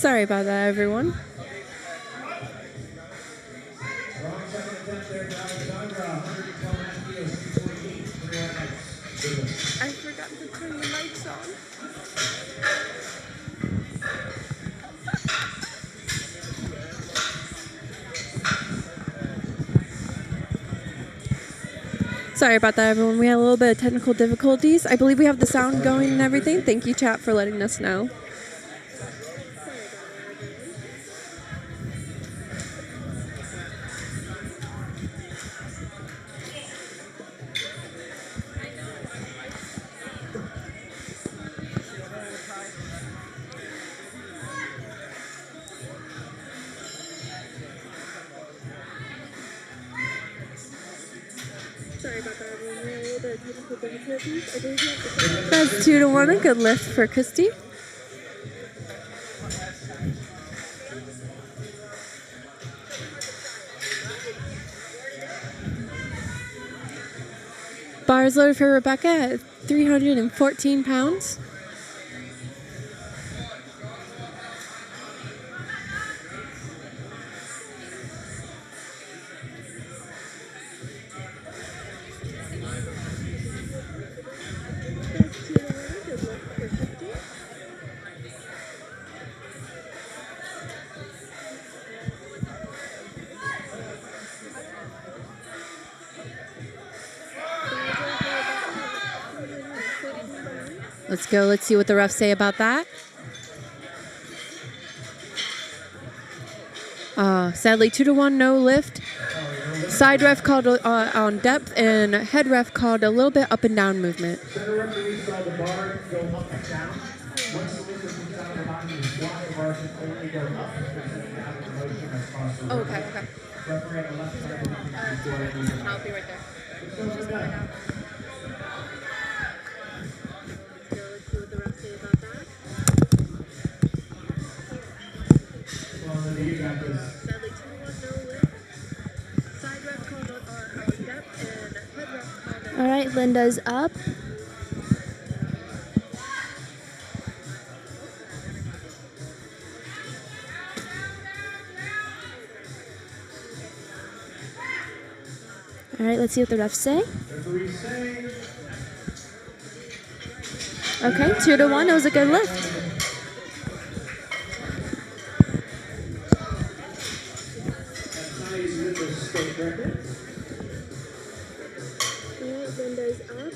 Sorry about that, everyone. I forgot to turn the lights on. Sorry about that, everyone. We had a little bit of technical difficulties. I believe we have the sound going and everything. Thank you, chat, for letting us know. Sorry about that, everyone. We had a little bit of technical difficulties. I believe we have the That's 2-1. A good lift for Christy. Bars loaded for Rebecca at 314 pounds. Let's go. Let's see what the refs say about that. Sadly, 2-1, no lift. Side ref called on depth, and head ref called a little bit up and down movement. Center referee saw the bar go up and down. Once the lift comes down the line, the bar should only go up and the motion across the river. Okay. Referee on the left side. I'll be right there. Just coming out. All right, Linda's up. All right, let's see what the refs say. Okay, 2-1. It was a good lift. Linda's up.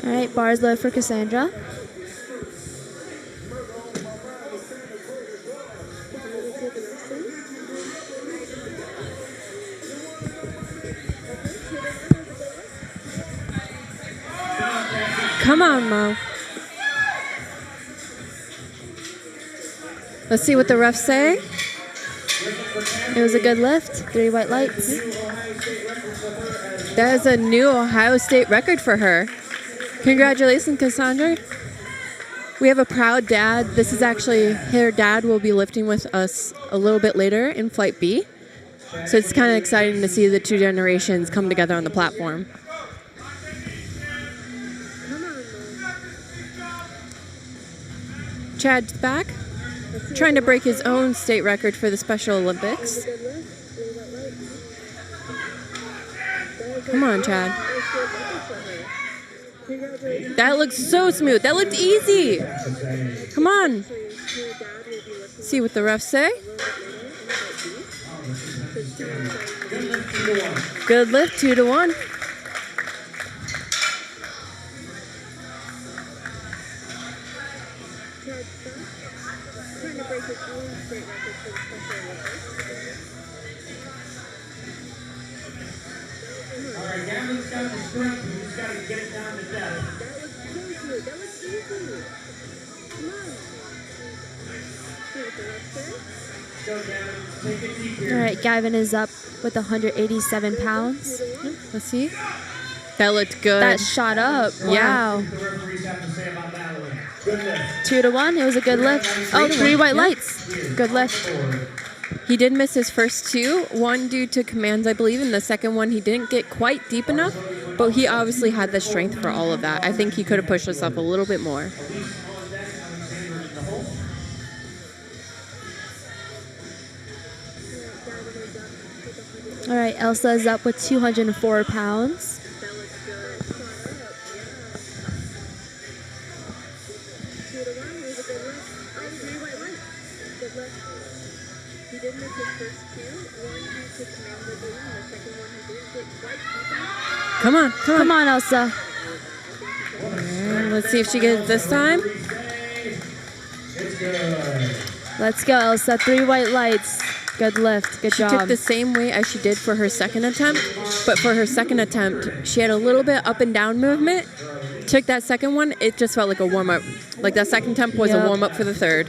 All right, bars low for Cassandra. Come on, Mo. Let's see what the refs say. It was a good lift. 3 white lights. That is a new Ohio State record for her. Congratulations, Cassandra. We have a proud dad. This is actually, her dad will be lifting with us a little bit later in Flight B. So it's kind of exciting to see the two generations come together on the platform. Chad's back, trying to break his own state record for the Special Olympics. Come on, Chad. That looks so smooth. That looked easy. Come on. See what the refs say. Good lift, 2-1. All right, Gavin's got the strength. We just got to get it down to depth. That was easy. Come on. See what the refs say. Go, Gavin. Take it deep here. All right, Gavin is up with 187 pounds. Let's see. That looked good. That shot up. Yeah. Wow. The referees have to say about that one. Good lift. 2-1. It was a good lift. Oh, 3 white lights. Good lift. He did miss his first two, one due to commands, I believe, and the second one he didn't get quite deep enough, but he obviously had the strength for all of that. I think he could have pushed himself a little bit more. All right, Elsa is up with 204 pounds. Come on, come on. Come on, Elsa. And let's see if she gets it this time. Let's go, Elsa. 3 white lights. Good lift. Good She job. took the same weight as she did for her second attempt, but for her second attempt, she had a little bit up and down movement. Took that second one, it just felt like a warm-up. Like that second attempt was a warm-up for the third.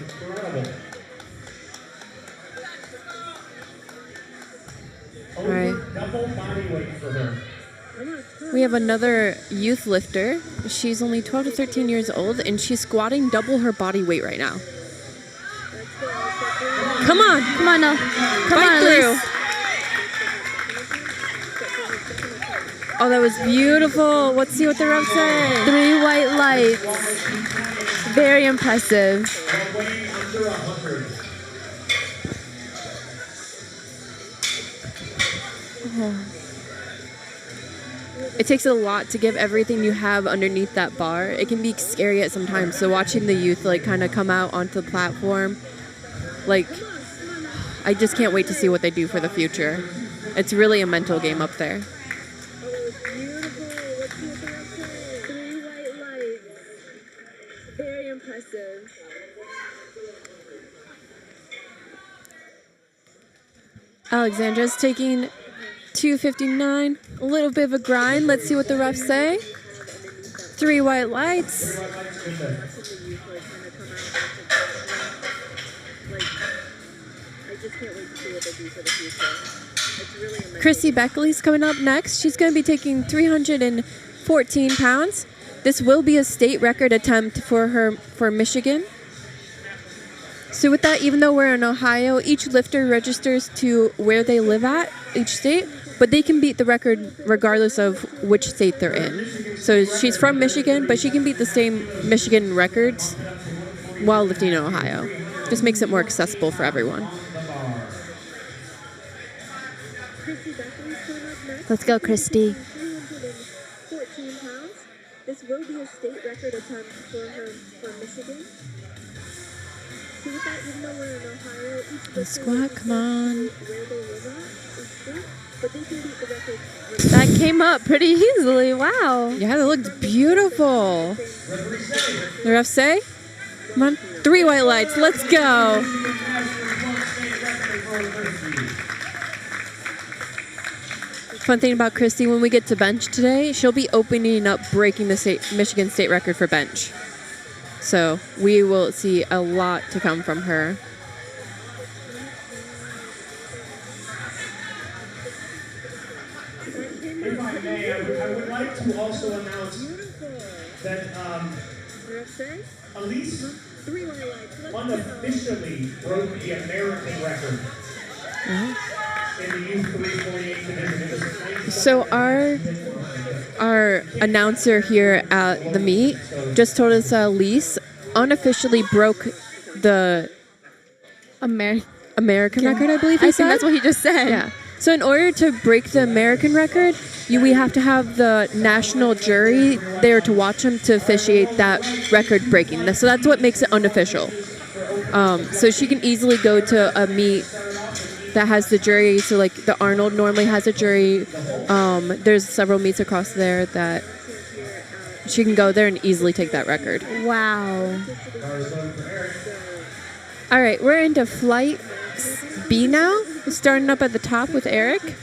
All right. We have another youth lifter. She's only 12 to 13 years old, and she's squatting double her body weight right now. Come on. Come on, now. Come Fight on, through. Elise. Oh, that was beautiful. Let's see what the refs say. 3 white lights. Very impressive. It takes a lot to give everything you have underneath that bar. It can be scary at some times. So watching the youth like kind of come out onto the platform, like I just can't wait to see what they do for the future. It's really a mental game up there. Very impressive. Alexandra's taking 259, a little bit of a grind. Let's see what the refs say. 3 white lights. Chrissy Beckley's coming up next. She's going to be taking 314 pounds. This will be a state record attempt for her for Michigan. So with that, even though we're in Ohio, each lifter registers to where they live at, each state, but they can beat the record regardless of which state they're in. So she's from Michigan, but she can beat the same Michigan records while lifting in Ohio. Just makes it more accessible for everyone. Let's go, Christy. 14 pounds. This will be a state record attempt for her for Michigan. So with that, even though we're in Ohio, each squat, come on. Where they live at each state, but they can beat the record. That came up pretty easily. Wow. Yeah, that looked beautiful. The refs say, come on, 3 white lights. Let's go. Fun thing about Christy, when we get to bench today, she'll be opening up breaking the Michigan state record for bench. So we will see a lot to come from her. If I may, I would like to also announce that Elise unofficially broke the American record in the U348 division. So our announcer here at the meet just told us Elise unofficially broke the American record, I believe he said. I think that's what he just said. Yeah. So in order to break the American record, we have to have the national jury there to watch them to officiate that record breaking. So that's what makes it unofficial. So she can easily go to a meet that has the jury. So like the Arnold normally has a jury. There's several meets across there that she can go there and easily take that record. Wow. All right, we're into flight B now. Starting up at the top with Eric. So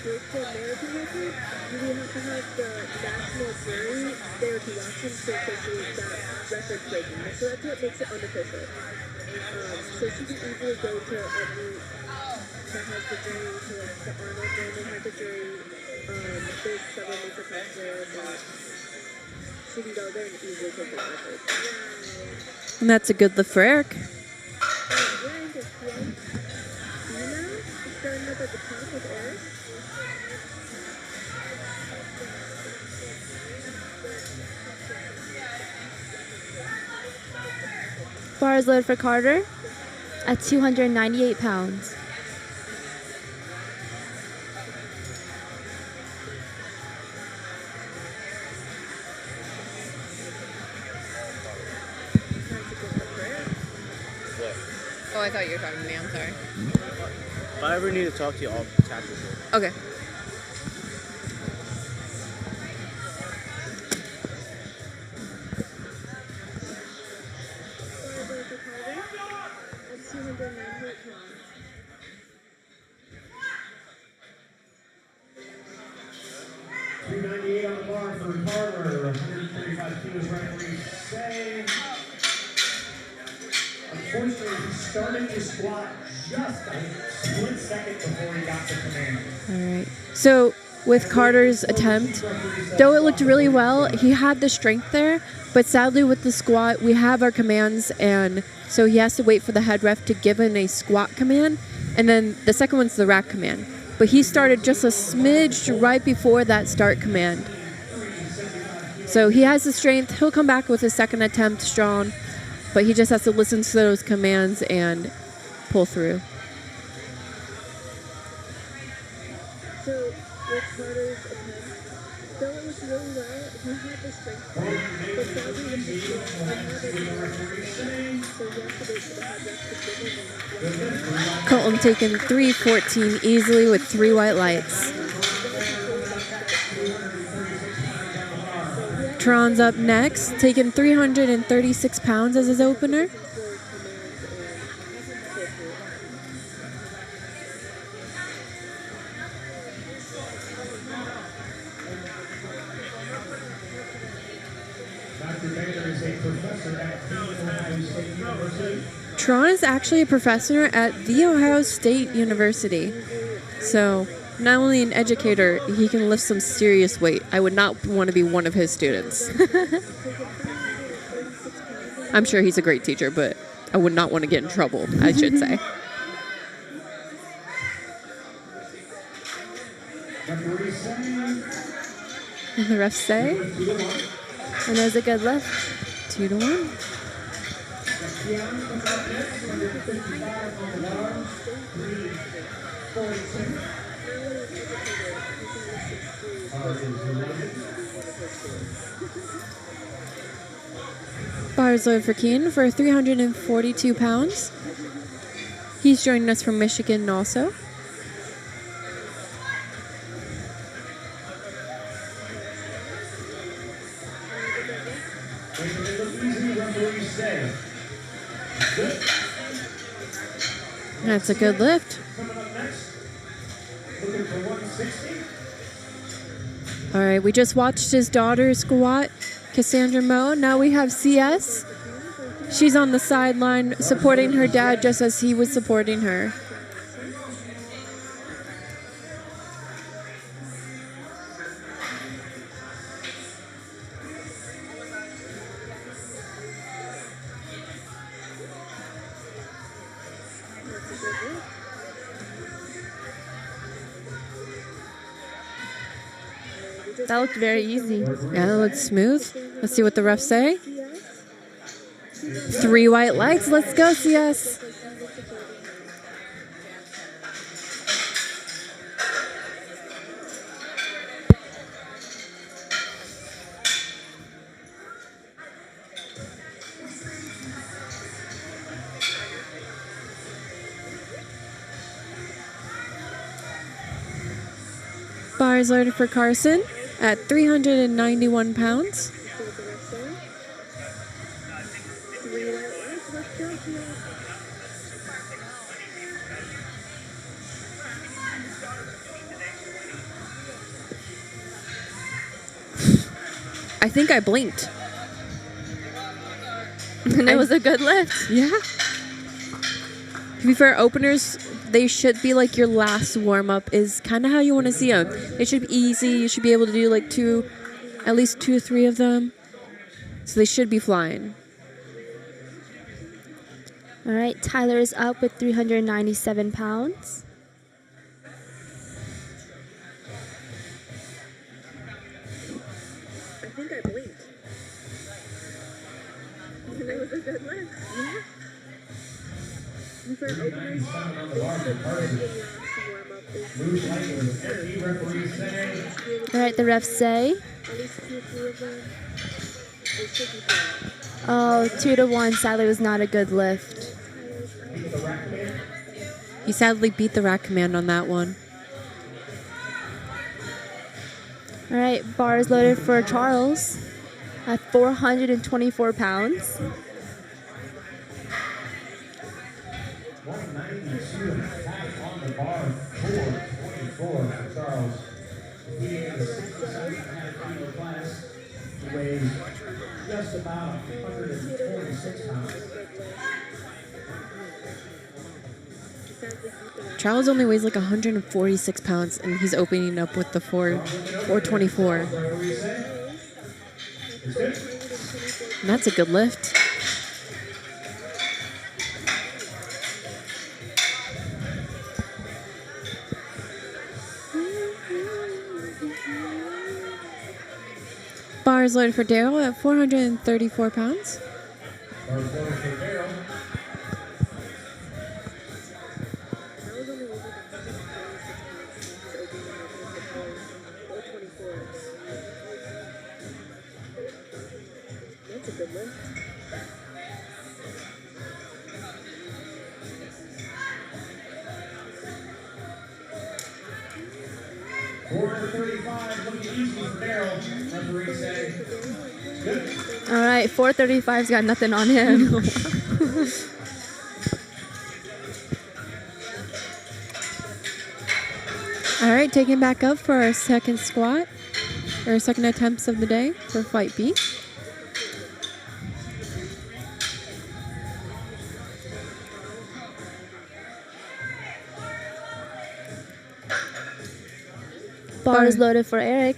she can easily go to a meet that has the jury, so like the Arnold normally has a jury. There's several meets across there that she can go there and easily take that record. And that's a good lift for Eric. Bars loaded for Carter at 298 pounds. Oh, I thought you were talking to me. I'm sorry. If I ever need to talk to you, I'll tap you. Okay. $298 on the bar for Carter, 135 kilos, referee say. Unfortunately, he started to squat just a split second before he got the command. All right. So with Carter's attempt, though it looked really well, he had the strength there, but sadly with the squat, we have our commands, and so he has to wait for the head ref to give him a squat command, and then the second one's the rack command. But he started just a smidge right before that start command. So he has the strength. He'll come back with his second attempt strong, but he just has to listen to those commands and pull through. So with Carter's attempt, though it was really well, he had the strength, but sadly with the squat, he had it so he has to wait for the head ref to give him Colton taking 314 easily with 3 white lights. Tron's up next, taking 336 pounds as his opener. Dr. Baylor is a professor at the Ohio State University. Tron is actually a professor at The Ohio State University. So, not only an educator, he can lift some serious weight. I would not want to be one of his students. I'm sure he's a great teacher, but I would not want to get in trouble, I should say. Referee saying, And the refs say And there's a good lift. 2-1. Keanu comes up next, 155 on the bar, 342. Bars load for Keen for 342 pounds. He's joining us from Michigan also. Making it look easy, referees say. Good. That's a good lift. Coming up next, looking for 160. All right, we just watched his daughter squat, Cassandra Moe. Now we have CS. She's on the sideline supporting her dad just as he was supporting her. That looked very easy. Yeah, that looks smooth. Let's see what the refs say. 3 white lights. Let's go, CS. Bars loaded for Carson at 391 pounds. I think I blinked. And it was a good lift. Yeah. To be fair, openers, they should be like your last warm-up is kind of how you want to see them. It should be easy. You should be able to do like at least 2 or 3 of them. So they should be flying. All right, Tyler is up with 397 pounds. think I blinked. And it was a good lift. Yeah. And for openers, on the they bar should for have Carson. 10 laps to warm up. They Moves like with empty referee saying. All right, the refs say, at least 2 or 3 of them. They should be fine. oh, 2-1. Sadly, was not a good lift. The rack man. He sadly beat the rack command on that one. All right, bar is loaded for Charles at 424 pounds. 192.5 on the bar. 424 for Charles. He in the 67.5 kilo class. He weighs just about 146 pounds. Charles only weighs like 146 pounds, and he's opening up with the 424. And that's a good lift. Bar is loaded for Daryl at 434 pounds. Bar is loaded for Daryl. That's a good lift. Looking easy for Daryl. Referee saying, good. All right, 435's got nothing on him. All right, taking back up for our second squat, or second attempts of the day for Fight B. Bar is loaded for Eric.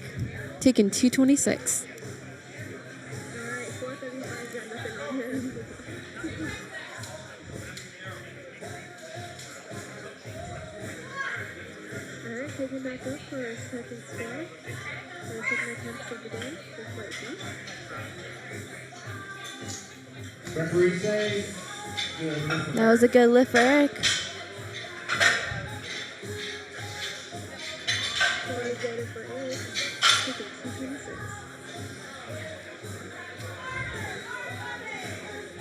Taking 226. Alright, 435's got nothing on him. Alright, taking back up for our second squat. Our second attempt of the day for Fight B. Referee saying, That was a good lift for Eric. Bar is loaded for Eric. Taking 226.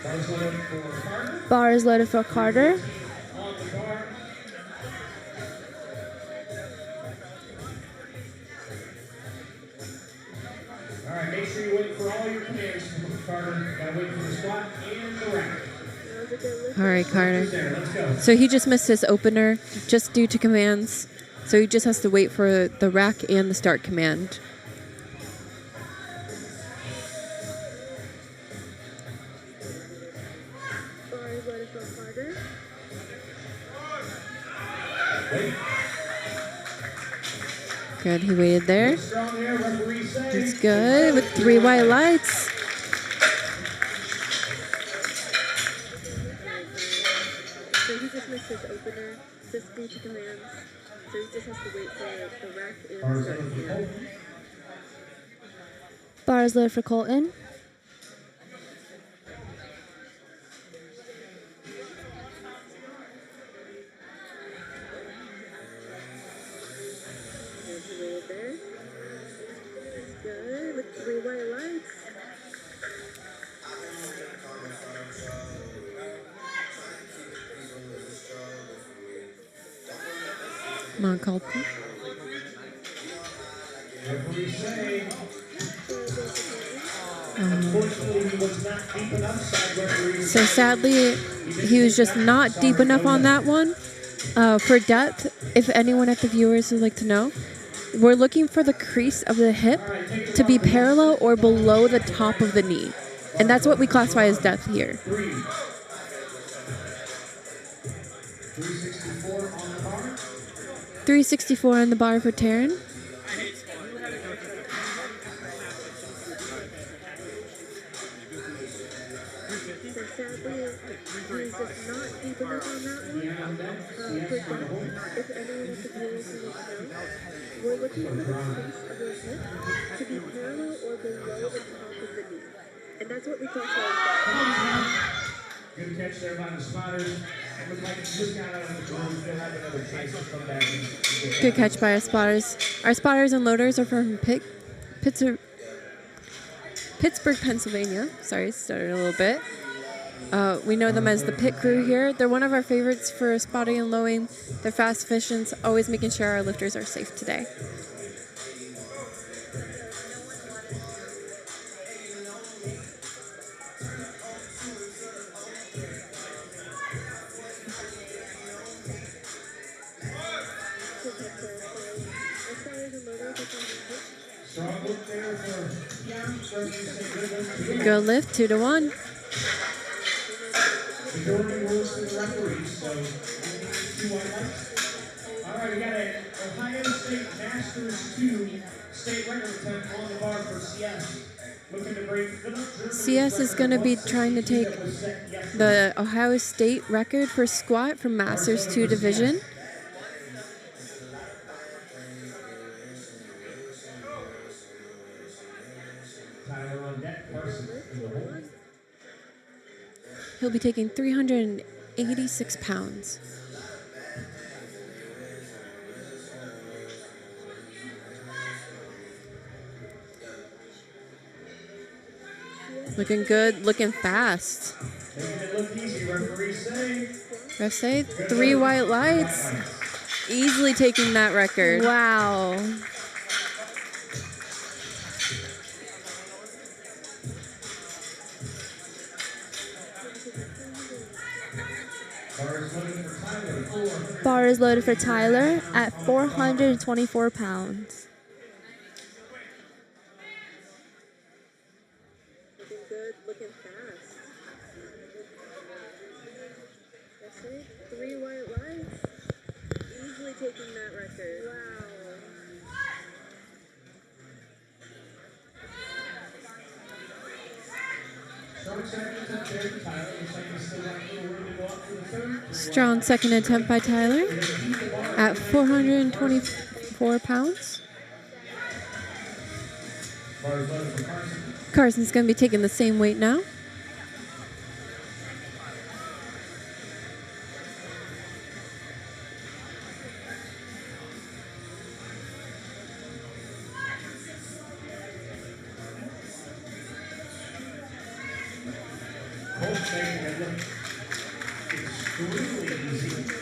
Bar's loaded for Carter. Bar is loaded for Carter. On the bar. All right, make sure you wait for all your commands, Carter. Gotta wait for the squat and the rack. That was a good lift. All right, Carter. There, let's go. So he just missed his opener just due to commands. So he just has to wait for the rack and the start command. Bar is loaded for Carter. Wait. Good, he waited there. Strong there, referee saying. That's good with 3 white lights. So he just missed his opener, just due to commands. So he just has to wait for the rack and Bar's start loaded for command. Colton. Bar is loaded for Colton. And he waited there. Good, with 3 white lights. Come on, Colton. Referee saying. Unfortunately, he was not deep enough. Side referee. So sadly, he was just not deep enough on that one. For depth, if anyone at the viewers would like to know, we're looking for the crease of the hip to be parallel or below the top of the knee. And that's what we classify as depth here. 364 on the bar. 364 on the bar for Taryn. sadly, he's just not deep enough on that one. For depth, if anyone at the viewers needs to know, we're looking for the crease of your hip to be parallel or below the top of the knee. And that's what we call shoulder. Good catch there by the spotters. It looked like it just got out of the groove. They'll have another chance to come back and Good catch by our spotters. Our spotters and loaders are from Pittsburgh, Pennsylvania. Sorry, stuttered a little bit. We know them as the pit crew here. They're one of our favorites for spotting and lowing. They're fast, efficient, always making sure our lifters are safe today. strong look there for Young. Good lift, 2-1. Majority rules for the referees, so we need 2 white lights. All right, we got a Ohio State Masters 2 state record attempt on the bar for CS. Looking to break CS is going to be trying to take the Ohio State record for squat from Masters 2 division. Tyler on deck, Carson in the hole. He'll be taking 386 pounds. Looking good, looking fast. Making it look easy, referees say. Ref say 3 white lights. Easily taking that record. Wow. Bar is loaded for Tyler at 424 pounds. Looking good, looking fast. That's it. 3 white lights. Easily taking that record. Wow. Strong second attempt by Tyler at 424 pounds. Carson's going to be taking the same weight now.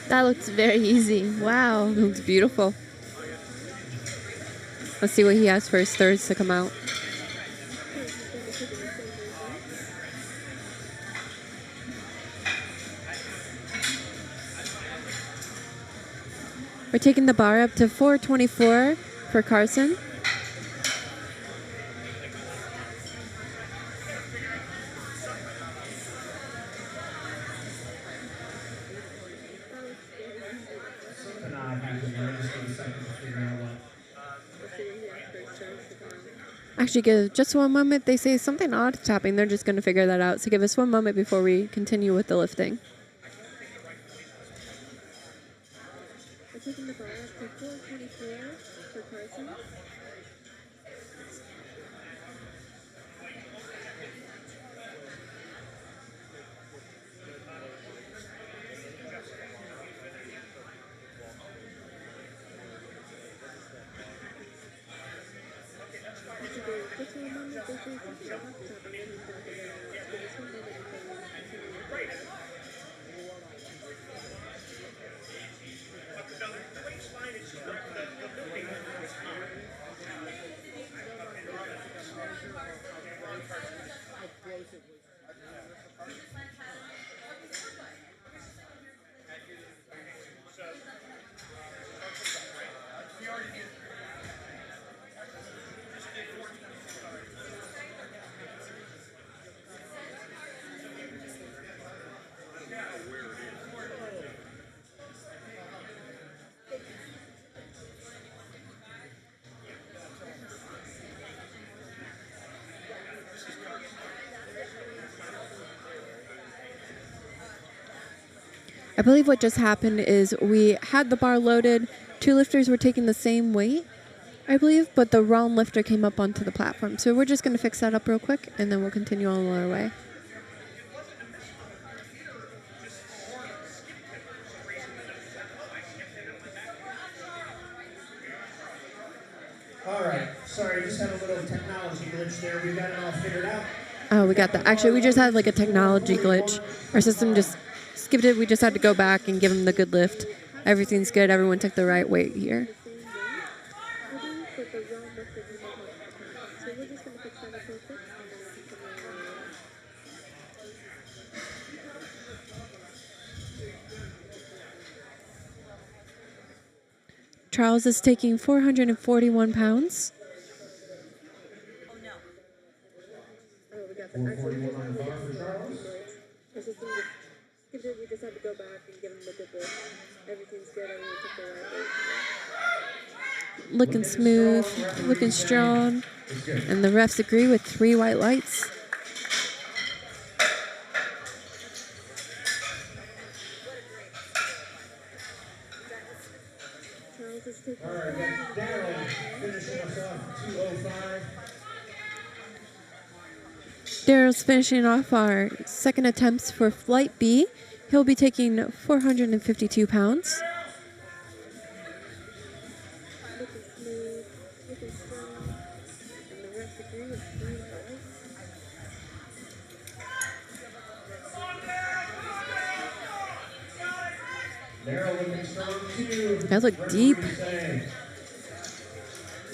That looks very easy. Wow. Looks beautiful. Let's see what he has for his thirds to come out. We're taking the bar up to 424 for Carson. Actually, give just 1 moment. They say something odd is happening. They're just going to figure that out. So give us 1 moment before we continue with the lifting. We're taking the bar up to 424 for Carson. Just 1 moment, they say something odd is happening. Give us 1 moment before we continue. I believe what just happened is we had the bar loaded. 2 lifters were taking the same weight, I believe, but the wrong lifter came up onto the platform. So we're just going to fix that up real quick, and then we'll continue on our way. All right. Sorry, just had a little technology glitch there. We got it all figured out. Oh, we got that. Actually, we just had like a technology glitch. Our system just skipped it. We just had to go back and give them the good lift. Everything's good. Everyone took the right weight here. But the wrong lifter came up on the platform. So we're just going to fix that up real quick, and then we'll continue on our way. Charles is taking 441 pounds. Oh, we got that. Actually, we just had like a technology glitch. Our system just skipped it. We just had to go back and give them the good lift. Everything's good. Everyone took the right weight. Looking smooth, looking strong. And the refs agree with 3 white lights. Charles is taking All right, we got Daryl finishing us off 205. Daryl's finishing off our second attempts for Flight B. He'll be taking 452 pounds. looking smooth, looking strong. And the rest agree with 3 lights. Daryl looking strong too. That looked deep. What do you say?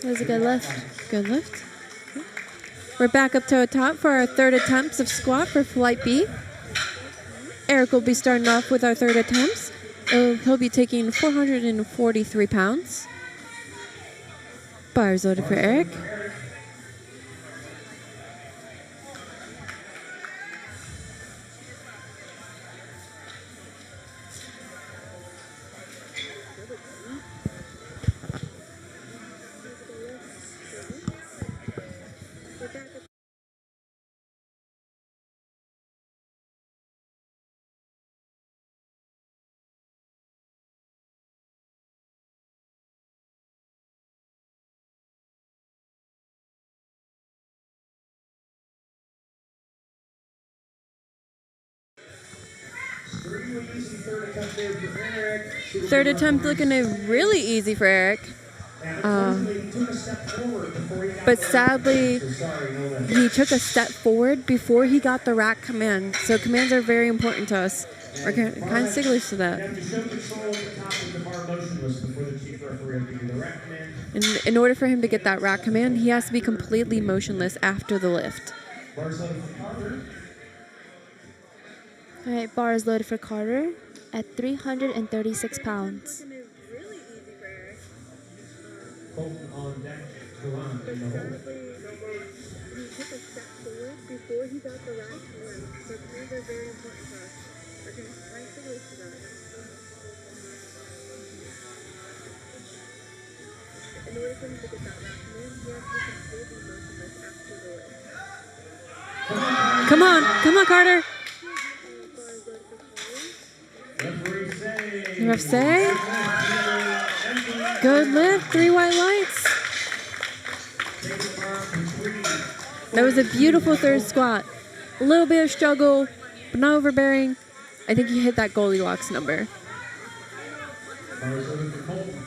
That was a good lift. Good lift. We're back up to the top for our third attempts of squat for Flight B. Eric will be starting off with our third attempts. He'll be taking 443 pounds. Bars loaded for Eric. Easy third attempt there for Eric. Third attempt looking really easy for Eric. Unfortunately, he took a step forward before he got But the rack. sadly, So sorry, no lift. he took a step forward before he got the rack command. So commands are very important to us. We're kind of sticklers to You that. have to show control at the top of the bar motionless before the chief referee will give you the rack command. In order for him to get that rack command, he has to be completely motionless after the lift. Bars loaded for Carter. All right, bar is loaded for Carter at 336 pounds. Looking really easy for Eric. Colton on deck. Duran in the hole. He took a step forward before he got the rack command. So commands are very important to us. Okay, nice to listen to that. In order for him to get that rack command, he has to be completely motionless after the lift. Come on, Carter. Bar is loaded for Carter. Referee say. The ref say, good lift, 3 white lights. Take the bar complete. That was a beautiful third squat. A little bit of struggle, but not overbearing. I think he hit that Goldilocks number. Bars loaded for Colton.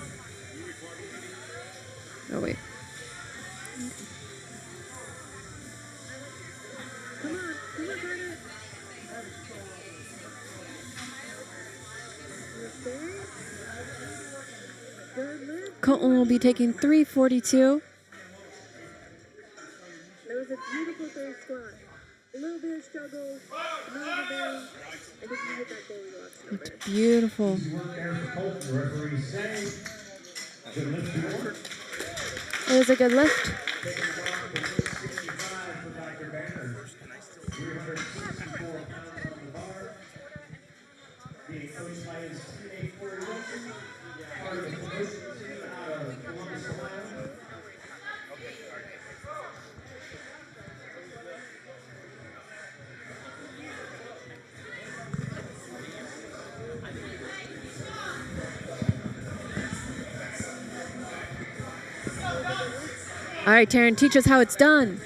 Oh, wait. Come on, Carter. Okay. Good lift. Colton will be taking 342. That was a beautiful third squat. A little bit of struggle, not overbearing. I think you hit that Goldilocks number. It's beautiful. Easy work there for Colton. Referee say. Good lift more. It was a good lift. Taking the bar complete 65 for Dr. Banner. 364 pounds on the bar. Being coached by his teammate Corey Wilson. Part of the promotion team out of Columbus, Ohio. All right, Taryn, teach us how it's done.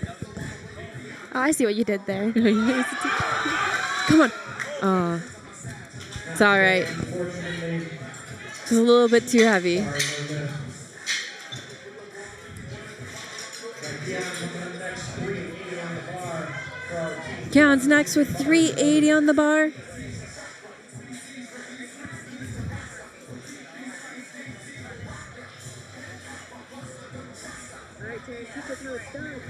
Oh, I see what you did there. Come on. Oh, it's all right. Just a little bit too heavy. Keon's next with 380 on the bar. All right, Terry, teach us how it's done.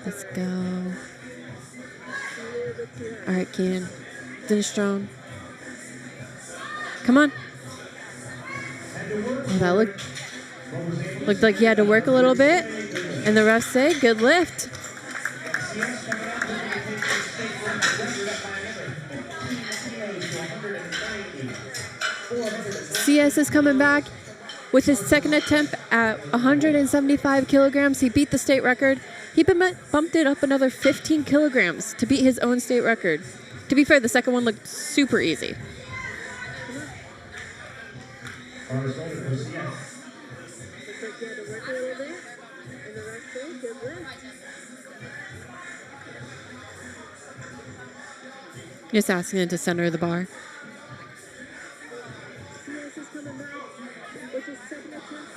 Let's go. All right, Keon. Finish strong. Come on. Oh, that looked like he had to work a little bit. And the refs say, good lift. CS is coming back with his second attempt at 175 kilograms. He beat the state record. He bumped it up another 15 kilograms to beat his own state record. To be fair, the second one looked super easy. Looks like you had to work a little bit, and the rest say good lift. Just asking it to center the bar. CS is coming back with his second attempt at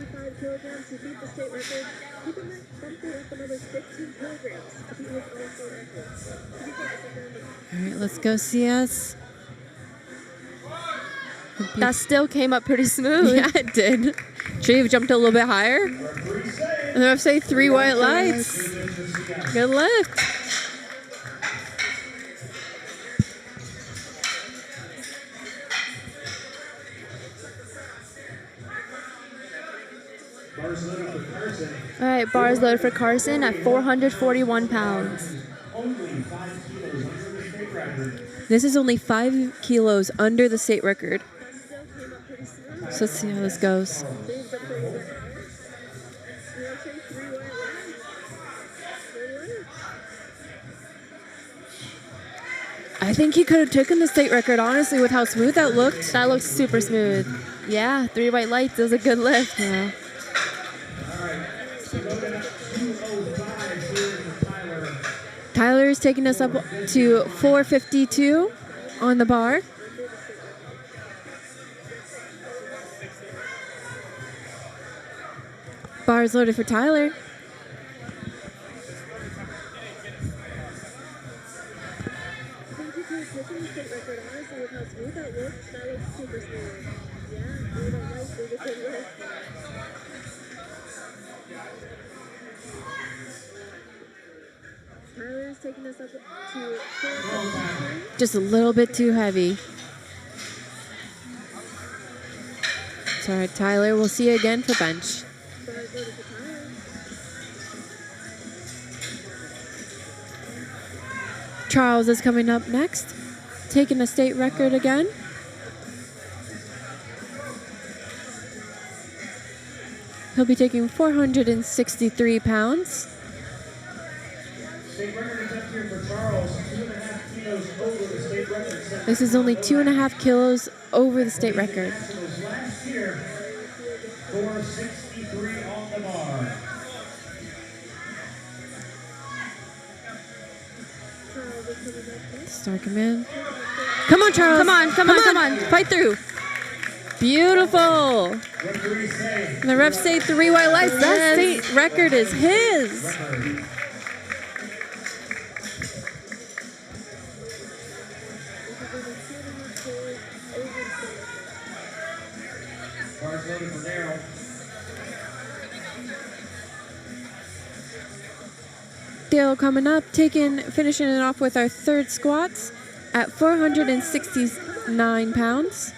175 kilograms. He beat the state record. He bumped it up another 15 kilograms to beat his own state record. All right, let's go, CS. That still came up pretty smooth. Yeah, it did. Should have jumped a little bit higher. And the refs say 3 white lights. Good lift. All right, bars loaded for Carson at 441 pounds. This is only 5 kilos under the state record. So let's see how this goes. I think he could have taken the state record, honestly, with how smooth that looked. That looks super smooth. Yeah, 3 white lights. It was a good lift. Yeah. Tyler is taking us up to 452 on the bar. Bars loaded for Tyler. Thank you for taking the state record. Honestly, with how smooth that looks super smooth. Yeah, we don't like the good lift. Tyler is taking us up to 452. Just a little bit too heavy. It's all right, Tyler. We'll see you again for bench. Bars loaded for Tyler. Charles is coming up next, taking a state record again. He'll be taking 463 pounds. State record attempt here for Charles, 2.5 kilos over the state record. This is only 2.5 kilos over the state record. Last year, 463 on the bar. Start him in. Come on, Charles. Come on. Fight through. Beautiful. And the refs say 3 white lights. That state record is his. Bars loaded for Daryl. Dale coming up, finishing it off with our third squats at 469 pounds.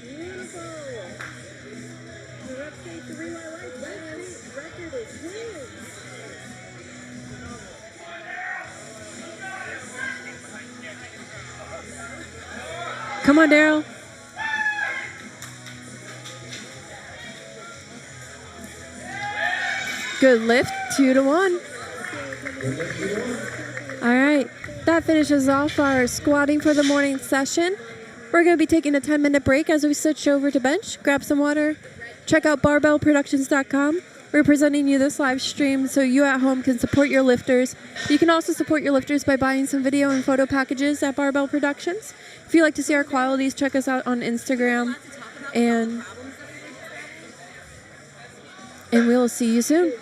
Beautiful. The rep say 3 white lights. That state record is his. Come on, Daryl. Good lift, 2-1. All right, that finishes off our squatting for the morning session. We're going to be taking a 10-minute break as we switch over to bench. Grab some water. Check out barbellproductions.com. We're presenting you this live stream so you at home can support your lifters. You can also support your lifters by buying some video and photo packages at Barbell Productions. If you'd like to see our qualities, check us out on Instagram. And we'll see you soon.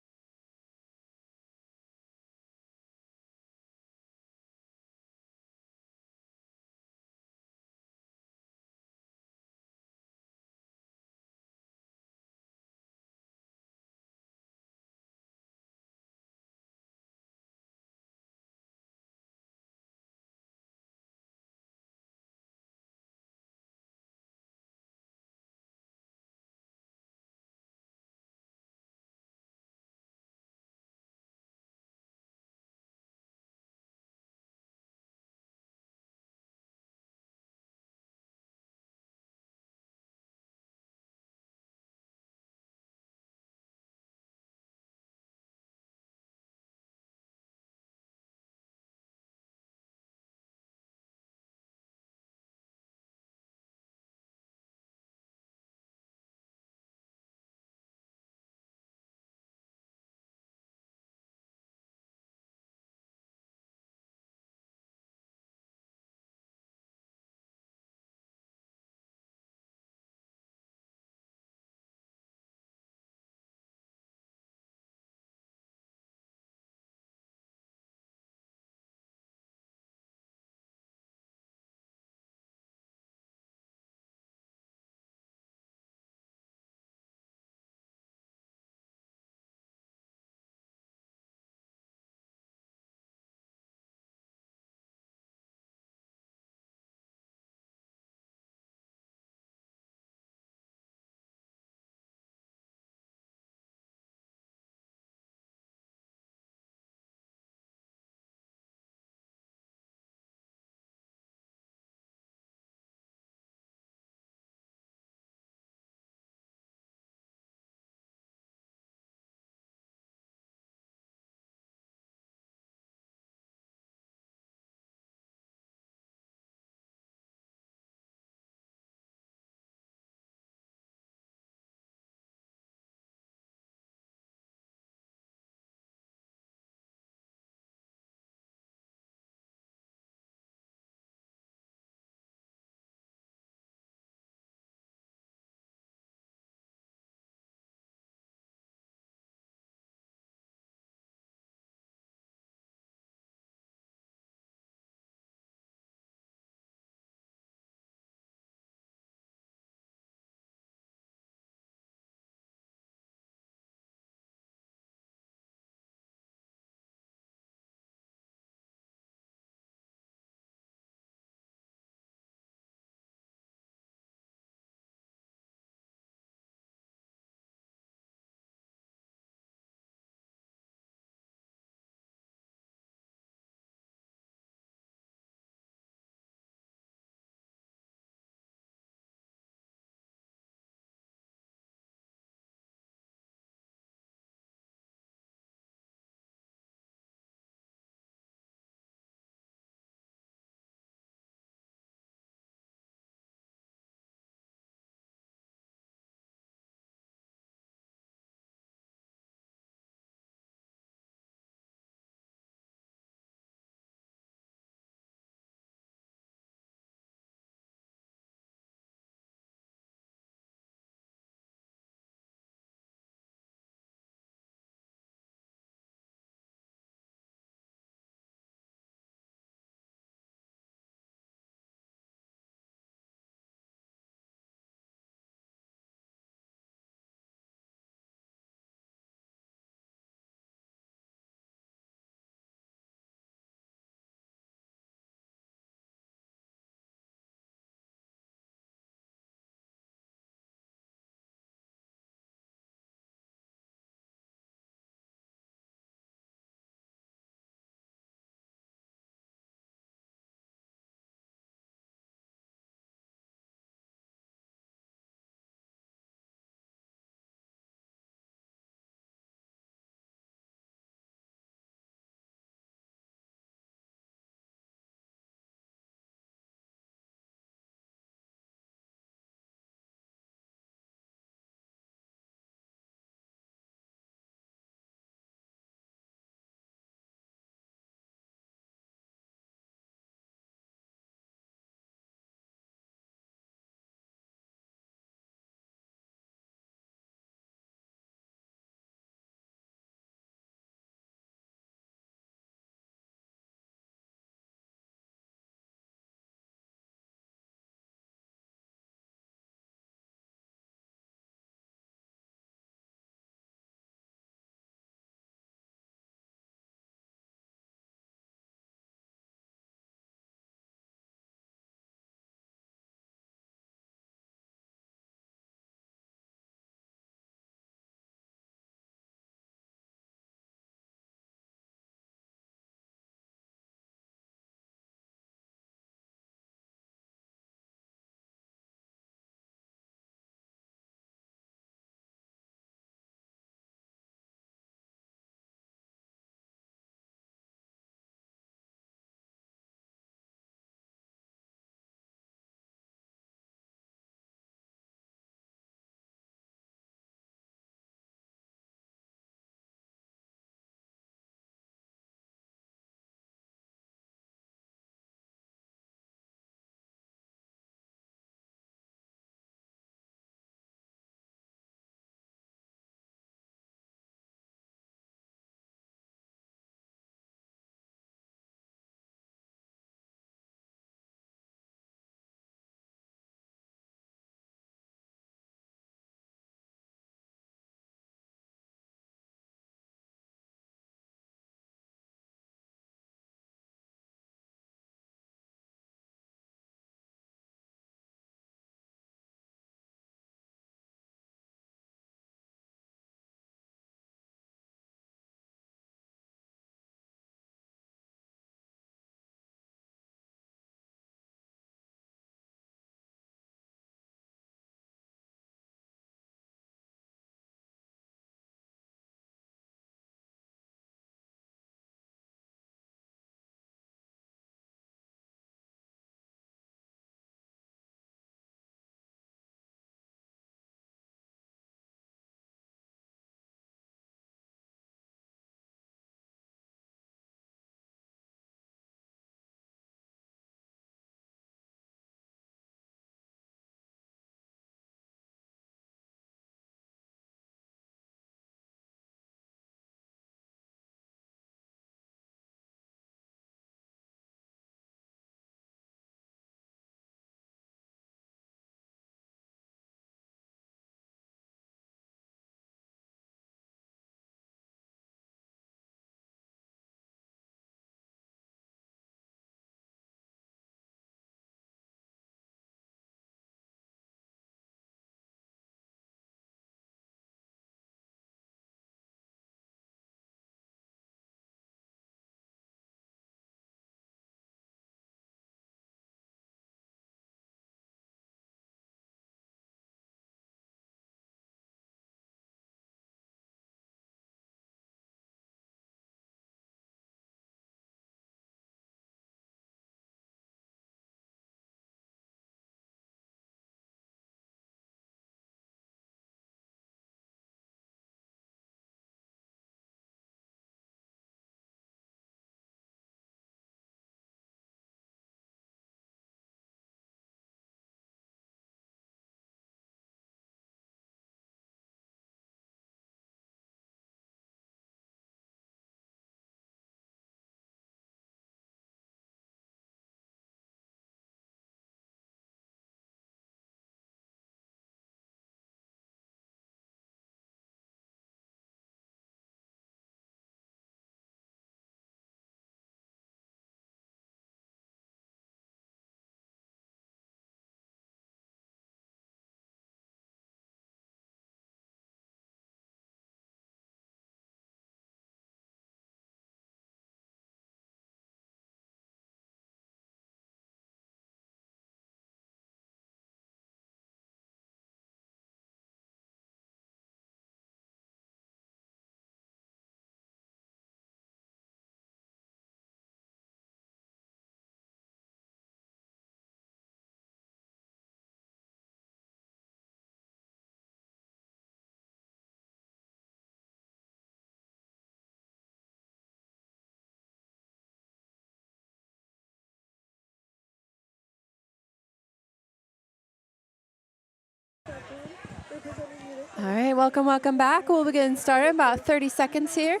All right, welcome back. We'll be getting started in about 30 seconds here.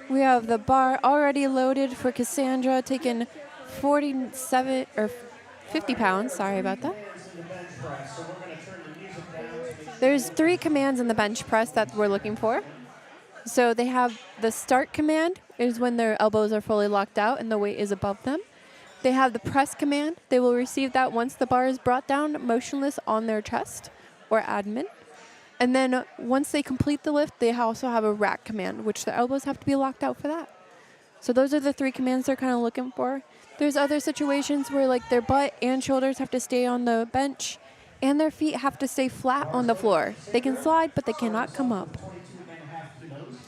We have the bar already loaded for Cassandra, taking 47 or 50 pounds. Sorry about that. There's 3 commands in the bench press that we're looking for. So they have the start command is when their elbows are fully locked out and the weight is above them. They have the press command. They will receive that once the bar is brought down motionless on their chest or admin. And then once they complete the lift, they also have a rack command, which the elbows have to be locked out for that. So those are the 3 commands they're kind of looking for. There's other situations where like their butt and shoulders have to stay on the bench and their feet have to stay flat on the floor. They can slide, but they cannot come up. 22.5 kilos.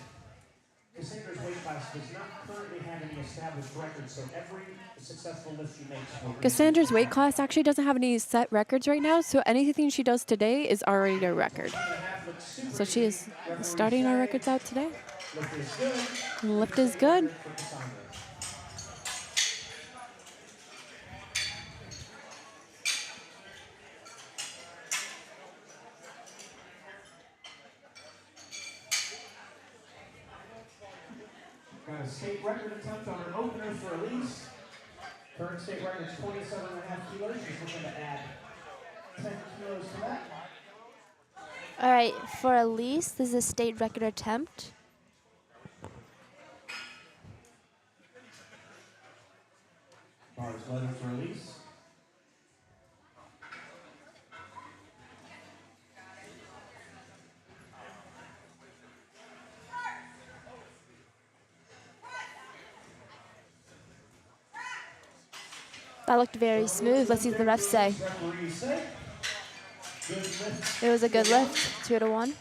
Cassandra's weight class does not currently have any established records, so every successful lift she makes will be Cassandra's weight class actually doesn't have any set records right now, so anything she does today is already a record. So she is starting our records out today. lift is good. And lift is good. For Cassandra. Got a state record attempt on an opener for Elise. Current state record is 27.5 kilos. She's looking to add 10 kilos to that. All right, for Elise, this is a state record attempt. Bar is loaded for Elise. That looked very smooth. Let's see what the refs say. Referees say good lift. It was a good lift, 2-1.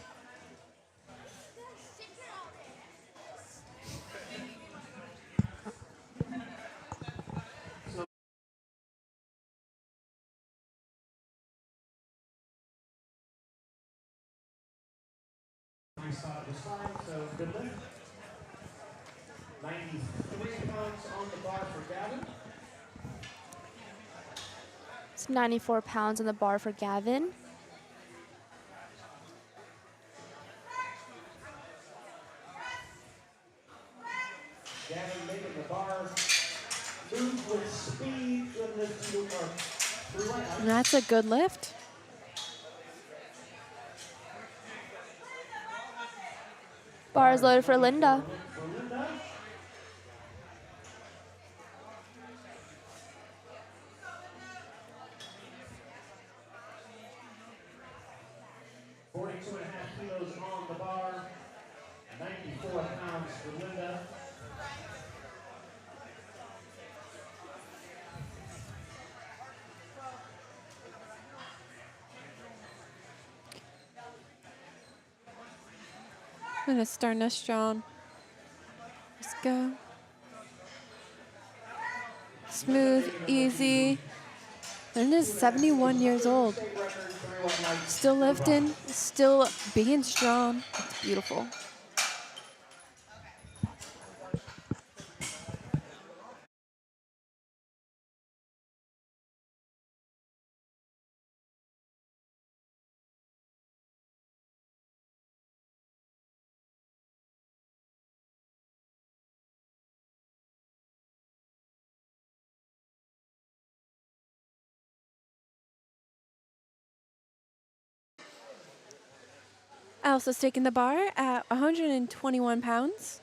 I saw it was fine, so good lift. 93 pounds on the bar for Gavin. It's 94 pounds on the bar for Gavin. Gavin making the bar move with speed. Good lift to our 3 right And that's a good lift. Bar is loaded for Linda. for Linda. Forty-two and a half kilos on the bar. 94 pounds for Linda. I'm gonna start us strong. Let's go. Smooth, easy. Linda is 71 years old. Still lifting, still being strong. It's beautiful. Elsa's taking the bar at 121 pounds.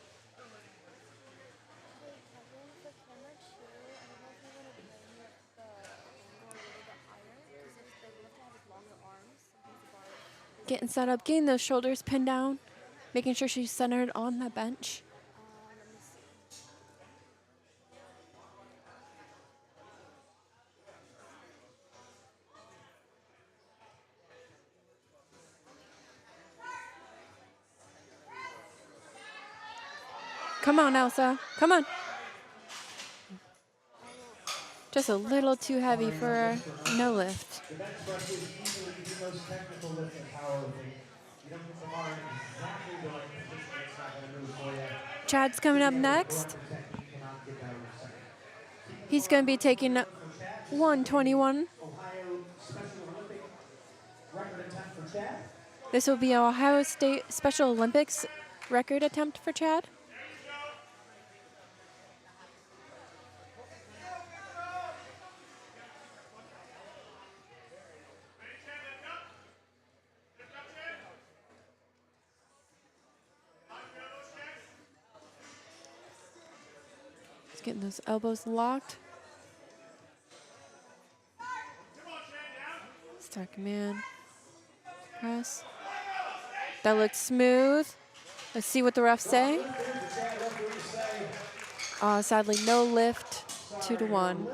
Getting set up, getting those shoulders pinned down, making sure she's centered on the bench. Come on, Elsa. Come on. Just a little too heavy for a no lift. The bench press is easily the most technical lift in powerlifting. You don't put the bar in exactly the right position, it's not going to move for you. Chad's coming up next. Technique cannot get that over second. He's going to be taking 121. Ohio Special Olympic record attempt for Chad. This will be an Ohio State Special Olympics record attempt for Chad. He's getting those elbows locked. Star command. Press. That looks smooth. Let's see what the refs say. Sadly, no lift. 2-1.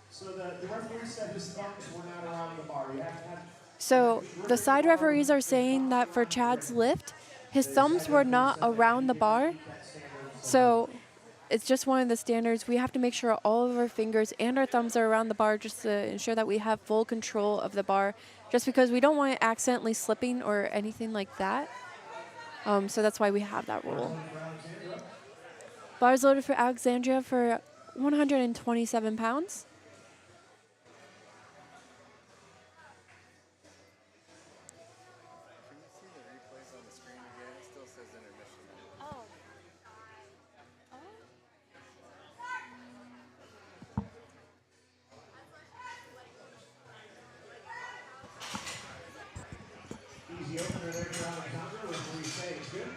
So the referee said his thumbs were not around the bar. You have to have. So the side referees are saying that for Chad's lift, his thumbs were not around the bar. So it's just one of the standards. We have to make sure all of our fingers and our thumbs are around the bar just to ensure that we have full control of the bar, just because we don't want it accidentally slipping or anything like that. So that's why we have that rule. Bars loaded for Alexandria for 127 pounds. Can you see the replays on the screen again? It still says intermission. Easy opener there for Alexandra. Referee say it's good.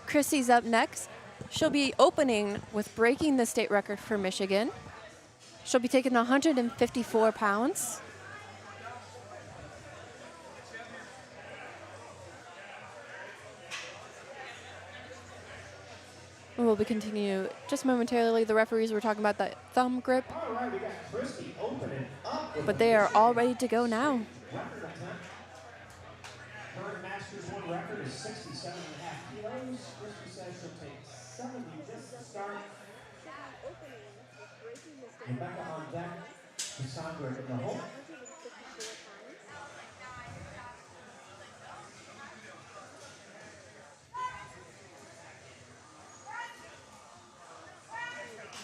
Chrissy's up next. She'll be opening with breaking the state record for Michigan. She'll be taking 154 pounds. We'll be continue just momentarily. The referees were talking about that thumb grip, All right, we got Christie opening up. but they are all ready to go now. Record attempt. Current Masters 1 record is 67.5 kilos. Christie says she'll take 70 just to start. Rebecca on deck. Cassandra in the hole.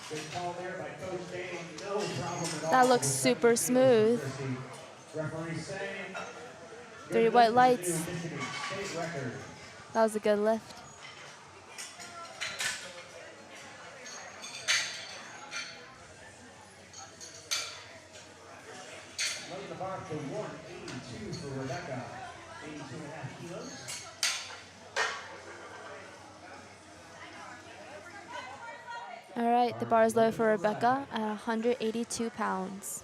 Good call there by Coach Dane. No problem at all. That looks super smooth. Referee saying 3 white lights. Michigan state record. That was a good lift. Loading the bar to 182 for Rebecca. 82.5 kilos. All right, the bar is low for Rebecca at 182 pounds.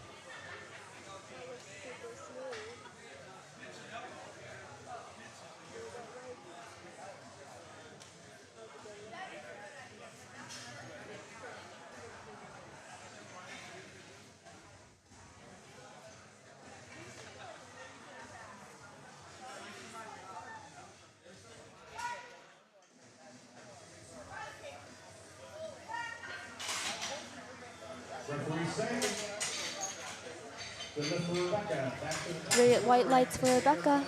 Referee saying good lift for Rebecca. Back to the 3 white lights for Rebecca.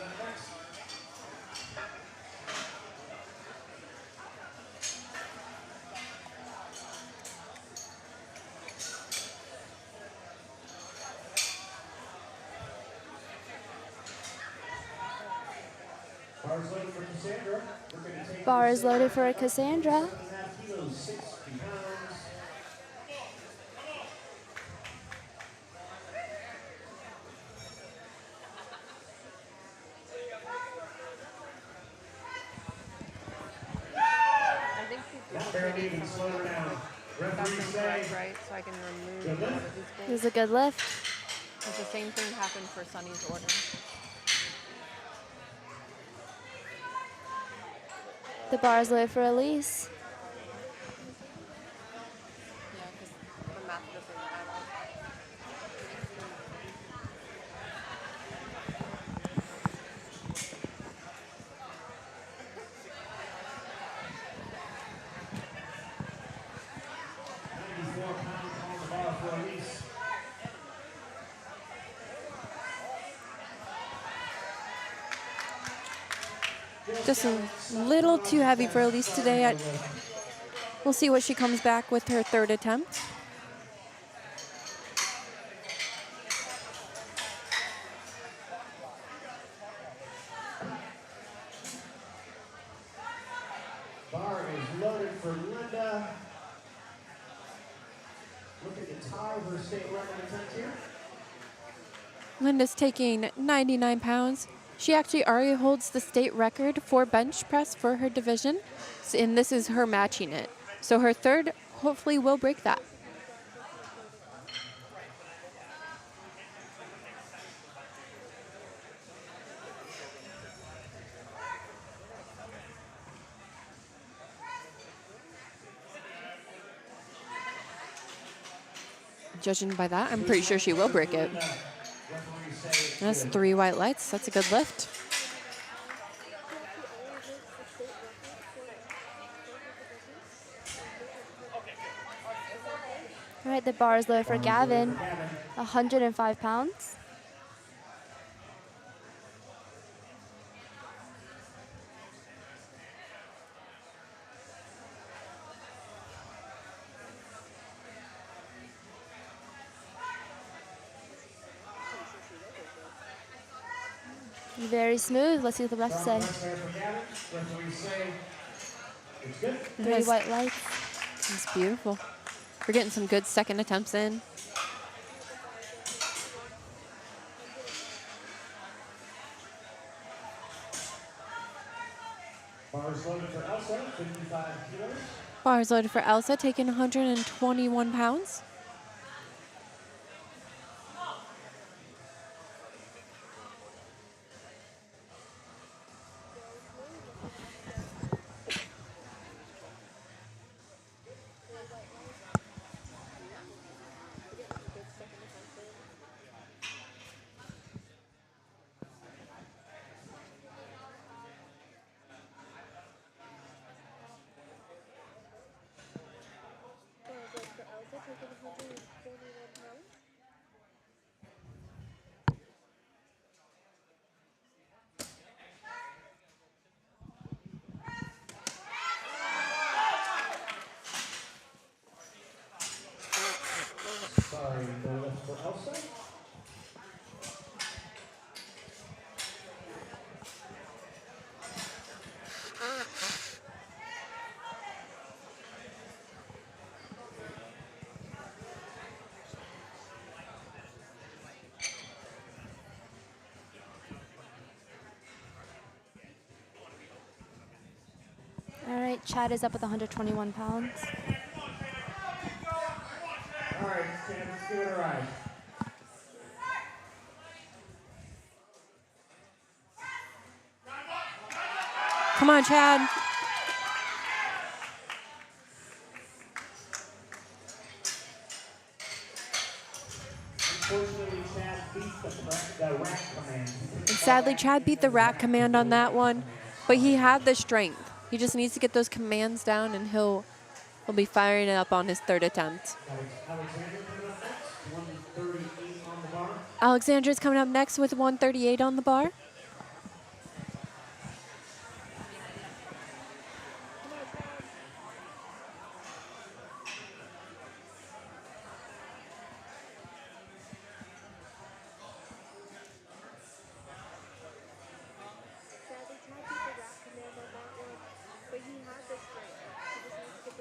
Bars loaded for Cassandra. We're going to take Bar is loaded for Cassandra. 7.5 kilos, 60 pounds. I think Not barely even slow her down. Referee saying right, so I can remove good one lift. of these It goals. was a good lift. It's the same thing happened for Sunny's order. The bar is loaded for Elise. Yeah, because the math doesn't add up. £94 on the bar for Elise. Just a little too heavy for Elise today. We'll see what she comes back with her third attempt. Bar is loaded for Linda. Looking to tie her state record attempt here. Linda's taking 99 pounds. She actually already holds the state record for bench press for her division, and this is her matching it. So her third hopefully will break that. Judging by that, I'm pretty sure she will break it. That's 3 white lights. That's a good lift. All right, the bar is loaded for Gavin. 105 pounds. Very smooth. Let's see what the refs say. Three Yes. white lights. It's beautiful. We're getting some good second attempts in. Bars loaded for Elsa, 55 kilos. Bars loaded for Elsa, taking 121 pounds. For Elsa, taking 141 pounds. Sorry, no lift for Elsa. All right, Chad is up with 121 pounds. All right, Sam, let's give it a ride. Come on, Chad. Unfortunately, Chad beat the rack command. And sadly, Chad beat the rack command on that one, but he had the strength. He just needs to get those commands down, and he'll be firing it up on his third attempt. Alexander coming up next, 138 on the bar. Alexandra's coming up next with 138 on the bar. Sadly, Chad beat the rack command on that one, but he had the strength. He just needs to get those commands down.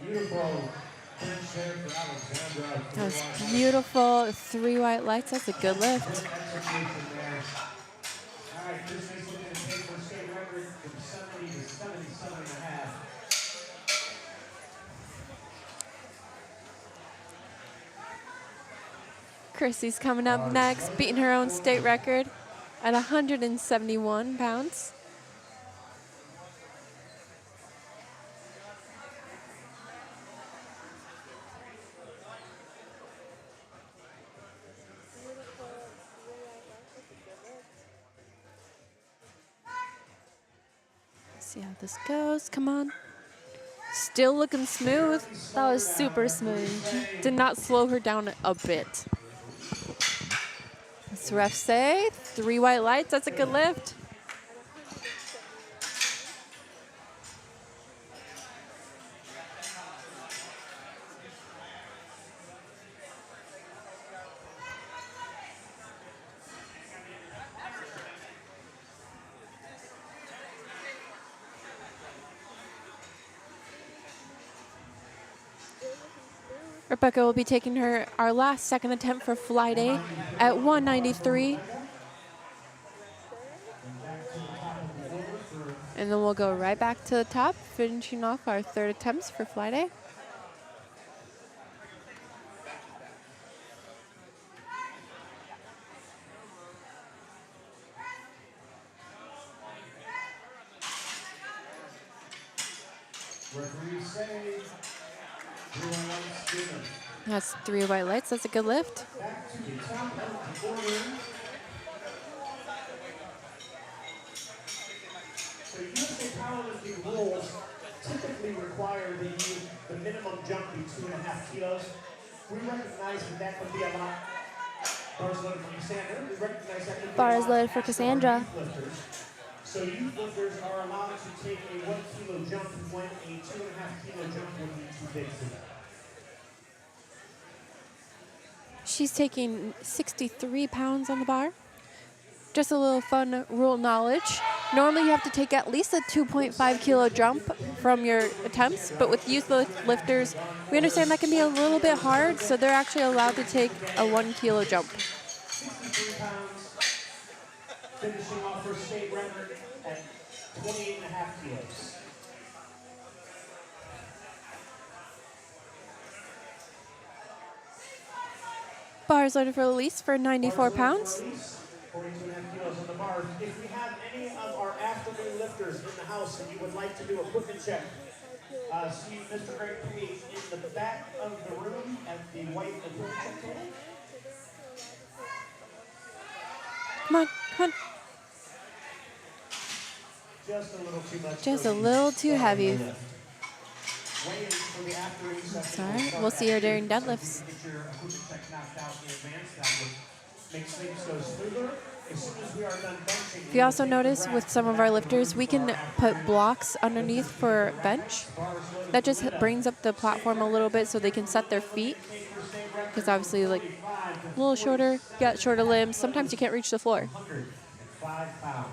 Beautiful bench there for Alexandra. That was beautiful. 3 white lights. That's a good lift. Good execution there. All right, this is looking to take her state record from 70 to 77 and a half. Chrissy's coming up next, beating her own state record at 171 pounds. See how this goes. Come on. Still looking smooth. That was super smooth. Did not slow her down a bit. What's the ref say? 3 white lights. That's a good lift. Rebecca will be taking our last second attempt for fly day at 193. And then we'll go right back to the top, finishing off our third attempts for fly day. Referee say, blue and white spinner. That's 3 white lights. That's a good lift. Back to the top of the order. So USA powerlifting rules typically require that you the minimum jump be 2.5 kilos. We recognize that could be a lot. Bars loaded for Cassandra. We recognize that could be Bars a lot loaded for for Cassandra. youth lifters. So youth lifters are allowed to take a 1 kilo jump when a 2.5 kilo jump would be too big for them. She's taking 63 pounds on the bar. Just a little fun rule knowledge. Normally you have to take at least a 2.5 kilo jump from your attempts, but with youth lifters, we understand that can be a little bit hard, so they're actually allowed to take a 1 kilo jump. 63 pounds, finishing off her state record at 28.5 kilos. Bars loaded for release for 94 pounds. 42.5 kilos on the bar. If we have any of our afternoon lifters in the house and you would like to do a equipment check, see Mr. Greg Page in the back of the room at the white equipment check table. Come on, come on. Just a little too much. Just a little too heavy. Weigh-ins for the afternoon session. That's all right. We'll see her during deadlifts. Get your equipment check knocked out in advance. That would make things go smoother. As soon as we are done benching. If you also notice with some of our lifters, we can put blocks underneath for bench. That just brings up the platform a little bit so they can set their feet. Because obviously, like, a little shorter, you got shorter limbs. Sometimes you can't reach the floor. 105 pounds.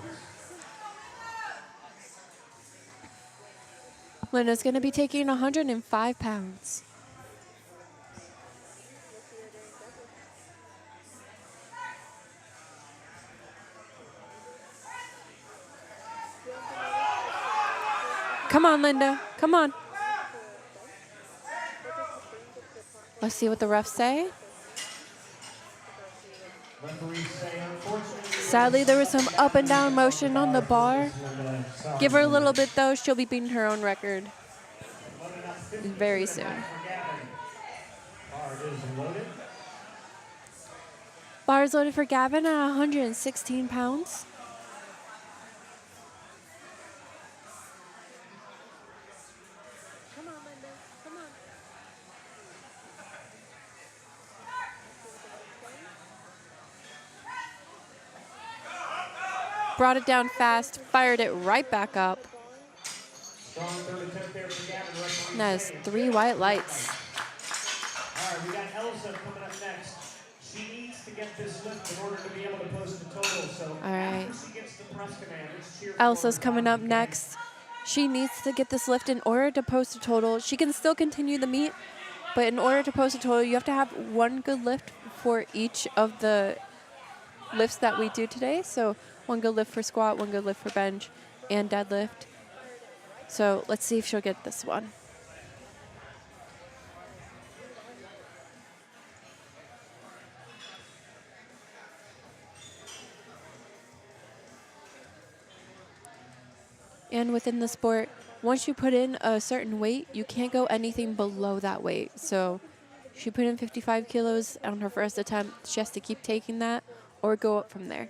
Linda's going to be taking 105 pounds. Come on, Linda. Come on. Let's see what the refs say. Sadly, there was some up and down motion on the bar. Give her a little bit, though. She'll be beating her own record very soon. Bar is loaded for Gavin at 116 pounds. Brought it down fast, fired it right back up. And that is 3 white lights. All right, we got Elsa coming up next. She needs to get this lift in order to be able to post the total. So all right. after she gets the press command, let's cheer for Elsa's her. coming up next. She needs to get this lift in order to post a total. She can still continue the meet, but in order to post a total, you have to have 1 good lift for each of the lifts that we do today. So 1 good lift for squat, 1 good lift for bench, and deadlift. So let's see if she'll get this one. And within the sport, once you put in a certain weight, you can't go anything below that weight. So she put in 55 kilos on her first attempt. She has to keep taking that or go up from there.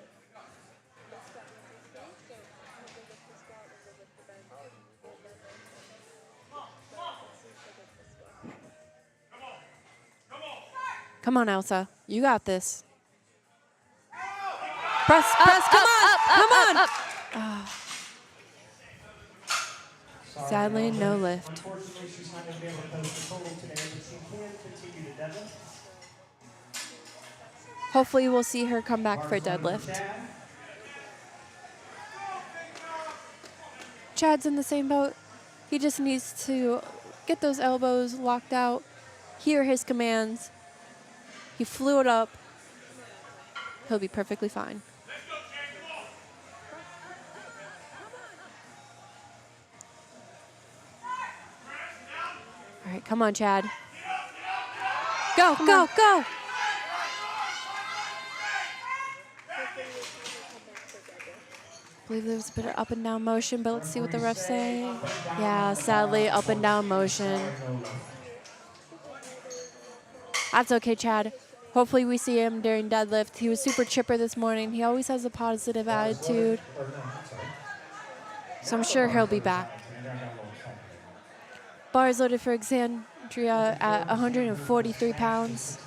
Come on, Elsa. You got this. Press, press, come on, come on. Ah. Sadly, no lift. Unfortunately, she's not going to be able to post a total today, but she can continue to deadlift. Hopefully, we'll see her come back for Bars loaded for deadlift. Chad. Chad's in the same boat. He just needs to get those elbows locked out, hear his commands. He flew it up. He'll be perfectly fine. All right, come on, Chad. Go, go, go. I believe there was a bit of up and down motion, but let's see what the refs say. Yeah, sadly, up and down motion. That's okay, Chad. Hopefully we see him during deadlift. He was super chipper this morning. He always has a positive attitude. So I'm sure he'll be back. Bars loaded for Alexandria at 143 pounds.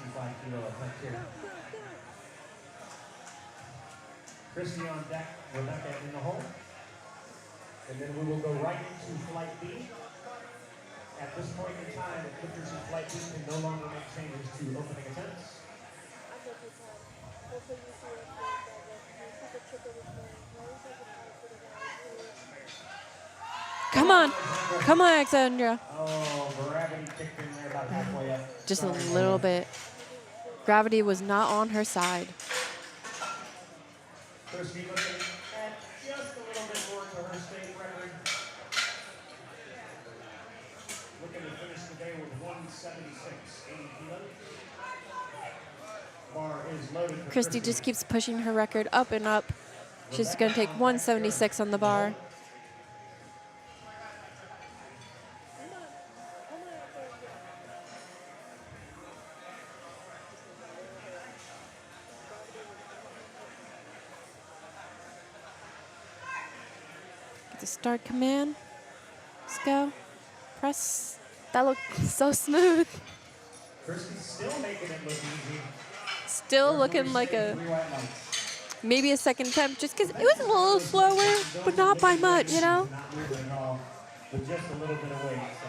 Christy on deck, Rebecca in the hole. And then we will go right into flight B. At this point in time, the lifters in flight B can no longer make changes to opening attempts. Come on. Come on, Alexandria. Oh, gravity kicked in there about halfway up. Just a little bit. Gravity was not on her side. Christy looking at just a little bit more to her state record. Looking to finish the day with 176, 80 kilos. Bar is loaded for Christy just keeps pushing her record up and up. She's going to take 176 on the bar. Get the start command. Let's go. Press. That looked so smooth. Christy's still making it look easy. Still looking like maybe a second attempt, just because it was a little slower, but not by much, you know? Not moving at all, with just a little bit of weight. So.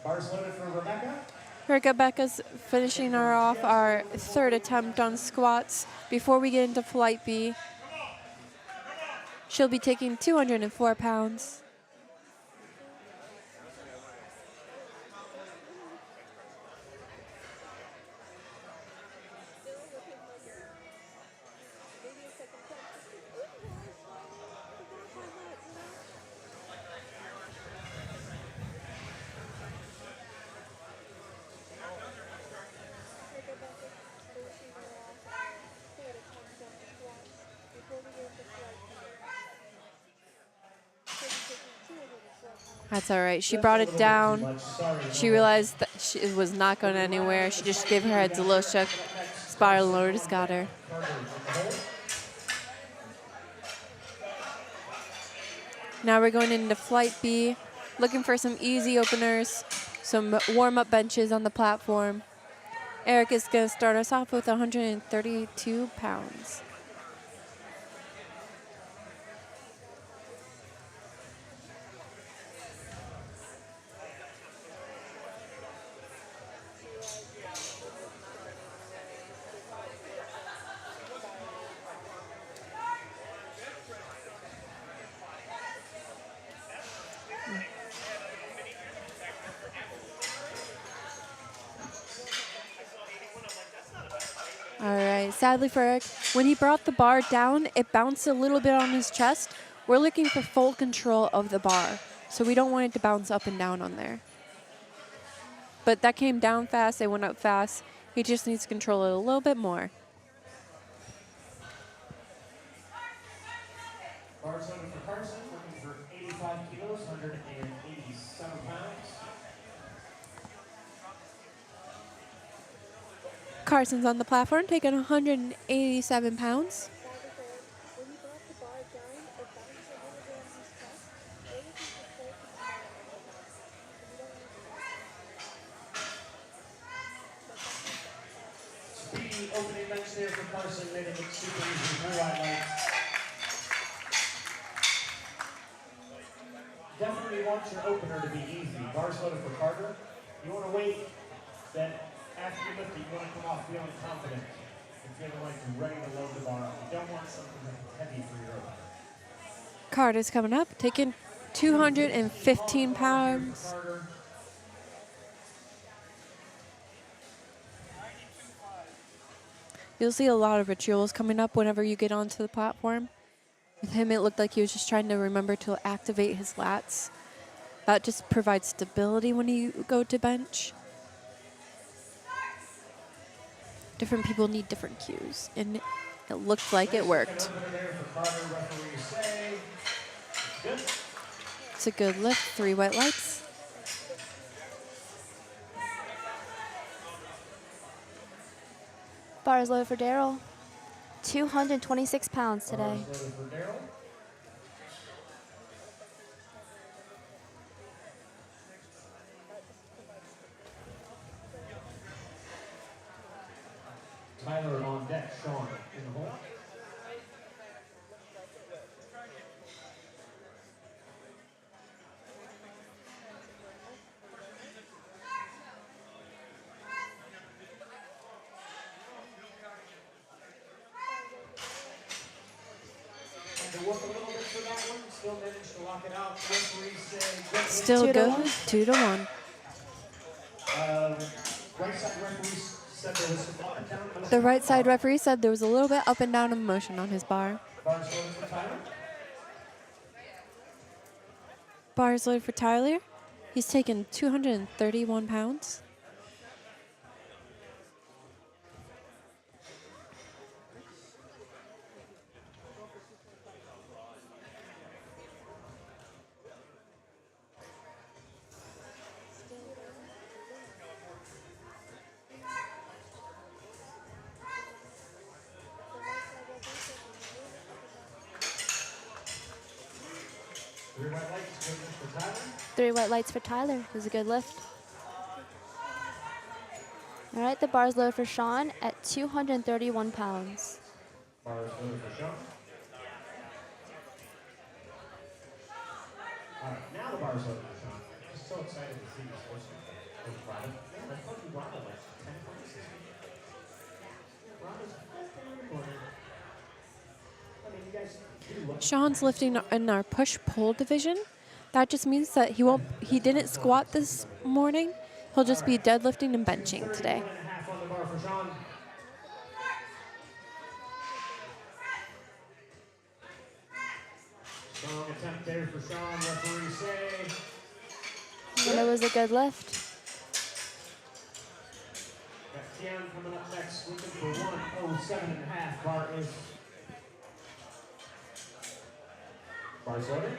Bars loaded for Rebecca. Rebecca's finishing her off our third attempt on squats before we get into flight B. She'll be taking 204 pounds. That's all right. She brought it down. She realized that it was not going anywhere. She just gave her head a little shook. Spiral Lotus got her. Now we're going into flight B, looking for some easy openers, some warm-up benches on the platform. Eric is going to start us off with 132 pounds. All right, sadly for Eric, when he brought the bar down, it bounced a little bit on his chest. We're looking for full control of the bar, so we don't want it to bounce up and down on there. But that came down fast, it went up fast. He just needs to control it a little bit more. Bars loaded for Carson, looking for 85 kilos, 187 pounds. Carson's on the platform, taking 187 pounds. the opening bench there for Carson, made it look super easy. Very wide legs. Definitely want your opener to be easy. Bars loaded for Carter. You want to wait that after you lift it, you want to come off feeling confident and feeling like you're ready to load the bar up. You don't want something that's heavy for your opener. Carter's coming up, taking 215 pounds. Carter. You'll see a lot of rituals coming up whenever you get onto the platform. With him, it looked like he was just trying to remember to activate his lats. That just provides stability when you go to bench. Different people need different cues, and it looked like it worked. It's a good lift, 3 white lights. Bars loaded for Daryl. 226 pounds today. Tyler on deck, Sean in the hole. Work a little bit for that one, still managed to lock it out. Referees say Still good, 2 to 1. Right side referees said there was some up and down motion. The right side referee said there was a little bit up and down of motion on his bar. Bars loaded for Tyler. Bars loaded for Tyler. He's taken 231 pounds. Three white lights, good lift for Tyler. 3 white lights for Tyler. It was a good lift. All right, the bar's loaded for Sean at 231 pounds. Bars loaded for Sean. All right, now the bar's loaded for Sean. Just so excited to see this person. Robin. Yeah, I thought you Robin like 10 points this week. Robin's in the corner. I mean, you guys do look. Sean's lifting in our push-pull division. That just means that he didn't squat this morning. He'll just be deadlifting and benching today. 1.5 on the bar for Sean. Strong attempt there for Sean. Referees say. And it was a good lift. Got Tian coming up next, looking for 107.5. Bar is. Bar's loaded.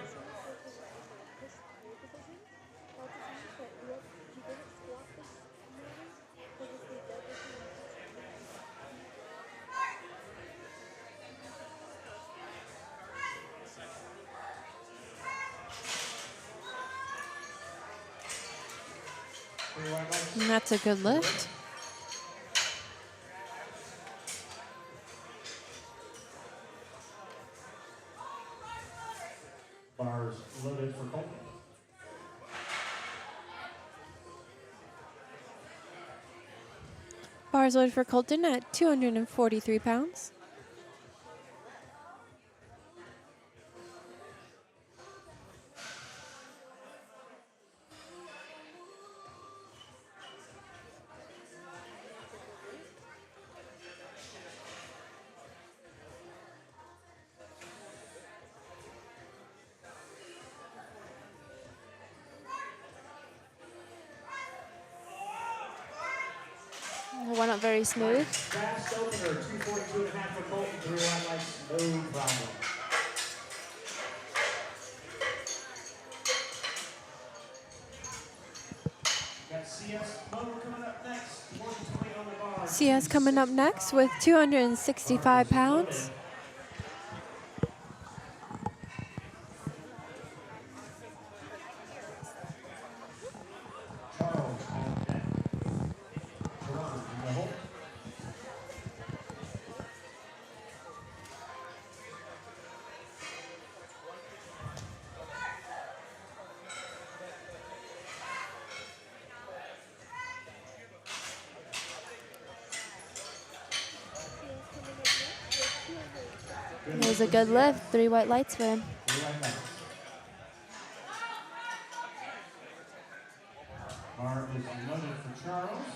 And that's a good lift. Bars loaded for Colton. Bars loaded for Colton at 243 pounds. It went up very smooth. Fast opener, 242.5 for Colton. 3 white lights, no problem. Got CS Motor coming up next. 120 on the bar. CS coming up next with 265 pounds. Charles on deck. Toronto in the hole. It was a good lift. 3 white lights for him. 3 white lights. Bar is loaded for Charles.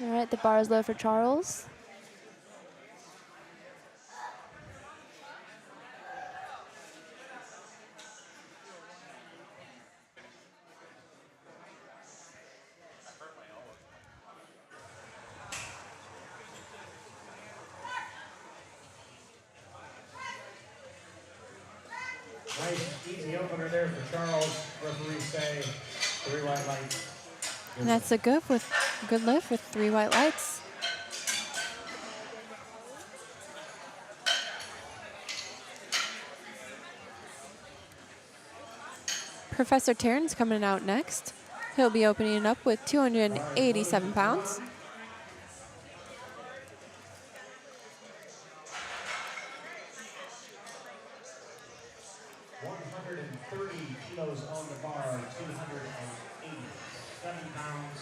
All right, the bar is low for Charles. Nice, easy opener there for Charles. Referees say 3 white lights. And that's a good lift with 3 white lights. Professor Tarrant's coming out next. He'll be opening up with 287 pounds. Kilos on the bar, 287 pounds.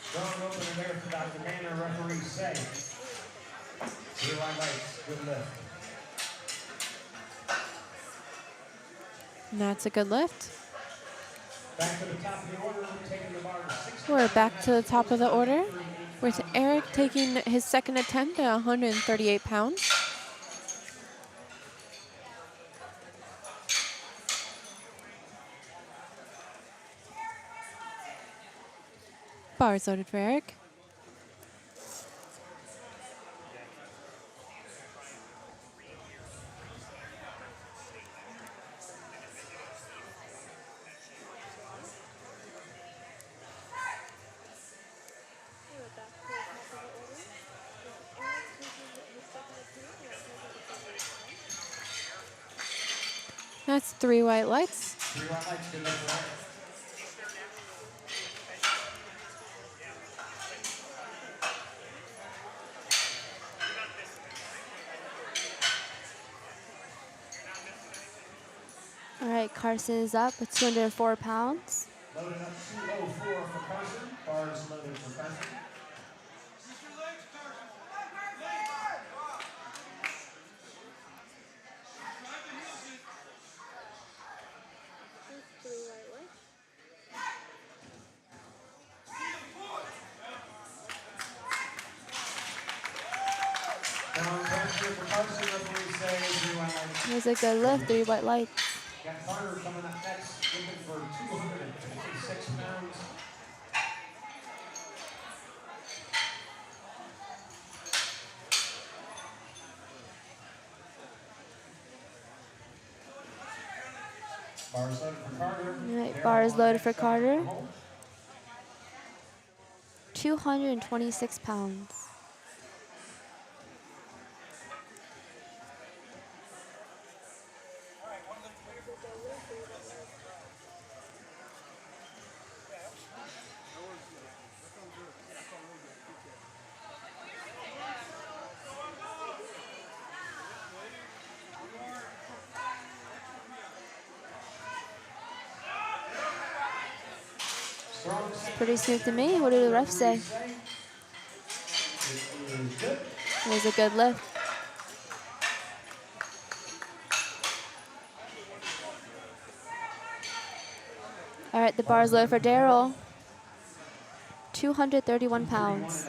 Strong opener there for Dr. Manor, referees say. 3 white lights, good lift. And that's a good lift. Back to the top of the order, taking the bar to 6. We're back to the top of the order with Eric taking his second attempt at 138 pounds. Bars loaded for Eric. That's 3 white lights. 3 white lights, good lift for Eric. All right, Carson is up with 204 pounds. Loaded up 204 for Carson. Bars loaded for Carson. It was a good lift. 3 white lights. Got Carter coming up next, looking for 226 pounds. Bars loaded for Carter. All right, bar is loaded for Carter. 226 pounds. Pretty smooth to me. What do the refs say? It was a good lift. All right, the bar is low for Daryl. 231 pounds.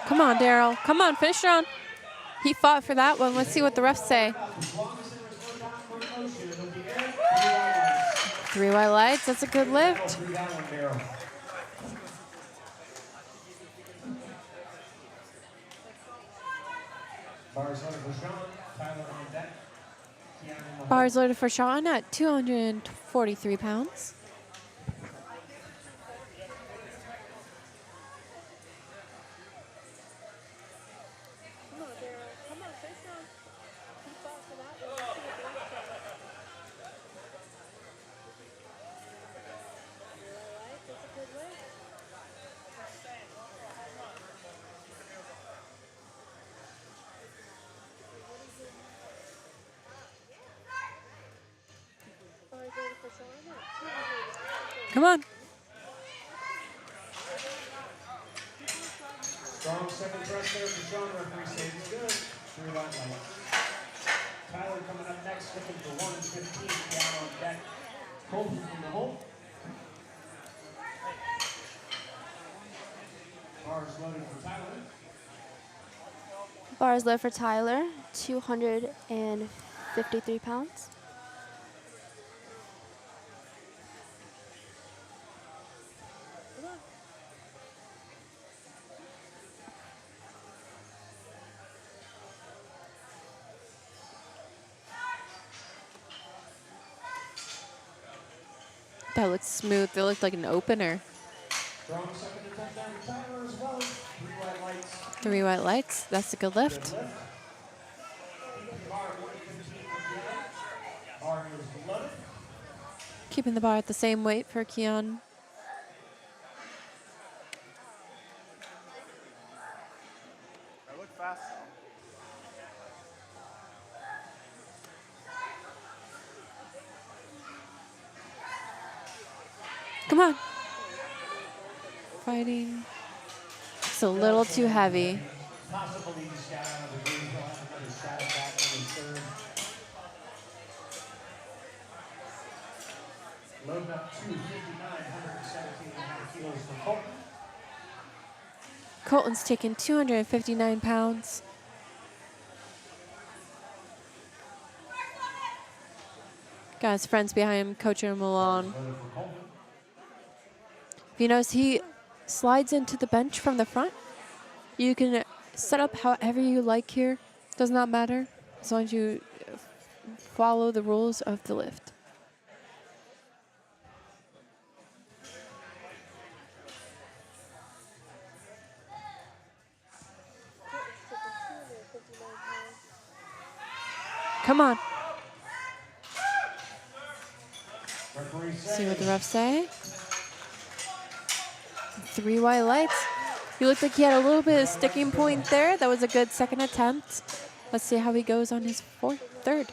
Come on, Daryl. Come on, finish strong. He fought for that one. Let's see what the refs say. 3 white lights. That's a good lift. Bars loaded for Sean at 243 pounds. Come on. Strong second press there for Sean. Referee saying it's good. 3 white lights. Tyler coming up next, looking for 1:15 down on deck. Colton in the hole. Bars loaded for Tyler. Bars low for Tyler, 253 pounds. That looks smooth. That looked like an opener. Strong second attempt down to Tyler as well. 3 white lights. 3 white lights. That's a good lift. Good lift. Keeping the bar at 1:15 for Keon. Bar is loaded. Keeping the bar at the same weight for Keon. I look fast. Come on. Fighting. It's a little too heavy. Possibly just got out of the groove. He'll have another shot at that in his third. Loading up 259, 117.5 kilos for Colton. Colton's taking 259 pounds. Got his friends behind him, coaching him along. Loaded for Colton. If you notice, he slides into the bench from the front. You can set up however you like here. Does not matter as long as you follow the rules of the lift. Come on. Referee See what the says refs say. 3 white lights. He looked like he had a little bit of sticking point there. That was a good second attempt. Let's see how he goes on his third.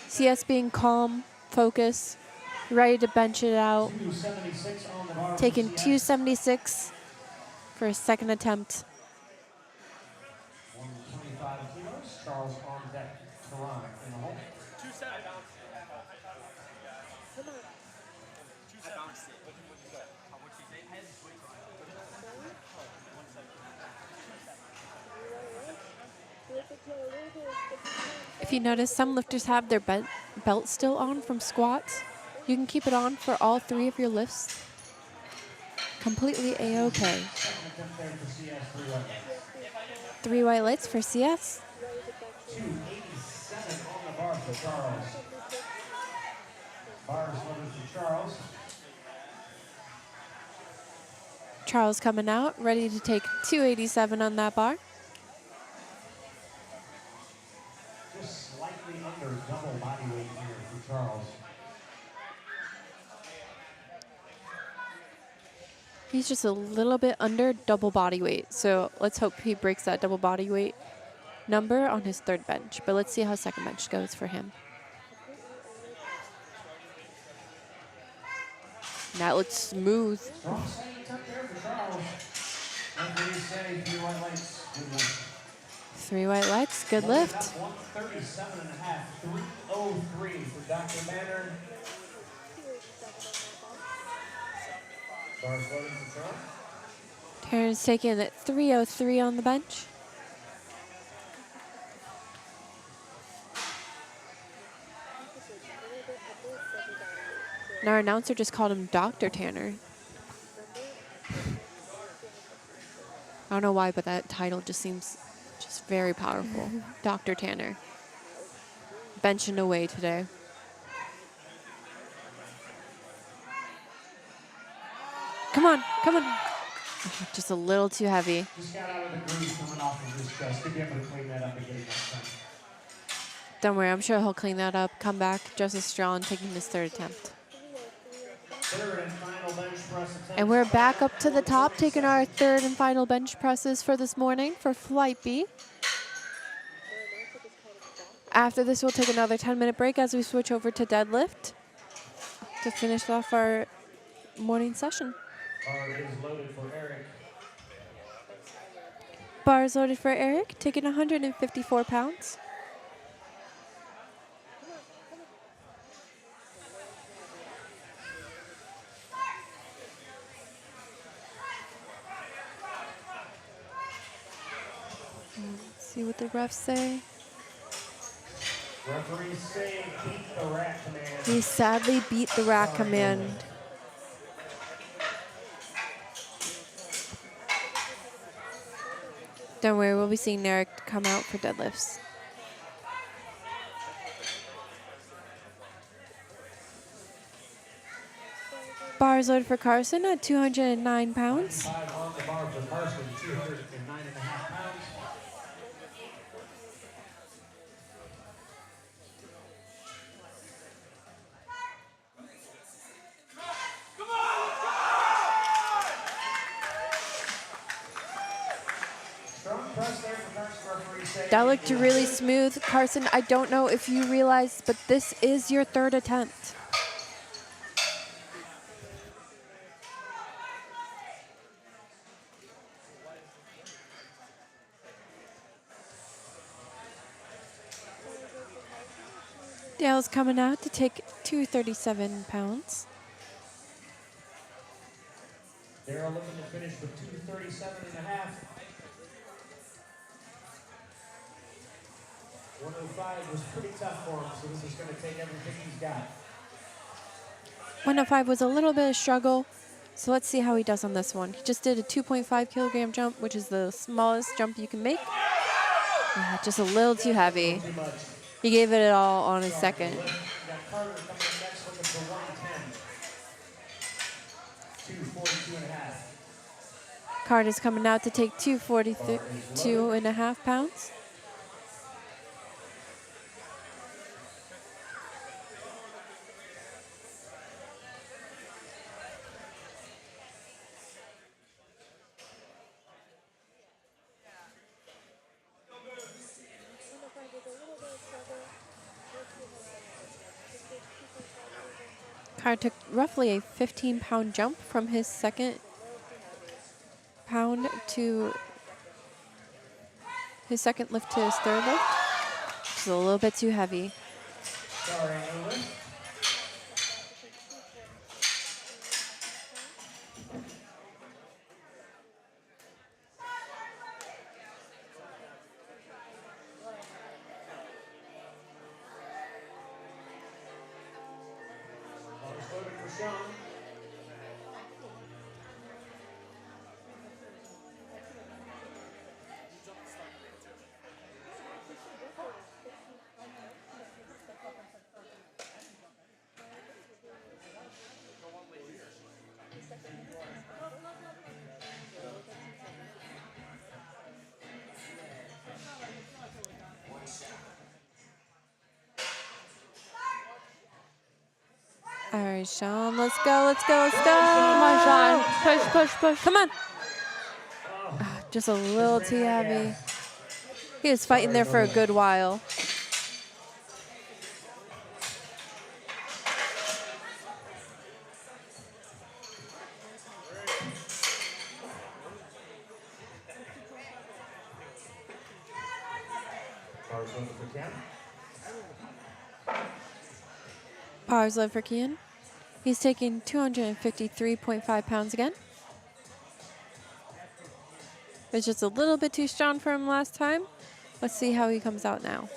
CS being calm, focused, ready to bench it out. 276 on the bar. Taking for CS. 276 for his second attempt. 125 kilos. Charles on deck. Toronto in the hole. If you notice, some lifters have their belt still on from squats. You can keep it on for all 3 of your lifts. Completely A-OK. Second attempt there for CS. 3 white lights. 3 white lights for CS. 287 on the bar for Charles. Bars loaded for Charles. Charles coming out, ready to take 287 on that bar. Just slightly under double body weight here for Charles. He's just a little bit under double body weight. So let's hope he breaks that double body weight number on his third bench. But let's see how second bench goes for him. That looks smooth. Strong second attempt there for Charles. Referees say 3 white lights. Good lift. 3 white lights, good lift. 137.5, 303 for Dr. Maynard. Bars loaded for Charles. Terrence taking it 303 on the bench. And our announcer just called him Dr. Tanner. I don't know why, but that title just seems just very powerful. Dr. Tanner. Benching away today. Come on, come on. Oh, just a little too heavy. Just got out of the groove coming off of his chest. Could be able to clean that up and get it next time. Don't worry, I'm sure he'll clean that up, come back just as strong, taking his third attempt. Third and final bench press attempt. And we're back up to the top, taking our third and final bench presses for this morning for Flight B. After this, we'll take another 10-minute break as we switch over to deadlift to finish off our morning session. Bar is loaded for Eric. Bar is loaded for Eric, taking 154 pounds. Let's see what the refs say. Referees say beat the rack command. He sadly beat the rack command. Don't worry, we'll be seeing Eric come out for deadlifts. Bar is loaded for Carson at 209 pounds. 5 on the bar for Carson, 209.5 pounds. Strong press there for Carson, referee saying. That looked really smooth. Carson, I don't know if you realize, but this is your third attempt. Dale's coming out to take 237 pounds. Daryl looking to finish with 237.5. 105 was pretty tough for him, so this is going to take everything he's got. 105 was a little bit of struggle, so let's see how he does on this one. He just did a 2.5 kilogram jump, which is the smallest jump you can make. Yeah, just a little too heavy. Too much. He gave it all on his second. We got Carter coming in next looking for 110. 242.5. Carter's coming out to take 242.5 pounds. Carter took roughly a 15-pound jump from his second pound to his second lift to his third lift. It's a little bit too heavy. Sorry, Ellen. Loaded for Sean. All right, Sean, let's go, let's go, let's go. Come on, Sean. Push, push, push. Come on. Just a little too heavy. He was fighting there for a good while. Carter's looking for 10. Power's low for Kian. He's taking 253.5 pounds again. It's just a little bit too strong for him last time. Let's see how he comes out now.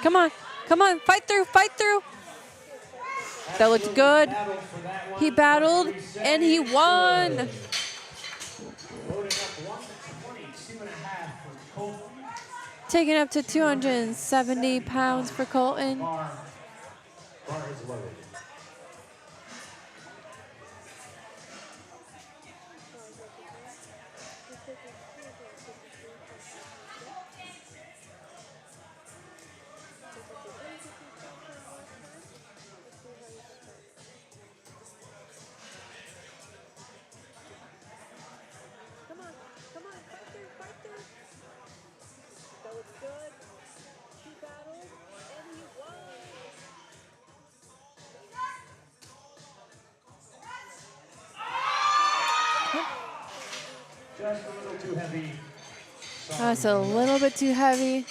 Come on, come on, fight through, fight through. That looked good. He battled and he won. Loading up 122.5 for Colton. Taking up to 270 pounds for Colton. Bar is loaded. too heavy. Oh, it's a little bit too heavy.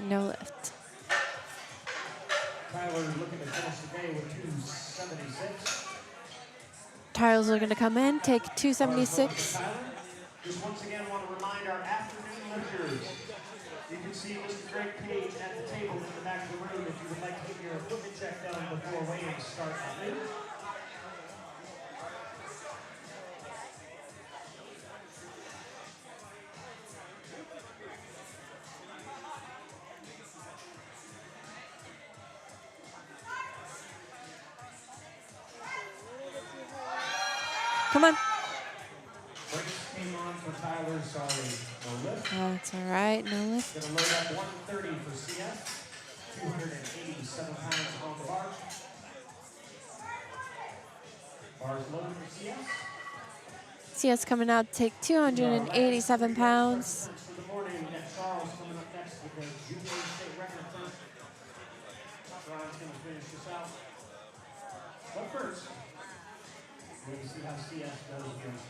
No lift. Tyler looking to finish the day with 276. Tyler's looking to come in, take 276. Tyler, just once again want to remind our afternoon lifters. You can see Mr. Greg Page at the table in the back of the room if you would like to get your equipment check done before weigh-ins start at noon. Come on. Brakes came on for Tyler, sorry, no lift. That's all right. No lift. Gonna load up 130 for CS, 287 pounds on the bar. Bars loaded for CS. CS coming out to take 287 pounds. For the morning, we got Charles coming up next with the junior state record first. Ron's gonna finish this out. But first, we're gonna see how CS does against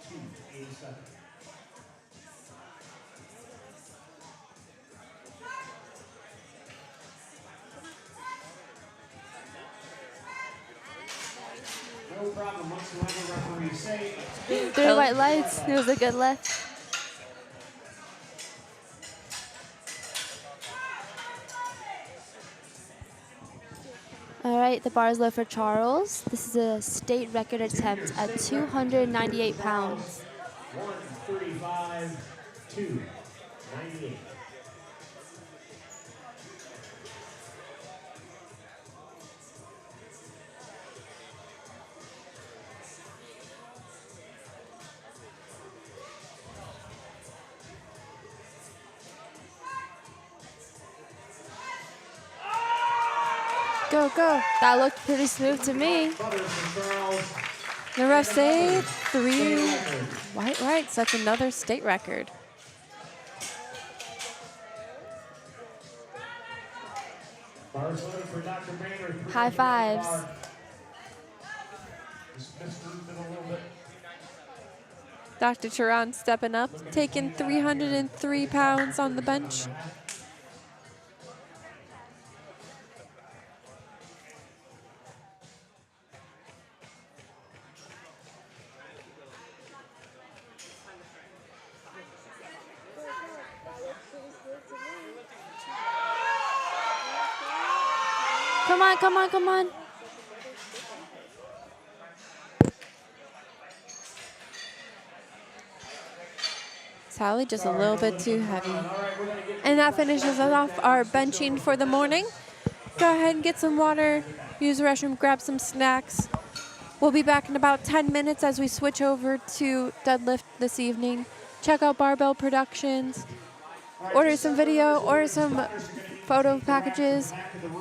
287. No problem whatsoever, referee say. 3 white lights. It was a good lift. All right, the bar is low for Charles. This is a state record attempt at 298 pounds. 135, 298. Go, go. That looked pretty smooth to me. The ref say 3 white lights. That's another state record. High fives. Dr. Turan stepping up, taking 303 pounds on the bench. Come on, come on, come on. Sally just a little bit too heavy. And that finishes us off our benching for the morning. Go ahead and get some water, use the restroom, grab some snacks. We'll be back in about 10 minutes as we switch over to deadlift this evening. Check out Barbell Productions. Order some video, order some photo packages.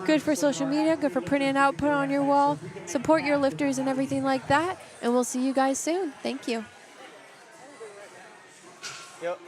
Good for social media, good for printing out, put on your wall. Support your lifters and everything like that. And we'll see you guys soon. Thank you. Yep.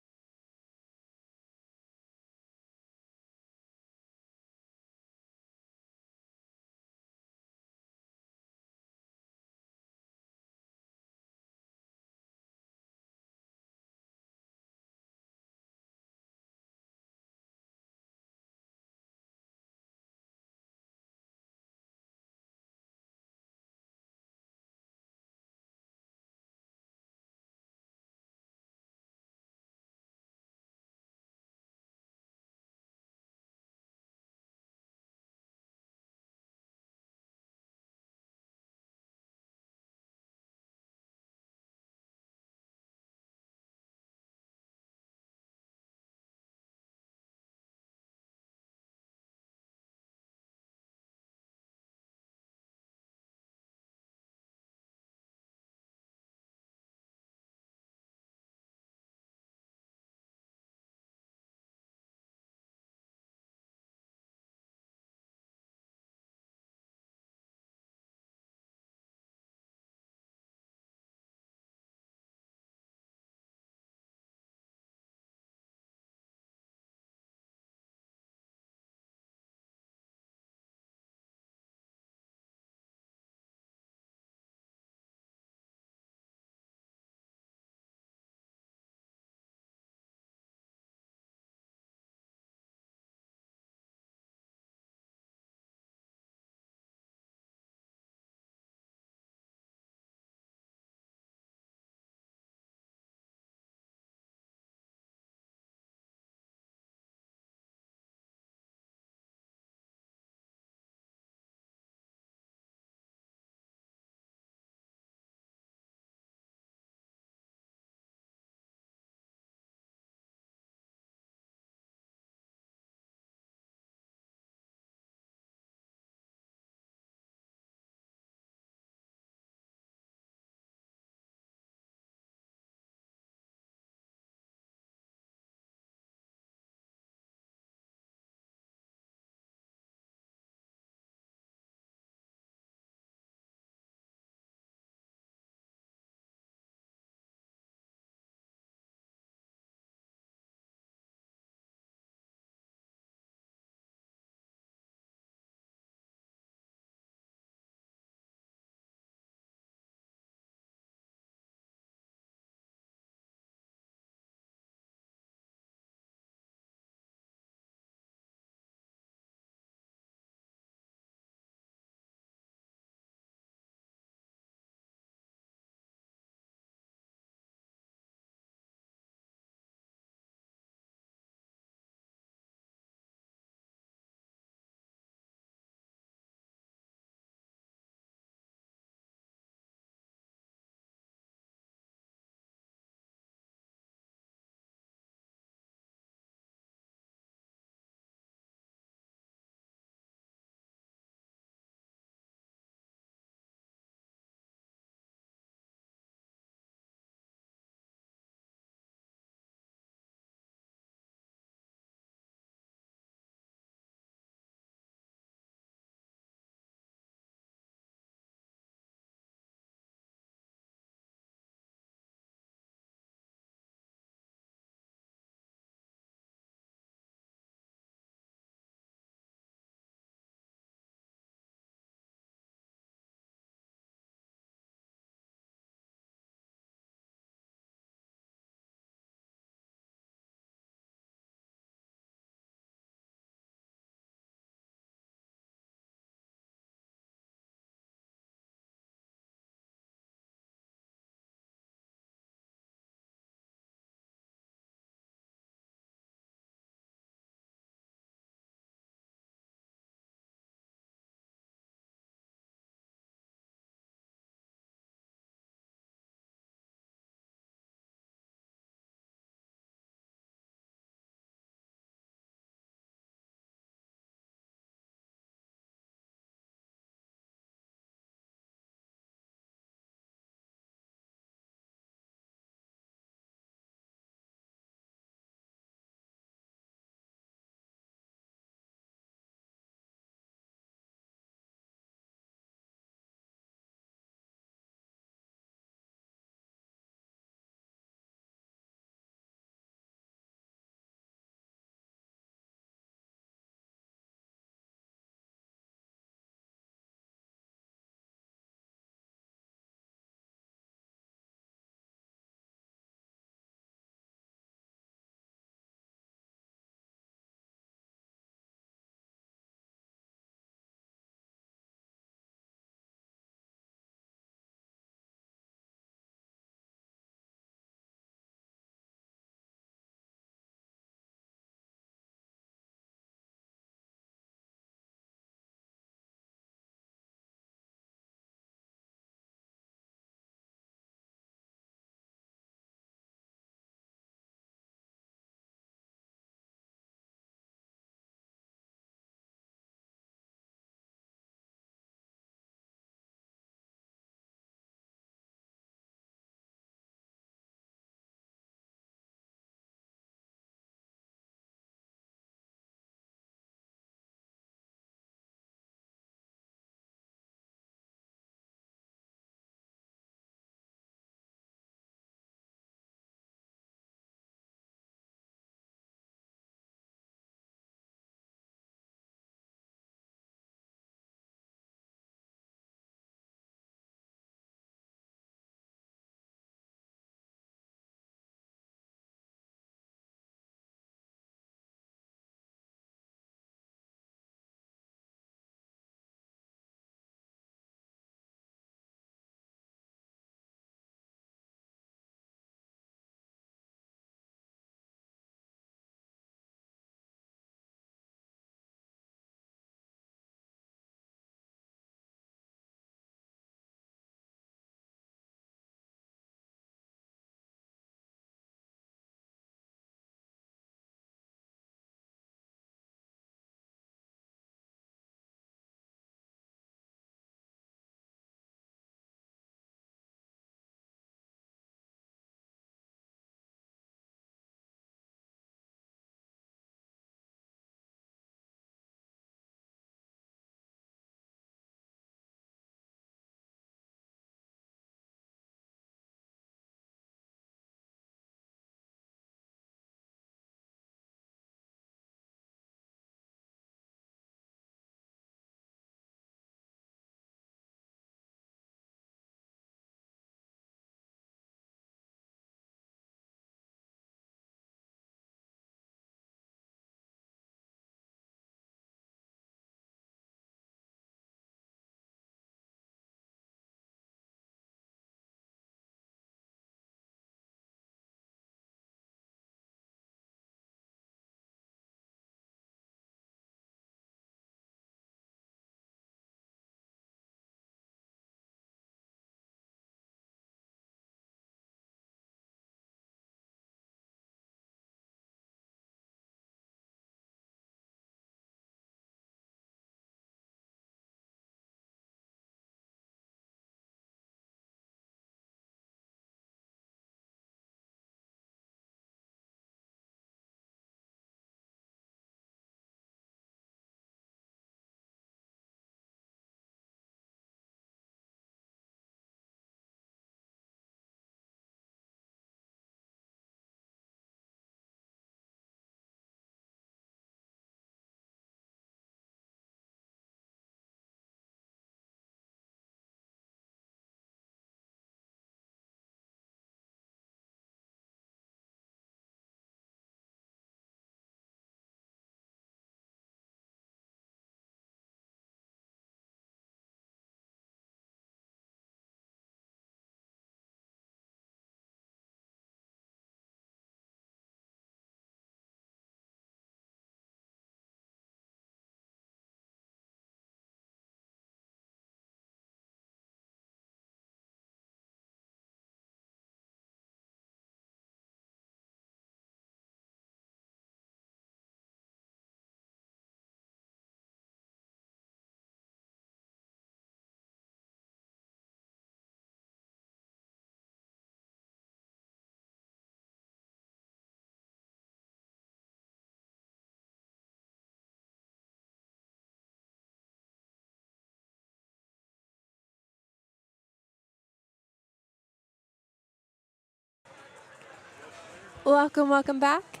Welcome back.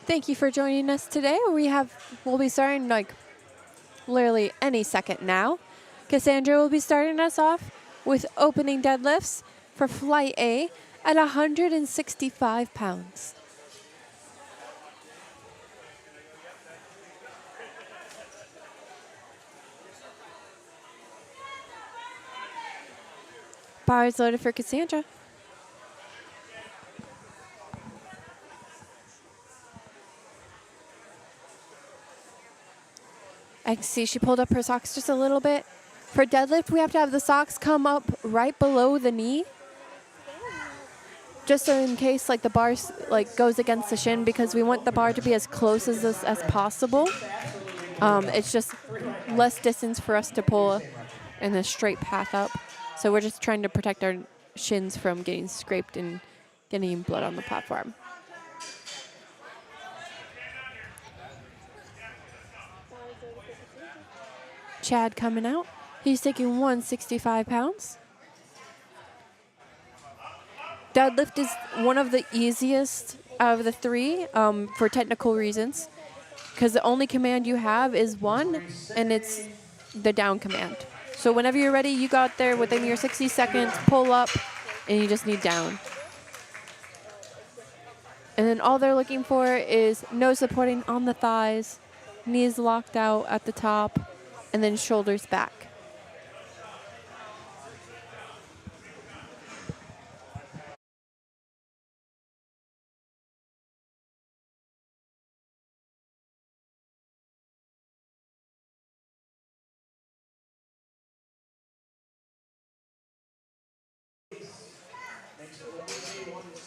Thank you for joining us today. We'll be starting like literally any second now. Cassandra will be starting us off with opening deadlifts for flight A at 165 pounds. Bars loaded for Cassandra. I can see she pulled up her socks just a little bit. For deadlift, we have to have the socks come up right below the knee, just so in case like the bar like goes against the shin, because we want the bar to be as close as this as possible. It's just less distance for us to pull in a straight path up. So we're just trying to protect our shins from getting scraped and getting blood on the platform. Chad coming out. He's taking 165 pounds. Deadlift is one of the easiest out of the three for technical reasons, because the only command you have is one, and it's the down command. So whenever you're ready, you got there within your 60 seconds, pull up, and you just need down. And then all they're looking for is no supporting on the thighs, knees locked out at the top, and then shoulders back.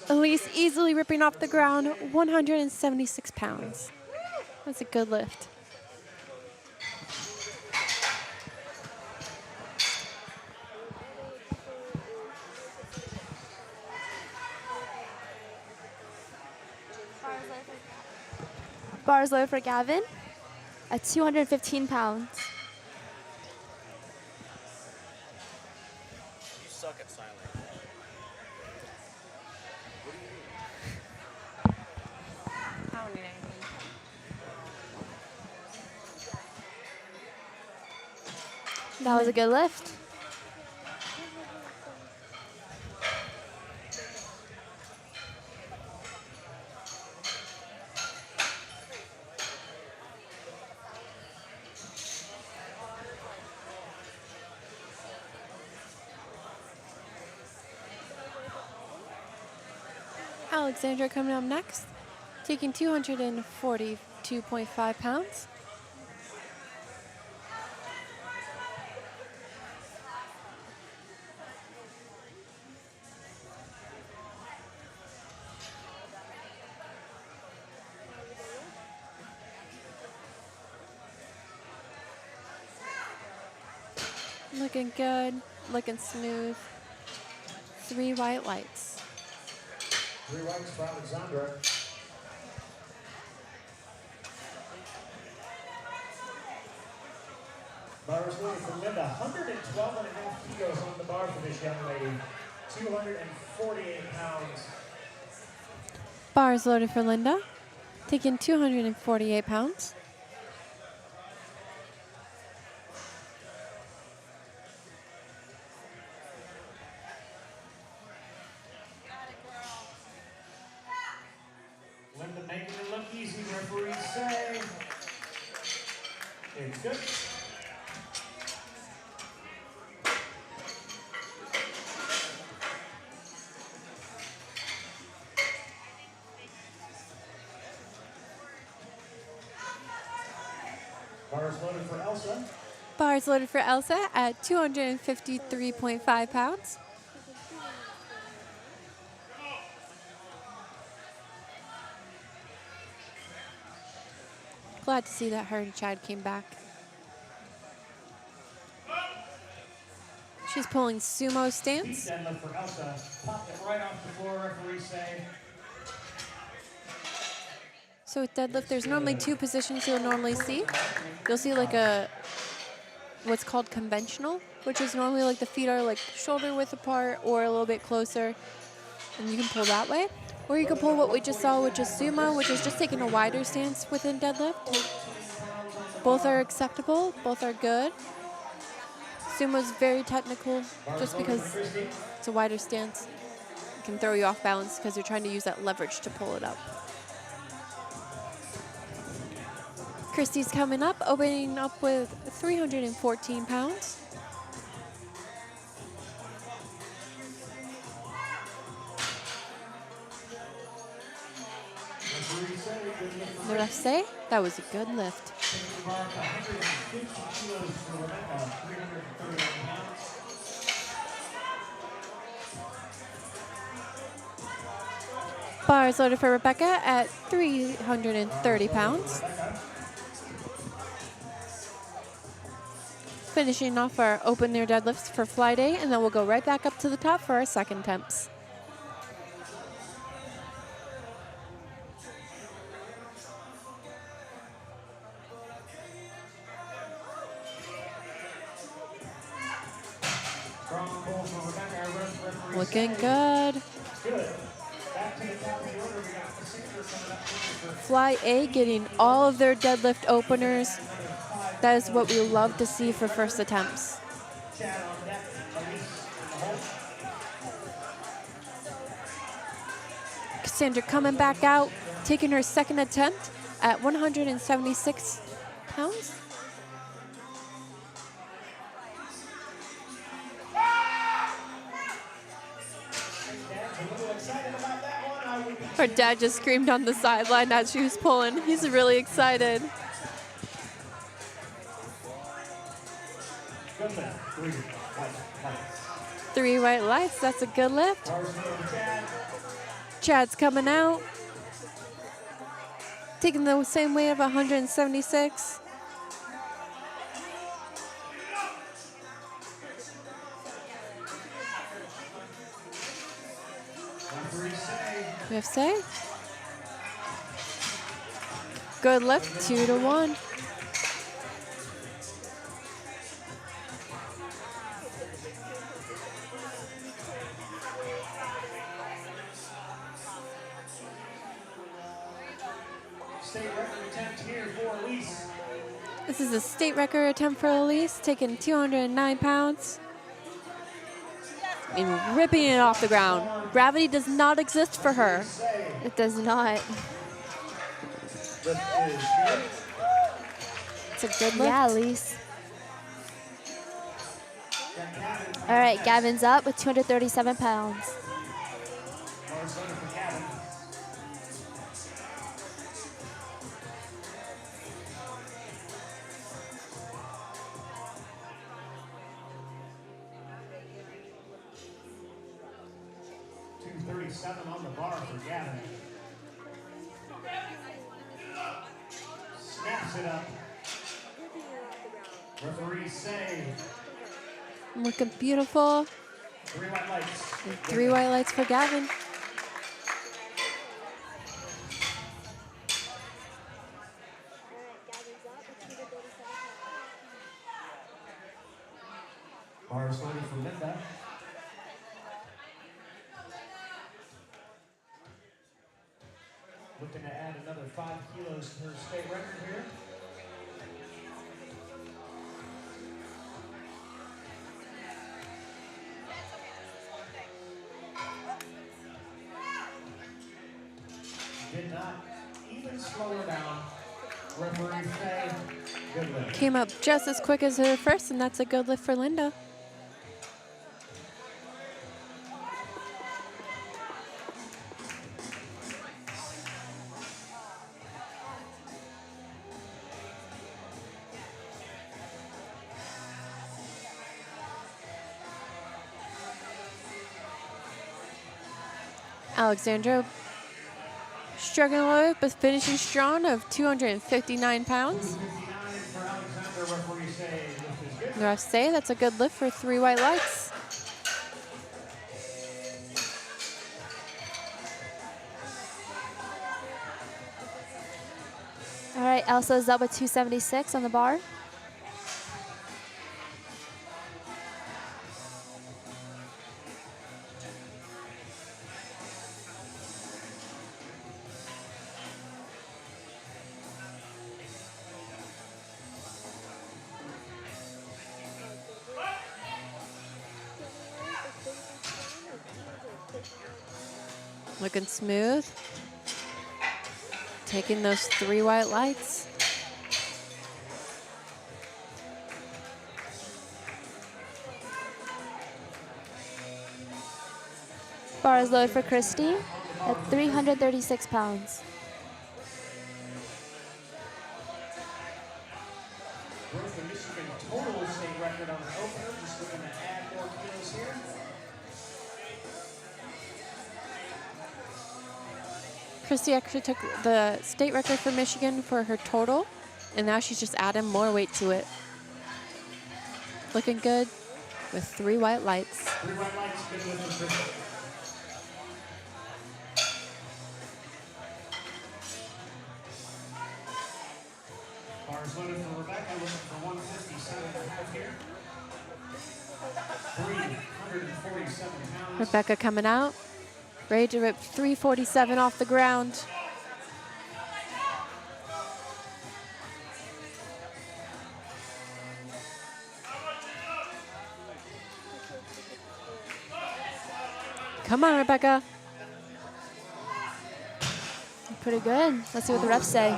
Elise easily ripping off the ground, 176 pounds. That's a good lift. Bars loaded for Gavin at 215 pounds. You suck at silent. I don't need anything. That was a good lift. Alexandra coming up next, taking 242.5 pounds. Looking good, looking smooth. 3 white lights. 3 whites for Alexandra. Bars loaded for Linda. 112.5 kilos on the bar for this young lady. 248 pounds. Bars loaded for Linda, taking 248 pounds. Linda making it look easy, referees say. It's good. Bars loaded for Elsa. Bars loaded for Elsa at 253.5 pounds. Glad to see that her and Chad came back. She's pulling sumo stance. Deadlift for Elsa. Popped it right off the floor, referees say. So with deadlift, there's normally 2 positions you'll normally see. You'll see like a, what's called conventional, which is normally like the feet are like shoulder width apart or a little bit closer, and you can pull that way. Or you can pull what we just saw, which is sumo, which is just taking a wider stance within deadlift. Both are acceptable. Both are good. Sumo is very technical just because it's a wider stance. It can throw you off balance because you're trying to use that leverage to pull it up. Christy's coming up, opening up with 314 pounds. The refs say that was a good lift. Bars loaded for Rebecca at 330 pounds. Finishing off our open air deadlifts for fly day, and then we'll go right back up to the top for our second attempts. Looking good. Fly A getting all of their deadlift openers. That is what we love to see for first attempts. Cassandra coming back out, taking her second attempt at 176 pounds. Her dad just screamed on the sideline as she was pulling. He's really excited. Three white lights, that's a good lift. Chad's coming out. Taking the same weight of 176. We have say. Good lift, 2-1. State record attempt here for Elise. This is a state record attempt for Elise, taking 209 pounds. And ripping it off the ground. Gravity does not exist for her. It does not. It's a good lift. Yeah, Elise. All right, Gavin's up with 237 pounds. On the bar for Gavin. Snaps it up. Referees say. Looking beautiful. 3 white lights. And 3 white lights for Gavin. Bars loaded for Linda. Looking to add another 5 kilos to her state record here. Did not even slow her down. Referee say, good lift. Came up just as quick as her first, and that's a good lift for Linda. Alexandra struggling a little bit, but finishing strong of 259 pounds. The refs say that's a good lift for 3 white lights. All right, Elsa's up with 276 on the bar. Looking smooth. Taking those 3 white lights. Bar is loaded for Christy at 336 pounds. Broke the Michigan total state record on the opener. Just looking to add more kilos here. Christy actually took the state record for Michigan for her total, and now she's just adding more weight to it. Looking good with 3 white lights. 3 white lights, good with the Christy. Bars loaded for Rebecca, looking for 157.5 here. 347 pounds. Rebecca coming out, ready to rip 347 off the ground. Come on, Rebecca. Pretty good. Let's see what the refs say.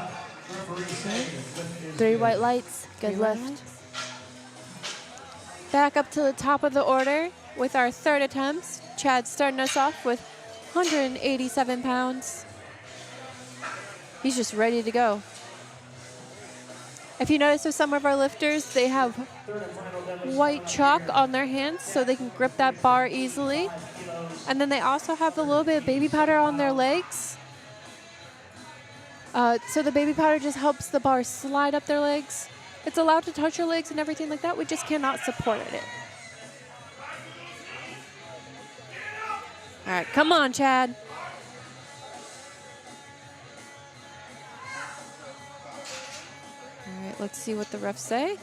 3 white lights. Good lift. Back up to the top of the order with our 3rd attempts. Chad starting us off with 187 pounds. He's just ready to go. If you notice with some of our lifters, they have white chalk on their hands so they can grip that bar easily. And then they also have a little bit of baby powder on their legs. So the baby powder just helps the bar slide up their legs. It's allowed to touch your legs and everything like that. We just cannot support it. All right, come on, Chad. All right, let's see what the refs say.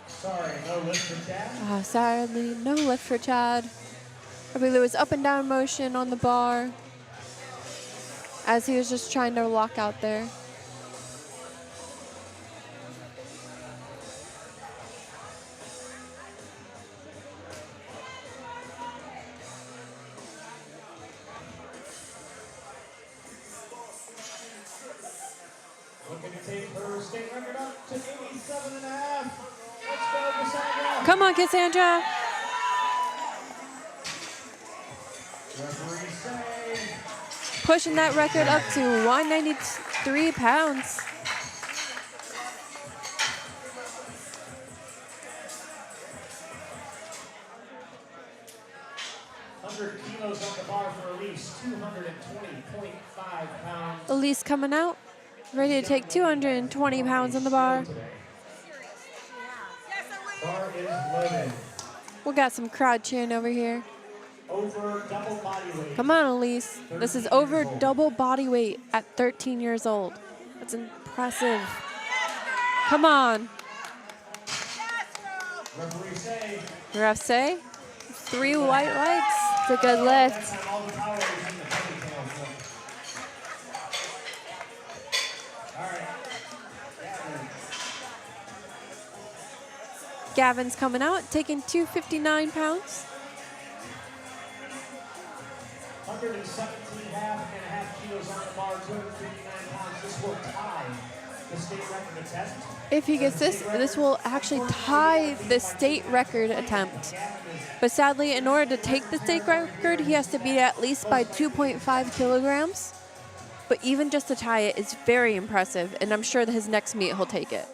Sorry, no lift for Chad. Sadly, no lift for Chad. I believe there was up and down motion on the bar as he was just trying to lock out there. Looking to take her state record up to 87.5. Let's go, Cassandra. Come on, Cassandra. Referee say. Pushing that record up to 193 pounds. Kilos on the bar for Elise, 220.5 pounds. Elise coming out, ready to take 220 pounds on the bar. Bar is loaded. We got some crowd cheering over here. Over double body weight. Come on, Elise. This is over double body weight at 13 years old. That's impressive. Come on. Referee say. The refs say 3 white lights. It's a good lift. All the power is in the ponytail. All right. Gavin's coming out, taking 259 pounds. 117.5 kilos on the bar, 259 pounds. This will tie the state record attempt. If he gets this will actually tie the state record attempt. But sadly, in order to take the state record, he has to beat it at least by 2.5 kilograms. But even just to tie it is very impressive, and I'm sure that his next meet he'll take it.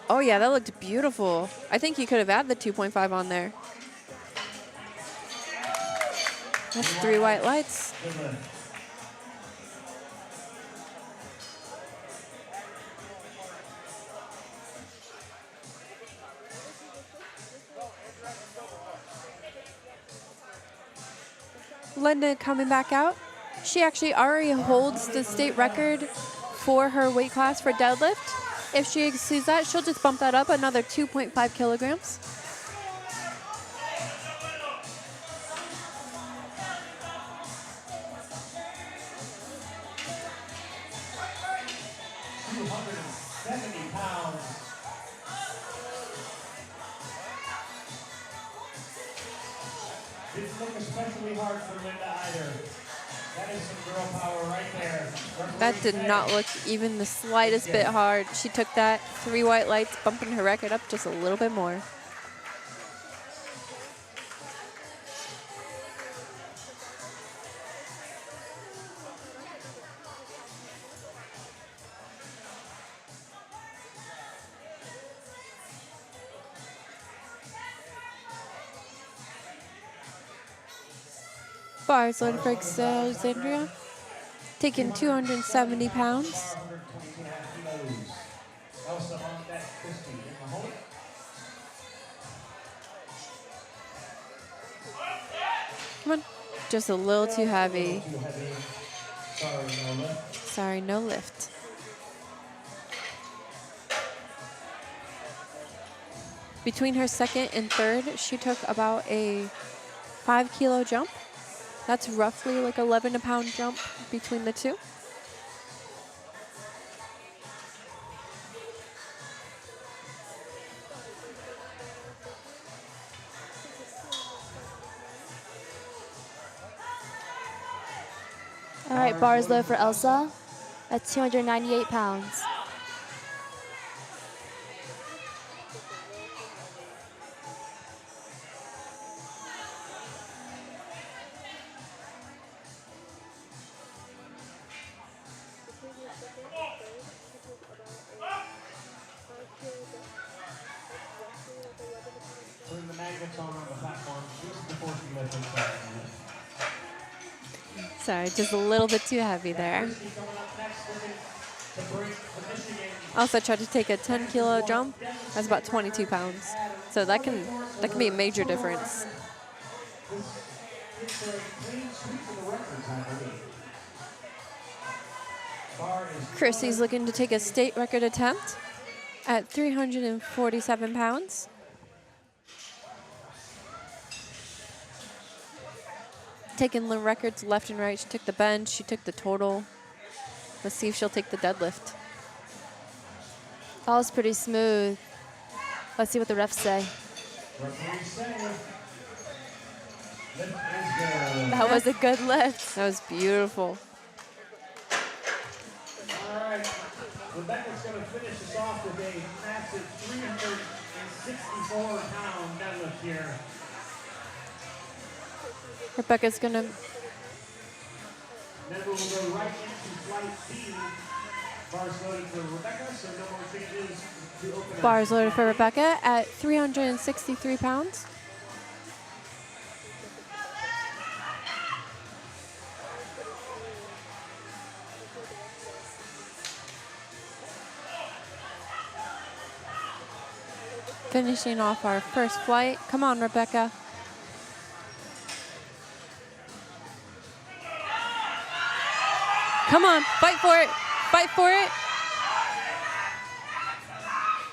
Oh yeah, that looked beautiful. I think he could have added the 2.5 on there. That's 3 white lights. Linda coming back out. She actually already holds the state record for her weight class for deadlift. If she exceeds that, she'll just bump that up another 2.5 kilograms. £270 Didn't look especially hard for Linda either. That is some girl power right there. That did not look even the slightest bit hard. She took that 3 white lights, bumping her record up just a little bit more. Bars loaded for Alexandria, taking 270 pounds. 122.5 kilos. Elsa on that Christie in the hole. Come on. Just a little too heavy. Too heavy. Sorry, Nola. Sorry, no lift. Between her second and third, she took about a 5 kilo jump. That's roughly like 11 pound jump between the two. All right, bars low for Elsa at 298 pounds. Putting the magnets on the platform just before she lifts herself. Sorry, just a little bit too heavy there. Christie coming up next, looking to break the Michigan. Also tried to take a 10 kilo jump. That's about 22 pounds. So that can be a major difference. It's a clean sweep of the records, I believe. Bar is Chrissy's looking to take a state record attempt at 347 pounds. Taking the records left and right. She took the bench, she took the total. Let's see if she'll take the deadlift. That was pretty smooth. Let's see what the refs say. referee saying lift is good. That was a good lift. That was beautiful. All right, Rebecca's going to finish us off with a massive 364-pound deadlift here. Rebecca's gonna Then we'll go right into flight B. Bars loaded for Rebecca, so no more changes to open up. bars loaded for Rebecca at 363 pounds. Finishing off our first flight. Come on, Rebecca. Come on, fight for it. Fight for it.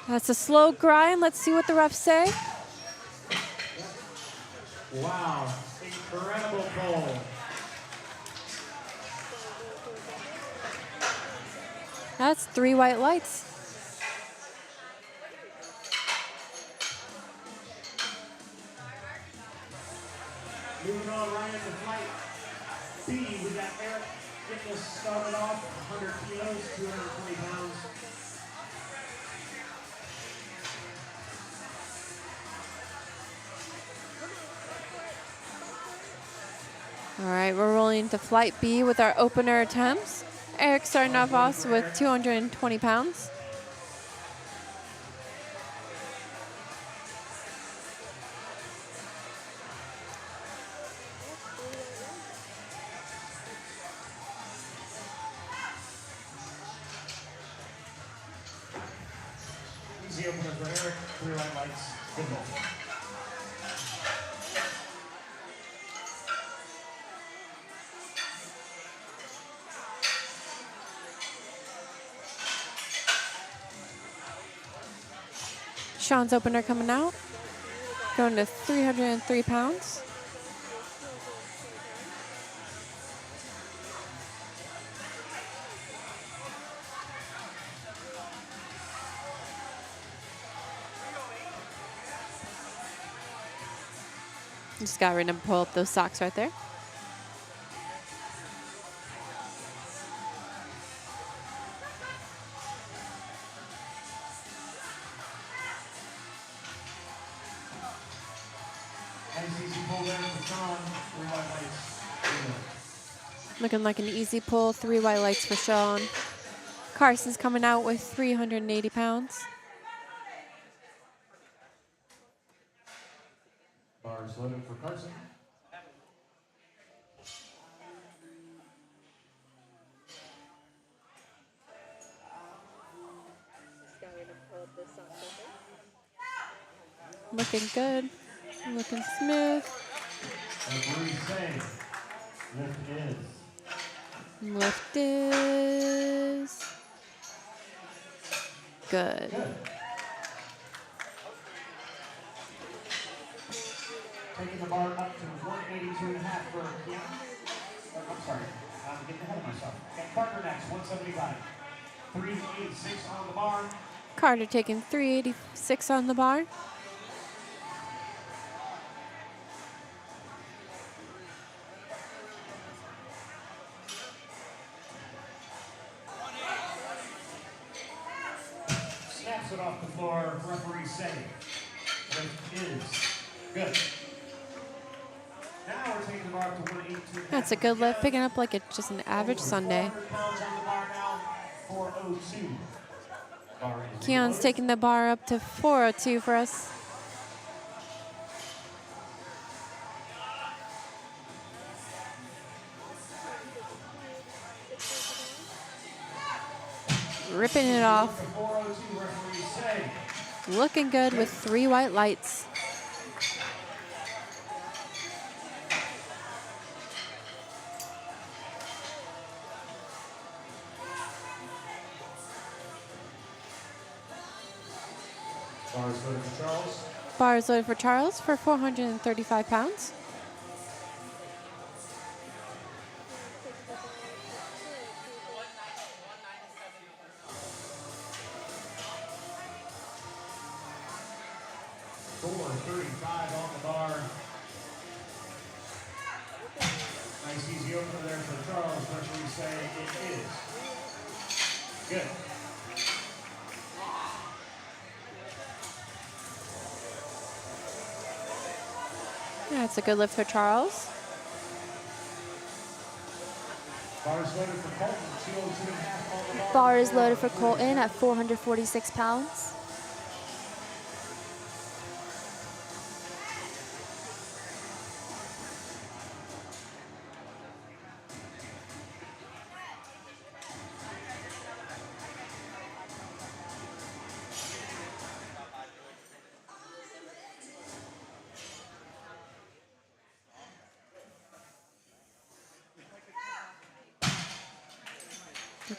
That's a slow grind. Let's see what the refs say. Wow, incredible pull. That's 3 white lights. Moving on right into flight B, we got Eric getting us started off, 100 kilos, 220 pounds. All right, we're rolling to flight B with our opener attempts. Eric starting off also with 220 pounds. Easy opener for Eric, 3 white lights, good roll. Sean's opener coming out. Going to 303 pounds. Just got ready to pull up those socks right there. Nice easy pull there for Sean. 3 white lights. Looking like an easy pull. 3 white lights for Sean. Carson's coming out with 380 pounds. Bars loaded for Carson. Looking good. Looking smooth. Referee say, lift is. Lift is good. Good. Taking the bar up to 182.5 for Keanu. I'm sorry, I'm getting ahead of myself. And Parker next, 175. 386 on the bar. Carter taking 386 on the bar. Snaps it off the floor. Referee say, lift is good. Now we're taking the bar up to 182. That's a good lift. Picking up like it's just an average Sunday. 400 pounds on the bar now. 402. Bar is Keon's loaded. taking the bar up to 402 for us. Ripping it off. 402, referee say. Looking good with 3 white lights. Bars loaded for Charles. Bar is loaded for Charles for 435 pounds. $435 on the bar. Nice easy opener there for Charles. Referee say it is good. That's a good lift for Charles. Bars loaded for Colton. 202.5 on the bar. Bar is loaded for Colton at 446 pounds.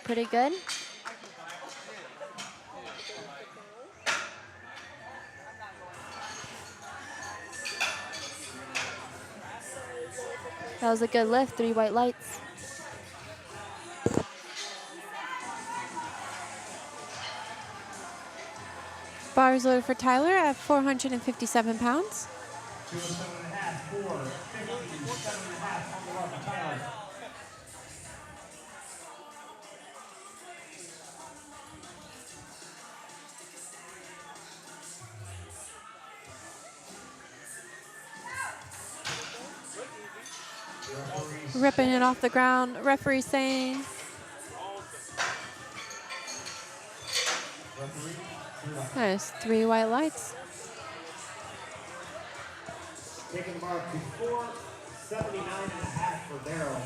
Pretty good. That was a good lift, 3 white lights. Bar is loaded for Tyler at 457 pounds. 207.5, 457.5 on the bar for Tyler. Ripping it off the ground. Referee saying that is 3 white lights. Taking the bar up to 479.5 for Daryl.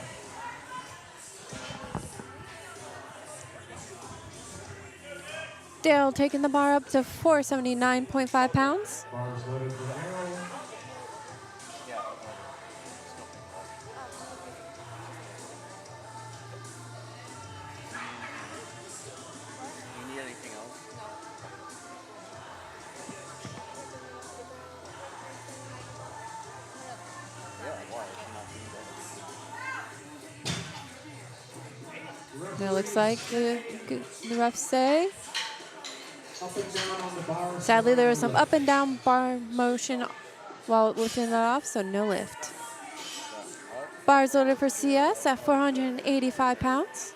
Daryl taking the bar up to 479.5 pounds. Bars loaded for Daryl. Do you need anything else? Yeah, why? It's not It looks like the refs say. Up and down on the bar. Sadly, there was some up and down bar motion while lifting that off, so no lift. Bars loaded for CS at 485 pounds.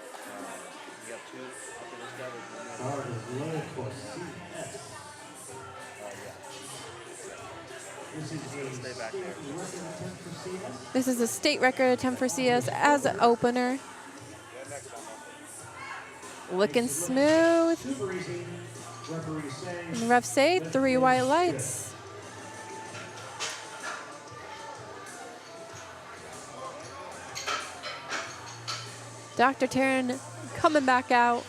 You got two after this guy. There's one Bar is loaded for CS. This is a Stay back there. record attempt for CS. This is a state record attempt for CS as an opener. Looking smooth. Super easy. Referee say. And the refs say 3 white lights. Dr. Taryn coming back out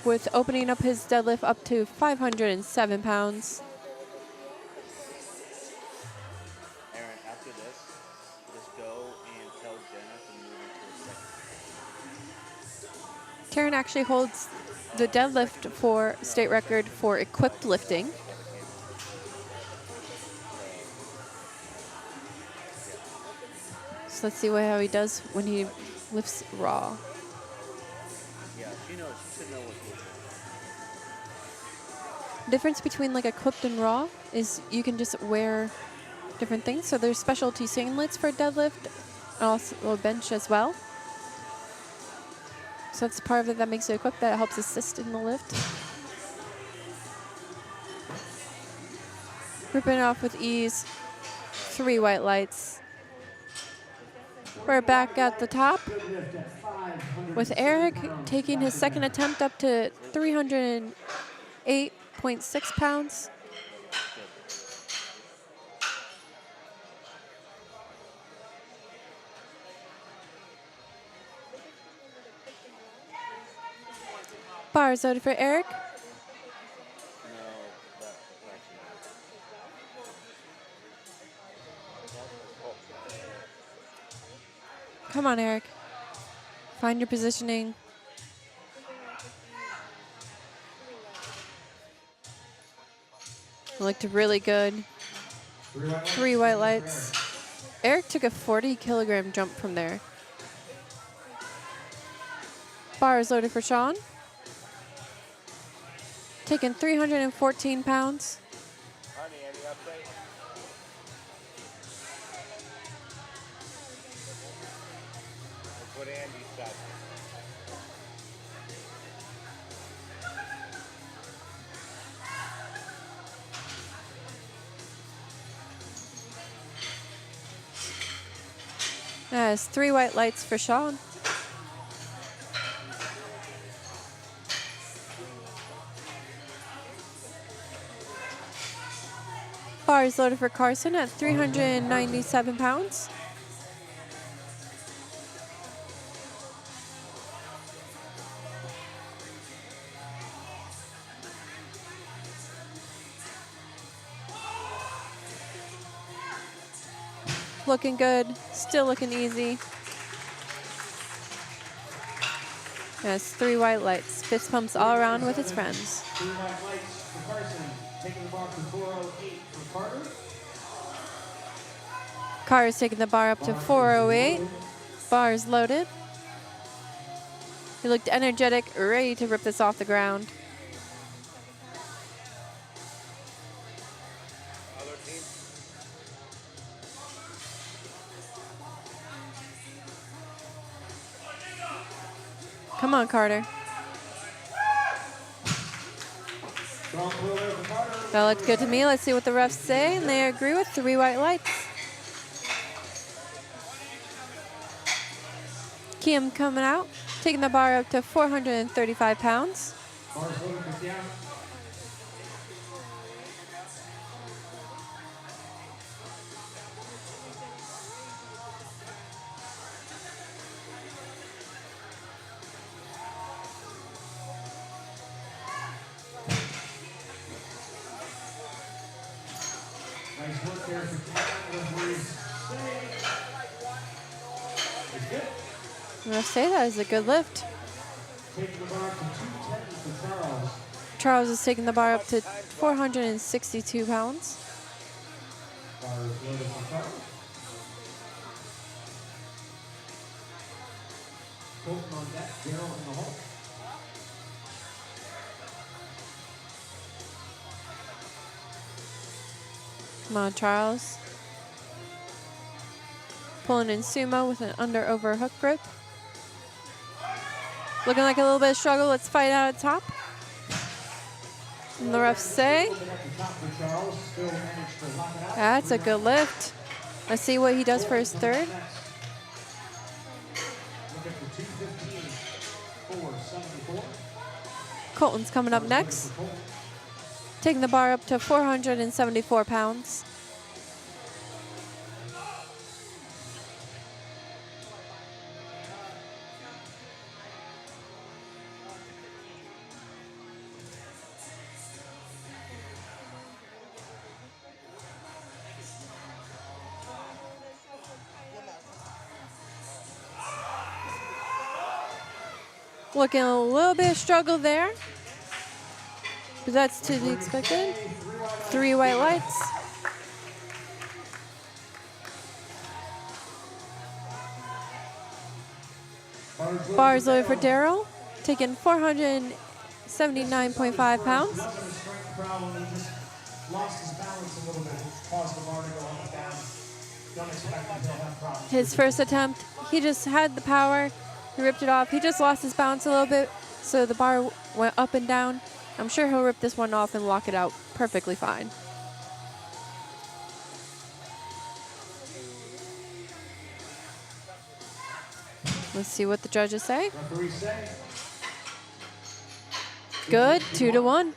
with opening up his deadlift up to 507 pounds. Aaron, after this, just go and tell Jenna to move into a second. Taryn actually holds the deadlift for state record for equipped lifting. So let's see how he does when he lifts raw. Yeah, she knows. She should know what's going on. Difference between like equipped and raw is you can just wear different things. So there's specialty singlets for deadlift, and also bench as well. So that's part of it that makes it equipped, that helps assist in the lift. Ripping it off with ease. 3 white lights. We're back at the top with Eric taking his second attempt up to 308.6 pounds. Bars loaded for Eric. No, that's actually Come on, Eric. Find your positioning. Looked really good. 3 white lights. Eric took a 40-kilogram jump from there. Bars loaded for Sean. Taking 314 pounds. Honey, any update? That's what Andy said. That's 3 white lights for Sean. Bars loaded for Carson at 397 pounds. Looking good, still looking easy. Yes, 3 white lights. Fist pumps all around with his friends. 3 white lights for Carson. Taking the bar to 408 for Carter. Carter's taking the bar up to 408. Bars loaded. He looked energetic, ready to rip this off the ground. Other team? Come on, Carter. Strong pull there for Carter. That looked good to me. Let's see what the refs say, and they agree with 3 white lights. Kim coming out, taking the bar up to 435 pounds. Bars loaded for Kiam. Nice work there for Kiam. Referees say it's good. The refs say that is a good lift. Taking the bar to 210 for Charles. Charles is taking the bar up to 462 pounds. Bars loaded for Charles. Colton on deck, Daryl in the hole. Come on, Charles. Pulling in sumo with an under over hook grip. Looking like a little bit of struggle. Let's fight out at top. And the refs say, that's a good lift. Let's see what he does for his third. Colton's coming up next. Taking the bar up to 474 pounds. Looking a little bit of struggle there. But that's to be expected. 3 white lights. Bars loaded for Daryl. Taking 479.5 pounds. His first attempt, he just had the power. He ripped it off. He just lost his balance a little bit, so the bar went up and down. I'm sure he'll rip this one off and lock it out perfectly fine. Let's see what the judges say. Good, 2-1.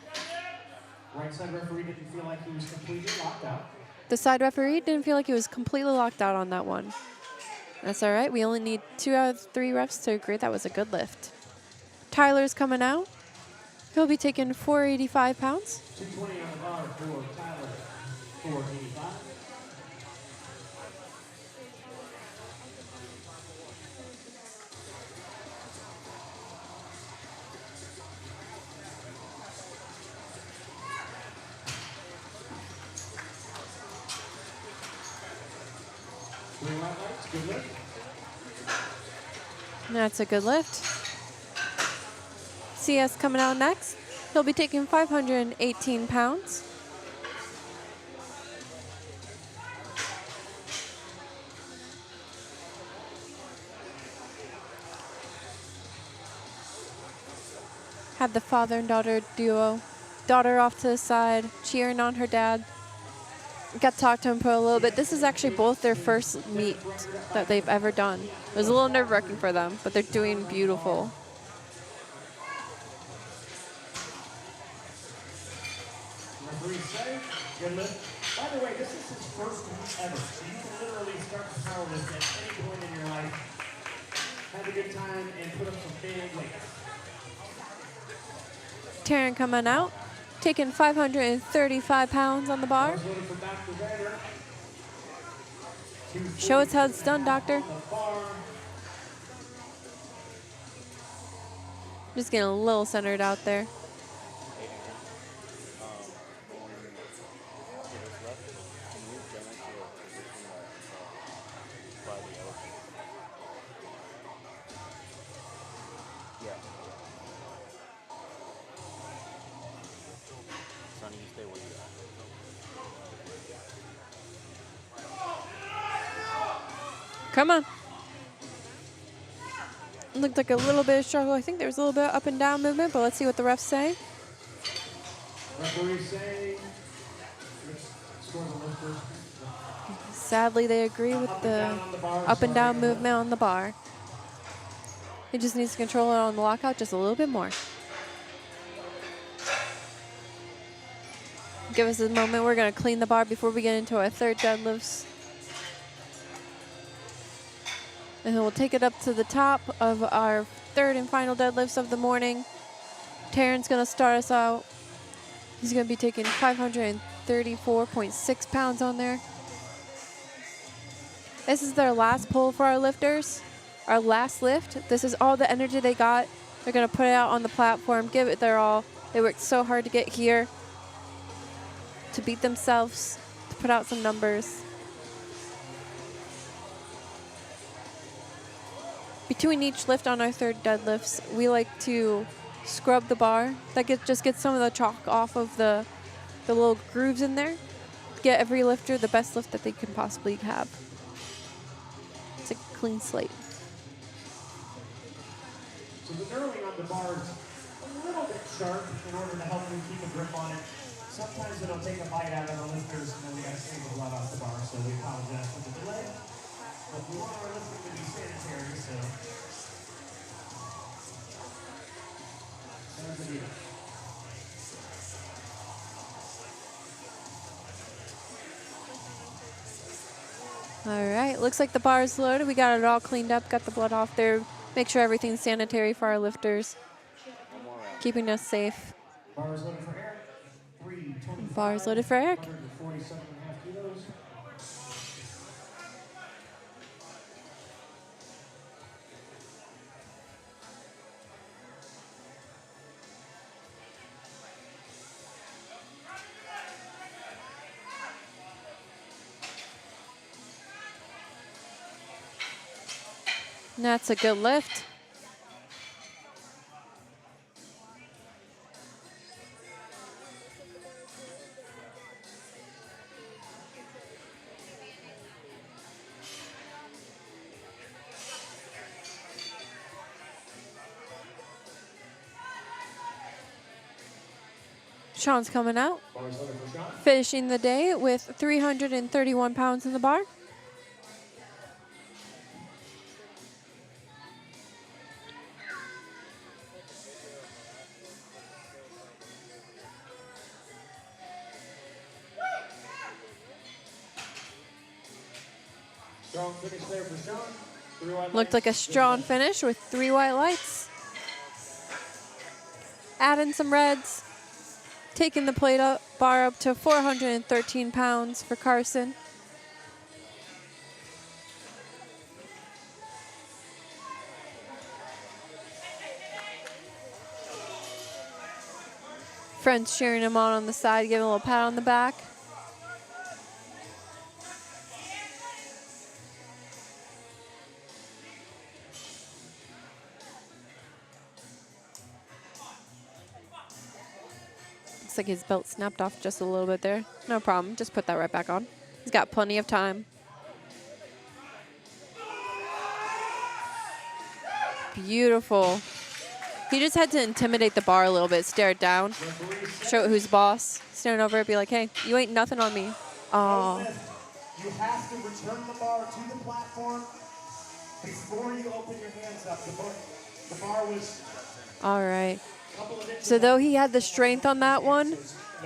Right side referee didn't feel like he was completely locked out. The side referee didn't feel like he was completely locked out on that one. That's all right. We only need 2 out of 3 refs to agree that was a good lift. Tyler's coming out. He'll be taking 485 pounds. 220 on the bar for Tyler, 485. Good lift. That's a good lift. CS coming out next. He'll be taking 518 pounds. Have the father and daughter duo. Daughter off to the side, cheering on her dad. Got to talk to him for a little bit. This is actually both their first meet that they've ever done. It was a little nerve-wracking for them, but they're doing beautiful. Good lift. By the way, this is his first meet ever, so you can literally start to powerlift at any point in your life. Have a good time and put up some big weights. Taryn coming out, taking 535 pounds on the bar. Show us how it's done, doctor. Just getting a little centered out there. Come on. Looked like a little bit of struggle. I think there was a little bit of up and down movement, but let's see what the refs say. Referees say, Sadly, they agree with the up and down movement on the bar. He just needs to control it on the lockout just a little bit more. Give us a moment. We're going to clean the bar before we get into our third deadlifts. And then we'll take it up to the top of our third and final deadlifts of the morning. Taryn's going to start us out. He's going to be taking 534.6 pounds on there. This is their last pull for our lifters. Our last lift. This is all the energy they got. They're going to put it out on the platform, give it their all. They worked so hard to get here, to beat themselves, to put out some numbers. Between each lift on our third deadlifts, we like to scrub the bar. That just gets some of the chalk off of the little grooves in there. Get every lifter the best lift that they can possibly have. It's a clean slate. So the knurling on the bar is a little bit sharp in order to help them keep a grip on it. Sometimes it'll take a bite out of the lifters and then we gotta save the blood off the bar, so we apologize for the delay. But we want our lifting to be sanitary, so. There's the deal. All right, looks like the bar is loaded. We got it all cleaned up, got the blood off there. Make sure everything's sanitary for our lifters, keeping us safe. Bar is loaded for Eric. 325. Bar is loaded for Eric. 147.5 kilos. And that's a good lift. Sean's coming out, finishing the day with 331 pounds in the bar. Strong finish there for Sean. 3 white Looked like a lights. strong finish with 3 white lights. Add in some reds. Taking the plate up, bar up to 413 pounds for Carson. Friends cheering him on the side, giving a little pat on the back. Looks like his belt snapped off just a little bit there. No problem, just put that right back on. He's got plenty of time. Beautiful. He just had to intimidate the bar a little bit, stare it down, show it who's boss. Stand over it, be like, hey, you ain't nothing on me. Oh. You have to return the bar to the platform before you open your hands up. The bar was All right. a couple of inches. So though he had the strength on that one,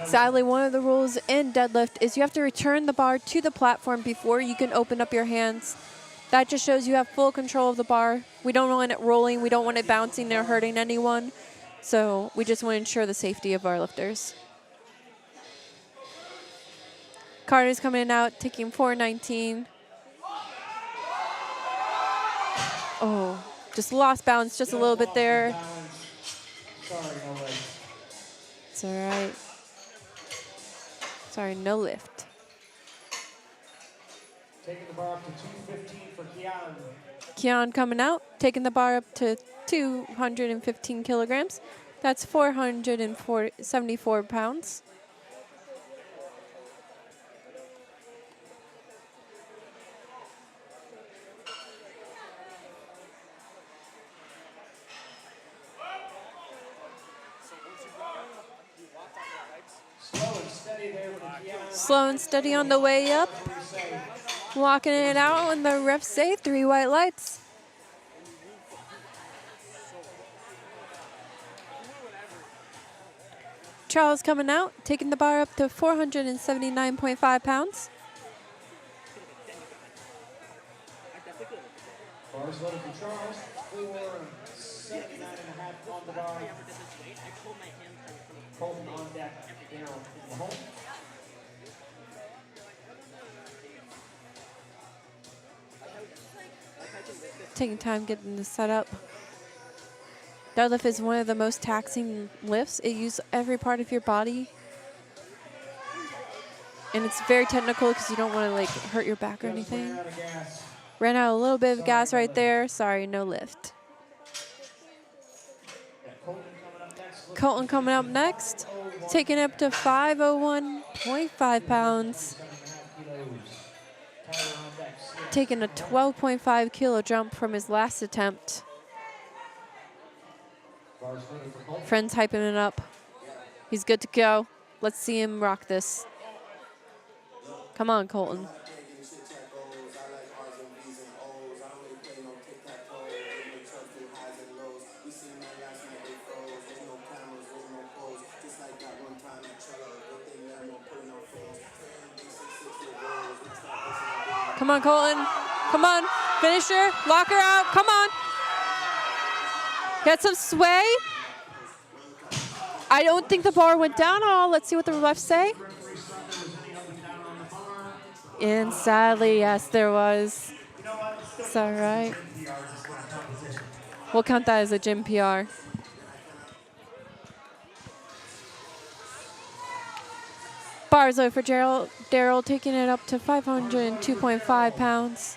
sadly one of the rules in deadlift is you have to return the bar to the platform before you can open up your hands. That just shows you have full control of the bar. We don't want it rolling. We don't want it bouncing or hurting anyone. So we just want to ensure the safety of our lifters. Carter's coming out, taking 419. Oh, just lost balance just a little bit there. Sorry, no way. It's all right. Sorry, no lift. Taking the bar up to 215 for Keon. Keon coming out, taking the bar up to 215 kilograms. That's 474 pounds. Slow and steady there with Keon. Slow and steady on the way up. Walking it out when the refs say 3 white lights. Charles coming out, taking the bar up to 479.5 pounds. Bars loaded for Charles. 479.5 on the bar. Colton on deck. Down in the hole. Taking time getting this set up. Deadlift is one of the most taxing lifts. It uses every part of your body. And it's very technical because you don't want to like hurt your back or anything. Ran out of gas. Ran out a little bit of gas right there. Sorry, no lift. Yeah, Colton coming up next. Taking it up to 501.5 pounds. 7.5 kilos. Tyler on deck. Still. taking a 12.5 kilo jump from his last attempt. Friends hyping it up. He's good to go. Let's see him rock this. Come on, Colton. Come on, Colton. Come on. Finisher. Lock her out. Come on. Get some sway. I don't think the bar went down at all. Let's see what the refs say. And sadly, yes, there was. Is that right? We'll count that as a gym PR. Bars over for Daryl, taking it up to 502.5 pounds.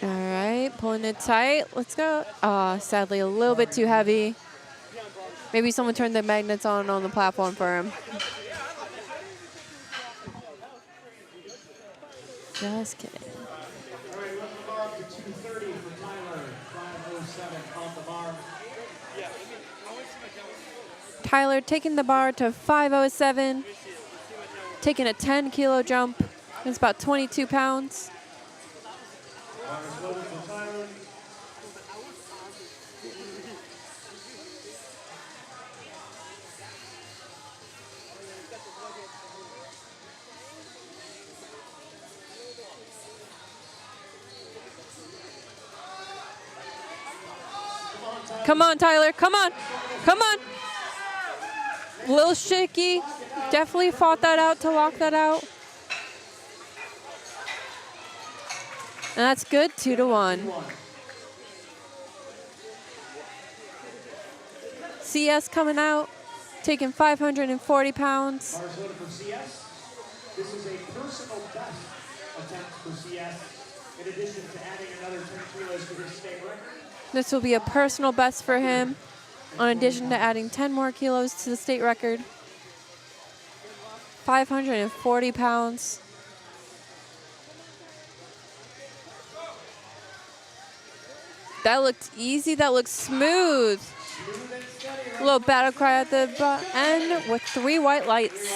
All right, pulling it tight. Let's go. Sadly, a little bit too heavy. Maybe someone turned the magnets on the platform for him. Just kidding. All right, let's go up to 230 for Tyler. 507 off the bar. Tyler taking the bar to 507. Taking a 10 kilo jump. It's about 22 pounds. Come on, Tyler. Come on. Come on. A little shaky. Definitely fought that out to lock that out. And that's good, 2-1. CS coming out, taking 540 pounds. For CS. This is a personal best attempt for CS, in addition to adding another 10 kilos to his state record. This will be a personal best for him, in addition to adding 10 more kilos to the state record. 540 pounds. That looked easy. That looked smooth. A little battle cry at the end with 3 white lights.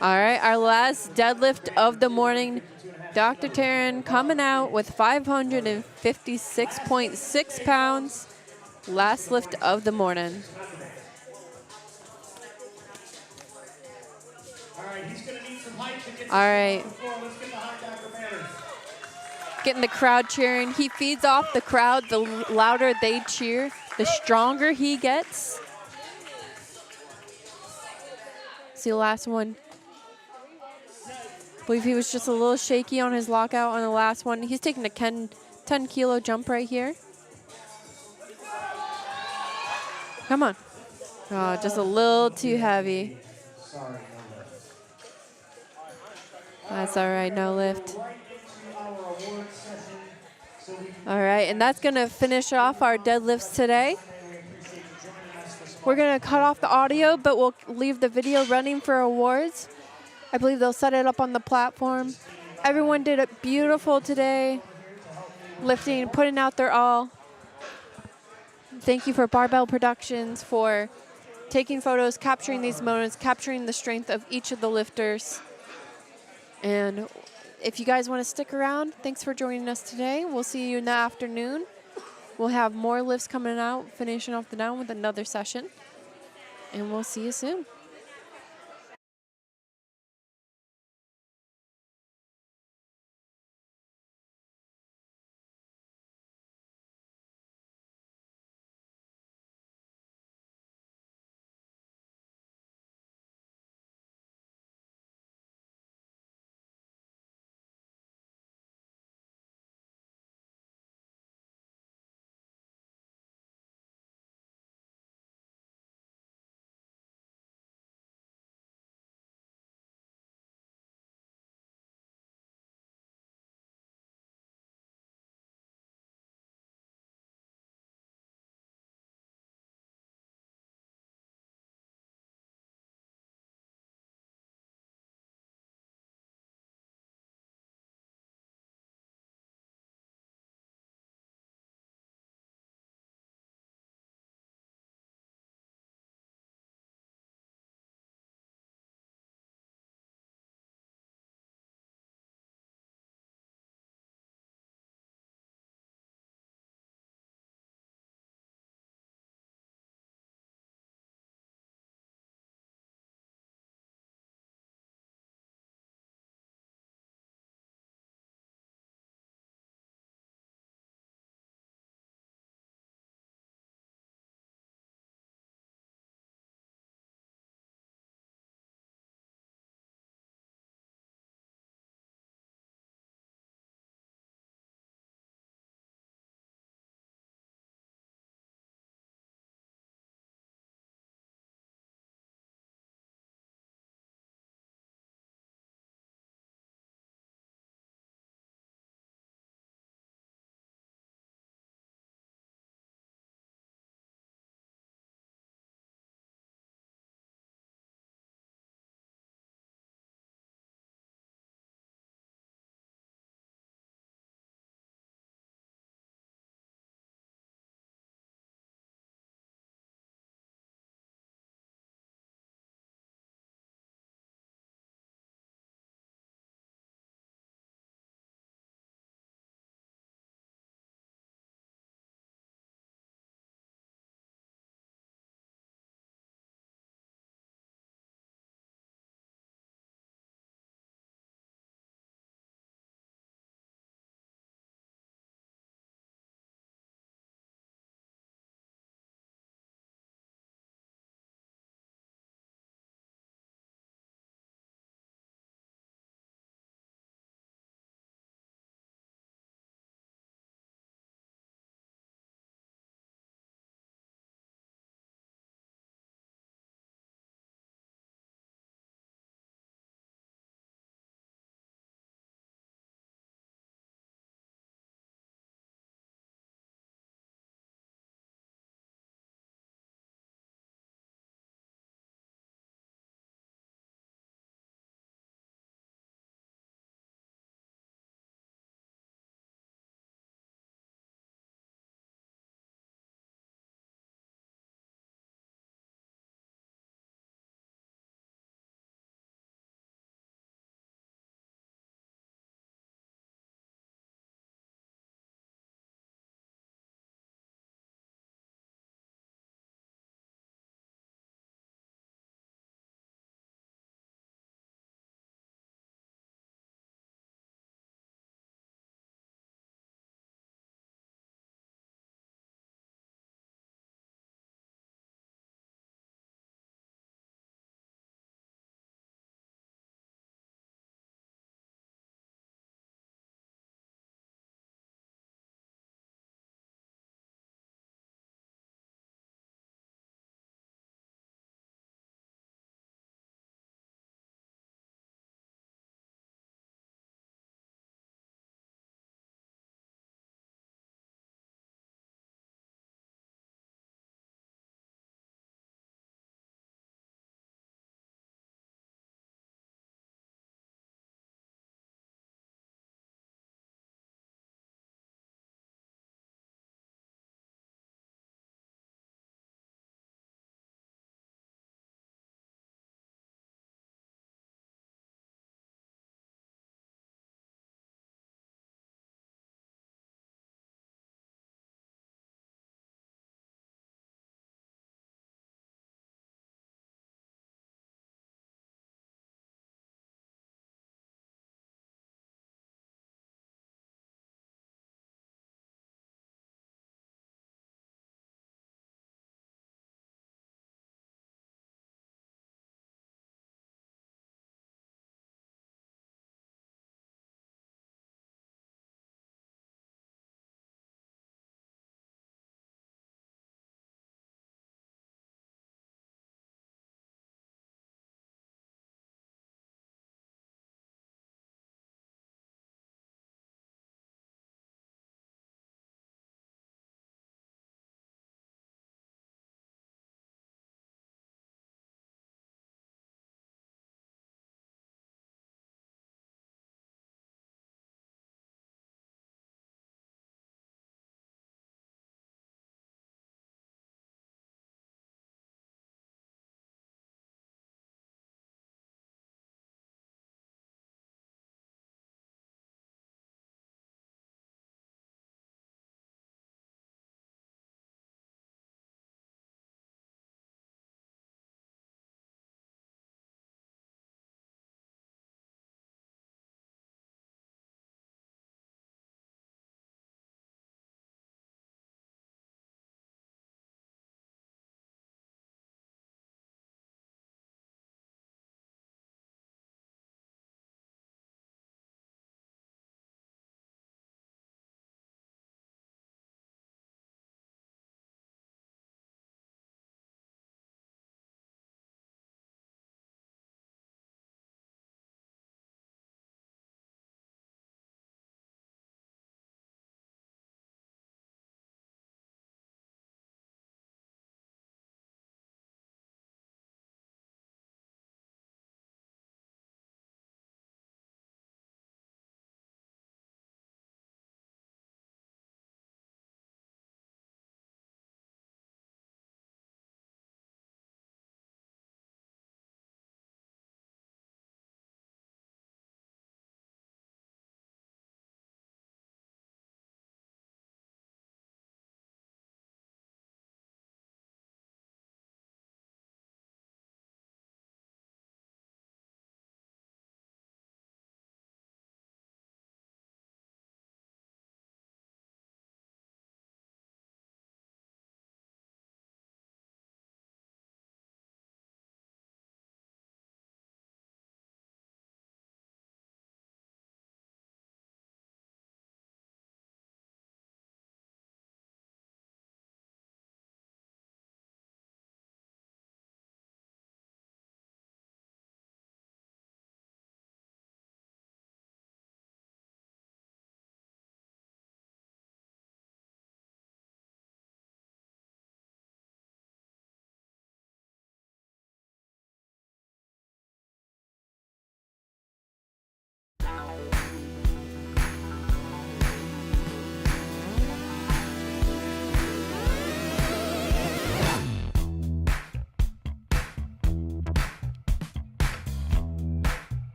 All right, our last deadlift of the morning. Dr. Taryn coming out with 556.6 pounds. Last lift of the morning. All right. Getting the crowd cheering. He feeds off the crowd. The louder they cheer, the stronger he gets. See the last one. I believe he was just a little shaky on his lockout on the last one. He's taking a 10 kilo jump right here. Come on. Oh, just a little too heavy. That's all right, no lift. All right, and that's going to finish off our deadlifts today. We're going to cut off the audio, but we'll leave the video running for awards. I believe they'll set it up on the platform. Everyone did it beautiful today, lifting, putting out their all. Thank you for Barbell Productions for taking photos, capturing these moments, capturing the strength of each of the lifters. And if you guys want to stick around, thanks for joining us today. We'll see you in the afternoon. We'll have more lifts coming out, finishing off the down with another session. And we'll see you soon.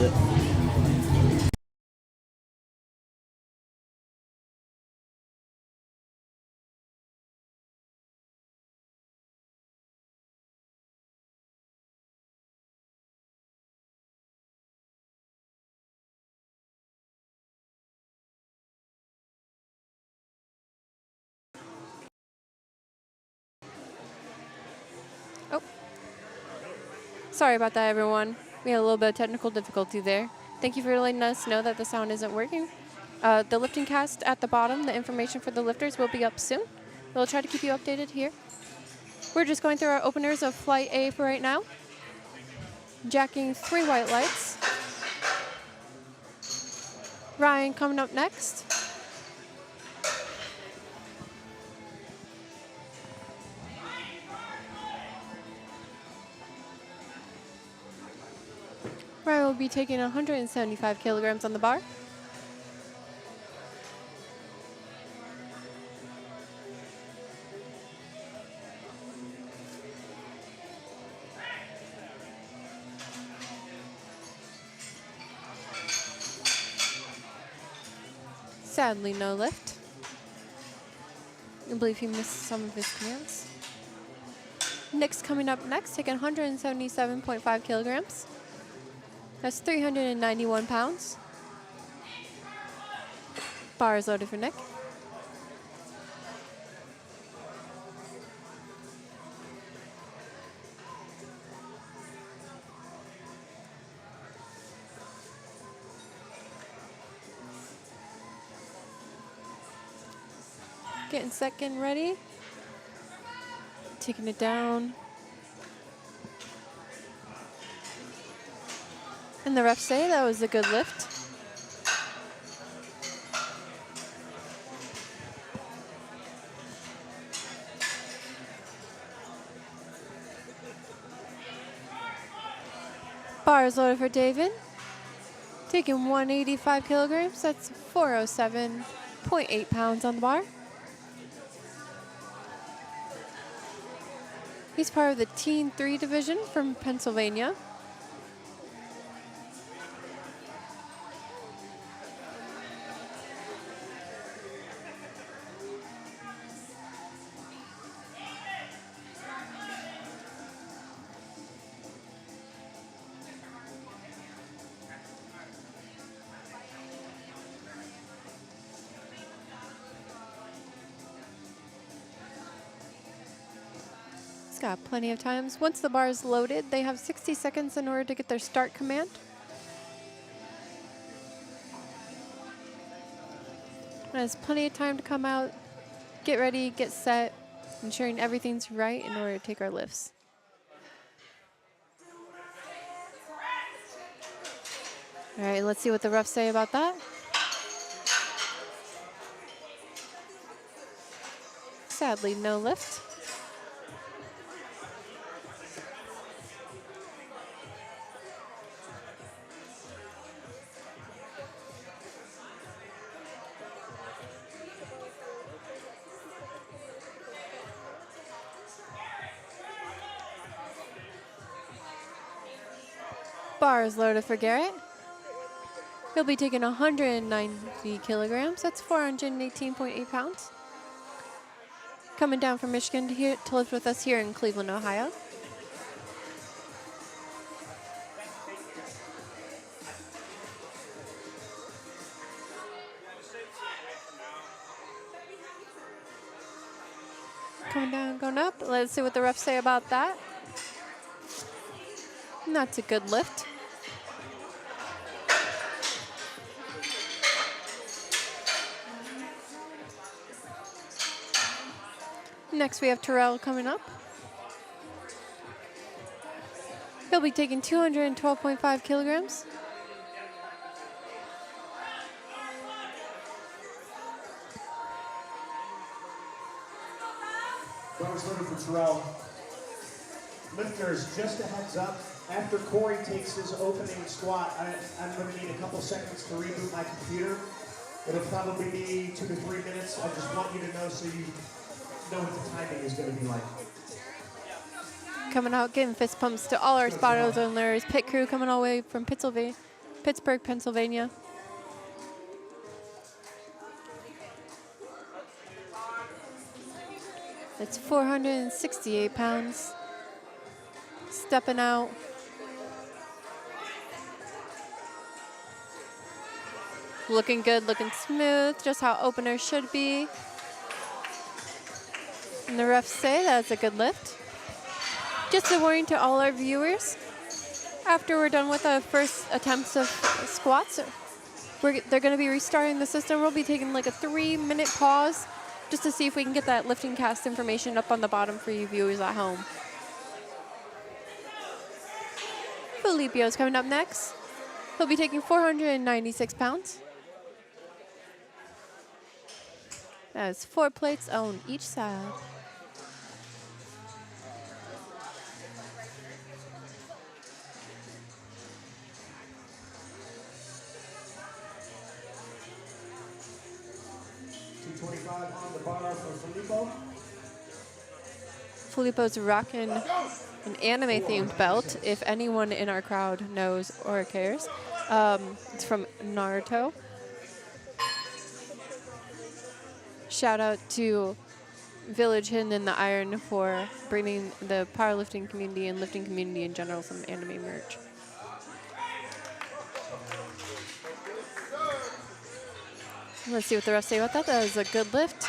it. Oh. Sorry about that, everyone. We had a little bit of technical difficulty there. Thank you for letting us know that the sound isn't working. The lifting cast at the bottom, the information for the lifters will be up soon. We'll try to keep you updated here. We're just going through our openers of Flight A for right now. Jacking 3 white lights. Ryan coming up next. Ryan will be taking 175 kilograms on the bar. Sadly, no lift. I believe he missed some of his commands. Nick's coming up next, taking 177.5 kilograms. That's 391 pounds. Bar is loaded for Nick. Getting set, getting ready. Taking it down. And the refs say that was a good lift. Bar is loaded for David. Taking 185 kilograms. That's 407.8 pounds on the bar. He's part of the Teen 3 division from Pennsylvania. He's got plenty of times. Once the bar is loaded, they have 60 seconds in order to get their start command. And has plenty of time to come out, get ready, get set, ensuring everything's right in order to take our lifts. All right, let's see what the refs say about that. Sadly, no lift. Bar is loaded for Garrett. He'll be taking 190 kilograms. That's 418.8 pounds. Coming down from Michigan to lift with us here in Cleveland, Ohio. Coming down, going up. Let's see what the refs say about that. That's a good lift. Next we have Terrell coming up. He'll be taking 212.5 kilograms. Bonus loaded for Terrell. Lifters, just a heads up. After Corey takes his opening squat, I'm going to need a couple seconds to reboot my computer. It'll probably be 2 to 3 minutes. I just want you to know so you know what the timing is going to be like. Coming out, giving fist pumps to all our spotters and learners. Pit crew coming all the way from Pittsburgh, Pennsylvania. It's 468 pounds. Stepping out. Looking good, looking smooth, just how openers should be. And the refs say that's a good lift. Just a warning to all our viewers, after we're done with the first attempts of squats, they're going to be restarting the system. We'll be taking like a 3-minute pause just to see if we can get that lifting cast information up on the bottom for you viewers at home. Filipio's coming up next. He'll be taking 496 pounds. That's 4 plates on each side. On the bar for Filippo. Filippo's rocking an anime-themed belt, if anyone in our crowd knows or cares. It's from Naruto. Shout out to Village Hidden in the Iron for bringing the powerlifting community and lifting community in general some anime merch. Let's see what the refs say about that. That was a good lift.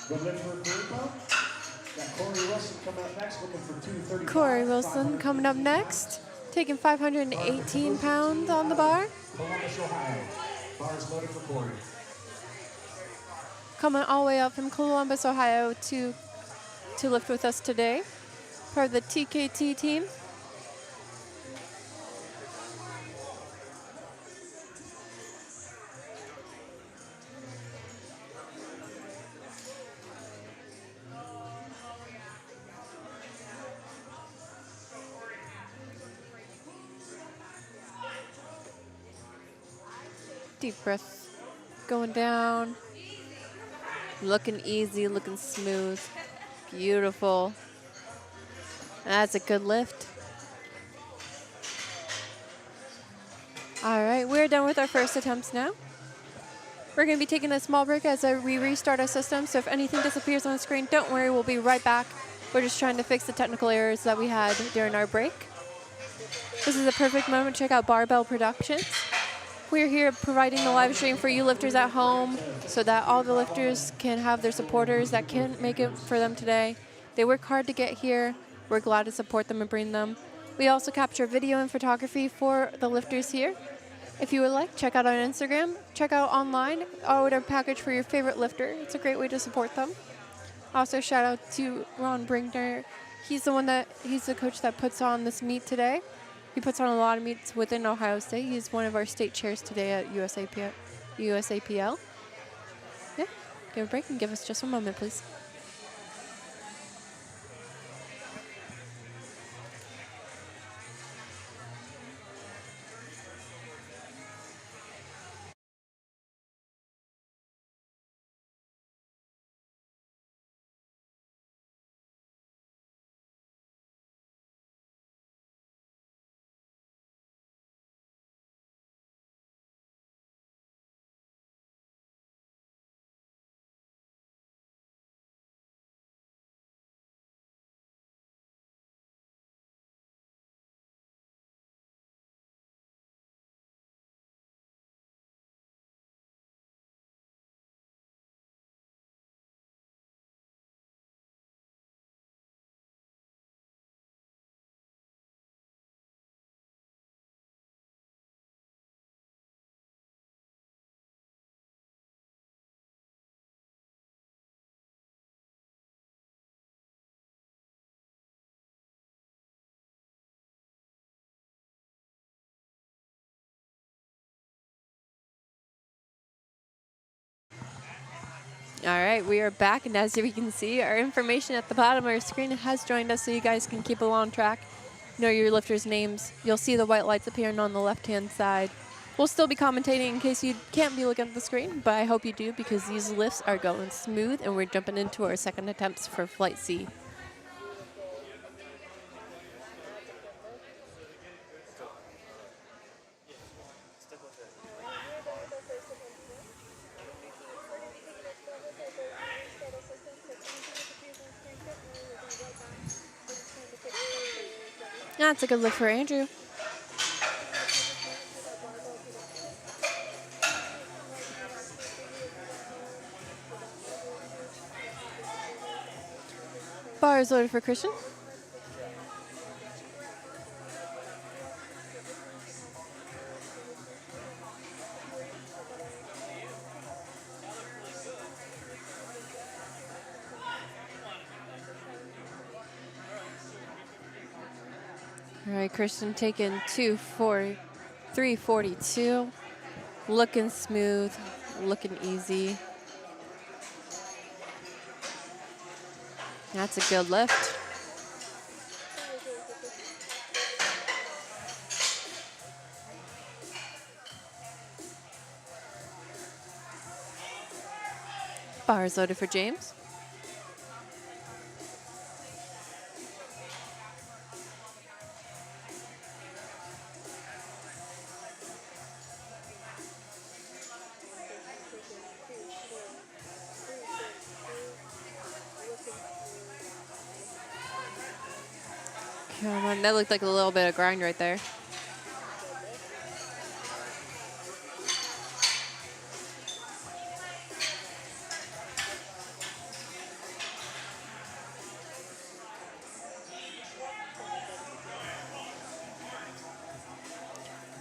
Good lift for Filippo. Got Corey Wilson coming up next, looking for 235. Corey Wilson coming up next, taking 518 pounds on the bar. Columbus, Ohio. Bars loaded for Corey. Coming all the way up from Columbus, Ohio to lift with us today. Part of the TKT team. Deep breath going down. Looking easy, looking smooth. Beautiful. That's a good lift. All right, we're done with our first attempts now. We're going to be taking a small break as we restart our system. So if anything disappears on the screen, don't worry, we'll be right back. We're just trying to fix the technical errors that we had during our break. This is a perfect moment to check out Barbell Productions. We're here providing the live stream for you lifters at home so that all the lifters can have their supporters that can't make it for them today. They work hard to get here. We're glad to support them and bring them. We also capture video and photography for the lifters here. If you would like, check out our Instagram, check out online, order a package for your favorite lifter. It's a great way to support them. Also, shout out to Ron Brinkner. He's the coach that puts on this meet today. He puts on a lot of meets within Ohio State. He's one of our state chairs today at USAPL. Yeah, give a break and give us just a moment, please. All right, we are back, and as you can see, our information at the bottom of our screen has joined us so you guys can keep along track, know your lifters' names. You'll see the white lights appearing on the left-hand side. We'll still be commentating in case you can't be looking at the screen, but I hope you do because these lifts are going smooth, and we're jumping into our second attempts for Flight C. That's a good lift for Andrew. Bar is loaded for Christian. All right, Christian taking 342. Looking smooth, looking easy. That's a good lift. Bar is loaded for James. Come on, that looked like a little bit of grind right there.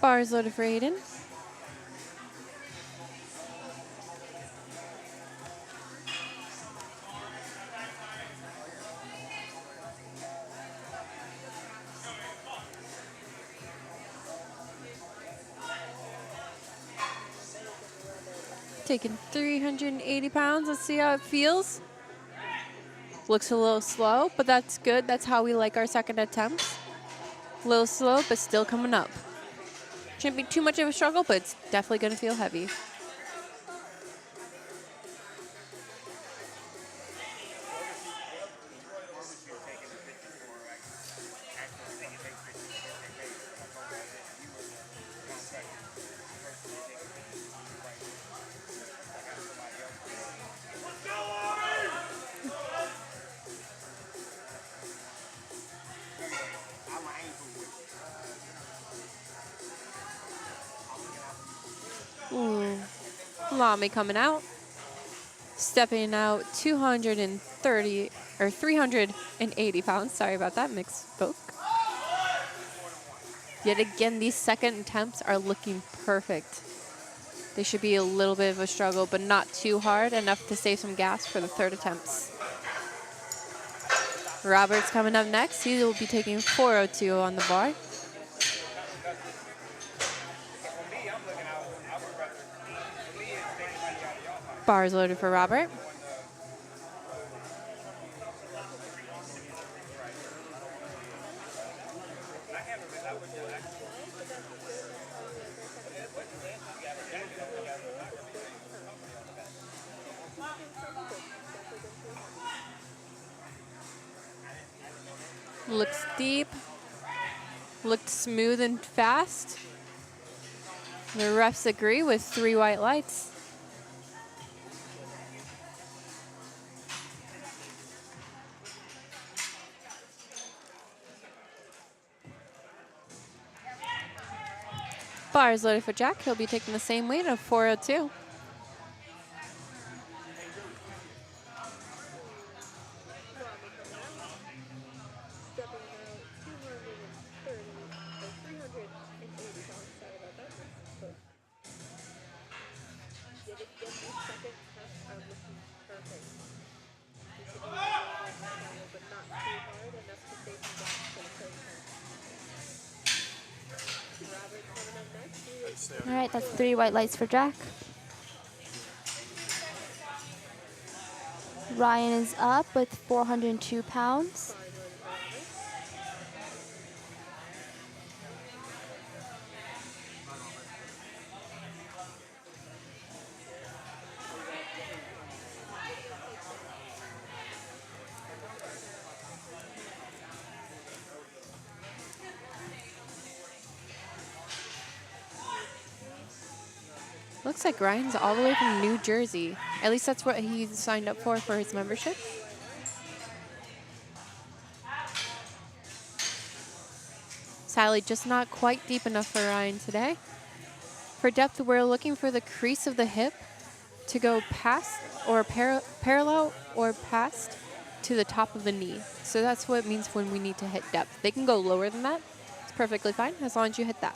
Bar is loaded for Aiden. Taking 380 pounds. Let's see how it feels. Looks a little slow, but that's good. That's how we like our second attempts. A little slow, but still coming up. Shouldn't be too much of a struggle, but it's definitely going to feel heavy. Ooh, Lamy coming out. Stepping out 230 or 380 pounds. Sorry about that, misspoke. Yet again, these second attempts are looking perfect. They should be a little bit of a struggle, but not too hard, enough to save some gas for the third attempts. Robert's coming up next. He will be taking 402 on the bar. Bar is loaded for Robert. Looks deep. Looked smooth and fast. The refs agree with 3 white lights. Bar is loaded for Jack. He'll be taking the same weight of 402. All right, that's 3 white lights for Jack. Ryan is up with 402 pounds. Looks like Ryan's all the way from New Jersey. At least that's what he signed up for his membership. Kylie, just not quite deep enough for Ryan today. For depth, we're looking for the crease of the hip to go past or parallel or past to the top of the knee. So that's what it means when we need to hit depth. They can go lower than that. It's perfectly fine as long as you hit that.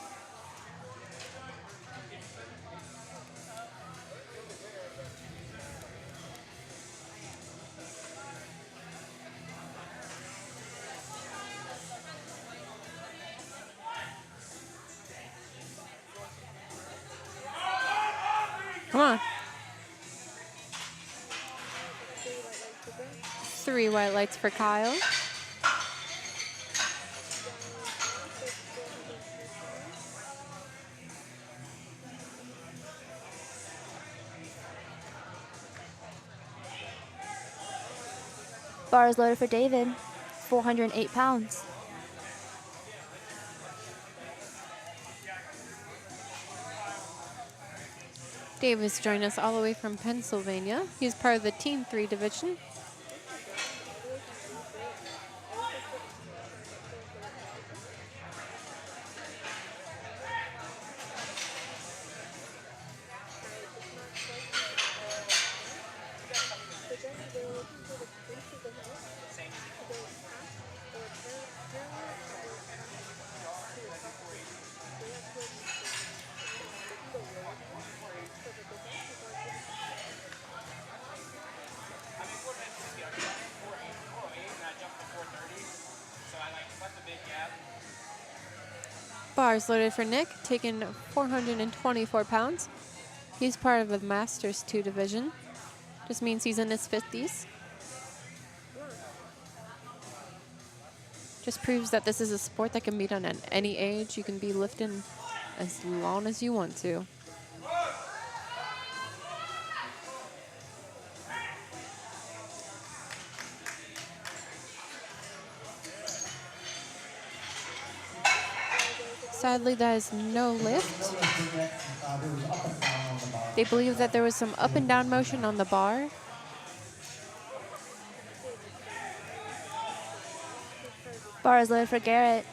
Come on. 3 white lights for Kyle. Bar is loaded for David, 408 pounds. Davis joined us all the way from Pennsylvania. He's part of the Team 3 division. Bars loaded for Nick, taking 424 pounds. He's part of the Masters 2 division. Just means he's in his 50s. Just proves that this is a sport that can be done at any age. You can be lifting as long as you want to. Sadly, that is no lift. They believe that there was some up and down motion on the bar. Bar is loaded for Garrett.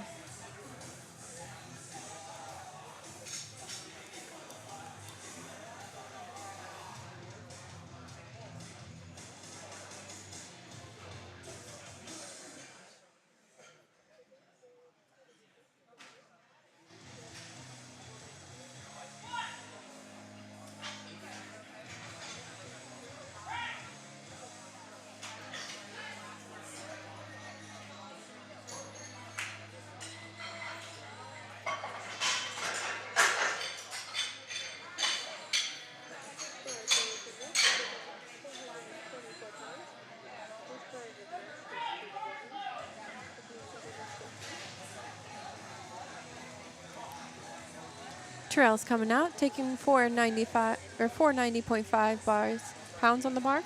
Terrell's coming out, taking 495 or 490.5 pounds on the bar.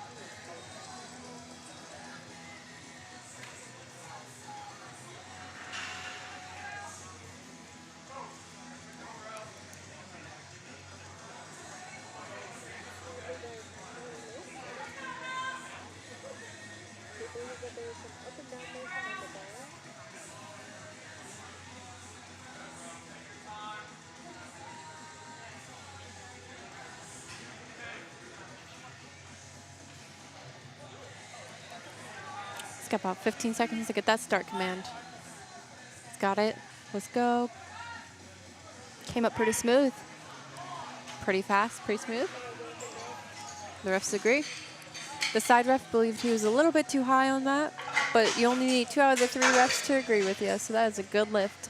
It's got about 15 seconds to get that start command. It's got it. Let's go. Came up pretty smooth. Pretty fast, pretty smooth. The refs agree. The side ref believed he was a little bit too high on that, but you only need 2 out of the 3 refs to agree with you, so that is a good lift.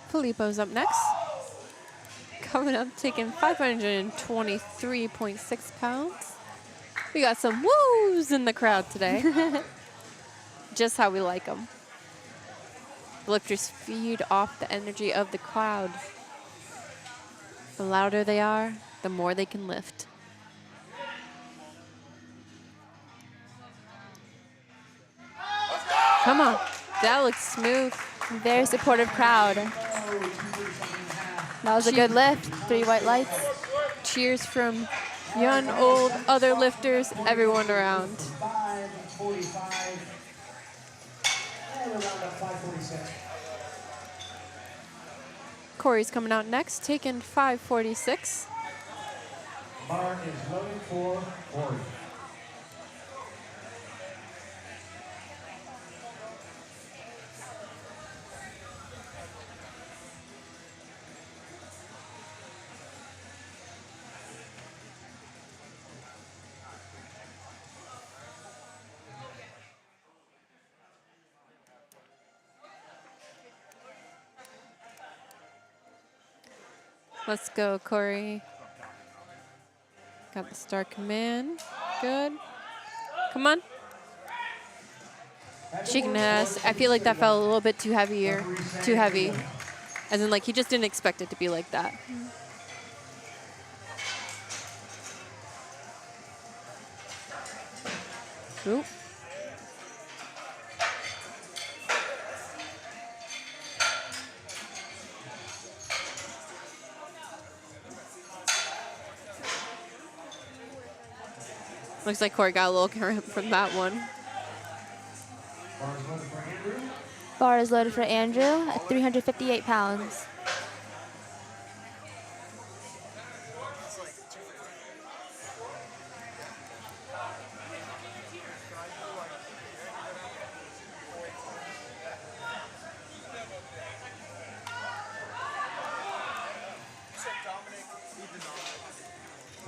Filippo's up next. Coming up, taking 523.6 pounds. We got some woos in the crowd today. Just how we like them. Lifters feed off the energy of the crowd. The louder they are, the more they can lift. Come on. That looks smooth. Very supportive crowd. That was a good lift. 3 white lights. Cheers from young, old, other lifters, everyone around. 5:45. And we're round up 5:46. Corey's coming out next, taking 5:46. Bar is loaded for Corey. Let's go, Corey. Got the start command. Good. Come on. Chicken ass. I feel like that felt a little bit too heavy. As in, like, he just didn't expect it to be like that. Oop. Looks like Corey got a little cramp from that one. Bar is loaded for Andrew. Bar is loaded for Andrew at 358 pounds.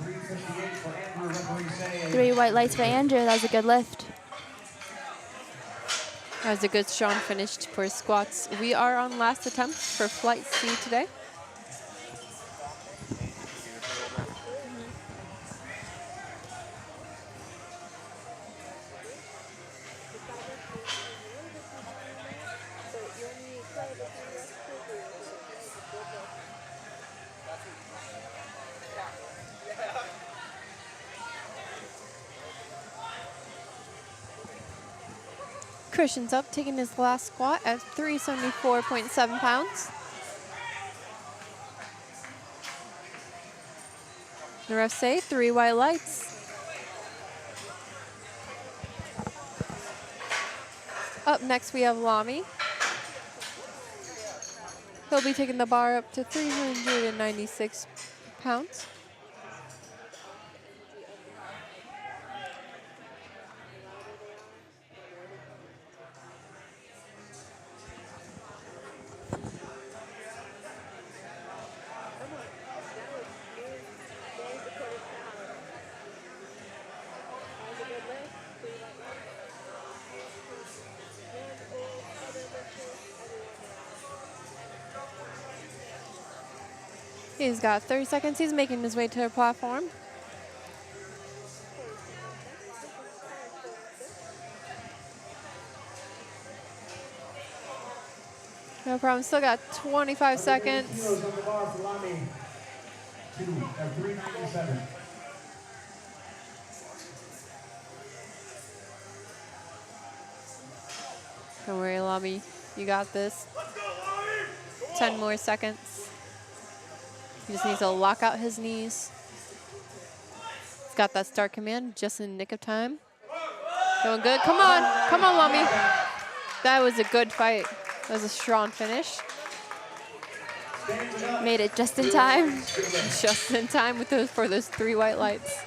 $358 for Andrew. Referee say 3 white lights for Andrew. That was a good lift. That was a good strong finish for squats. We are on last attempt for flight C today. Christian's up, taking his last squat at 374.7 pounds. The refs say 3 white lights. Up next we have Lamy. He'll be taking the bar up to 396 pounds. He's got 30 seconds. He's making his way to the platform. No problem. Still got 25 seconds. Kilos on the bar for Lamy. 397. Don't worry, Lamy. You got this. 10 more seconds. He just needs to lock out his knees. He's got that start command just in the nick of time. Going good. Come on. Come on, Lamy. That was a good fight. That was a strong finish. Made it just in time. Just in time with those for those 3 white lights.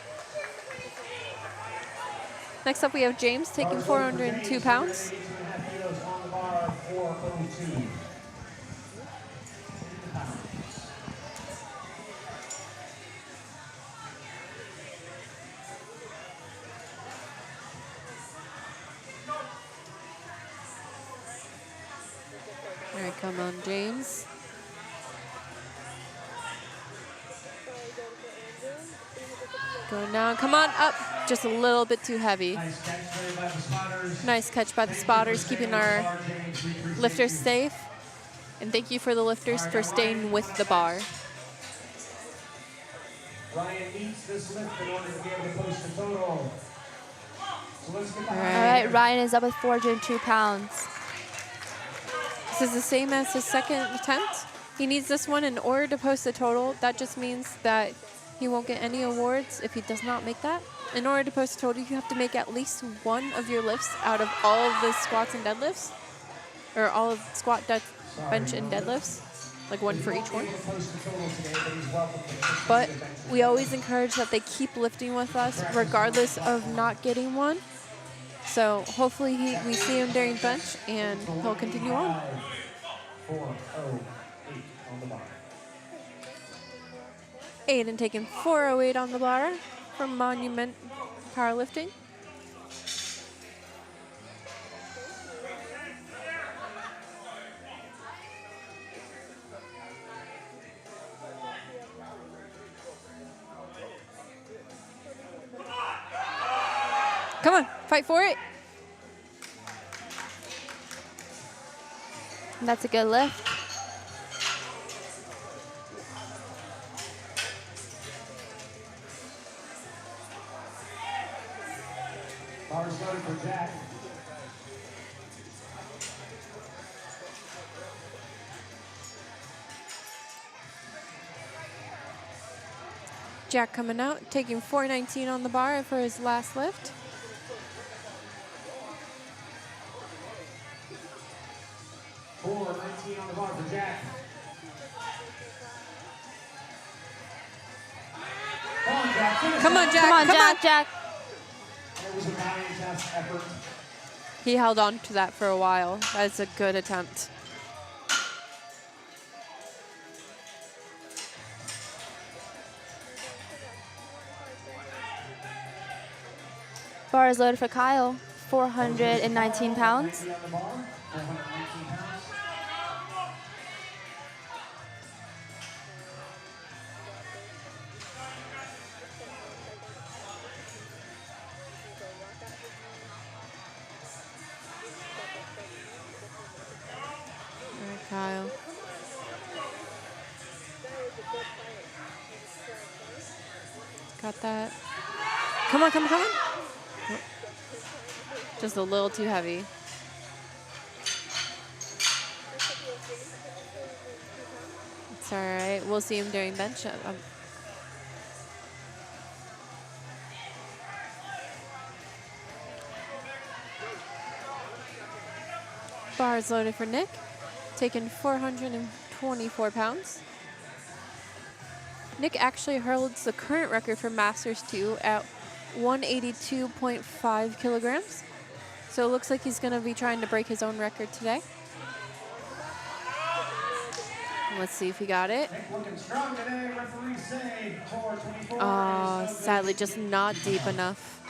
Next up, we have James taking 402 pounds. 8.5 kilos on the bar, 402. All right, come on, James. Going down. Come on, up. Just a little bit too heavy. Nice catch there by the spotters. Nice catch by the spotters, keeping our lifters safe. And thank you for the lifters for staying with the bar. Ryan needs this lift in order to be able to post a total. So let's get All behind All right, Ryan is up with 402 pounds. This is the same as his second attempt. He needs this one in order to post the total. That just means that he won't get any awards if he does not make that. In order to post a total, you have to make at least one of your lifts out of all of the squats and deadlifts, or all of squat, bench, and deadlifts, like one for each one. But we always encourage that they keep lifting with us regardless of not getting one. So hopefully we see him during bench and he'll continue on. 408 on the bar. Aiden taking 408 on the bar from Monument Powerlifting. Come on, fight for it. That's a good lift. Bars loaded for Jack. Jack coming out, taking 419 on the bar for his last lift. $419 on the bar for Jack. Come on, Jack. Finish Come on, it. Jack. Come on, Come on. Jack. It was a valiant effort. He held on to that for a while. That's a good attempt. Bar is loaded for Kyle, 419 pounds. On the bar, 419 pounds. All right, Kyle. Got that. Come on, come on, come on. Just a little too heavy. It's all right. We'll see him during bench. Bar is loaded for Nick, taking 424 pounds. Nick actually holds the current record for Masters 2 at 182.5 kilograms. So it looks like he's going to be trying to break his own record today. Let's see if he got it. Nick looking strong today. Referees say 424. Oh, sadly, just not deep enough.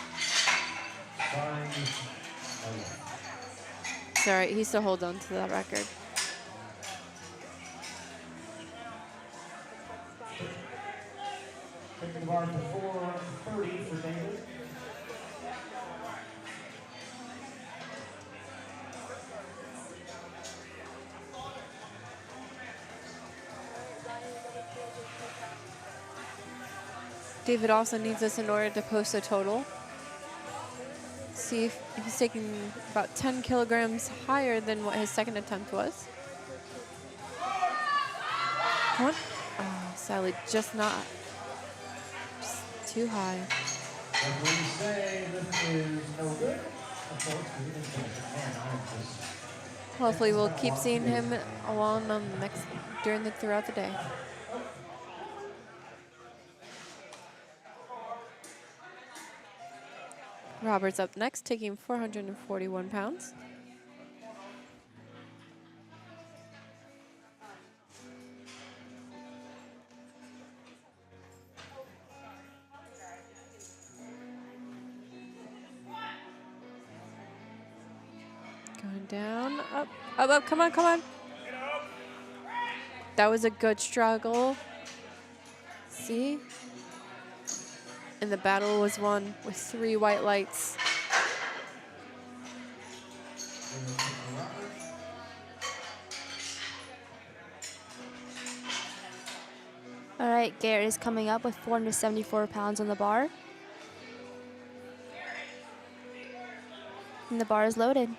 It's all right. He still holds on to that record. Taking the bar to 430 for David. David also needs this in order to post a total. See if he's taking about 10 kilograms higher than what his second attempt was. Come on. Oh, sadly, just not. Just too high. Referees say this is no good. Of course, we didn't finish it. Man, I am just... Hopefully, we'll keep seeing him along throughout the day. Robert's up next, taking 441 pounds. Going down, up, up, up, come on, come on. That was a good struggle. See? And the battle was won with 3 white lights. All right, Garrett is coming up with 474 pounds on the bar. And the bar is loaded. We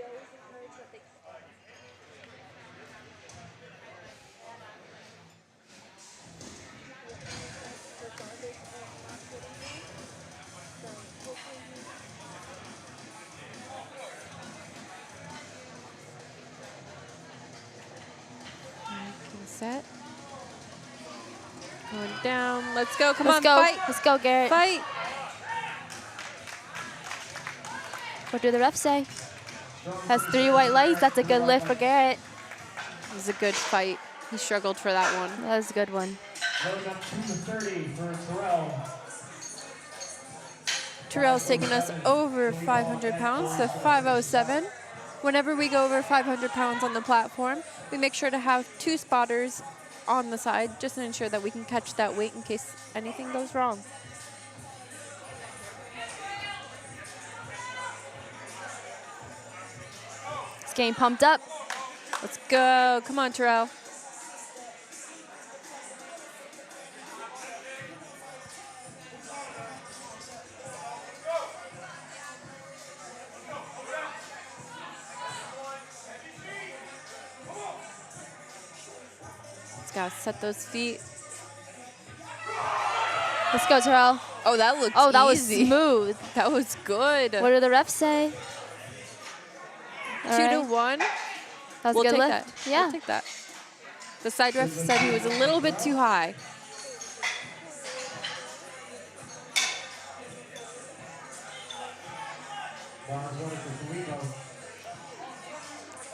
always encourage that they regardless of not hitting you. So hopefully you Set. Going down. Let's go. Come Let's on, go. fight. Let's go, Garrett. Fight. What do the refs say? Has 3 white lights. That's a good lift for Garrett. It was a good fight. He struggled for that one. That was a good one. Goes up to the 30 for Terrell. Terrell's taking us over 500 pounds, so 507. Whenever we go over 500 pounds on the platform, we make sure to have 2 spotters on the side just to ensure that we can catch that weight in case anything goes wrong. It's getting pumped up. Let's go. Come on, Terrell. Let's gotta set those feet. Let's go, Terrell. Oh, that looked Oh, that was easy. smooth. That was good. What do the refs say? 2 to 1. That was We'll a good take lift. that. Yeah. We'll take that. The side ref said he was a little bit too high.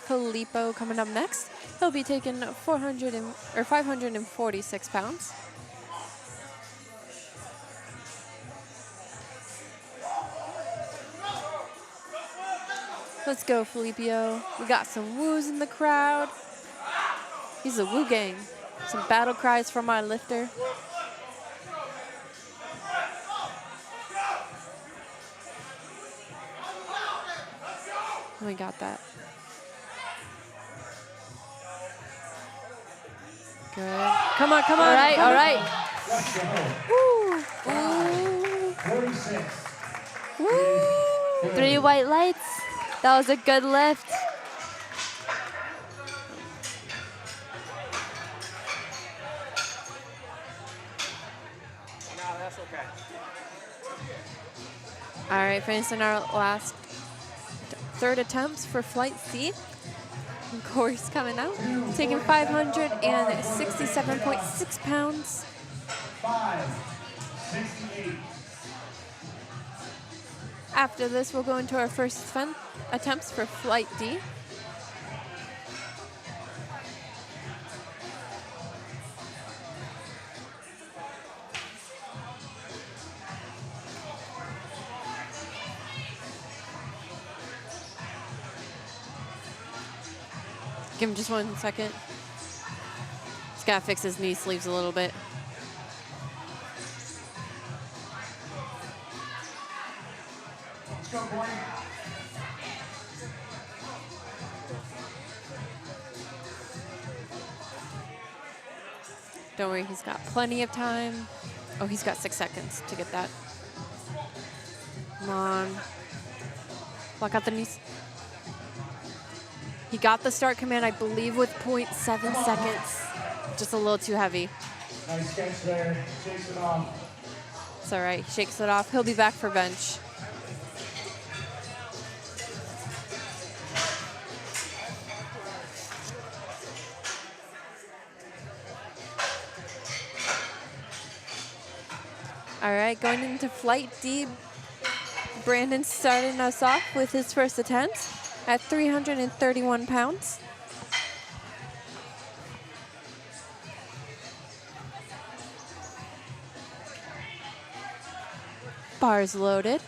Filippo coming up next. He'll be taking 546 pounds. Let's go, Filippo. We got some woos in the crowd. He's a woo gang. Some battle cries from our lifter. We got that. Good. Come on, come on. All right, all right. Let's go. Woo. 46. Woo. 3 white lights. That was a good lift. No, that's okay. All right, finishing our last 3rd attempts for flight C. And Corey's coming out, taking 567.6 pounds. 568. After this, we'll go into our first attempts for flight D. Give him just 1 second. He's got to fix his knee sleeves a little bit. Let's go, boy. Don't worry, he's got plenty of time. Oh, he's got 6 seconds to get that. Come on. Lock out the knees. He got the start command, I believe, with 0.7 seconds. Just a little too heavy. Nice catch there. Shakes it off. It's all right. He shakes it off. He'll be back for bench. All right, going into flight D, Brandon's starting us off with his first attempt at 331 pounds. Bars loaded.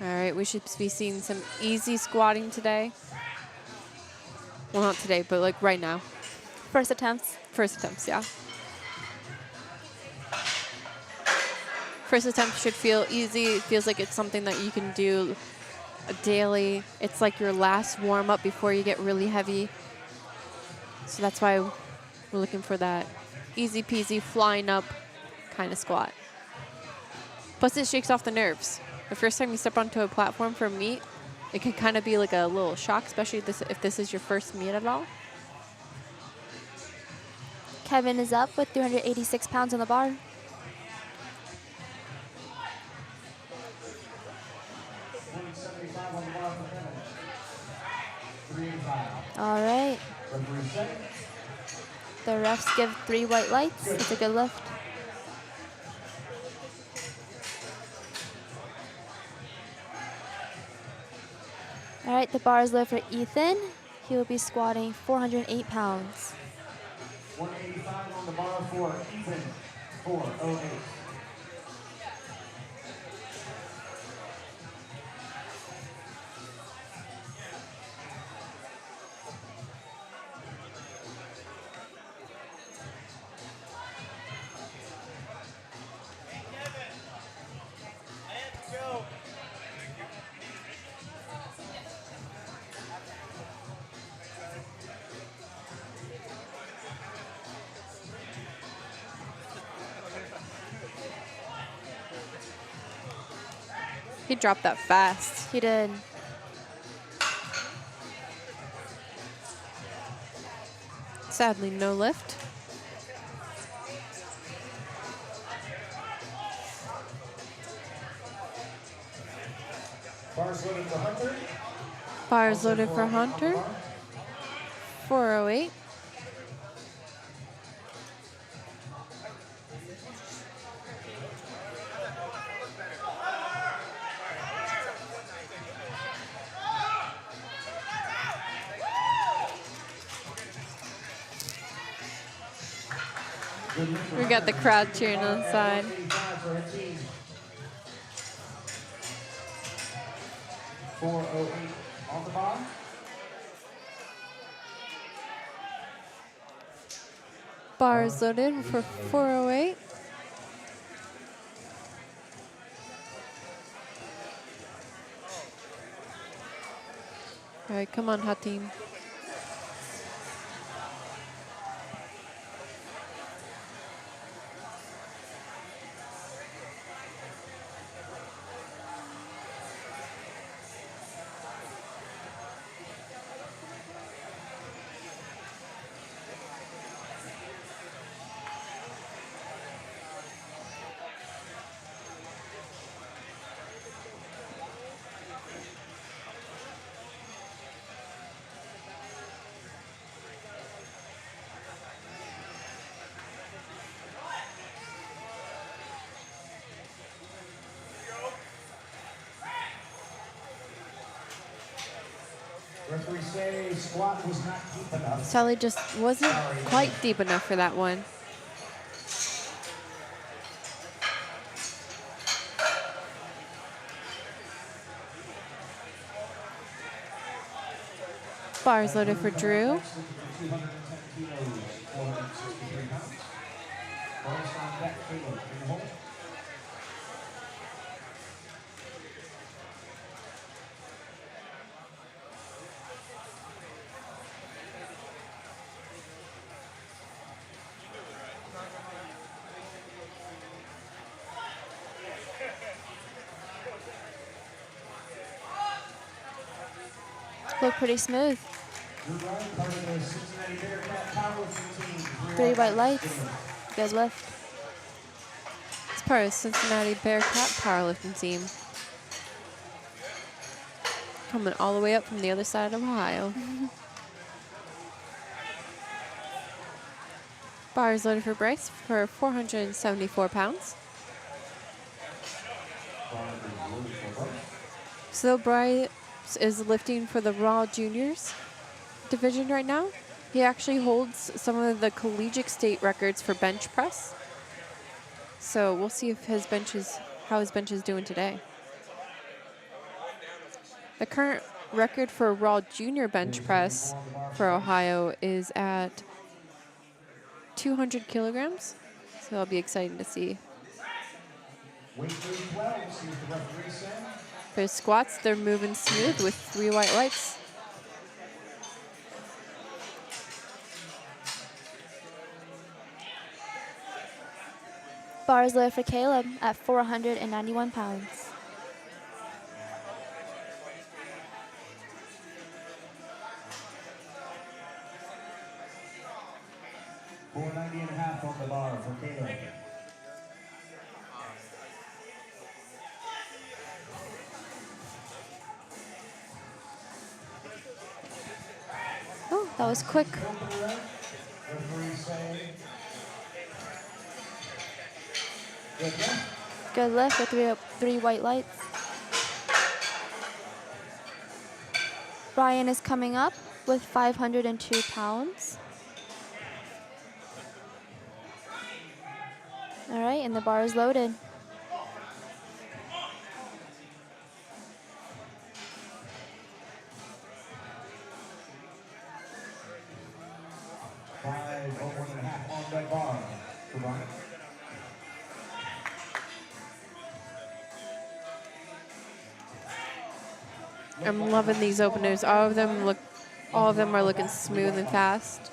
All right, we should be seeing some easy squatting today. Well, not today, but like right now. First attempts. First attempts, yeah. First attempt should feel easy. It feels like it's something that you can do daily. It's like your last warm up before you get really heavy. So that's why we're looking for that easy peasy flying up kind of squat. Plus it shakes off the nerves. The first time you step onto a platform for meet, it can kind of be like a little shock, especially if this is your first meet at all. Kevin is up with 386 pounds on the bar. 175 on the bar for Kevin. 385. All right. Referee set. The refs give 3 white lights. It's a good lift. All right, the bar is low for Ethan. He will be squatting 408 pounds. 185 on the bar for Ethan. 408. He dropped that fast. He did. Sadly, no lift. Bars loaded for Hunter. Bars loaded for Hunter. 408. We got the crowd cheering on the side. 408 on the bar. Bars loaded for 408. All right, come on, Hatim. Referee say squat was not deep enough. Sally just wasn't quite deep enough for that one. Bars loaded for Drew. 210 kilos, 463 pounds. Bars on deck, Caleb, in the hole. Look pretty smooth. You're right, part of the Cincinnati Bearcat Powerlifting team. 3 white lights. Good lift. It's part of Cincinnati Bearcat Powerlifting team. Coming all the way up from the other side of Ohio. Bars loaded for Bryce for 474 pounds. So Bryce is lifting for the Raw Juniors division right now. He actually holds some of the collegiate state records for bench press. So we'll see if how his bench is doing today. The current record for Raw Junior bench press for Ohio is at 200 kilograms. So that'll be exciting to see. Weight room 12, see what the referee said. For squats, they're moving smooth with 3 white lights. Bars loaded for Caleb at 491 pounds. $490.5 on the bar for Caleb. Oh, that was quick. Referee saying, good lift. Good lift with three white lights. Ryan is coming up with 502 pounds. All right, and the bar is loaded. $501.5 on the bar for Ryan. I'm loving these openers. All of them are looking smooth and fast.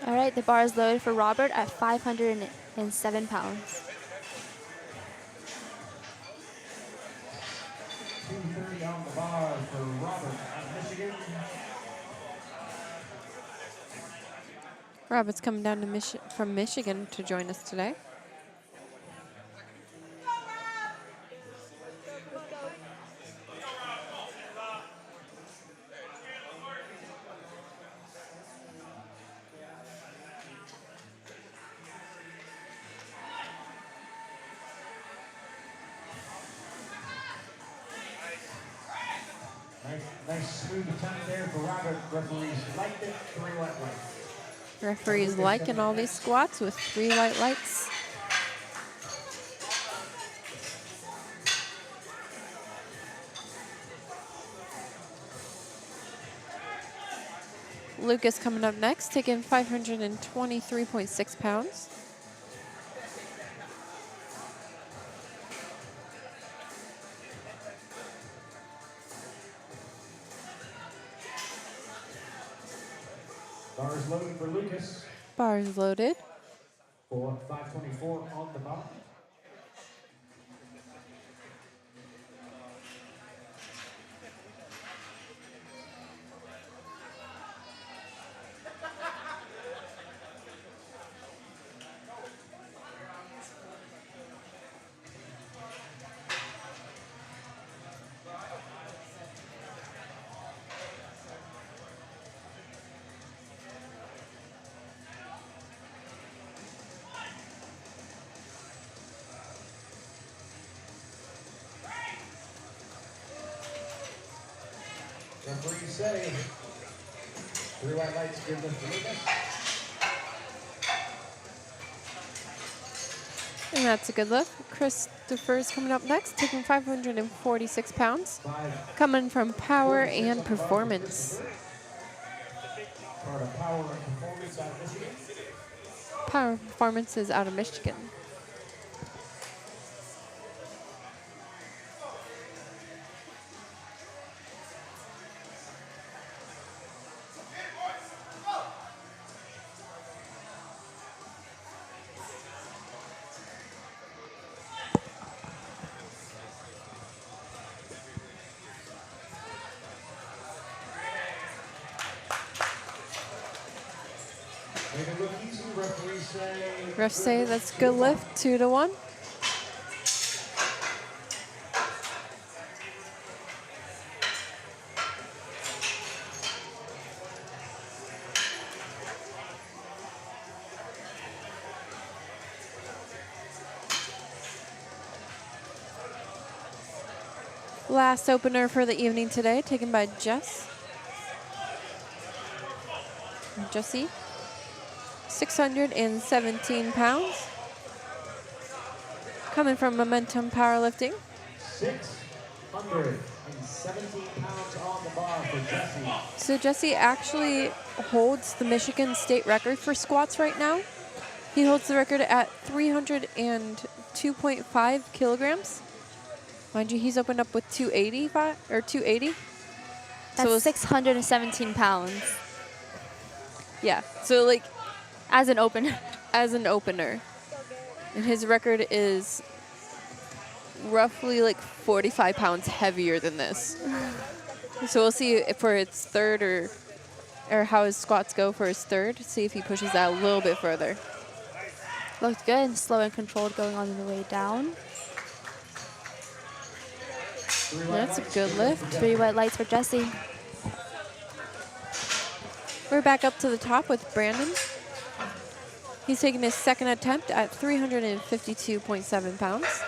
All right, the bar is loaded for Robert at 507 pounds. 230 on the bar for Robert out of Michigan. Robert's coming down to from Michigan to join us today. Nice smooth attempt there for Robert. Referees liked it. 3 white lights. Referees liking all these squats with 3 white lights. Lucas coming up next, taking 523.6 pounds. Bars loaded for Lucas. Bars loaded. For 524 on the bar. Referees say 3 white lights, good lift to Lucas. And that's a good lift. Christopher's coming up next, taking 546 pounds. Coming from Power and Performance. Part of Power and Performance out of Michigan. Power Performance is out of Michigan. Made it look easy, referees say. Refs say that's good lift, 2-1. Last opener for the evening today, taken by Jessie. 617 pounds. Coming from Momentum Powerlifting. 617 17 pounds on the bar for Jesse. So Jesse actually holds the Michigan state record for squats right now. He holds the record at 302.5 kilograms. Mind you, he's opened up with 285 or 280. That's So 617 pounds yeah. So like as an opener. as an opener, and his record is roughly like 45 pounds heavier than this. So we'll see if for his third or how his squats go for his third. See if he pushes that a little bit further. Looked good. Slow and controlled going on the way down. That's a good lift. 3 white lights for Jesse. We're back up to the top with Brandon. He's taking his second attempt at 352.7 pounds.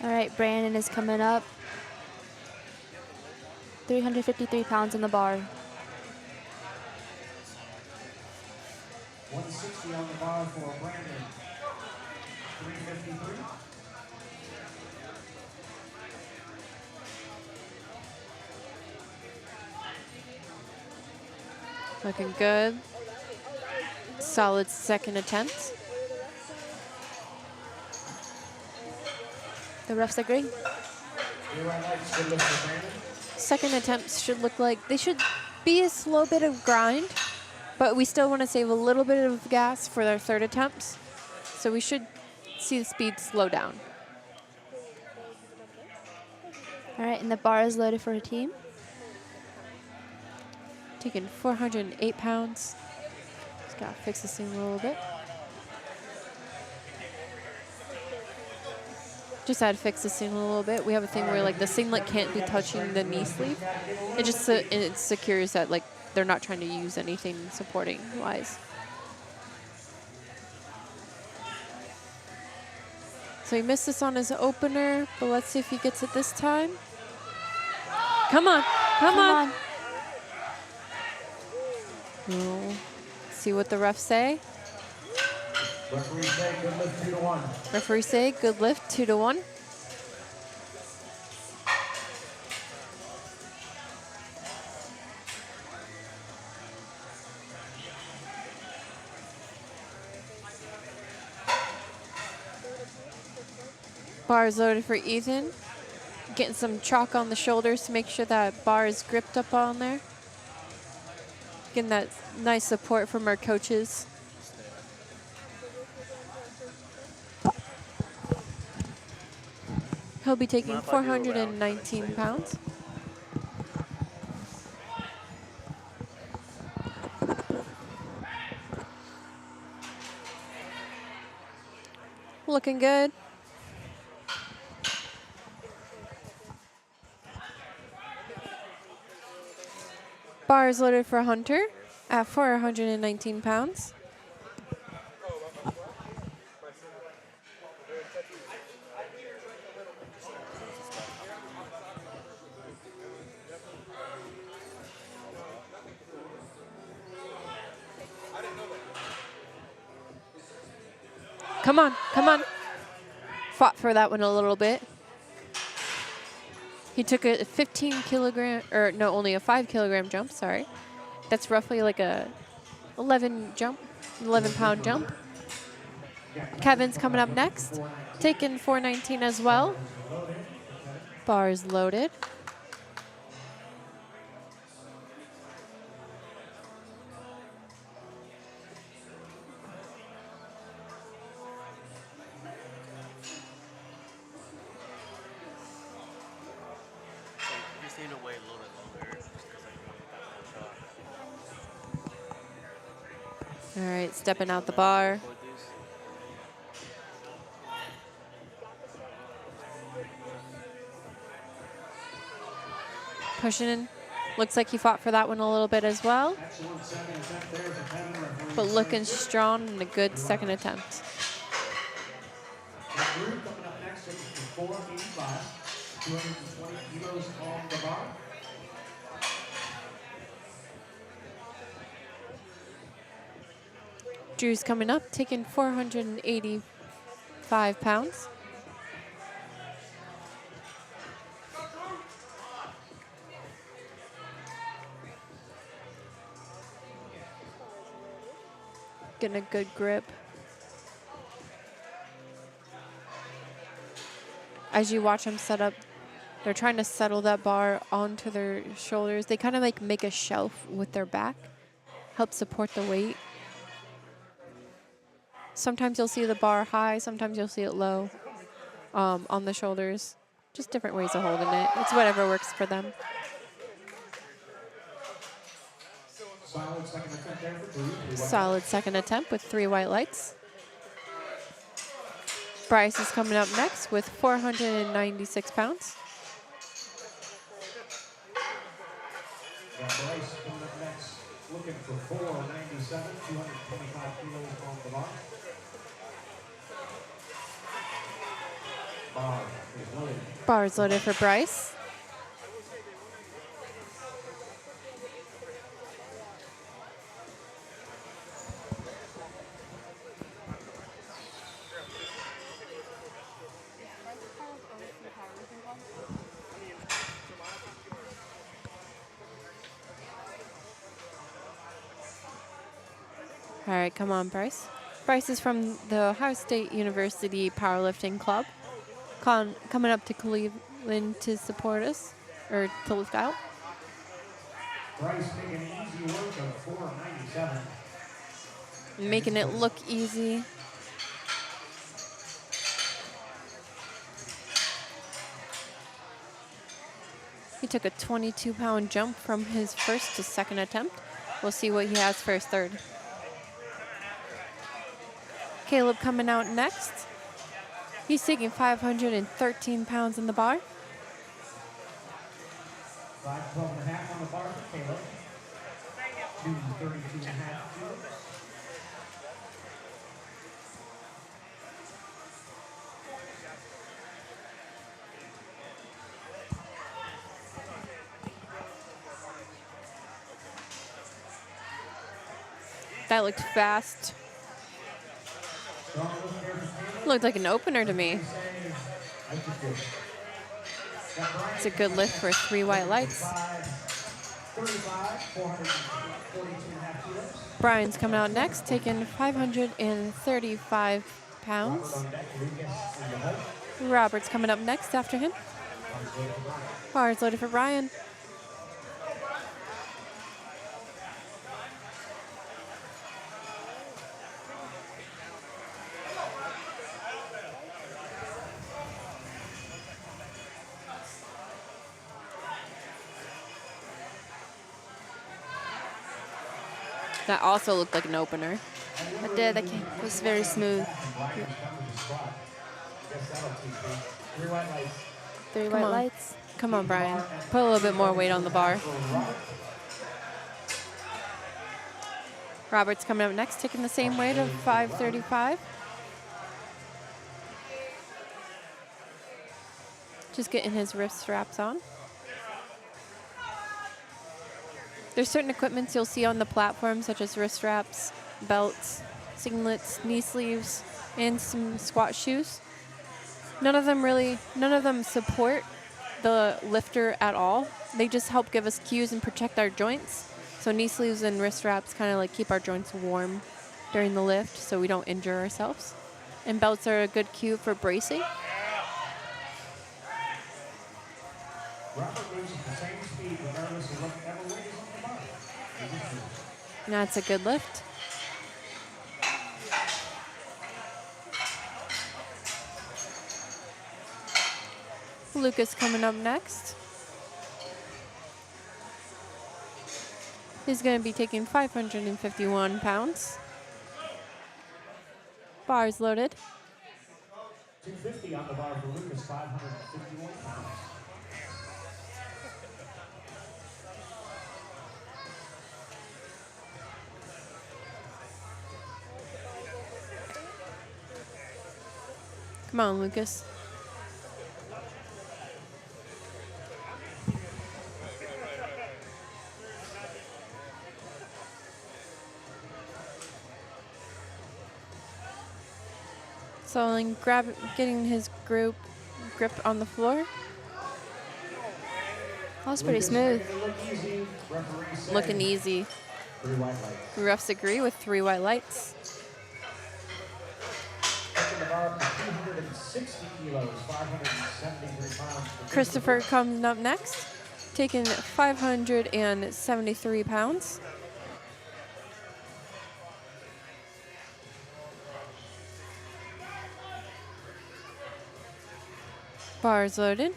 All right, Brandon is coming up. 353 pounds on the bar. 160 on the bar for Brandon. 353. Looking good. Solid second attempt. The refs agree. 3 white lights, good lift for Brandon. Second attempts should look like they should be a slow bit of grind, but we still want to save a little bit of gas for their third attempts. So we should see the speed slow down. All right, and the bar is loaded for a team. Taking 408 pounds. Just gotta fix this thing a little bit. Just had to fix this thing a little bit. We have a thing where like the singlet can't be touching the knee sleeve. It just it secures that like they're not trying to use anything supporting wise. So he missed this on his opener, but let's see if he gets it this time. Come on, come on. We'll see what the refs say. Referee say good lift 2-1. Referee say good lift 2-1. Bar is loaded for Ethan. Getting some chalk on the shoulders to make sure that bar is gripped up on there. Getting that nice support from our coaches. He'll be taking 419 pounds. Looking good. Bar is loaded for Hunter at 419 pounds. Come on, come on. Fought for that one a little bit. He took a 15 kilogram, or no, only a 5 kilogram jump, sorry. That's roughly like a 11 pound jump. Kevin's coming up next, taking 419 as well. Bar is loaded. Just need to wait a little bit longer just 'cause I want that full shot. All right, stepping out the bar. Record these. Pushing in. Looks like he fought for that one a little bit as well, Excellent second attempt there for Kevin. Referee but looking says strong and a good second attempt. that group coming up next looking for 485, 220 kilos on the bar. Drew's coming up, taking 485 pounds. Getting a good grip. As you watch them set up, they're trying to settle that bar onto their shoulders. They kind of like make a shelf with their back, help support the weight. Sometimes you'll see the bar high, sometimes you'll see it low on the shoulders. Just different ways of holding it. It's whatever works for them. Solid second attempt there for Drew. Solid second attempt with 3 white lights. Bryce is coming up next with 496 pounds. Got Bryce coming up next, looking for 497, 225 kilos on the bar. Bar is loaded. Bar is loaded for Bryce. All right, come on, Bryce. Bryce is from the Ohio State University Powerlifting Club, coming up to Cleveland to support us, or to lift out. Bryce making easy work of 497. Making it look easy. He took a 22-pound jump from his first to second attempt. We'll see what he has for his third. Caleb coming out next. He's taking 513 pounds in the bar. 512 and a half on the bar for Caleb. 232 and a half kilos. That looked fast. Looked like an opener to me. It's a good lift for 3 white lights. Brian's coming out next, taking 535 pounds. Robert's coming up next after him. Bar's loaded for Brian. That also looked like an opener. I did. That was very smooth. 3 white on. lights. Come on, Brian. Put a little bit more weight on the bar. Robert's coming up next, taking the same weight of 535. Just getting his wrist straps on. There's certain equipments you'll see on the platform, such as wrist straps, belts, singlets, knee sleeves, and some squat shoes. None of them support the lifter at all. They just help give us cues and protect our joints. So knee sleeves and wrist straps kind of like keep our joints warm during the lift so we don't injure ourselves. And belts are a good cue for bracing. Robert moves at the same speed regardless of whatever weight is on the bar. That's a good lift. Lucas coming up next. He's going to be taking 551 pounds. Bars loaded. 250 on the bar for Lucas, 551 pounds. Come on, Lucas. So getting his grip on the floor. That was pretty smooth. Looking easy. 3 white lights. Refs agree with 3 white lights. Taking the bar up to 260 kilos, 573 pounds. Christopher comes up next, taking 573 pounds. Bars loaded.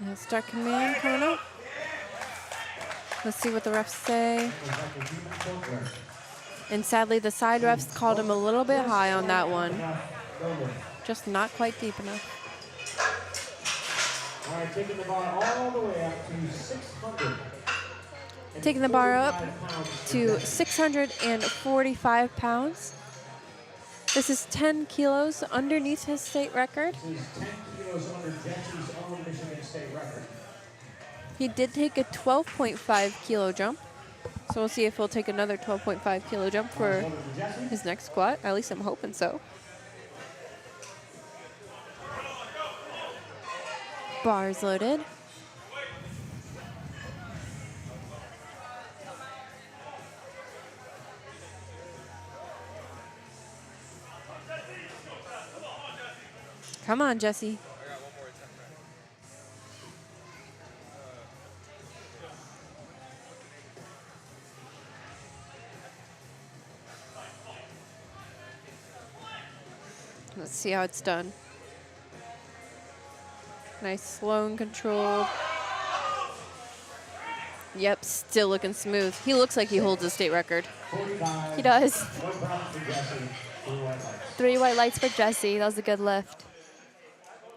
Yeah, start command coming up. Let's see what the refs say. And sadly, the side refs called him a little bit high on that one. Just not quite deep enough. All right, taking the bar all the way up to 600. Taking the bar up to 645 pounds. This is 10 kilos underneath his state record. This is 10 kilos under Jesse's own Michigan state record. He did take a 12.5 kilo jump. So we'll see if he'll take another 12.5 kilo jump for his next squat. At least I'm hoping so. Bars loaded. Come on, Jesse. Let's see how it's done. Nice, slow and controlled. Yep, still looking smooth. He looks like he holds a state record. He does. 1 pound for Jesse, 3 white lights. 3 white lights for Jesse. That was a good lift.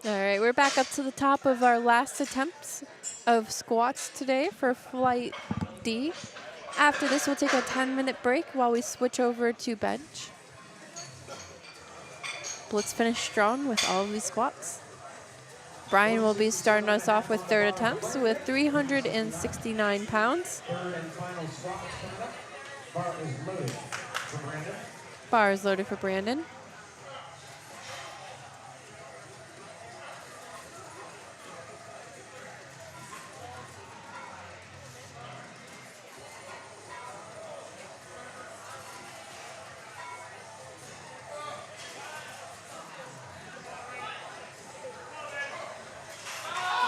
All right, we're back up to the top of our last attempts of squats today for flight D. After this, we'll take a 10-minute break while we switch over to bench. Let's finish strong with all of these squats. Brian will be starting us off with third attempts with 369 pounds. Third and final squat coming up. Bar is loaded for Brandon. Bar is loaded for Brandon.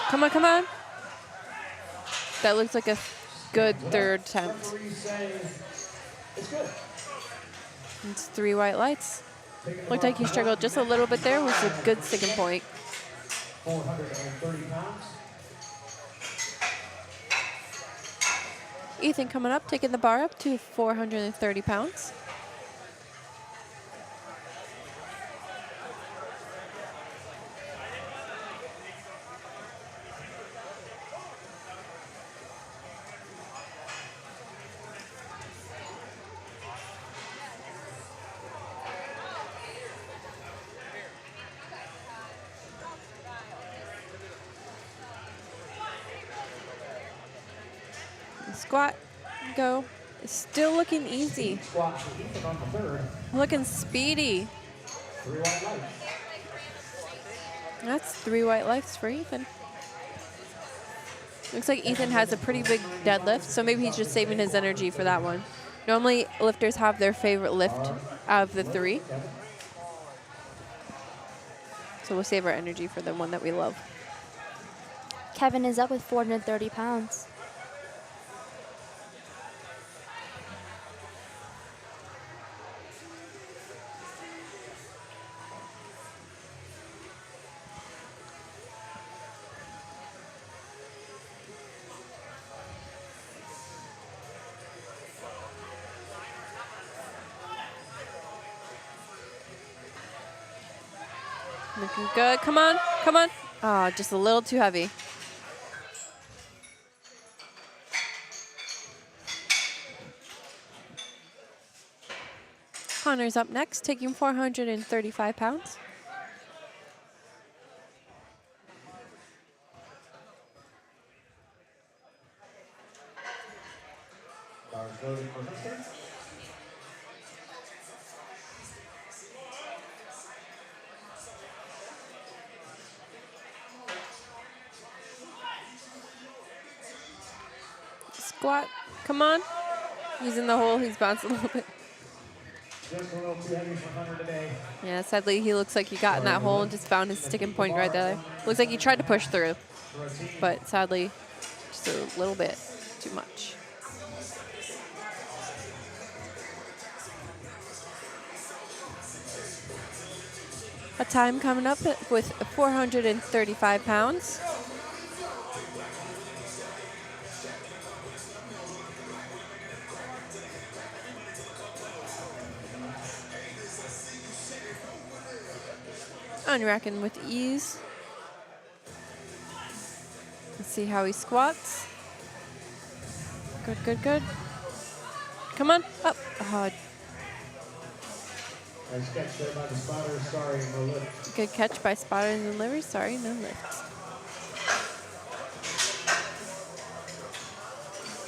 Come on, come on. That looks like a good third attempt. Referees say it's good. It's 3 white lights. Looked like he struggled just a little bit there. Was a good sticking point. 430 pounds. Ethan coming up, taking the bar up to 430 pounds. Squat, go. It's still looking easy. Squat for Ethan on the third. Looking speedy. 3 white lights. That's 3 white lights for Ethan. Looks like Ethan has a pretty big deadlift, so maybe he's just saving his energy for that one. Normally, lifters have their favorite lift out of the 3. So we'll save our energy for the one that we love. Kevin is up with 430 pounds. Looking good. Come on. Come on. Oh, just a little too heavy. Connor's up next, taking 435 pounds. Bars loaded for Hudson. Squat. Come on. He's in the hole. He's bouncing a little bit. Just a little too heavy for Hunter today. Yeah, sadly, he looks like he got in that hole and just found his sticking point right there. Looks like he tried to push through, but sadly, just a little bit too much. A time coming up with 435 pounds. Unracking with ease. Let's see how he squats. Good, good, good. Come on, up. Oh, Nice catch there by the spotter. Sorry, no lift. good catch by spotter in the liver. Sorry, no lift.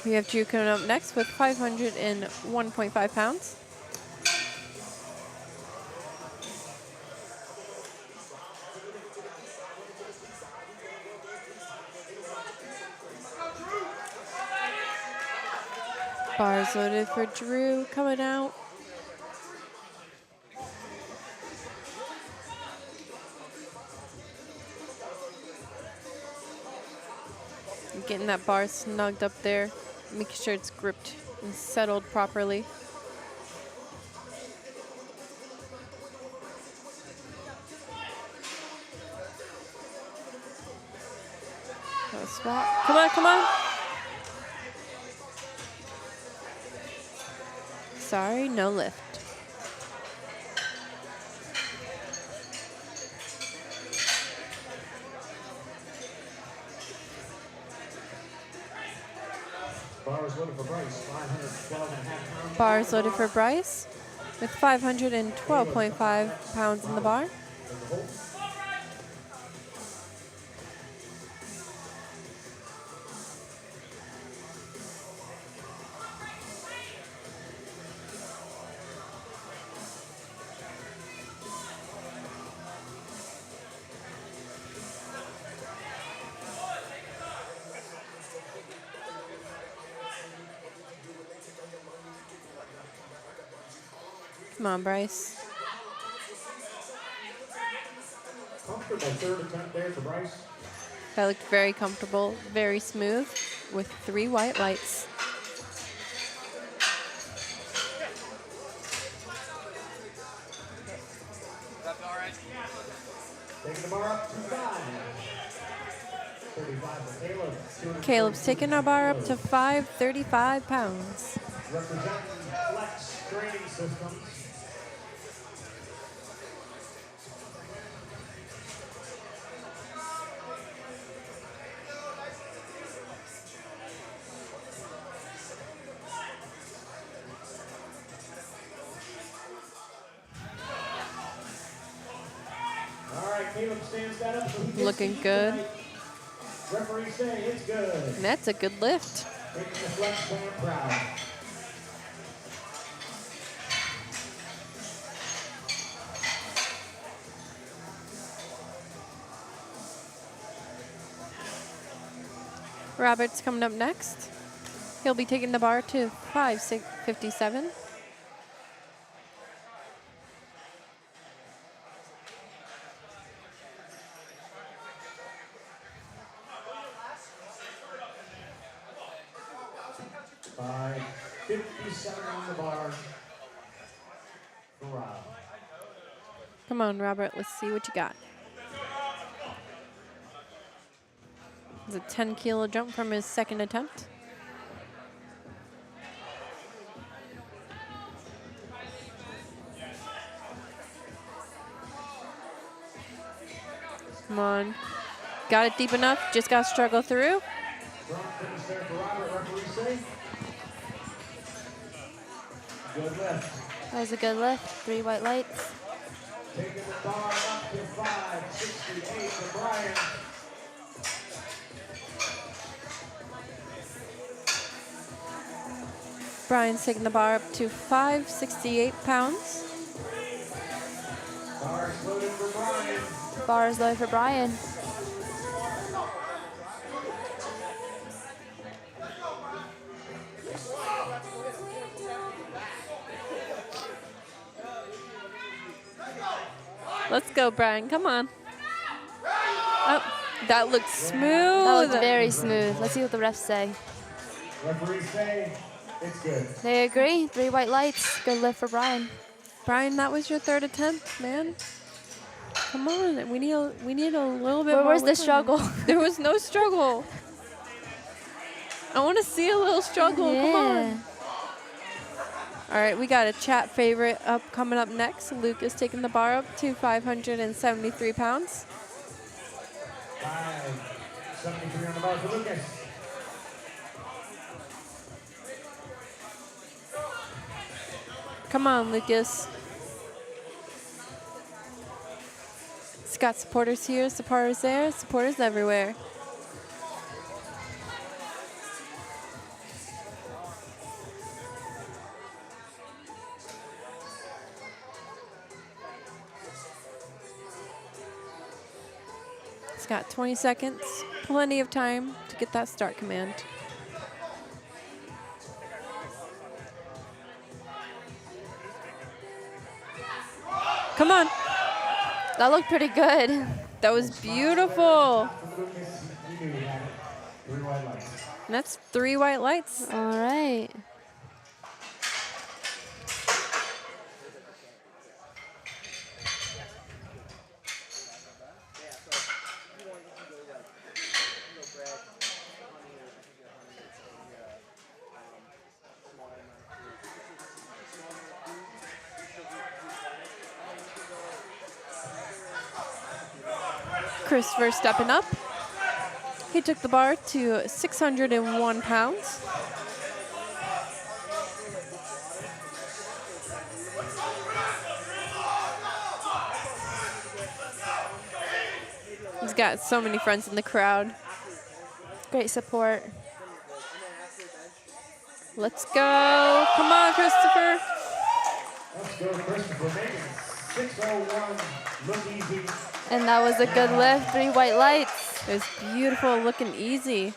We have Drew coming up next with 501.5 pounds. Bars loaded for Drew coming out. Getting that bar snugged up there, making sure it's gripped and settled properly. Squat. Come on, come on. Sorry, no lift. Bars loaded for Bryce, 512.5 pounds. Bars loaded for Bryce with 512.5 pounds in the bar. Come on, Bryce. Comfortable third attempt there for Bryce. That looked very comfortable, very smooth, with 3 white lights. Taking the bar up to 5. 35 for Caleb. Caleb's taking our bar up to 535 pounds. Representing Flex Training Systems. All right, Caleb stands that up. So he gets Looking the good. right. Referees say it's good. And that's a good lift. Making the Flex fan proud. Robert's coming up next. He'll be taking the bar to 557. By 57 on the bar for Rob. Come on, Robert. Let's see what you got. It's a 10-kilo jump from his second attempt. Come on. Got it deep enough. Just got to struggle through. Strong finish there for Robert, referees say. Good lift. That was a good lift. 3 white lights. Taking the bar up to 568 for Brian. Brian's taking the bar up to 568 pounds. Bar exploded for Brian. Bar is low for Brian. Let's go, Brian. Come on. Oh, that looks smooth. That looked very smooth. Let's see what the refs say. Referees say it's good. They agree. 3 white lights. Good lift for Brian. Brian, that was your 3rd attempt, man. Come on. We need a little bit more. Where's the lift on struggle? it. There was no struggle. I want to see a little struggle. Come on. All right, we got a chat favorite coming up next. Luke is taking the bar up to 573 pounds. 573 on the bar for Lucas. Come on, Lucas. It's got supporters here, supporters there, supporters everywhere. It's got 20 seconds, plenty of time to get that start command. Come on. That looked pretty good. That was beautiful. And that's 3 white lights. All right. Christopher stepping up. He took the bar to 601 pounds. He's got so many friends in the crowd. Great support. Let's go. Come on, Christopher. Let's go, Christopher. Making 601 look easy. And that was a good lift. 3 white lights. It was beautiful, looking easy.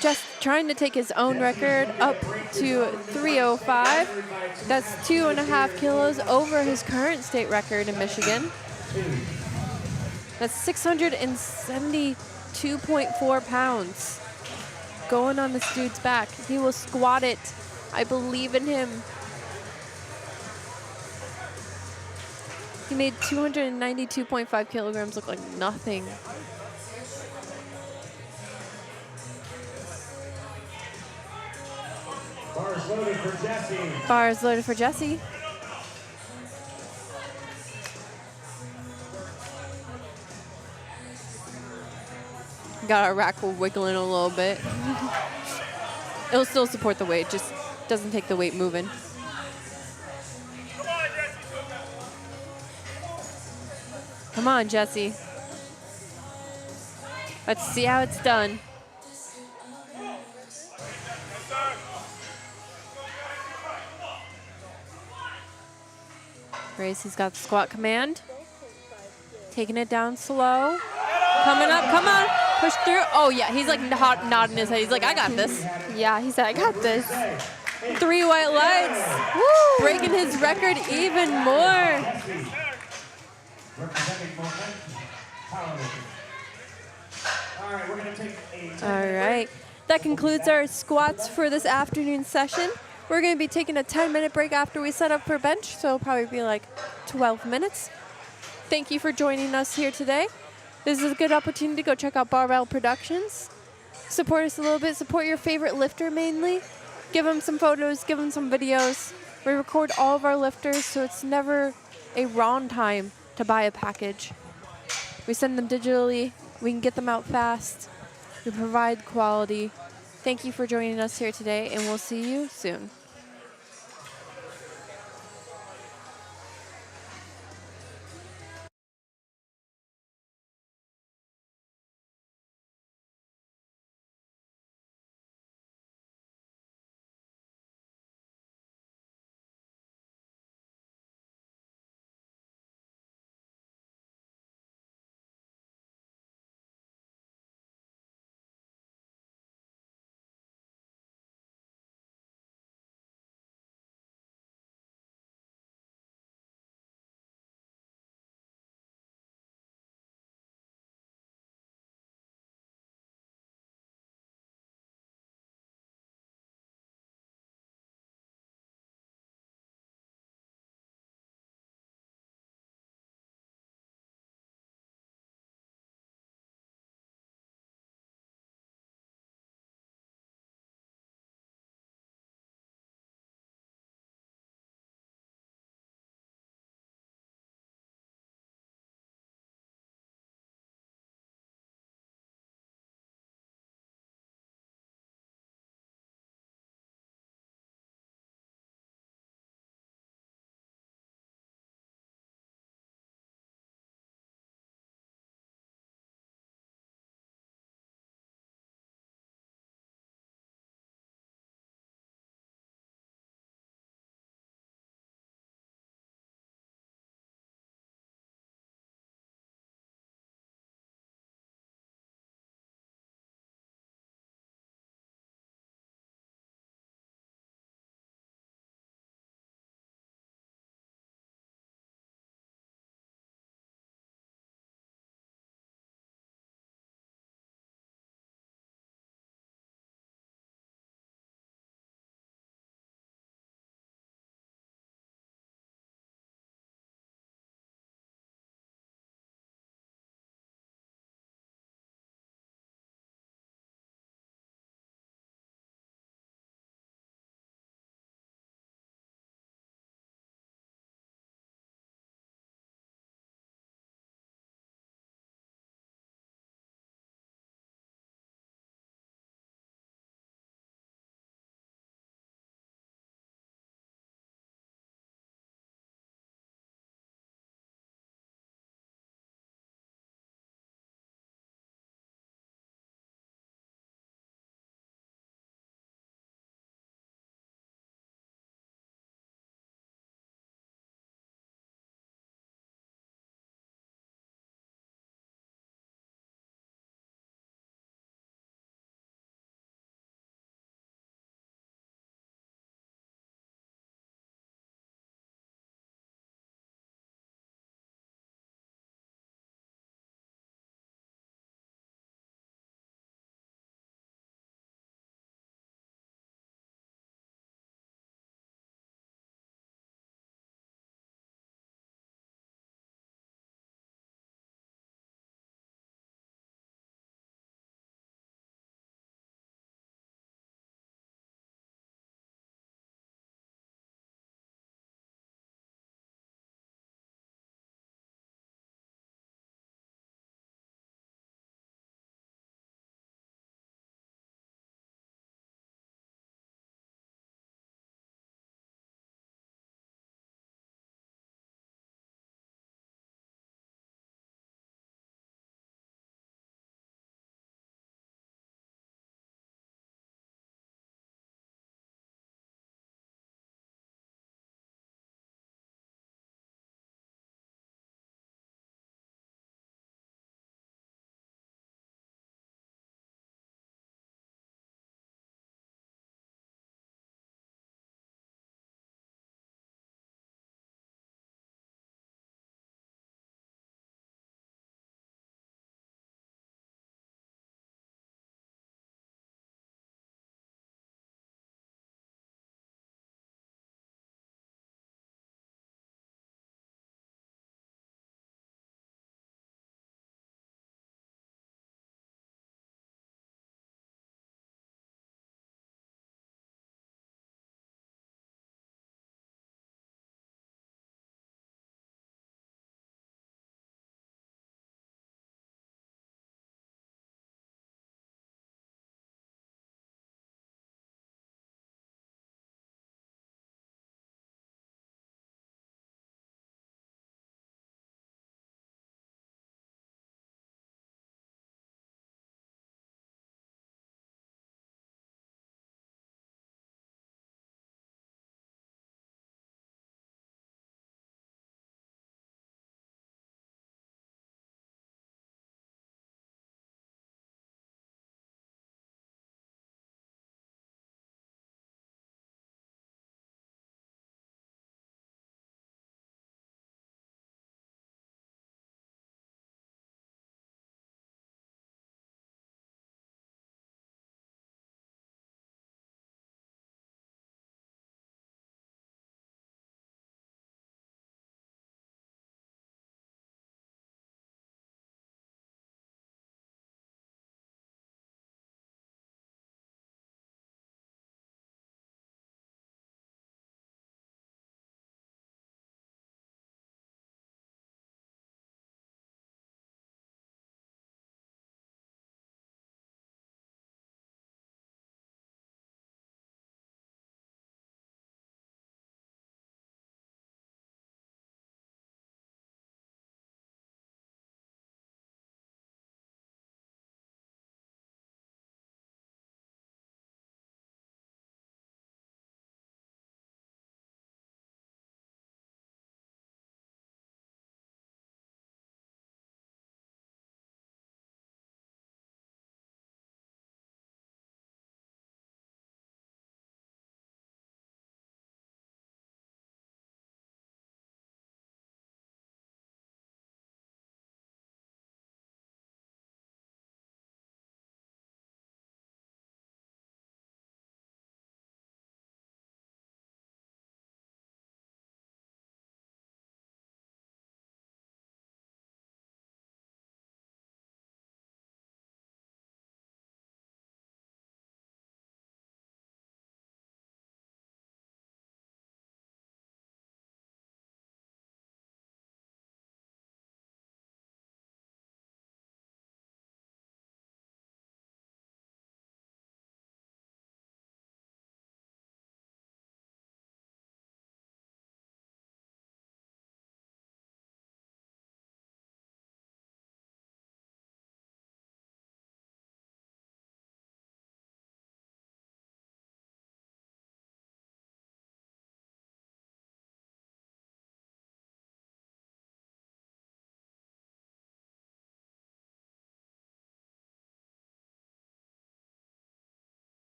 Just trying to take his own record up to 305. That's 2.5 kilos over his current state record in Michigan. That's 672.4 pounds going on this dude's back. He will squat it. I believe in him. He made 292.5 kilograms look like nothing. Bars loaded for Jesse. Bars loaded for Jesse. Got our rack wiggling a little bit. It'll still support the weight, just doesn't take the weight moving. Come on, Jesse. Let's see how it's done. Gracie's got the squat command. Taking it down slow. Coming up, come on. Push through. Oh, yeah, he's like nodding his head. He's like, I got this. Yeah, he said, I got this. 3 white lights. Woo! Breaking his record even more. Representing Momentum Powerlifting. All right, we're going to take a All right. That concludes our squats for this afternoon session. We're going to be taking a 10-minute break after we set up for bench, so it'll probably be like 12 minutes. Thank you for joining us here today. This is a good opportunity to go check out Barbell Productions. Support us a little bit. Support your favorite lifter mainly. Give them some photos. Give them some videos. We record all of our lifters, so it's never a wrong time to buy a package. We send them digitally. We can get them out fast. We provide quality. Thank you for joining us here today, and we'll see you soon.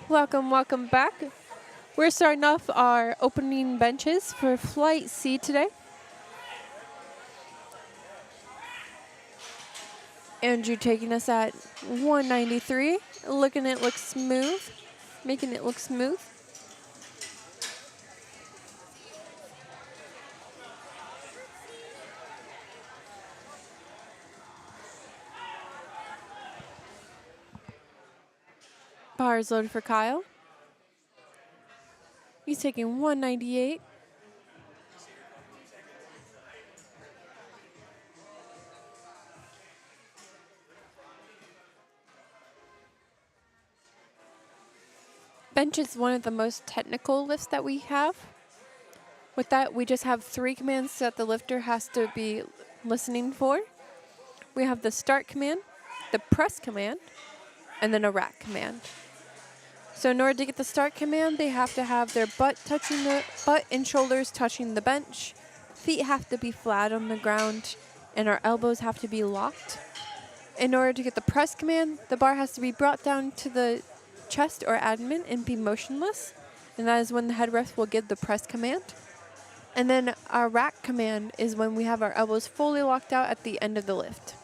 Welcome back. We're starting off our opening benches for Flight C today. Andrew taking us at 193, making it look smooth. Bars loaded for Kyle. He's taking 198. Bench is one of the most technical lifts that we have. With that, we just have 3 commands that the lifter has to be listening for. We have the start command, the press command, and then a rack command. So in order to get the start command, they have to have their butt and shoulders touching the bench. Feet have to be flat on the ground, and our elbows have to be locked. In order to get the press command, the bar has to be brought down to the chest or abdomen and be motionless. And that is when the head ref will give the press command. And then our rack command is when we have our elbows fully locked out at the end of the lift.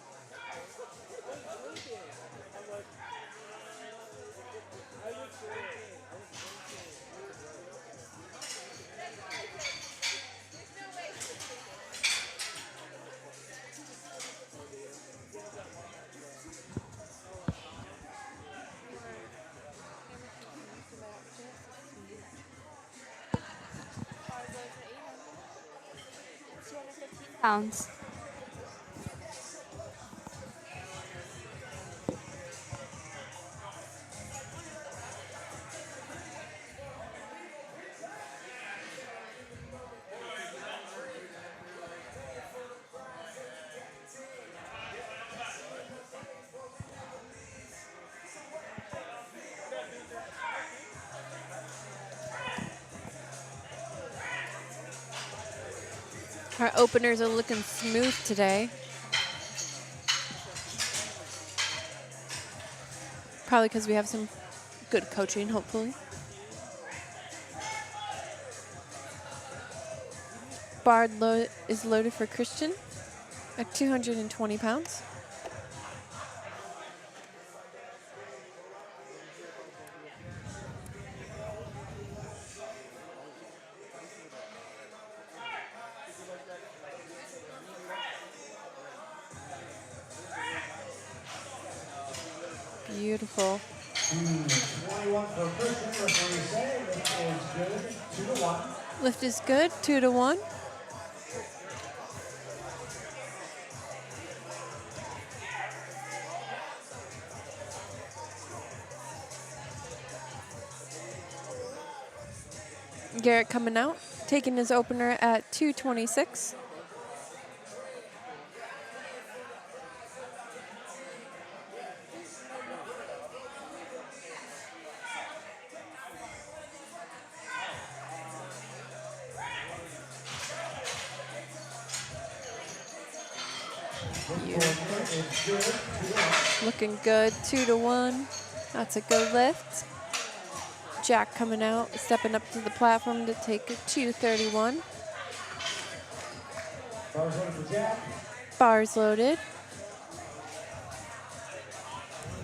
Pounds. Our openers are looking smooth today. Probably because we have some good coaching, hopefully. Bar is loaded for Christian at 220 pounds. Beautiful. 21 for Christian, referee say lift is good, 2 to 1. Lift is good, 2 to 1. Garrett coming out, taking his opener at 226. Looking good, 2 to 1. That's a good lift. Jack coming out, stepping up to the platform to take a 231. Bars loaded for Jack. Bars loaded.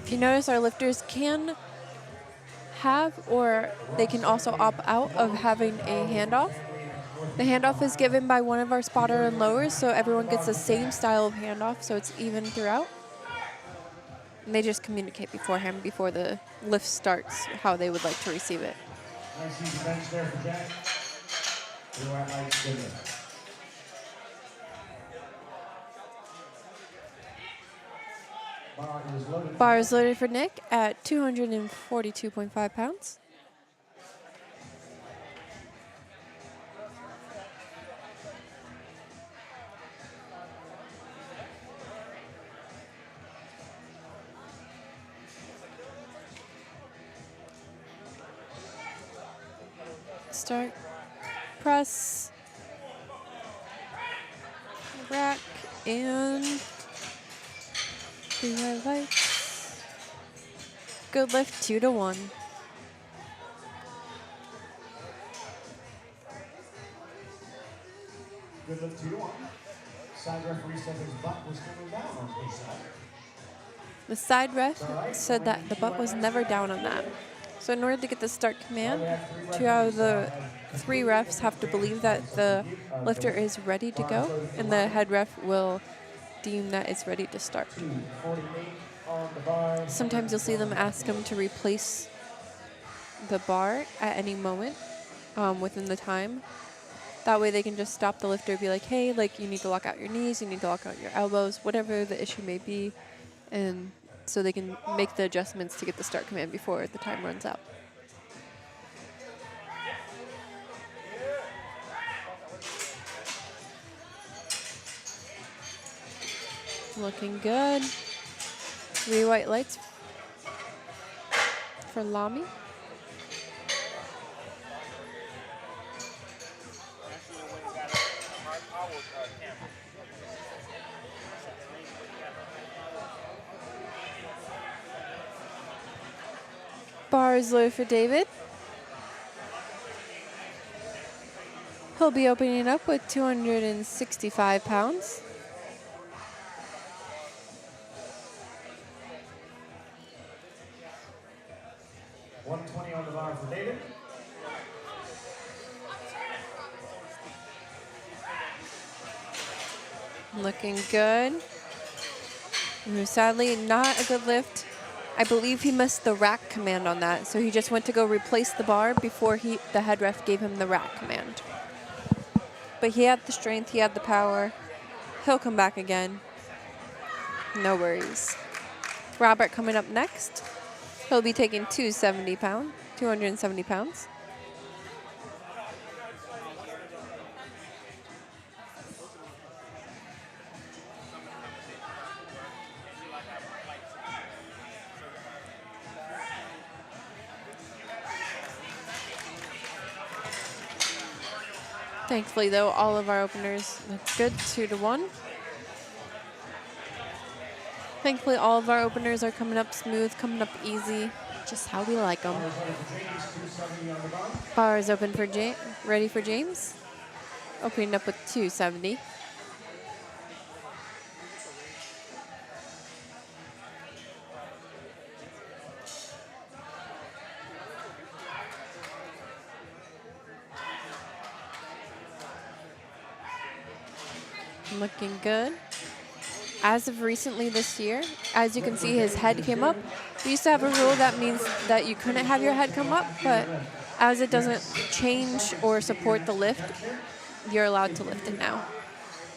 If you notice, our lifters can have, or they can also opt out of having a handoff. The handoff is given by one of our spotter and lowers, so everyone gets the same style of handoff, so it's even throughout. And they just communicate beforehand, before the lift starts, how they would like to receive it. Nice easy bench there for Jack. Blue out lights, good lift. Bar is loaded. Bar is loaded for Nick at 242.5 pounds. Start, press, rack, and 3 highlights. Good lift, 2 to 1. Good lift 2 to 1. Side referee said his butt was never down on his side. The side ref said that the butt was never down on that. So in order to get the start command, 2 out of the 3 refs have to believe that the lifter is ready to go, and the head ref will deem that it's ready to start. 2:48 on the bar. Sometimes you'll see them ask him to replace the bar at any moment within the time. That way they can just stop the lifter and be like, hey, like you need to lock out your knees, you need to lock out your elbows, whatever the issue may be. And so they can make the adjustments to get the start command before the time runs out. Looking good. 3 white lights for Lamy. Bar is low for David. He'll be opening up with 265 pounds. $120 on the bar for David. Looking good. Sadly, not a good lift. I believe he missed the rack command on that, so he just went to go replace the bar before the head ref gave him the rack command. But he had the strength, he had the power. He'll come back again. No worries. Robert coming up next. He'll be taking 270 pounds, 270 pounds. Thankfully, though, all of our openers look good, 2 to 1. Thankfully, all of our openers are coming up smooth, coming up easy, just how we like them. Bar is open for ready for James. Opening up with 270. Looking good. As of recently this year, as you can see, his head came up. We used to have a rule that means that you couldn't have your head come up, but as it doesn't change or support the lift, you're allowed to lift it now.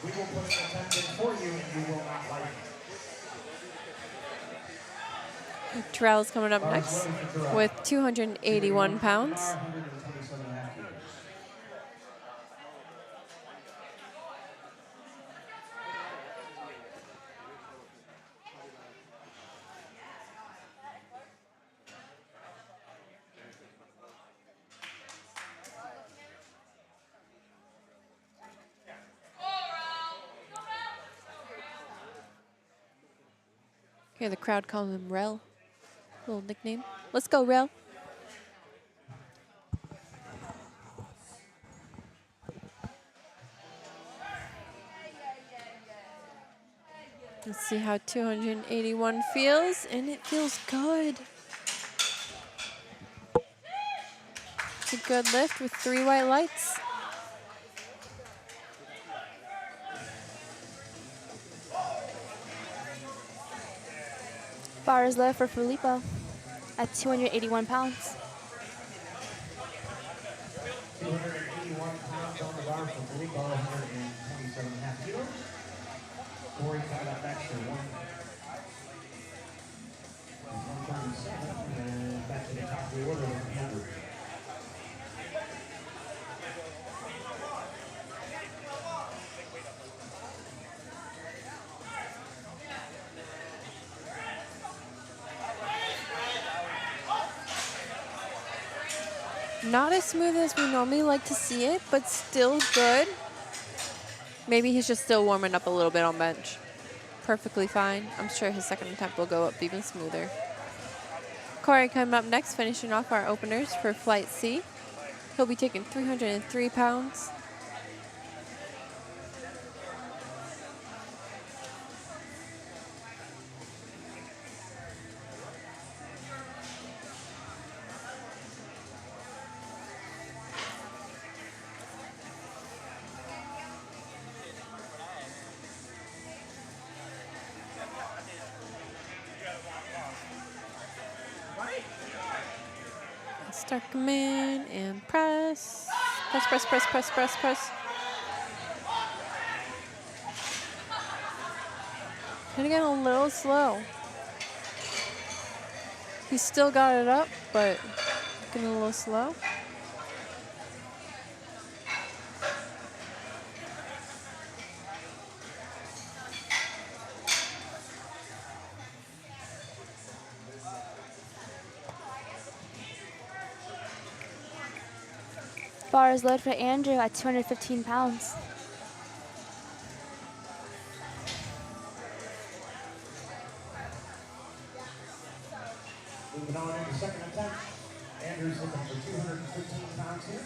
We will put an attempt in for you and you will not like it. Terrell's coming up next with 281 pounds. 127.5 kilos. Here, the crowd calls him Rel. Little nickname. Let's go, Rel. Let's see how 281 feels, and it feels good. It's a good lift with 3 white lights. Bar is low for Filippo at 281 pounds. 281 pounds on the bar for Filippo, 127.5 kilos. Corey coming up next for 137, and back to the top of the order with Andrew. Not as smooth as we normally like to see it, but still good. Maybe he's just still warming up a little bit on bench. Perfectly fine. I'm sure his second attempt will go up even smoother. Corey coming up next, finishing off our openers for Flight C. He'll be taking 303 pounds. Start command and press. Press, press, press, press, press, press. And again, a little slow. He's still got it up, but getting a little slow. Bar is loaded for Andrew at 215 pounds. Moving on into second attempt. Andrew's looking for 215 pounds here.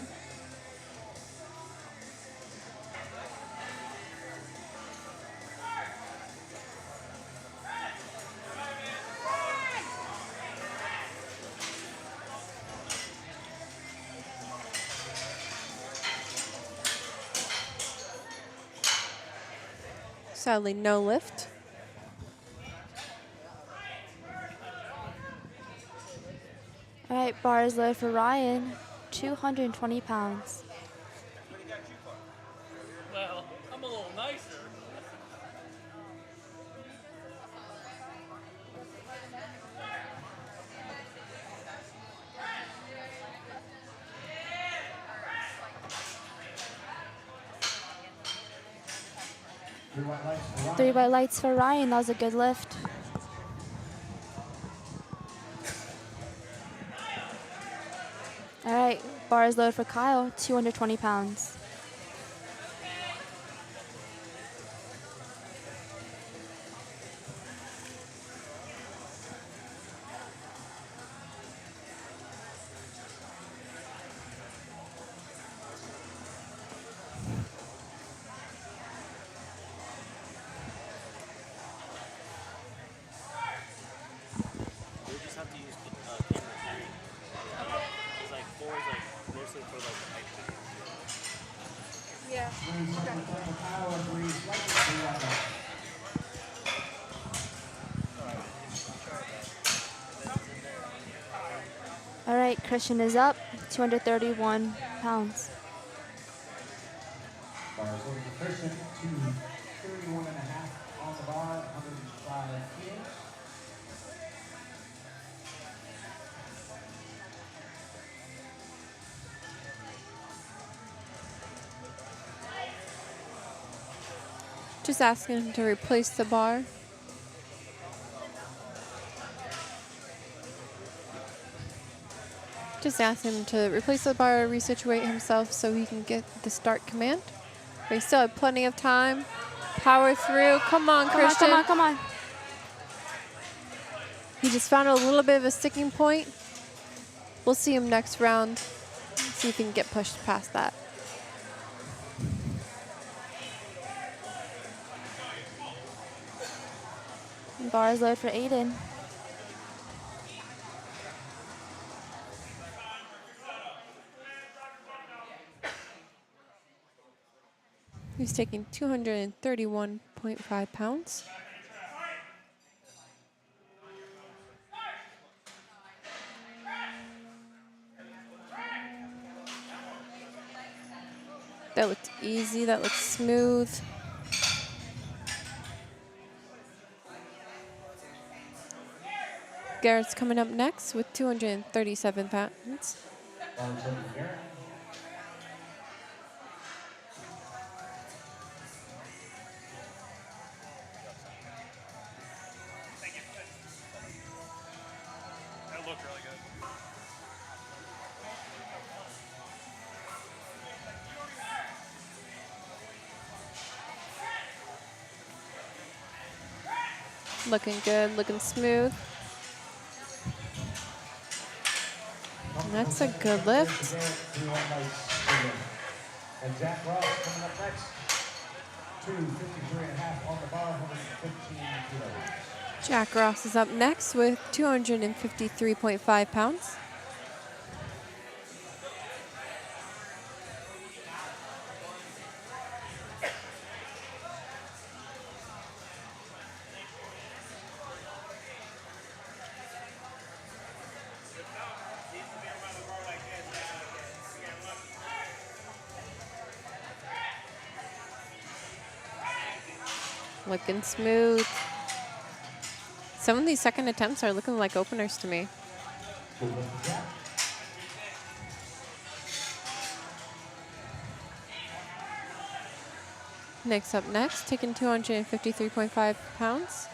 Sadly, no lift. All right, bar is loaded for Ryan, 220 pounds. Well, I'm a little nicer. 3 white lights for Ryan. That was a good lift. All right, bar is loaded for Kyle, 220 pounds. We just have to use camera 3. It's like 4 is like mostly for like the height thing. All right, Christian is up, 231 pounds. Bars looking for Christian, 231 and a half on the bar, 105 kilos. Just asking him to replace the bar. Just ask him to replace the bar, resituate himself so he can get the start command. We still have plenty of time. Power through. Come on, Come on, Christian. come on, come on. He just found a little bit of a sticking point. We'll see him next round. See if he can get pushed past that. Bar is loaded for Aiden. He's taking 231.5 pounds. That looked easy, that looked smooth. Garrett's coming up next with 237 pounds. Bars looking for Garrett. That looked really good. Looking good, looking smooth. And that's a good lift. And Jack Ross coming up next. 253 and a half on the bar, 115 kilos. Jack Ross is up next with 253.5 pounds. Looking smooth. Some of these second attempts are looking like openers to me. Good lift for Jack. Nick's up next, taking 253.5 pounds.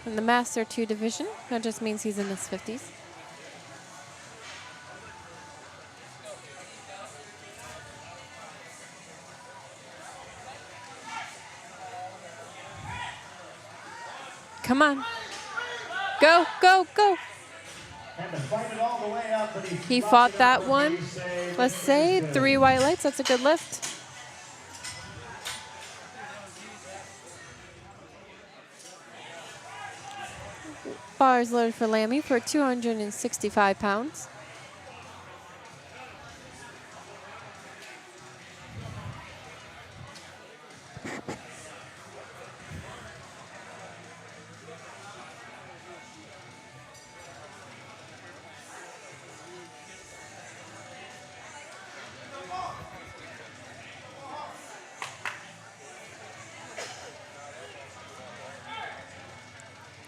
In the Master 2 division, that just means he's in his 50s. Come on. Go, go, go. Had to fight it all the way up, but He fought that one. Let's say 3 white lights. That's a good lift. Bars loaded for Lammy for 265 pounds.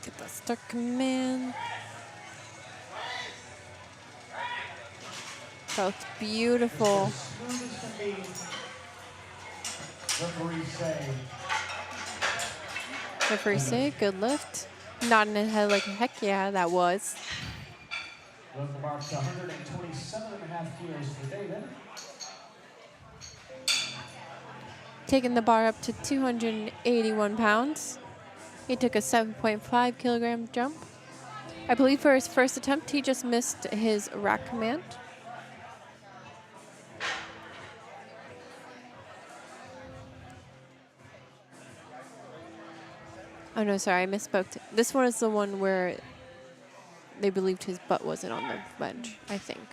Get that start command. Both beautiful. Referee say, good lift. Nodding his head like, heck yeah, that was. Run the mark to 127.5 kilos for David. Taking the bar up to 281 pounds. He took a 7.5 kilogram jump. I believe for his first attempt, he just missed his rack command. Oh no, sorry, I misspoke. This one is the one where they believed his butt wasn't on the bench, I think.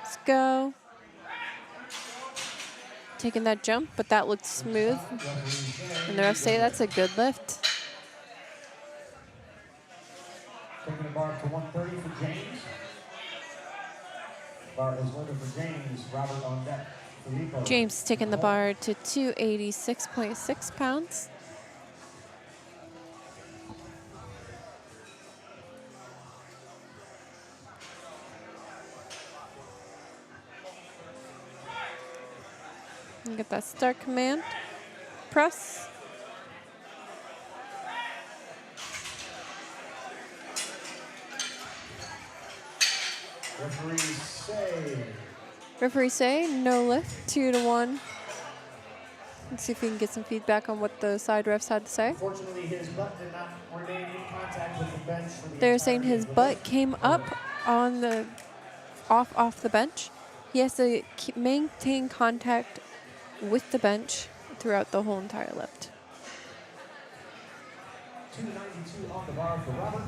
Let's go. Taking that jump, but that looked smooth. And the refs say that's a good lift. Taking the bar to 130 for James. Bar is loaded for James. Robert on deck. Filippo. James taking the bar to 286.6 pounds. And get that start command. Press. Referee say. Referee say no lift, 2-1. Let's see if we can get some feedback on what the side refs had to say. Unfortunately, his butt did not remain in contact with the bench for the They're saying entirety his of the butt lift. came up on the off the bench. He has to maintain contact with the bench throughout the whole entire lift. 292 on the bar for Robert.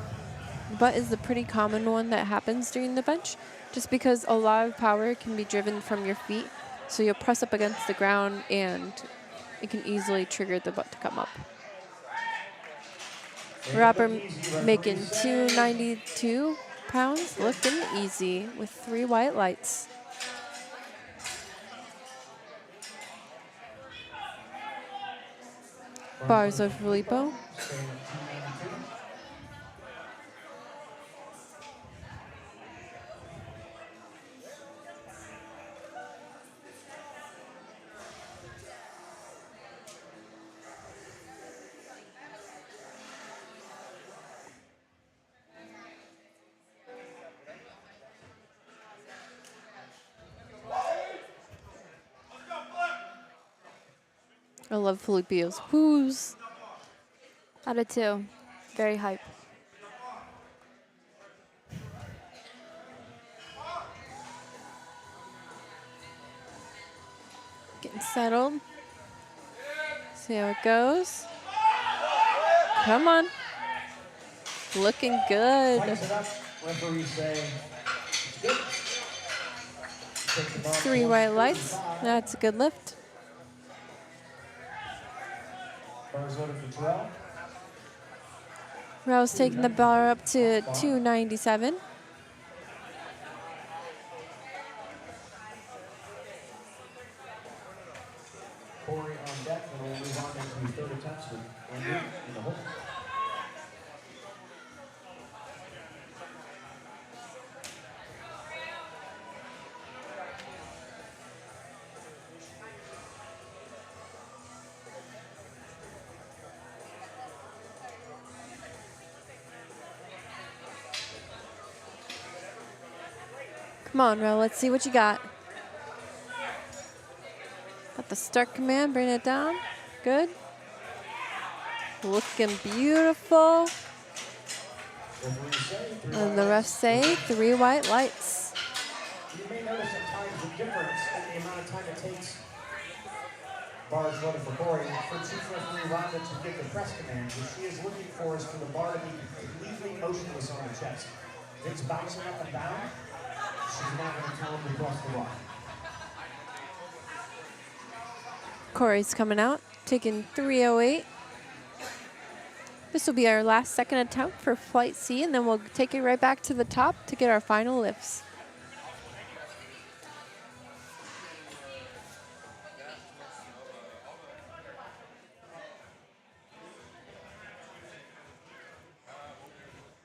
Butt is the pretty common one that happens during the bench, just because a lot of power can be driven from your feet. So you'll press up against the ground and it can easily trigger the butt to come up. Robert making 292 pounds, lifting easy with 3 white lights. Bars of Filippo. Staying at 292. I love Filippo's whoos. Out of 2. Very hype. Getting settled. See how it goes. Come on. Looking good. Fights it up. Referee say it's good. Take the bar to 3 white lights. 135. That's a good lift. Bar is loaded for Terrell. Raul's taking the bar up to 297. Corey on deck, and we'll move on into the third attempts with Andrew in the hole. Come on, Ro. Let's see what you got. Got the start command. Bring it down. Good. Looking beautiful. And the refs say 3 white lights. You may notice at times a difference in the amount of time it takes bars running for Corey for Chief Referee Rhonda to give the press command. What she is looking for is for the bar to be completely motionless on her chest. If it's bouncing up and down, she's not going to tell him to cross the line. Corey's coming out, taking 308. This will be our last second attempt for Flight C, and then we'll take it right back to the top to get our final lifts.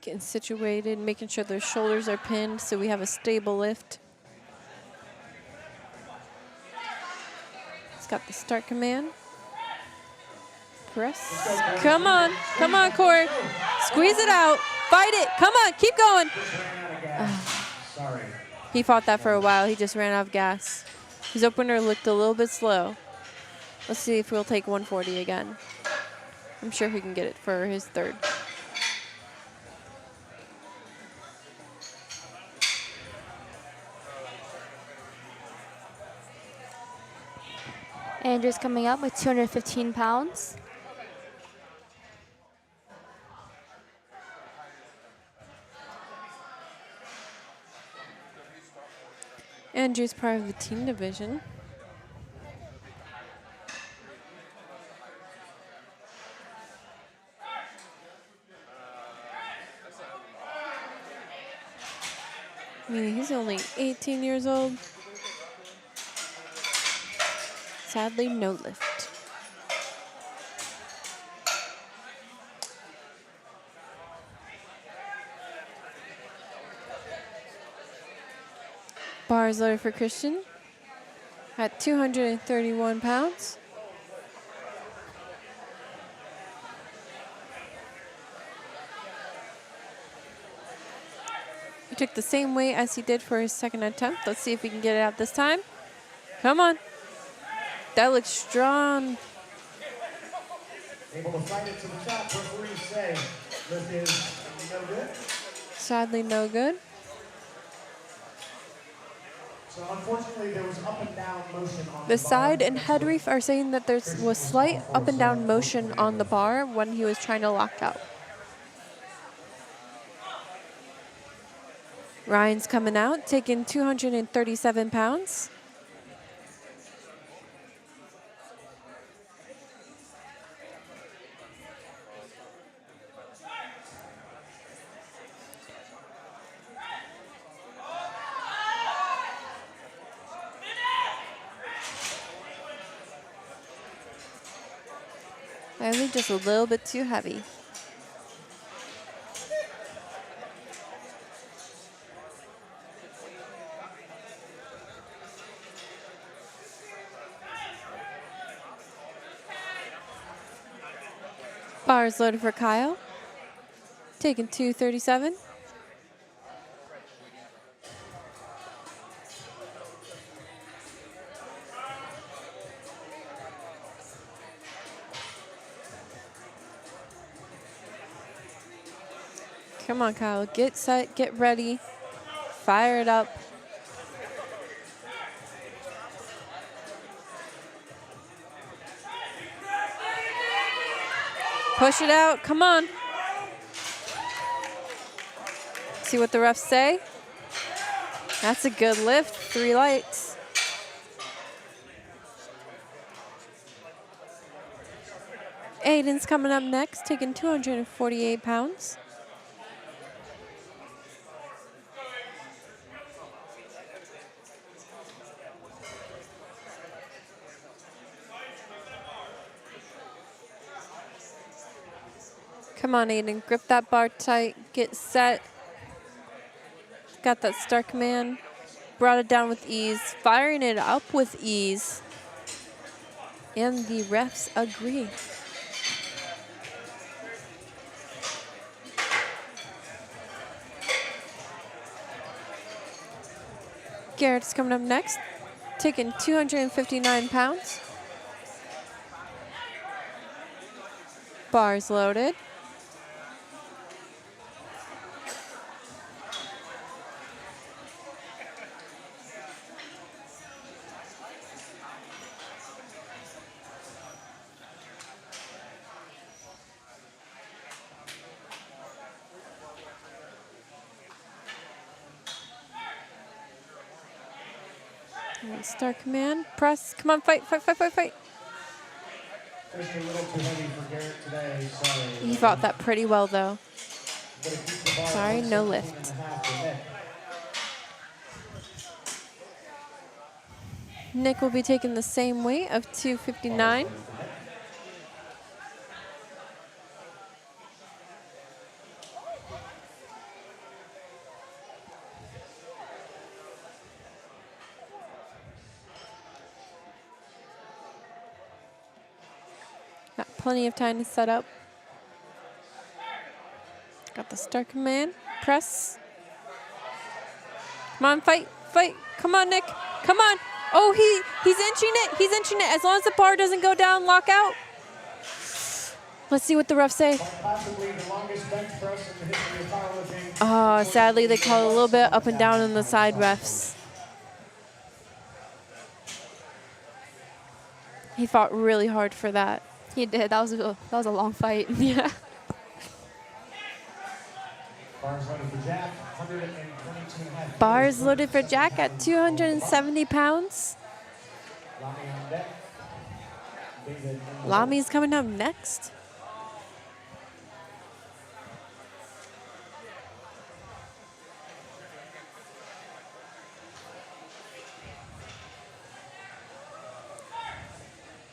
Getting situated, making sure their shoulders are pinned so we have a stable lift. It's got the start command. Press. Come on, Corey. Squeeze it out. Fight it. Come on, keep going. Sorry. He fought that for a while. He just ran out of gas. His opener looked a little bit slow. Let's see if we'll take 140 again. I'm sure he can get it for his third. Andrew's coming up with 215 pounds. Andrew's part of the team division. I mean, he's only 18 years old. Sadly, no lift. Bars loaded for Christian at 231 pounds. He took the same weight as he did for his second attempt. Let's see if he can get it out this time. Come on. That looks strong. Able to fight it to the top. Referees say lift is no good. Sadly, no good. So unfortunately, there was up and down motion on The side and head reef are saying that there was slight up and down motion on the bar when he was trying to lock out. Ryan's coming out, taking 237 pounds. I think just a little bit too heavy. Bars loaded for Kyle. Taking 237. Come on, Kyle. Get set, get ready. Fire it up. Push it out. Come on. See what the refs say. That's a good lift. 3 lights. Aiden's coming up next, taking 248 pounds. Come on, Aiden. Grip that bar tight. Get set. Got that star command. Brought it down with ease. Firing it up with ease. And the refs agree. Garrett's coming up next. Taking 259 pounds. Bars loaded. Start command. Press. Come on, fight, fight, fight, fight, fight. Just a little too heavy for Garrett today. Sorry. He fought that pretty well, though. Gotta keep the bar Sorry, at no 17 lift. and a half for Nick. Nick will be taking the same weight of 259. Got plenty of time to set up. Got the start command. Press. Come on, fight, fight. Come on, Nick. Come on. Oh, he's inching it. He's inching it. As long as the bar doesn't go down, lock out. Let's see what the refs say. Possibly the longest bench press in the history of powerlifting. Oh, sadly, they call a little bit up and down in the side refs. He fought really hard for that. He did. That was a long fight. Yeah. Bars loaded for Jack, 122 and a half. Bars loaded for Jack at 270 pounds. Lamy on deck. David in the Lami's coming up next.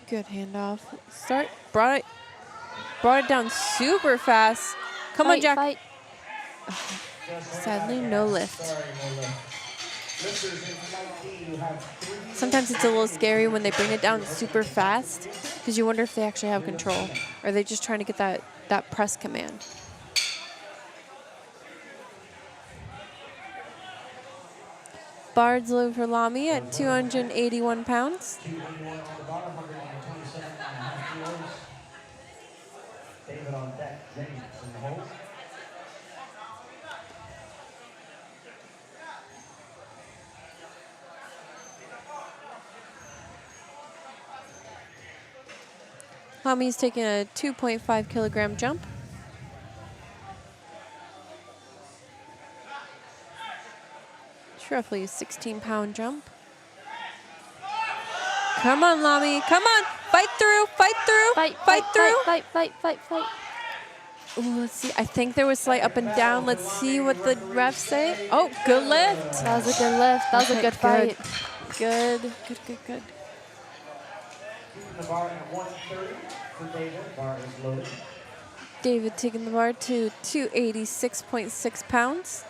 Good handoff. Start. Brought it down super fast. Come on, Fight, Jack. fight. Sadly, no lift. Sorry, no lift. Lifters in Flight D, you have 3 Sometimes it's a little scary when they bring it down super fast because you wonder if they actually have control. Or are they just trying to get that press command? Bard's low for Lamy at 281 pounds. 281 on the bottom, 127 and a half kilos. David on deck, James in the hole. Lamy's taking a 2.5 kilogram jump. It's roughly a 16-pound jump. Come on, Lamy. Come on. Fight through. Fight through. Fight through. fight. Ooh, let's see. I think there was slight up and down. Let's see what the refs say. Oh, good lift. That was a good lift. That was a Okay, good fight. Good. Good. Keeping the bar at 130 for David. Bar is loaded. David taking the bar to 286.6 pounds.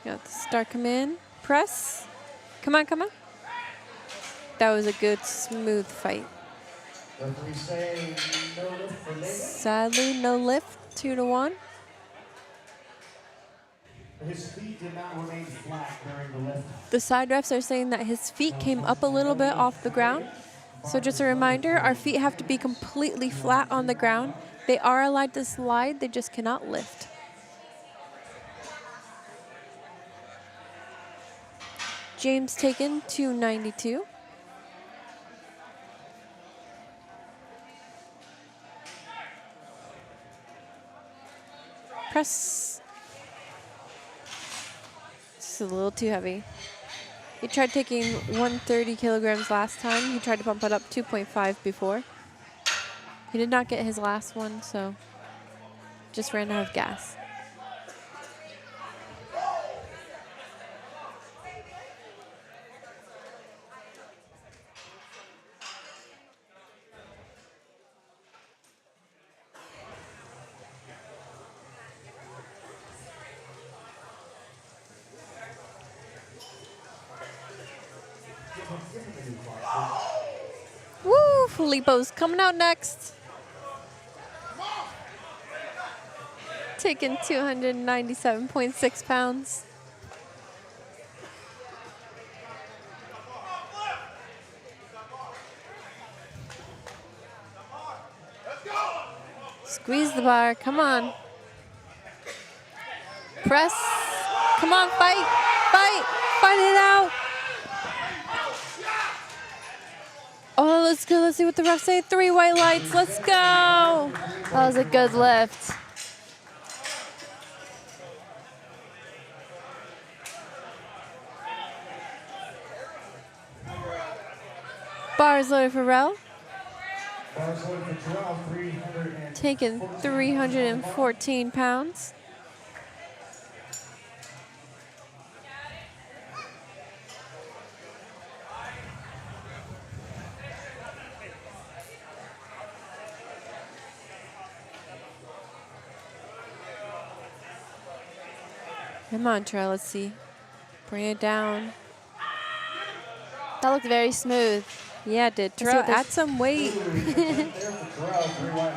Got the start command. Press. Come on. That was a good, smooth fight. Referee say no lift for David. Sadly, no lift, 2-1. His feet did not remain flat during the lift. The side refs are saying that his feet came up a little bit off the ground. So just a reminder, our feet have to be completely flat on the ground. They are allowed to slide, they just cannot lift. James taken 292. Press. Just a little too heavy. He tried taking 130 kilograms last time. He tried to pump it up 2.5 before. He did not get his last one, so just ran out of gas. Woo! Filippo's coming out next. Taking 297.6 pounds. Squeeze the bar, come on. Press, come on, fight, fight it out. Oh, let's go, let's see what the refs say. 3 white lights, let's go. That was a good lift. Bars loaded for Rel. Bars loaded for Terrell, 314. Taking 314 pounds. Come on, Terrell, let's see. Bring it down. That looked very smooth. Yeah, it did. Let's see Terrell, what this- add some weight.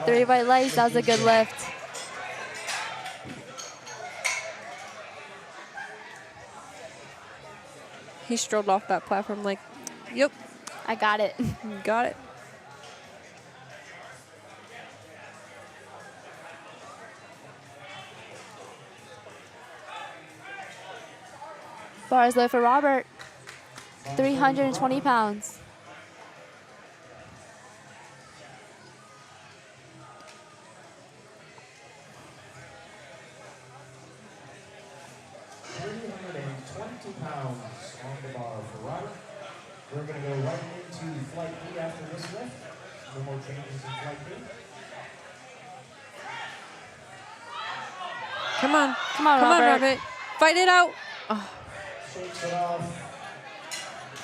3 white lights, that was a good lift. He strolled off that platform like, yep, I got it. got it. Bars low for Robert. 320 pounds. £320 on the bar for Robert. We're going to go right into flight B after this lift. No more changes in flight B. Come on. Come on, Come on, Robert. Robert. Fight it out. Oh, Shakes it off.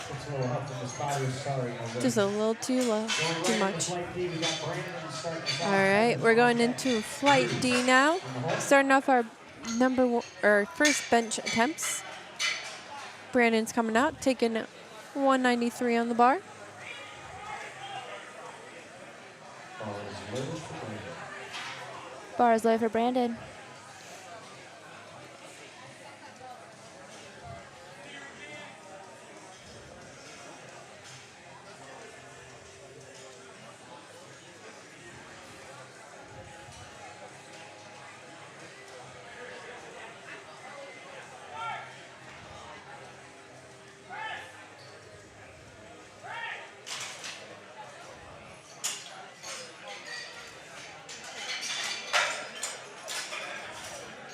Gets a little help from his body. Sorry. just a little too low, too much. Flight D, we got Brandon starting us off. All right, we're going into flight D now. Starting off our first bench attempts. Brandon's coming out, taking 193 on the bar. Bars low for Brandon.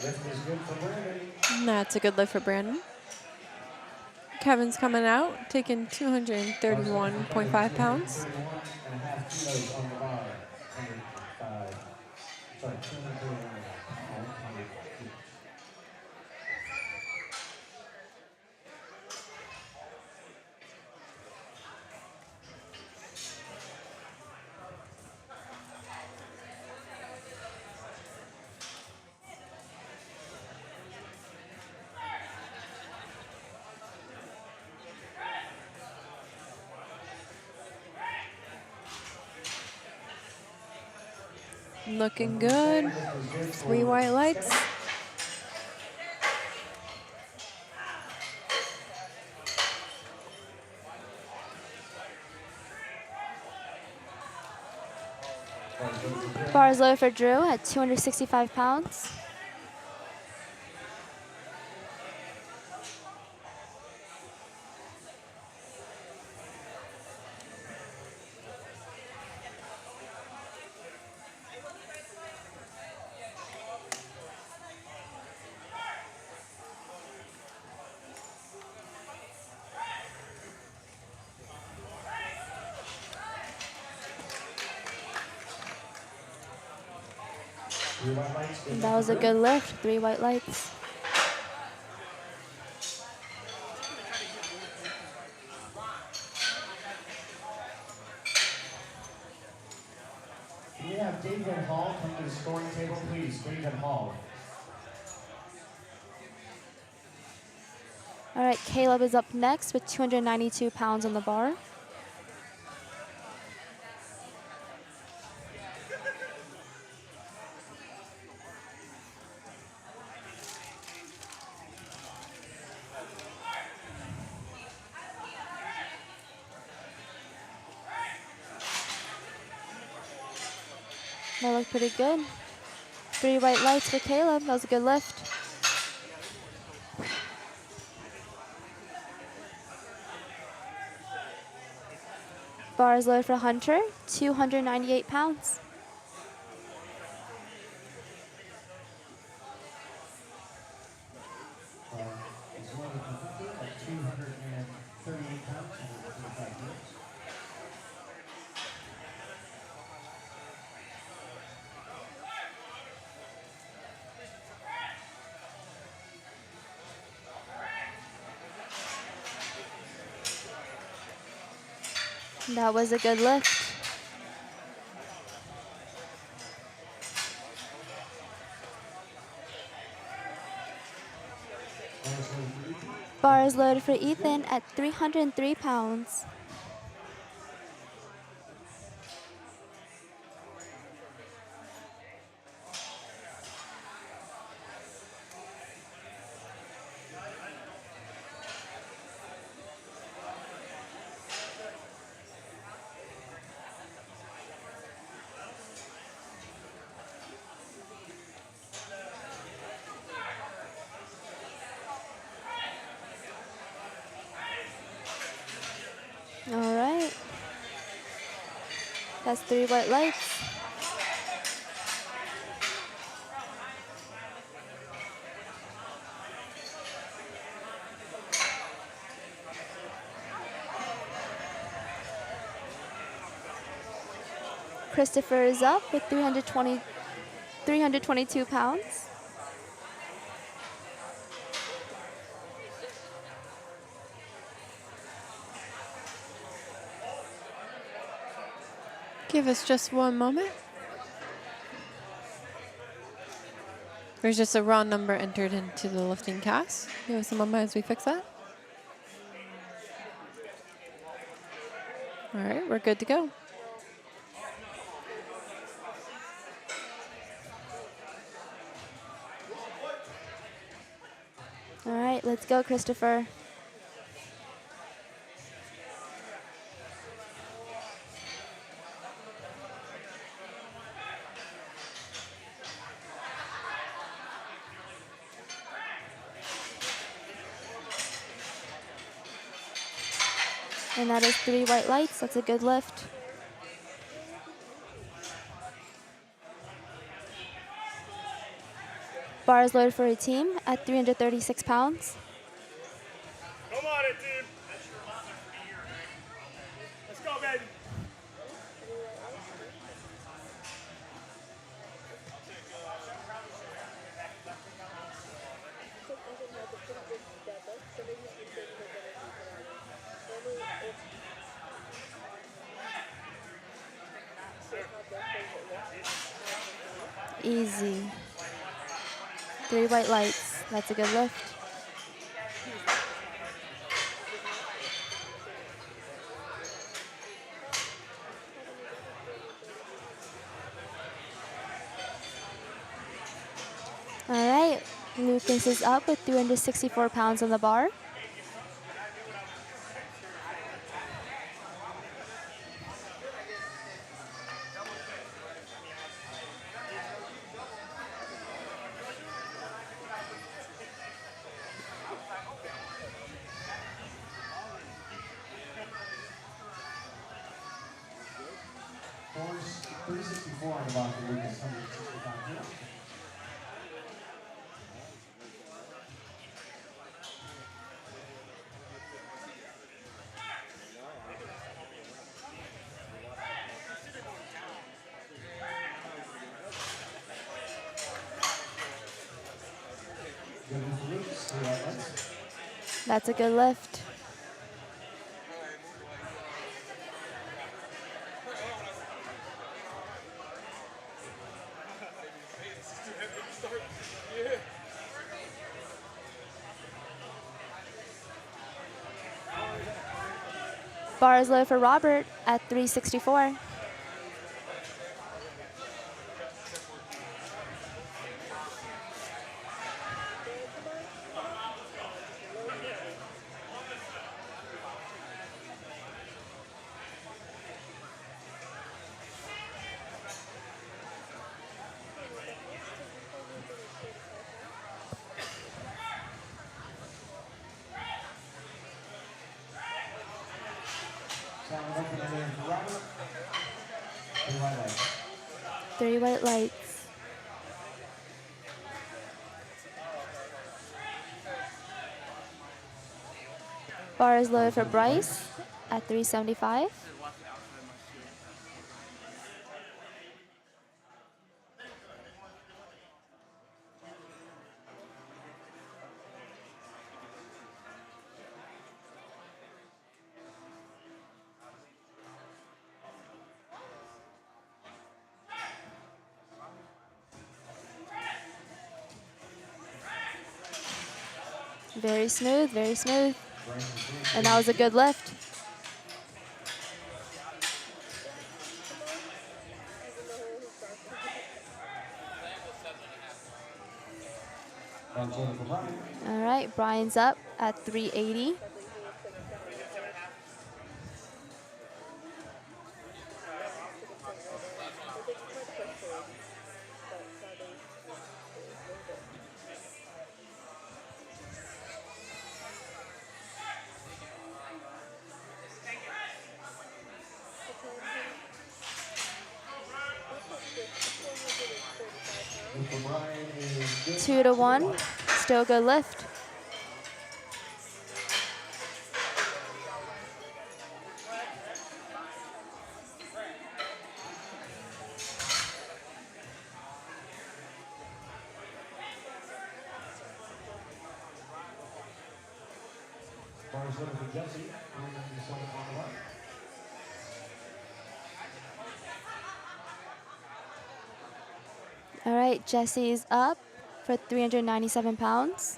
Lift is good for Brandon. And that's a good lift for Brandon. Kevin's coming out, taking 231.5 pounds. 31.5 kilos on the bar. 105. Sorry, 231. Looking good. 3 white lights. Bars low for Drew at 265 pounds. white lights. And that was a good lift. 3 white lights. Can we have David Hall come to the scoring table, please? David Hall. All right, Caleb is up next with 292 pounds on the bar. That looked pretty good. 3 white lights for Caleb. That was a good lift. Bar is loaded for Hunter, 298 pounds. It's loaded for Hunter at 238 pounds, 135 kilos. That was a good lift. Bar is loaded for Ethan at 303 pounds. All right. That's 3 white lights. Christopher is up with 322 pounds. Give us just one moment. There's just a wrong number entered into the lifting cast. Give us a moment as we fix that. All right, we're good to go. All right, let's go, Christopher. And that is 3 white lights. That's a good lift. Bar is loaded for a team at 336 pounds. Come on, it, team. Let's go, baby. Easy. 3 white lights. That's a good lift. All right, Lucas is up with 364 pounds on the bar. Force 364 on the bar for Lucas, 165 kilos. That's a good lift. Bar is low for Robert at 364. Sound open again for Robert. Three white lights. 3 white lights. Bar is low for Bryce at 375. Very smooth, very smooth. And that was a good lift. Box order for Brian. All right, Brian's up at 380. Lift for Brian is good. 2 to 1. Still a good lift. Bar's looking for Jesse. On the side on the left. All right, Jesse's up for 397 pounds.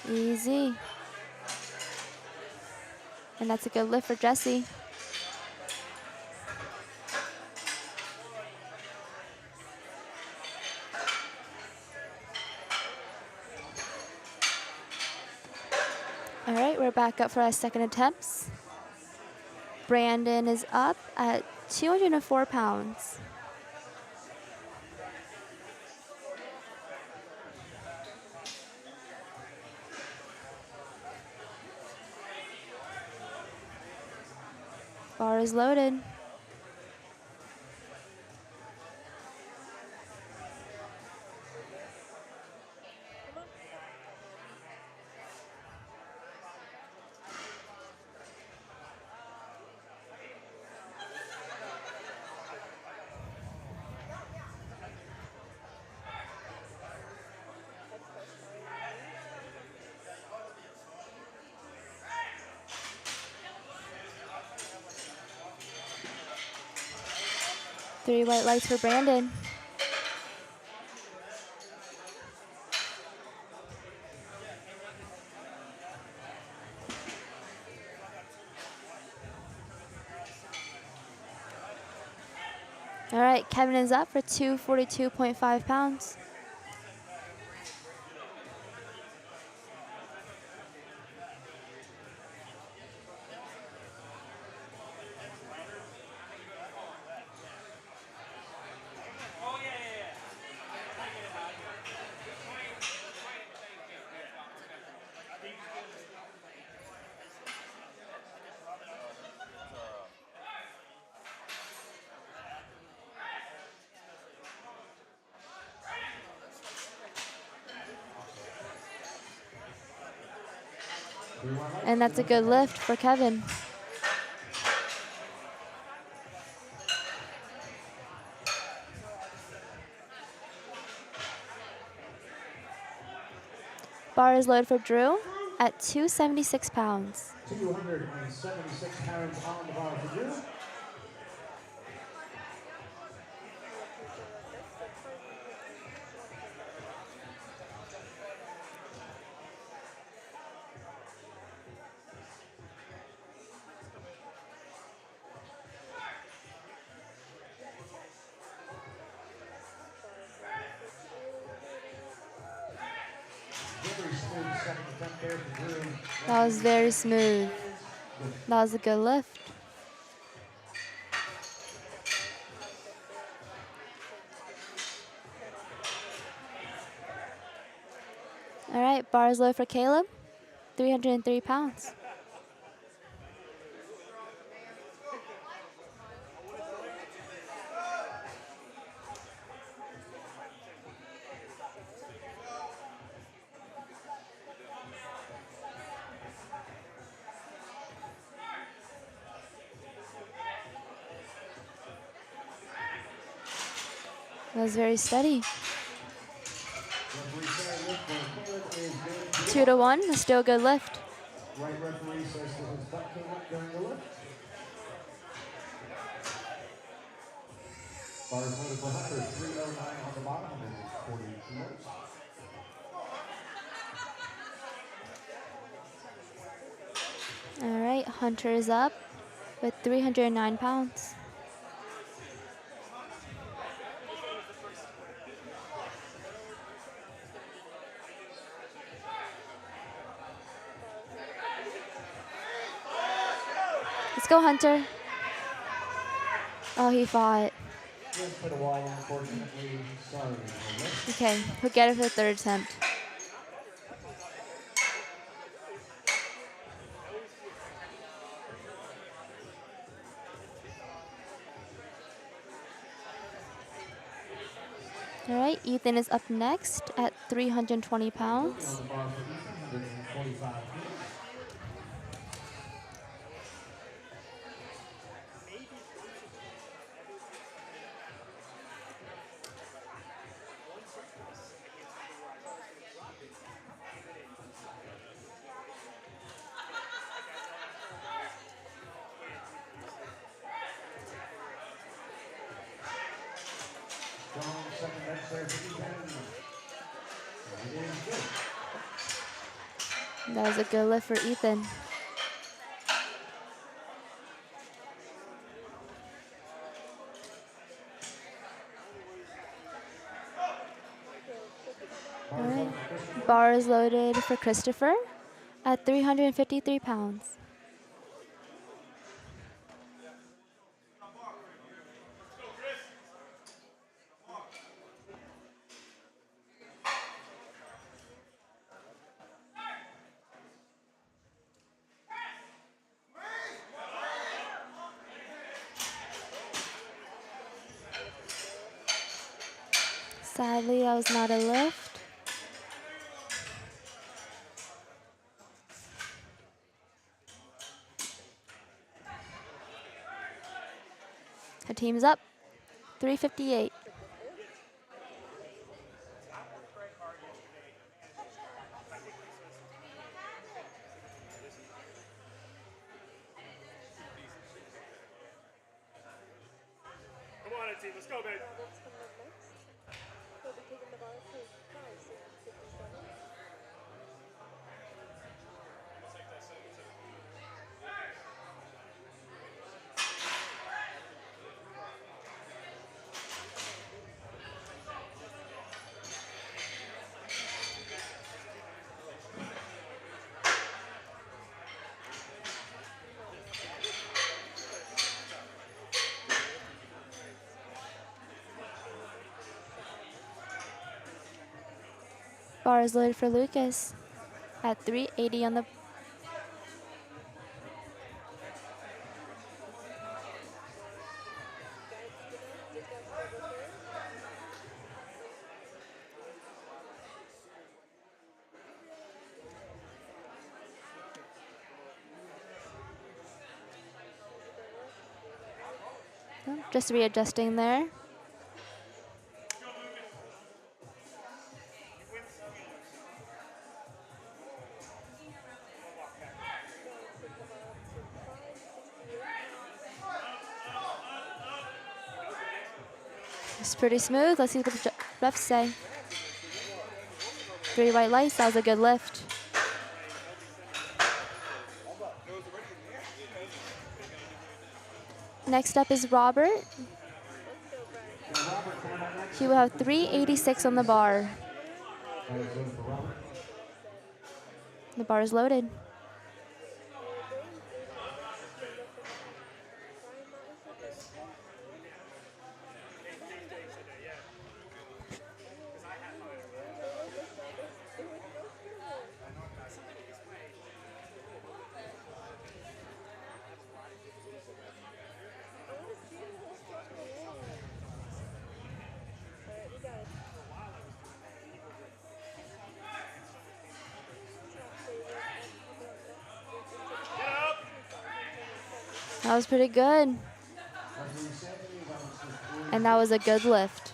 Easy. And that's a good lift for Jesse. All right, we're back up for our second attempts. Brandon is up at 204 pounds. Bar is loaded. Three white lights for Brandon. All right, Kevin is up for 242.5 pounds. And that's a good lift for Kevin. Bar is loaded for Drew at 276 pounds. 276 pounds on the bar for Drew. Very smooth second attempt there for Drew. That was very smooth. That was a good lift. All right, bar is low for Caleb, 303 pounds. That was very steady. 2 to 1, still a good lift. Right referee says that his butt came up during the lift. Bar is loaded for Hunter, 309 on the bottom, and 48 kilos. All right, Hunter is up with 309 pounds. Let's go, Hunter. Oh, he fought. Just for the wall, unfortunately. Sorry. Okay, he'll get it for the third attempt. All right, Ethan is up next at 320 pounds. On the bar for Ethan, 125 kilos. Strong second bench there for Ethan. It is good. That was a good lift for Ethan. All right, bar is loaded for Christopher at 353 pounds. Sadly, that was not a lift. The team's up, 358. Come on, team. Let's go, baby. He'll be taking the bar to 557. Bar is loaded for Lucas at 380 on the. Oh, just readjusting there. It's pretty smooth. Let's see what the refs say. 3 white lights. That was a good lift. Next up is Robert. He will have 386 on the bar. The bar is loaded. That was pretty good. And that was a good lift.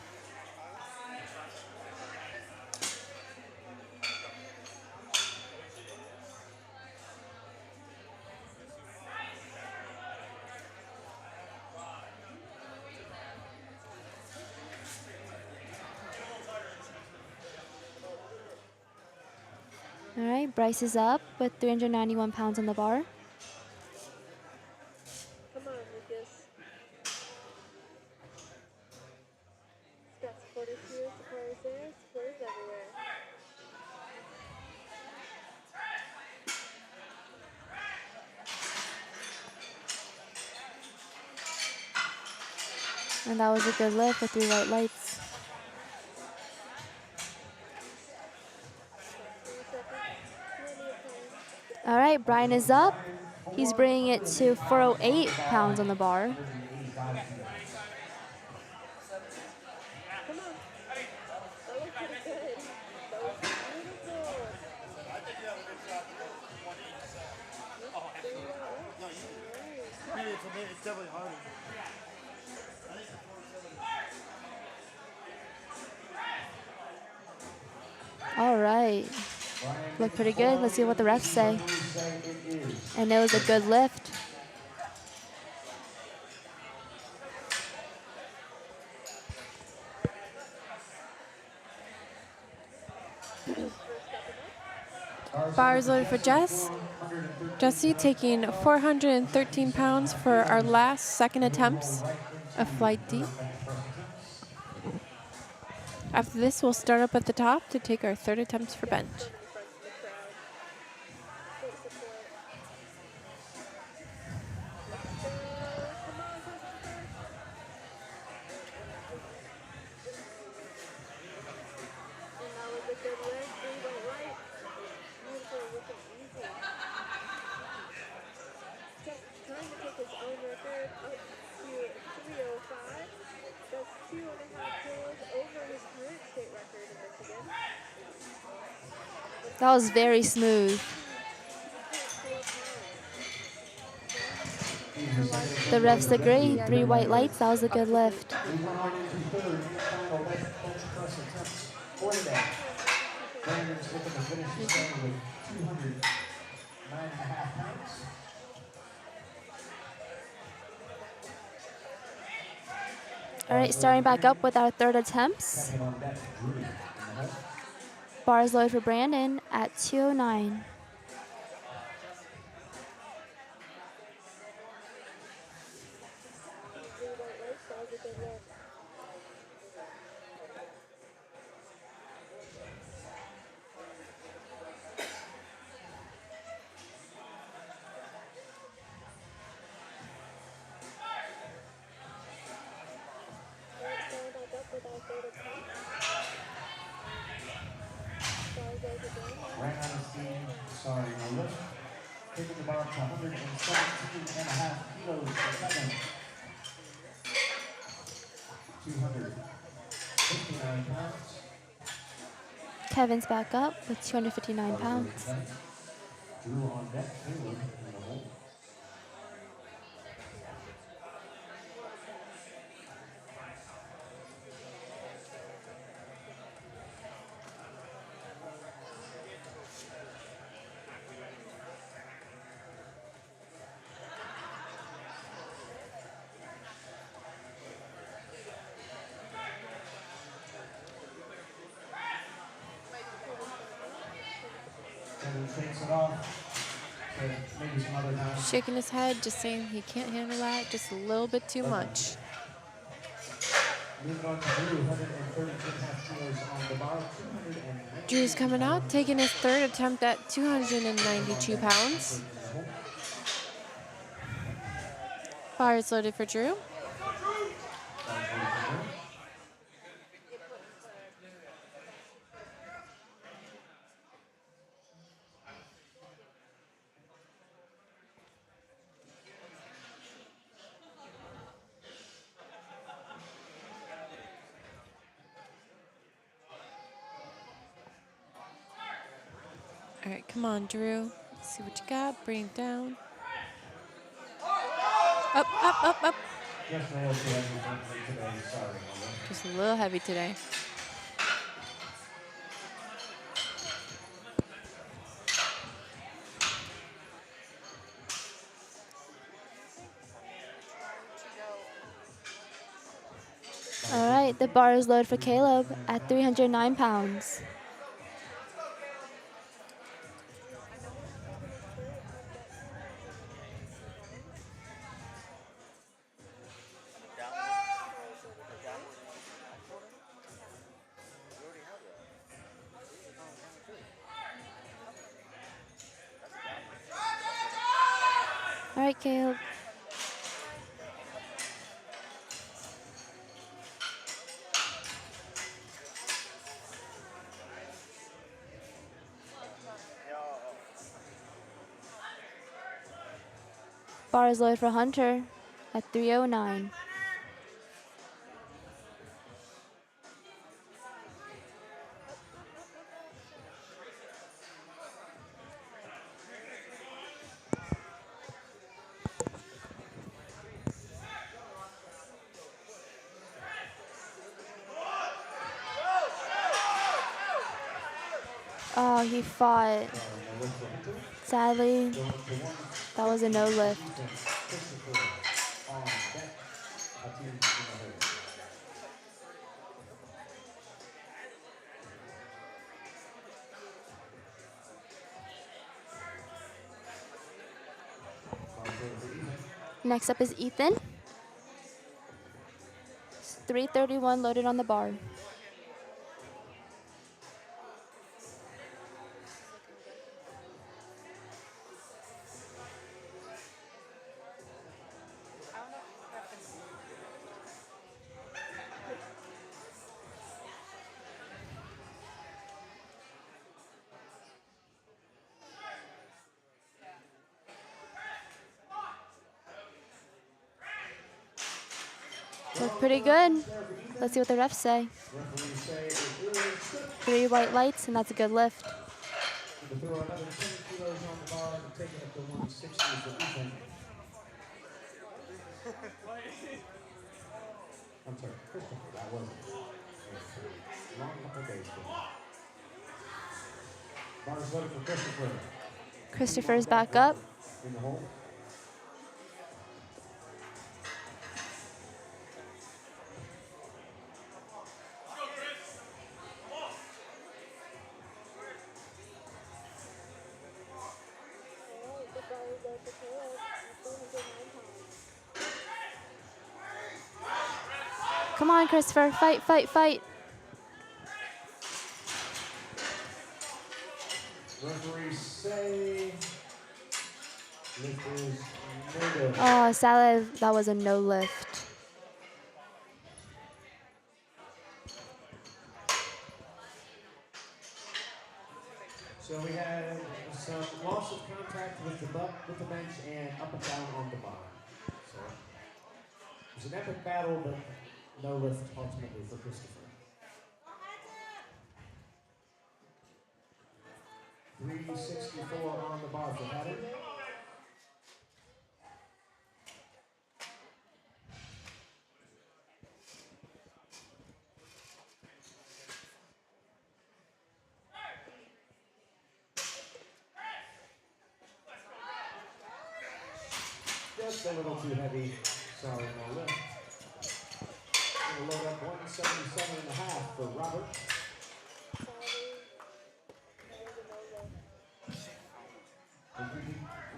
All right, Bryce is up with 391 pounds on the bar. Come on, Lucas. Got supporters here, supporters there, supporters everywhere. And that was a good lift with 3 white lights. 3 seconds. 2 pounds. All right, Brian is up. He's bringing it to 408 pounds on the bar. Come on. That was pretty good. That was beautiful. It's definitely harder. All right. Looked pretty good. Let's see what the refs say. And it was a good lift. Bar is loaded for Jess. Jessie taking 413 pounds for our last second attempts of flight D. After this, we'll start up at the top to take our third attempts for bench. That was very smooth. The refs agree. 3 white lights. That was a good lift. We went on into third and final bench press attempts for the day. Brandon's looking to finish his day with 209.5 pounds. All right, starting back up with our third attempts. Second on deck, Drew in the hole. Bar is loaded for Brandon at 209. Ran out of steam, sorry, no lift. Taking the bar up to 117.5 kilos for Kevin. 259 pounds. Kevin's back up with 259 pounds. Drew on deck, Caleb in the hole. it off to maybe some other time. Shaking his head, just saying he can't handle that just a little bit too much. Moving on to Drew, 132.5 kilos on the bar, 290. Drew's coming out, taking his third attempt at 292 pounds. Bar is loaded for Drew. All right, come on, Drew. Let's see what you got. Bring it down. Up, up, up, up. Just a little heavy today. All right, the bar is loaded for Caleb at 309 pounds. All right, Caleb. Bar is loaded for Hunter at 309. Oh, he fought. Sadly, that was a no lift. Next up is Ethan. 331 loaded on the bar. Look pretty good. Let's see what the refs say. 3 white lights, and that's a good lift. I'm sorry, Christopher, that wasn't. Long couple days ago. Bar's loaded for Christopher. Christopher's back up. In the hole. Come on, Christopher. Fight, fight, fight. Referees say lift is no good. Oh, sadly, that was a no lift. So we had some loss of contact with the butt, with the bench, and up and down on the bar. So it was an epic battle, but no lift ultimately for Christopher. 364 on the bar for Hatter. Just a little too heavy. Sorry, no lift. Gonna load up 177.5 for Robert.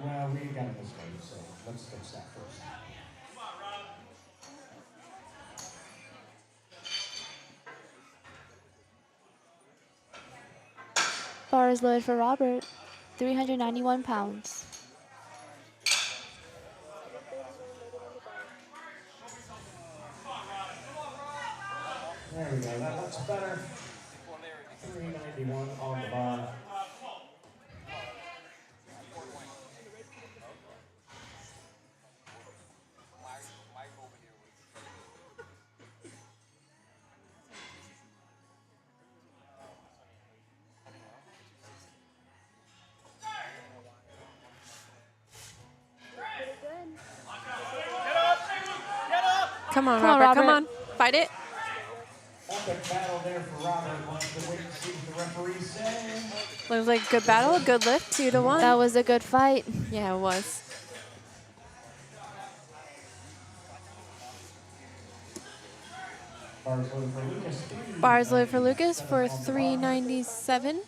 Well, we got a mistake, so let's fix that first. Bar is loaded for Robert, 391 pounds. There we go, that looks better. 391 on the bar. Come on, Come on, Robert. Come Robert. on. Fight it. Epic battle there for Robert. Wants to wait and see what the referees say. Looks like a good battle, good lift, 2-1. That was a good fight. Yeah, it was. Bars loaded for Lucas. Bars loaded for Lucas for 397.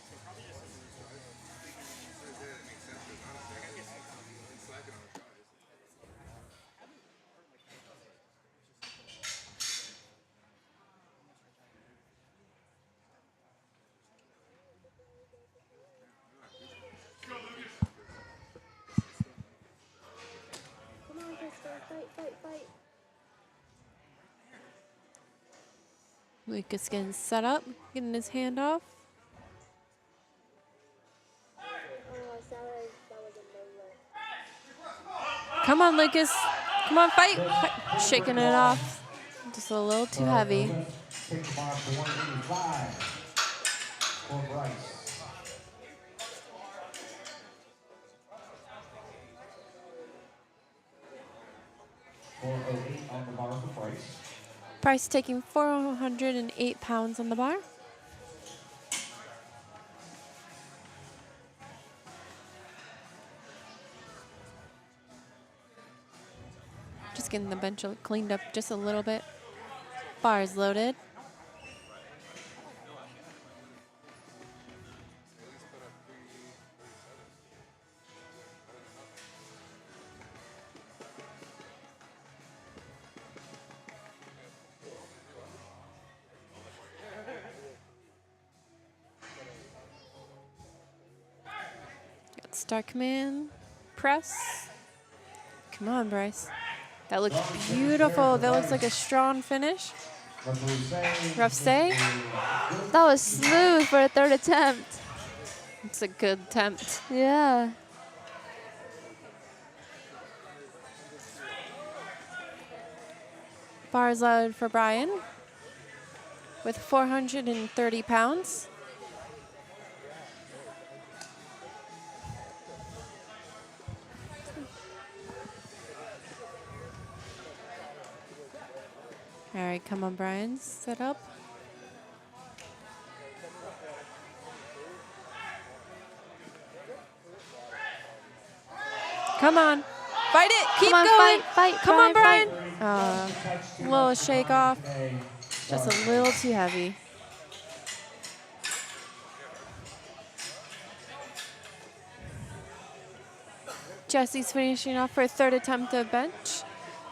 Come on, Krista, fight, fight, fight. Lucas getting set up, getting his hand off. Oh, sorry, that was a no look. Come on, Lucas. Come on, fight. Shaking it off. Just a little too heavy. Kick the bar for 185 for Bryce. 408 on the bar for Bryce. Bryce taking 408 pounds on the bar. Just getting the bench cleaned up just a little bit. Bars loaded. Got Star Command, press. Come on, Bryce. That looks beautiful. That looks like a strong finish. Rough say. That was smooth for a third attempt. It's a good attempt. Yeah. Bars loaded for Brian with 430 pounds. All right, come on, Brian. Set up. Come on. Fight it. Keep Come on, going. fight, Come on, Brian, Brian. Little shake off. Just a little too heavy. Jesse's finishing off for a third attempt at bench.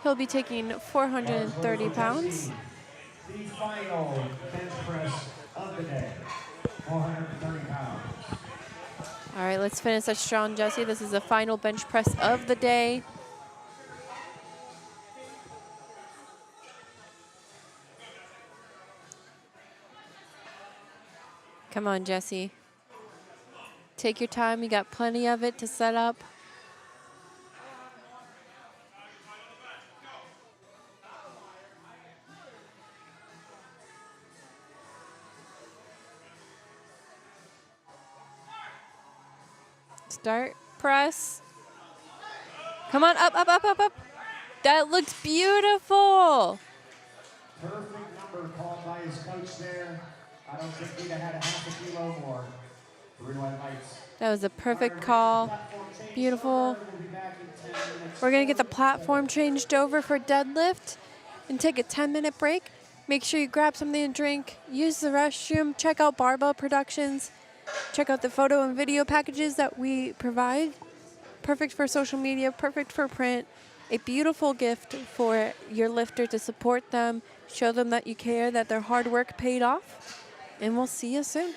He'll be taking 430 pounds. The final bench press of the day, 430 pounds. All right, let's finish that strong, Jesse. This is the final bench press of the day. Come on, Jesse. Take your time. You got plenty of it to set up. Start, press. Come on, up, up, up, up, up. That looks beautiful. Perfect number called by his coach there. I don't think he'd have had a half a kilo more. Green white lights. That was a perfect call. Beautiful. We're going to get the platform changed over for deadlift and take a 10-minute break. Make sure you grab something to drink, use the restroom, check out Barbell Productions, check out the photo and video packages that we provide. perfect for social media, perfect for print. A beautiful gift for your lifter to support them, show them that you care, that their hard work paid off. And we'll see you soon.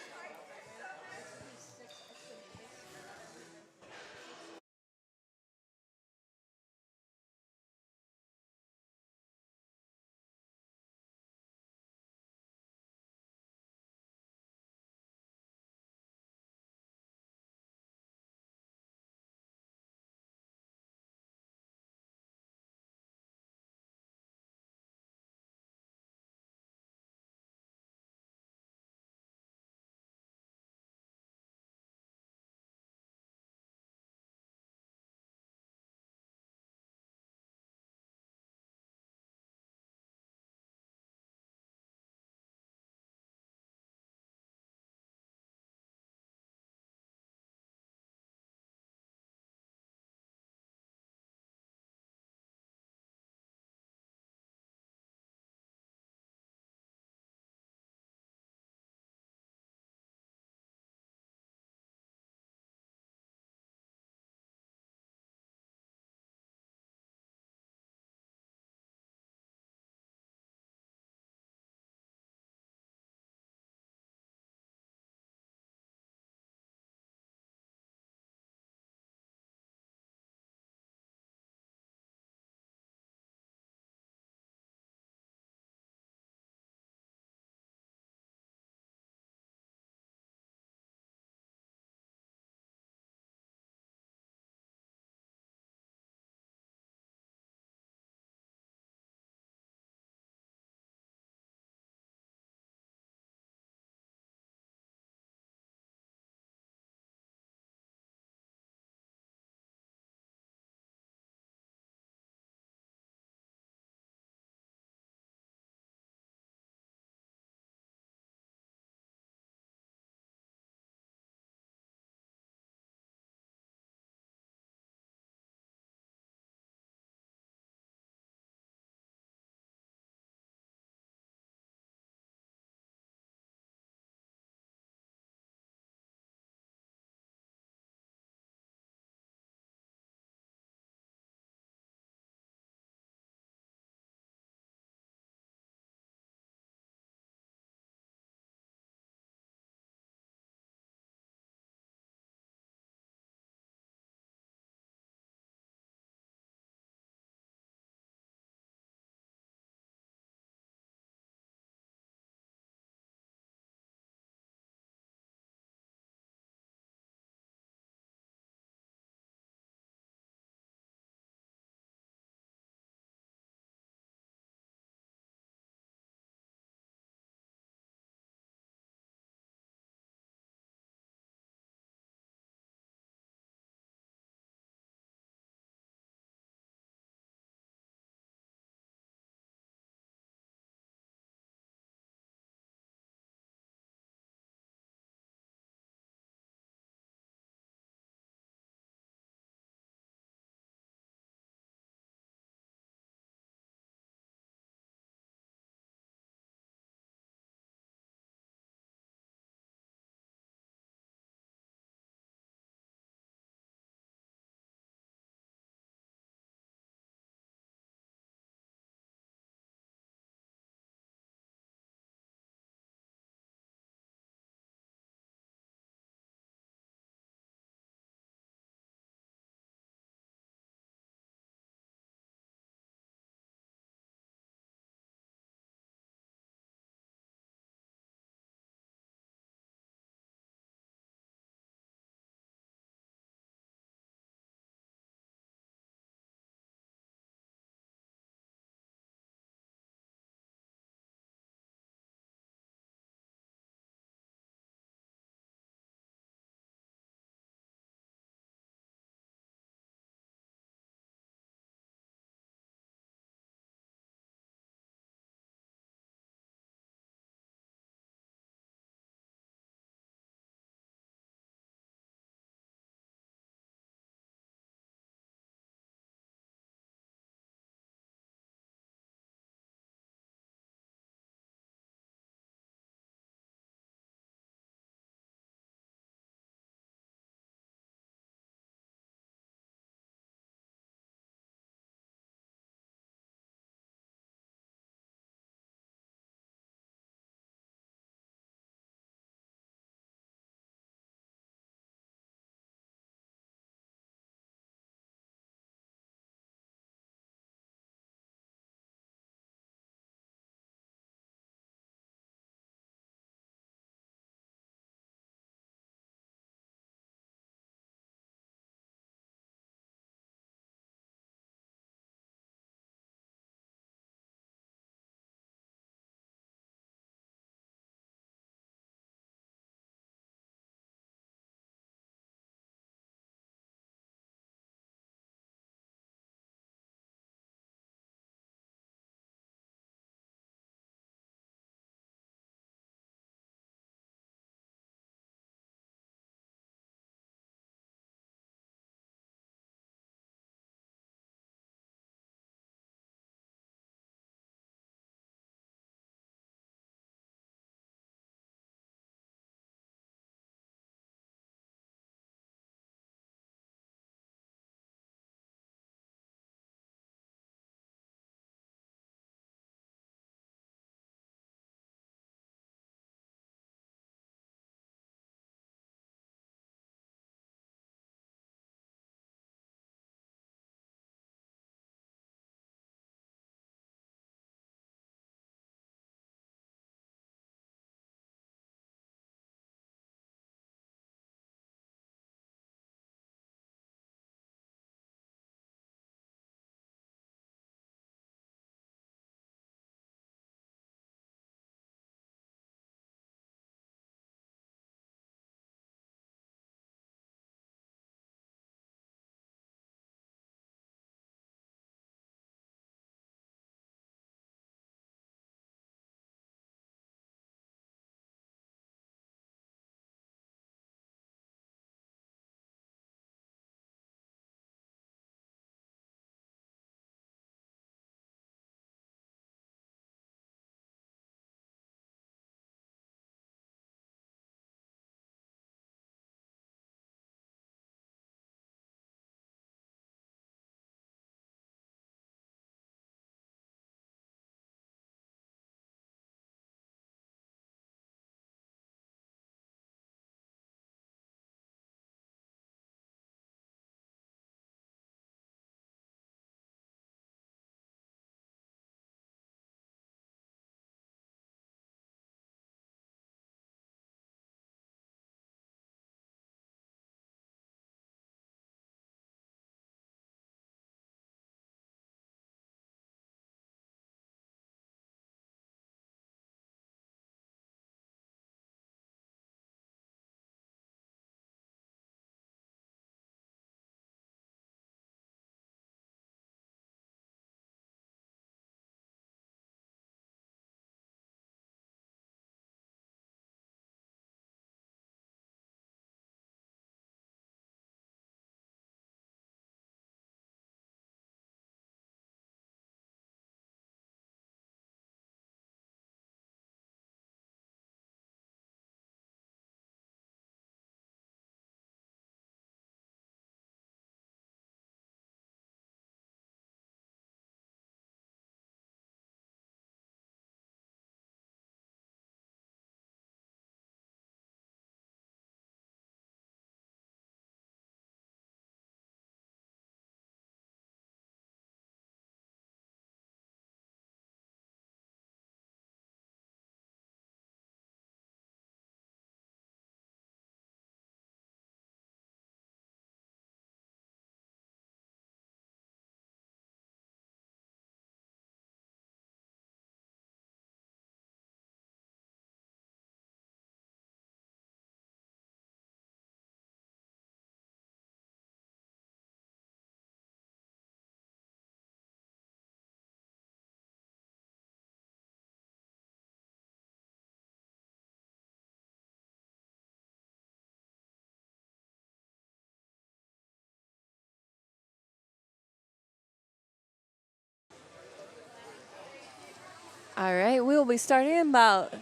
All right, we will be starting in about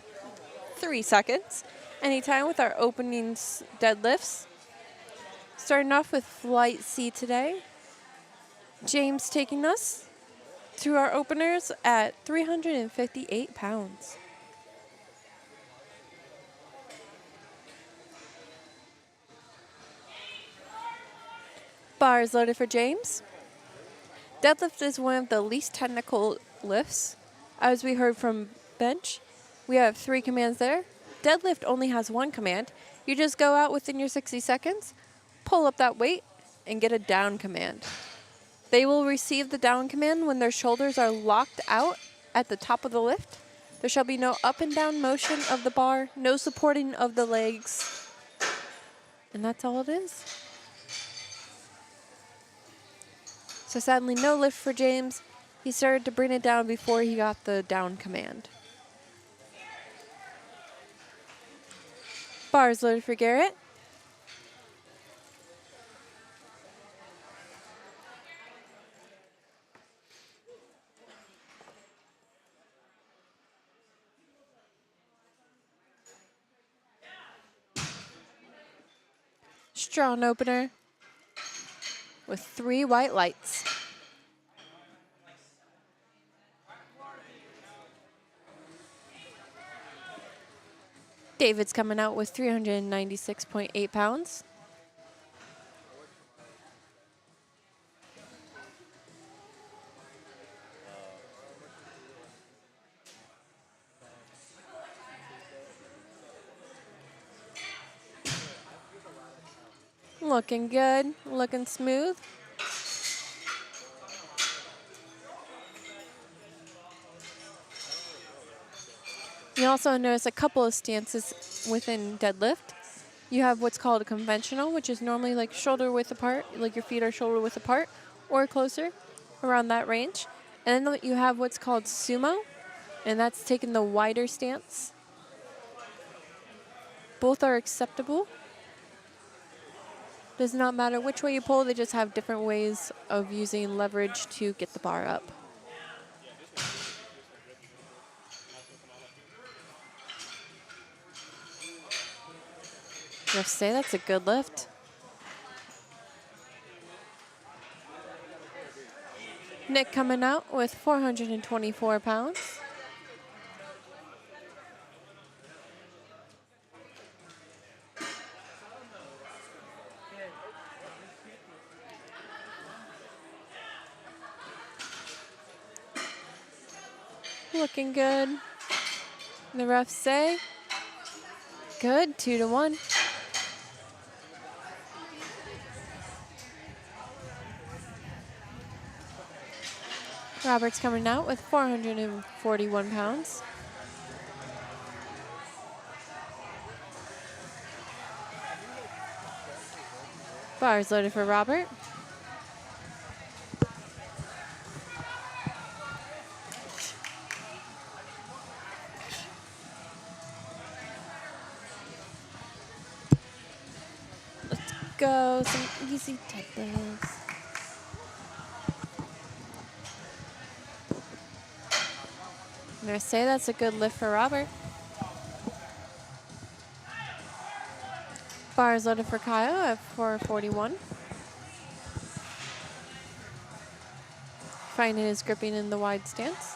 3 seconds. Anytime with our opening deadlifts. Starting off with flight C today. James taking us through our openers at 358 pounds. Bars loaded for James. Deadlift is one of the least technical lifts. As we heard from bench, we have 3 commands there. Deadlift only has 1 command. You just go out within your 60 seconds, pull up that weight, and get a down command. They will receive the down command when their shoulders are locked out at the top of the lift. There shall be no up and down motion of the bar, no supporting of the legs. And that's all it is. So sadly, no lift for James. He started to bring it down before he got the down command. Bars loaded for Garrett. Strong opener with 3 white lights. David's coming out with 396.8 pounds. Looking good, looking smooth. You also notice a couple of stances within deadlift. You have what's called a conventional, which is normally like shoulder width apart, like your feet are shoulder width apart or closer, around that range. And then you have what's called sumo, and that's taking the wider stance. Both are acceptable. Does not matter which way you pull, they just have different ways of using leverage to get the bar up. Refs say that's a good lift. Nick coming out with 424 pounds. Looking good. The refs say good, 2-1. Robert's coming out with 441 pounds. Bars loaded for Robert. Let's go, some easy deadlifts. I'm going to say that's a good lift for Robert. Bars loaded for Kyle at 441. Finding his gripping in the wide stance.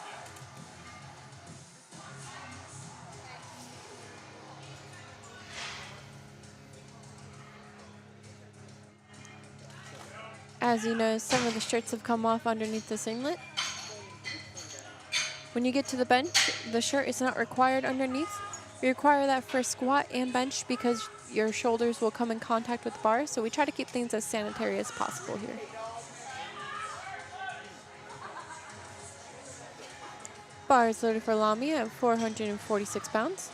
As you know, some of the shirts have come off underneath the singlet. When you get to the bench, the shirt is not required underneath. We require that for squat and bench because your shoulders will come in contact with the bar, so we try to keep things as sanitary as possible here. Bars loaded for Lamy at 446 pounds.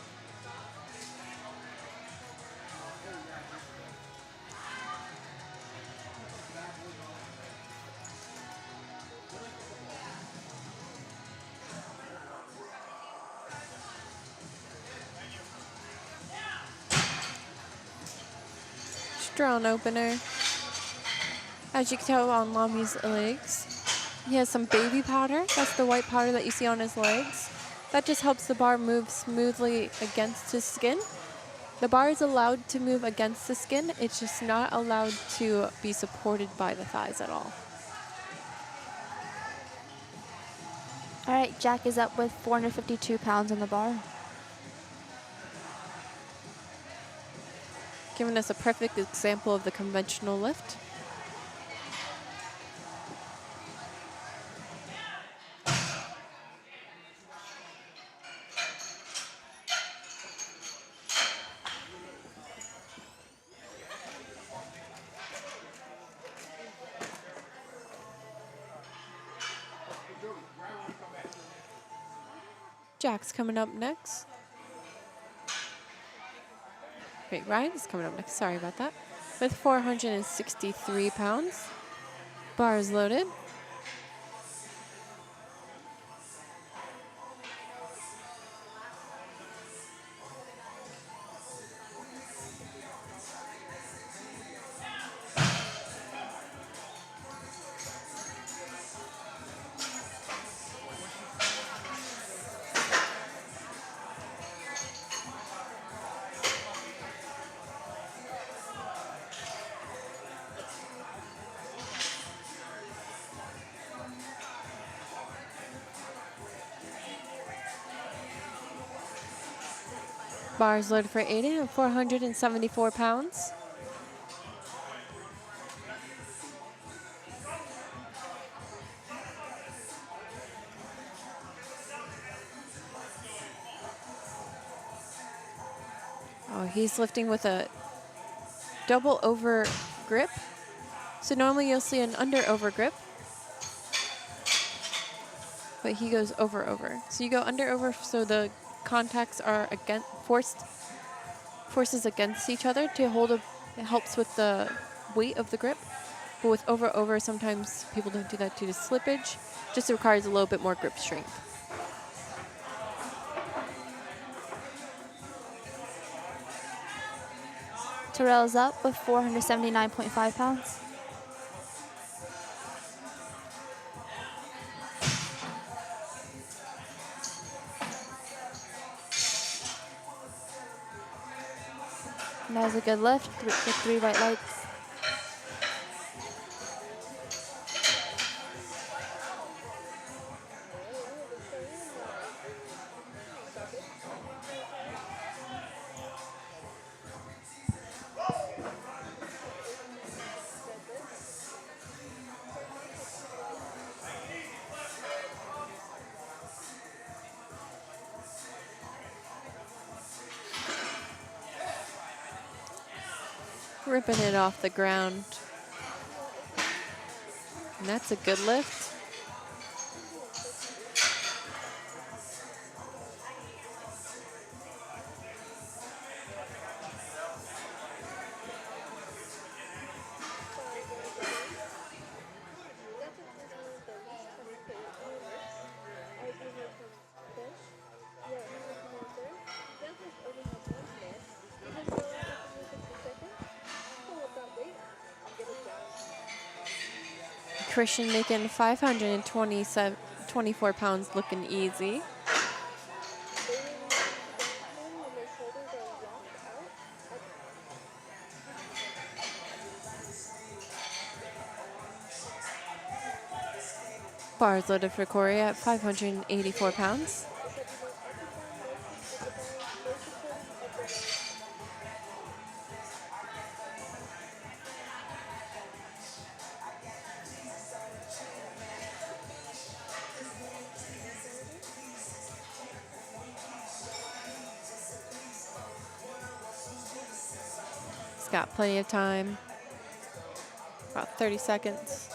Strong opener. As you can tell on Lamy's legs, he has some baby powder. That's the white powder that you see on his legs. That just helps the bar move smoothly against his skin. The bar is allowed to move against the skin. It's just not allowed to be supported by the thighs at all. All right, Jack is up with 452 pounds on the bar. Giving us a perfect example of the conventional lift. Jack's coming up next. Wait, Ryan's coming up next. Sorry about that. With 463 pounds. Bars loaded. Bars loaded for 80 and 474 pounds. Oh, he's lifting with a double over grip. So normally you'll see an under over grip, but he goes over over. So you go under over so the contacts are against forces against each other to hold a, it helps with the weight of the grip. But with over over, sometimes people don't do that due to slippage. Just requires a little bit more grip strength. Terrell's up with 479.5 pounds. And that was a good lift with 3 white lights. Ripping it off the ground. And that's a good lift. Christian making 524 pounds looking easy. Bars loaded for Corey at 584 pounds. He's got plenty of time. About 30 seconds.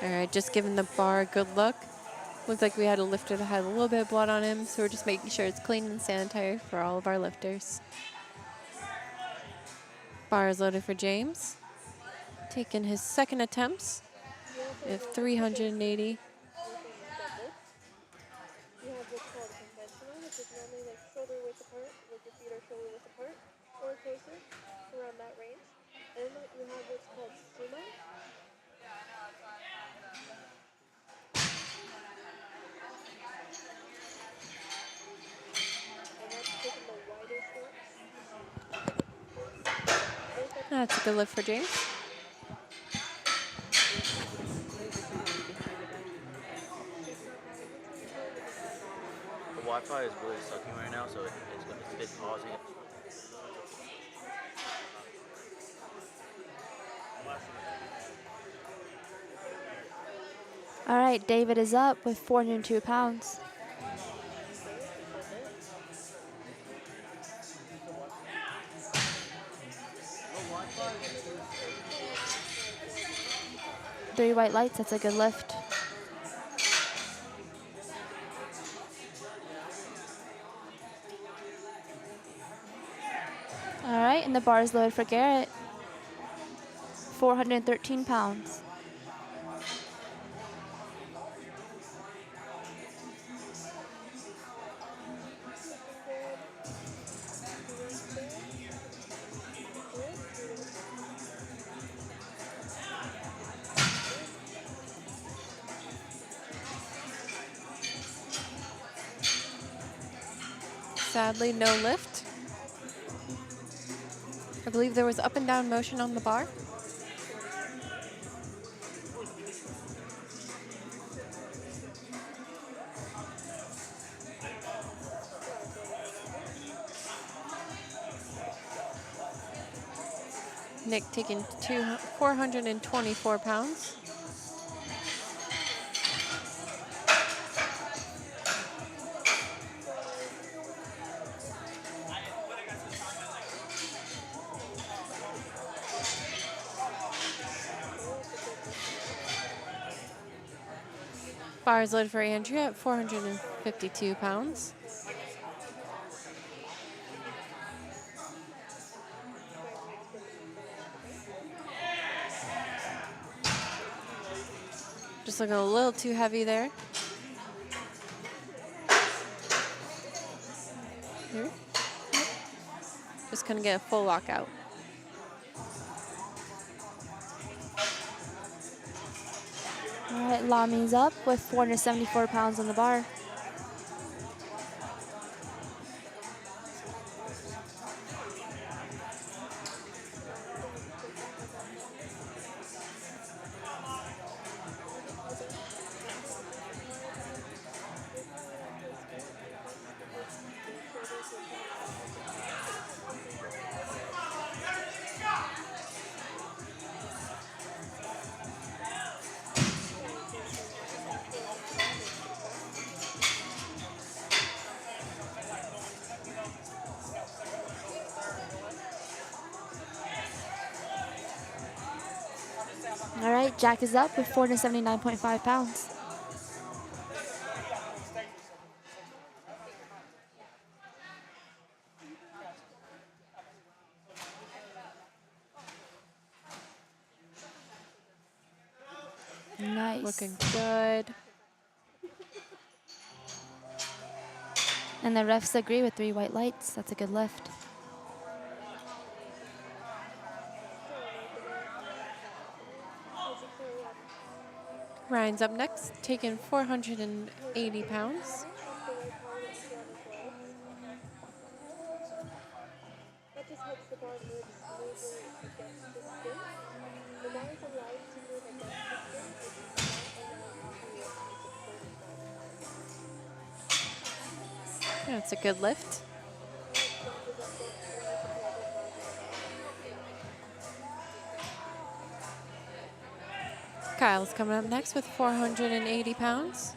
All right, just giving the bar a good look. Looks like we had a lifter that had a little bit of blood on him, so we're just making sure it's clean and sanitary for all of our lifters. Bar is loaded for James. Taking his second attempts at 380. You have what's called conventional, which is normally like shoulder width apart, like your feet are shoulder width apart, or closer, around that range. And then you have what's called sumo. And that's taking the wider stance. That's a good lift for James. The Wi-Fi is really sucking right now, so it's pausing. All right, David is up with 402 pounds. Three white lights, that's a good lift. All right, and the bar is loaded for Garrett. 413 pounds. Sadly, no lift. I believe there was up and down motion on the bar. Nick taking 424 pounds. Bar is loaded for Andrea at 452 pounds. Just looking a little too heavy there. Here. Just couldn't get a full lockout. All right, Lami's up with 474 pounds on the bar. All right, Jack is up with 479.5 pounds. Nice. Looking good. And the refs agree with three white lights. That's a good lift. Ryan's up next, taking 480 pounds. That just helps the bar move smoothly against the skin. The bar is allowed to move against the skin, it is not allowed to make a That's a good lift. Kyle's coming up next with 480 pounds.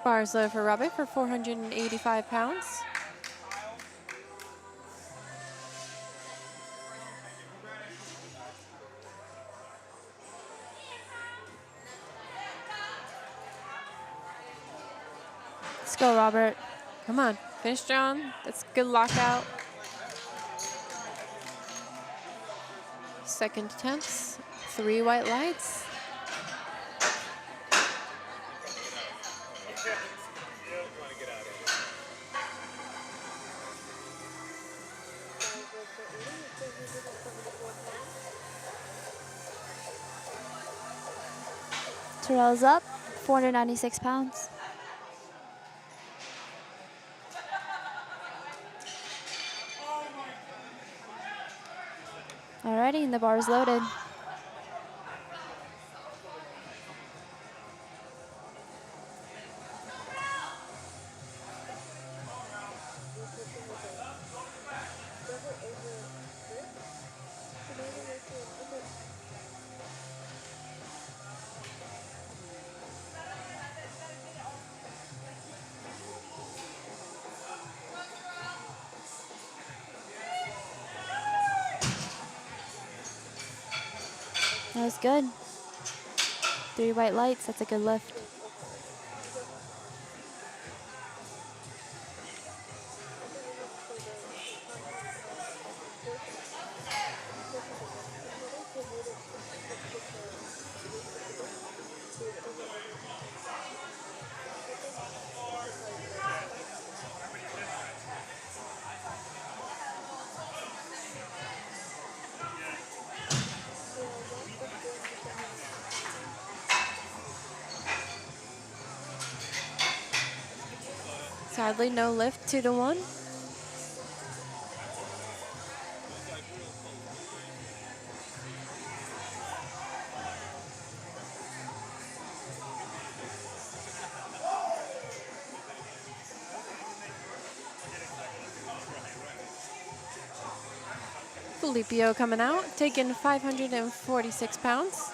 Bars loaded for Robert for 485 pounds. Let's go, Robert. Come on, finish strong. That's good lockout. Second attempts, 3 white lights. Terrell's up, 496 pounds. Alrighty, and the bar is loaded. That was good. 3 white lights, that's a good lift. Sadly, no lift, 2-1. Filipio coming out, taking 546 pounds.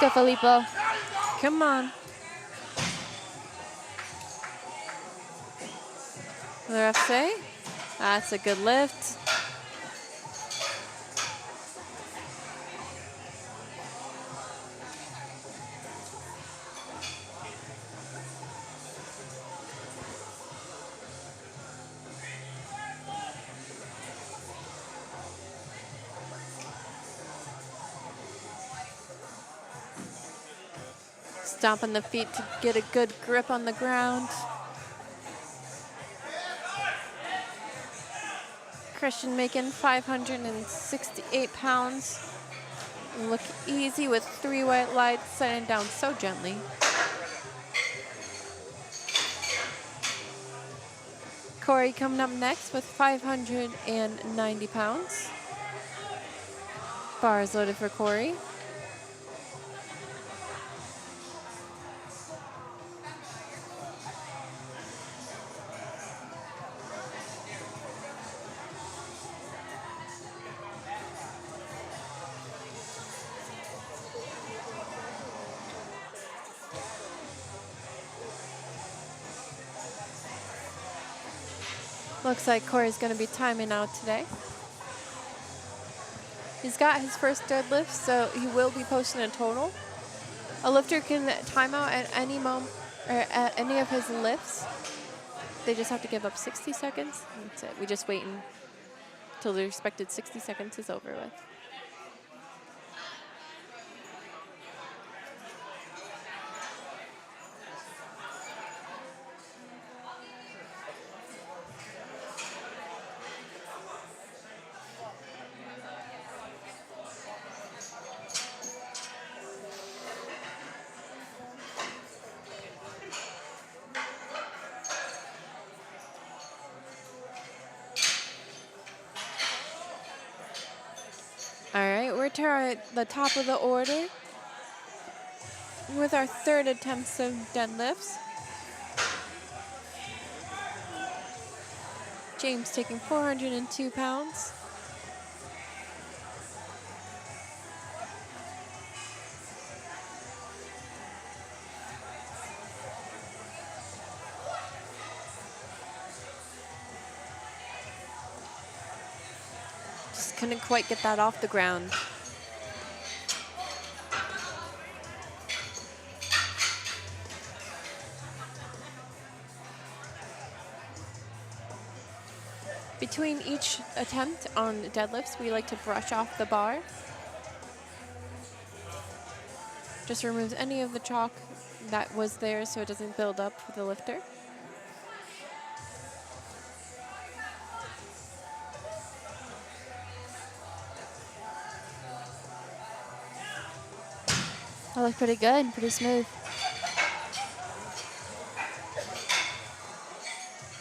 Let's go, Filippo. Come on. The ref say, that's a good lift. Stomping the feet to get a good grip on the ground. Christian making 568 pounds. Look easy with 3 white lights, setting down so gently. Corey coming up next with 590 pounds. Bars loaded for Corey. Looks like Corey's going to be timing out today. He's got his first deadlift, so he will be posting a total. A lifter can time out at any moment or at any of his lifts. They just have to give up 60 seconds. That's it. We just wait until the expected 60 seconds is over with. All right, we're to the top of the order with our third attempts of deadlifts. James taking 402 pounds. couldn't quite get that off the ground. Between each attempt on deadlifts, we like to brush off the bar. Just removes any of the chalk that was there so it doesn't build up for the lifter. That looked pretty good, pretty smooth.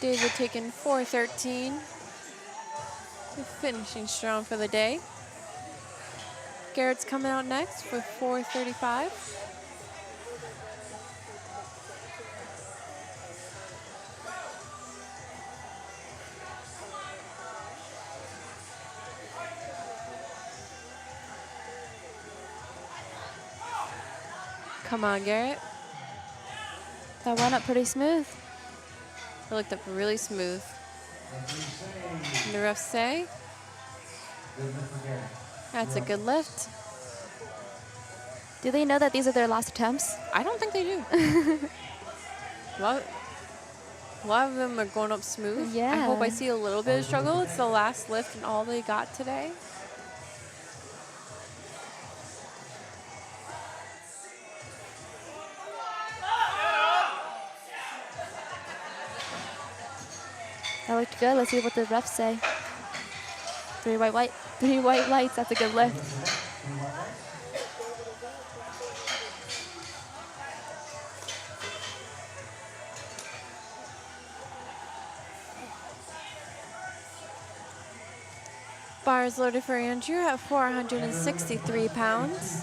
David taking 413. Finishing strong for the day. Garrett's coming out next for 435. Come on, Garrett. That went up pretty smooth. It looked up really smooth. And the refs say that's a good lift. Do they know that these are their last attempts? I don't think they do. a lot of them are going up smooth. Yeah. I hope I see a little bit of struggle. It's the last lift and all they got today. That looked good. Let's see what the refs say. Three white lights. That's a good lift. Bars loaded for Andrew at 463 pounds.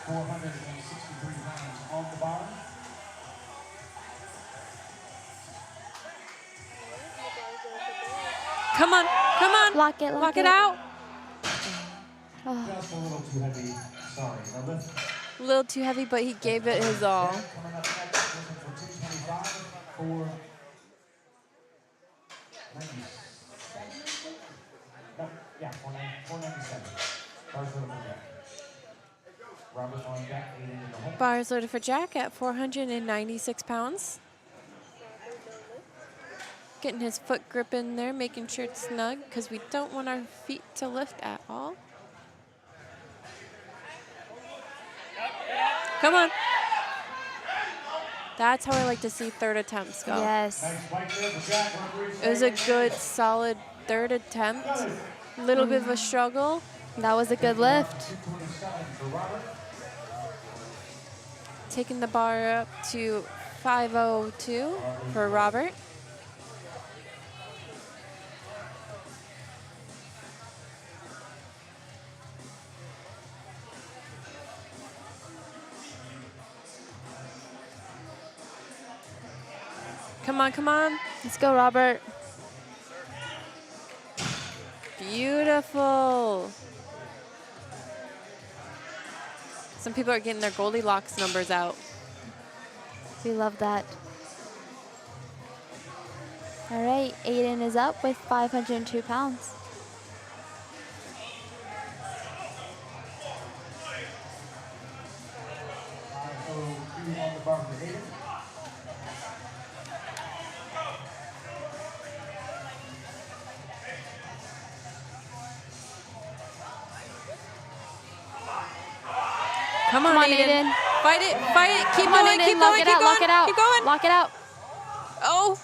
463 pounds on the bar. Come on, come on. Lock it, Lock it out. Just a little too heavy. Sorry. Now lift. A little too heavy, but he gave it his all. Coming up next, looking for 225 for 97. No, yeah, 497. Bars loaded for Jack. Robert on Jack, 8 into the hole. Bars loaded for Jack at 496 pounds. Getting his foot grip in there, making sure it's snug, because we don't want our feet to lift at all. Come on. That's how I like to see third attempts go. Yes. Nice spike there for Jack. Referee It was a good, solid third attempt. A little bit of a struggle. That was a good lift. 227 for Robert. Taking the bar up to 502 for Robert. Come on, come on. Let's go, Robert. Beautiful. Some people are getting their Goldilocks numbers out. We love that. All right, Aiden is up with 502 pounds. On the bar for Aiden. Come on, Aiden. Fight it, fight it. Keep Come on, going, Aiden. keep Lock going, it keep out, going, lock it out. keep going. Lock it out. Oh,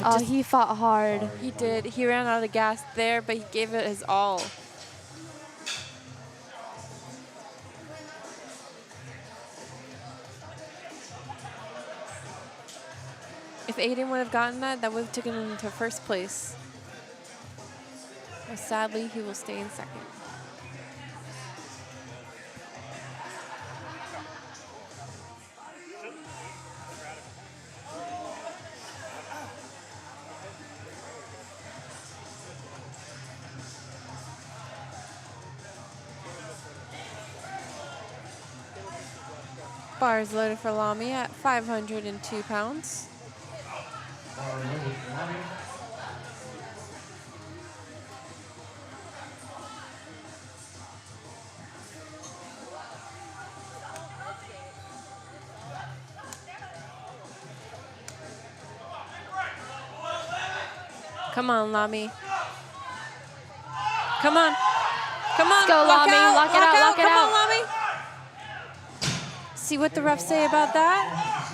Oh, he fought hard. he did. He ran out of gas there, but he gave it his all. If Aiden would have gotten that, that would have taken him to first place. But sadly, he will stay in second. Bars loaded for Lamy at 502 pounds. Come on, Lamy. Come on. Come on. Let's go, lock Lamy. out, Lock it out, lock it Come out. on, Lamy. See what the refs say about that?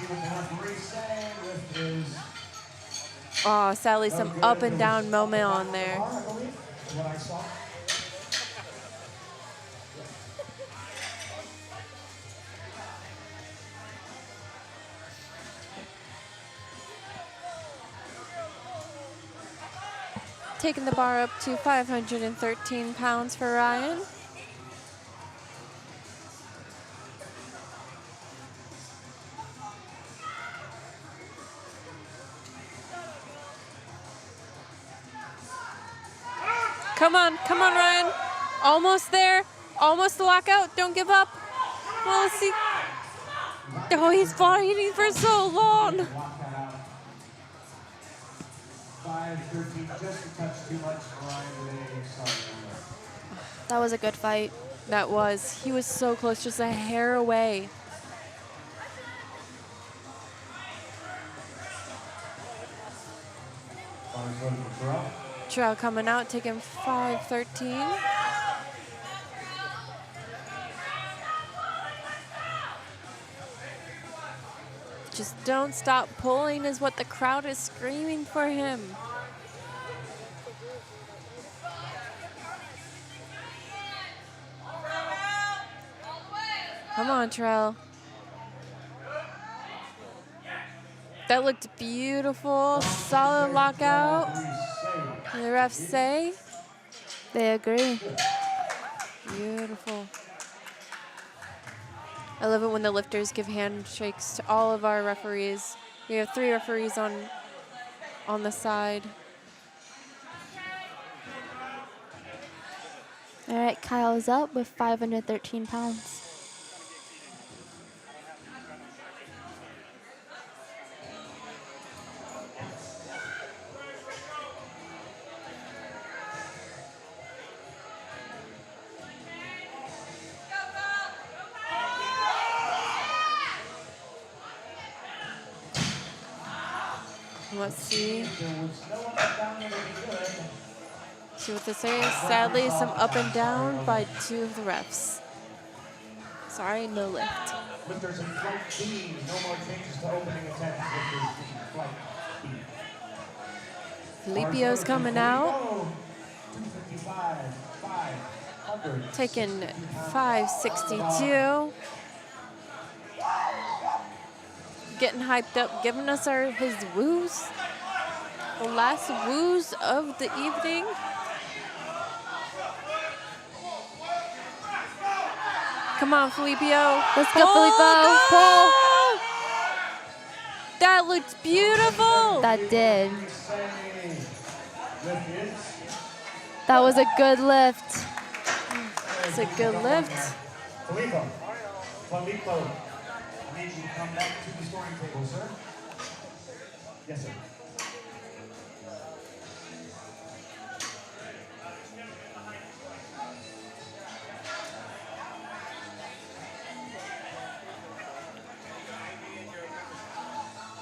Oh, sadly, some up and down moment on there. Taking the bar up to 513 pounds for Ryan. Come on, Ryan. Almost there. Almost the lockout. Don't give up. Well, let's see. Oh, he's fighting for so long. 5:13, just a touch too much for Ryan today. Sorry. That was a good fight. That was. He was so close, just a hair away. Terrell coming out, taking 5:13. Just don't stop pulling is what the crowd is screaming for him. Come on, Terrell. That looked beautiful. Solid lockout. And the refs say? They agree. Beautiful. I love it when the lifters give handshakes to all of our referees. We have 3 referees on the side. All right, Kyle is up with 513 pounds. Let's see. See what they say. Sadly, some up and down by 2 of the refs. Sorry, no lift. Lifters in flight B, no more changes to opening attempts. Lifters in flight B. Filipio's coming out. 255, 500. Taking 562. Getting hyped up, giving us his woos. The last woos of the evening. Come on, Filipio. Let's go, Filippo. Pull. That looked beautiful. That did. That was a good lift. It's a good lift. Filippo, I need you to come back to the scoring table, sir. Yes, sir.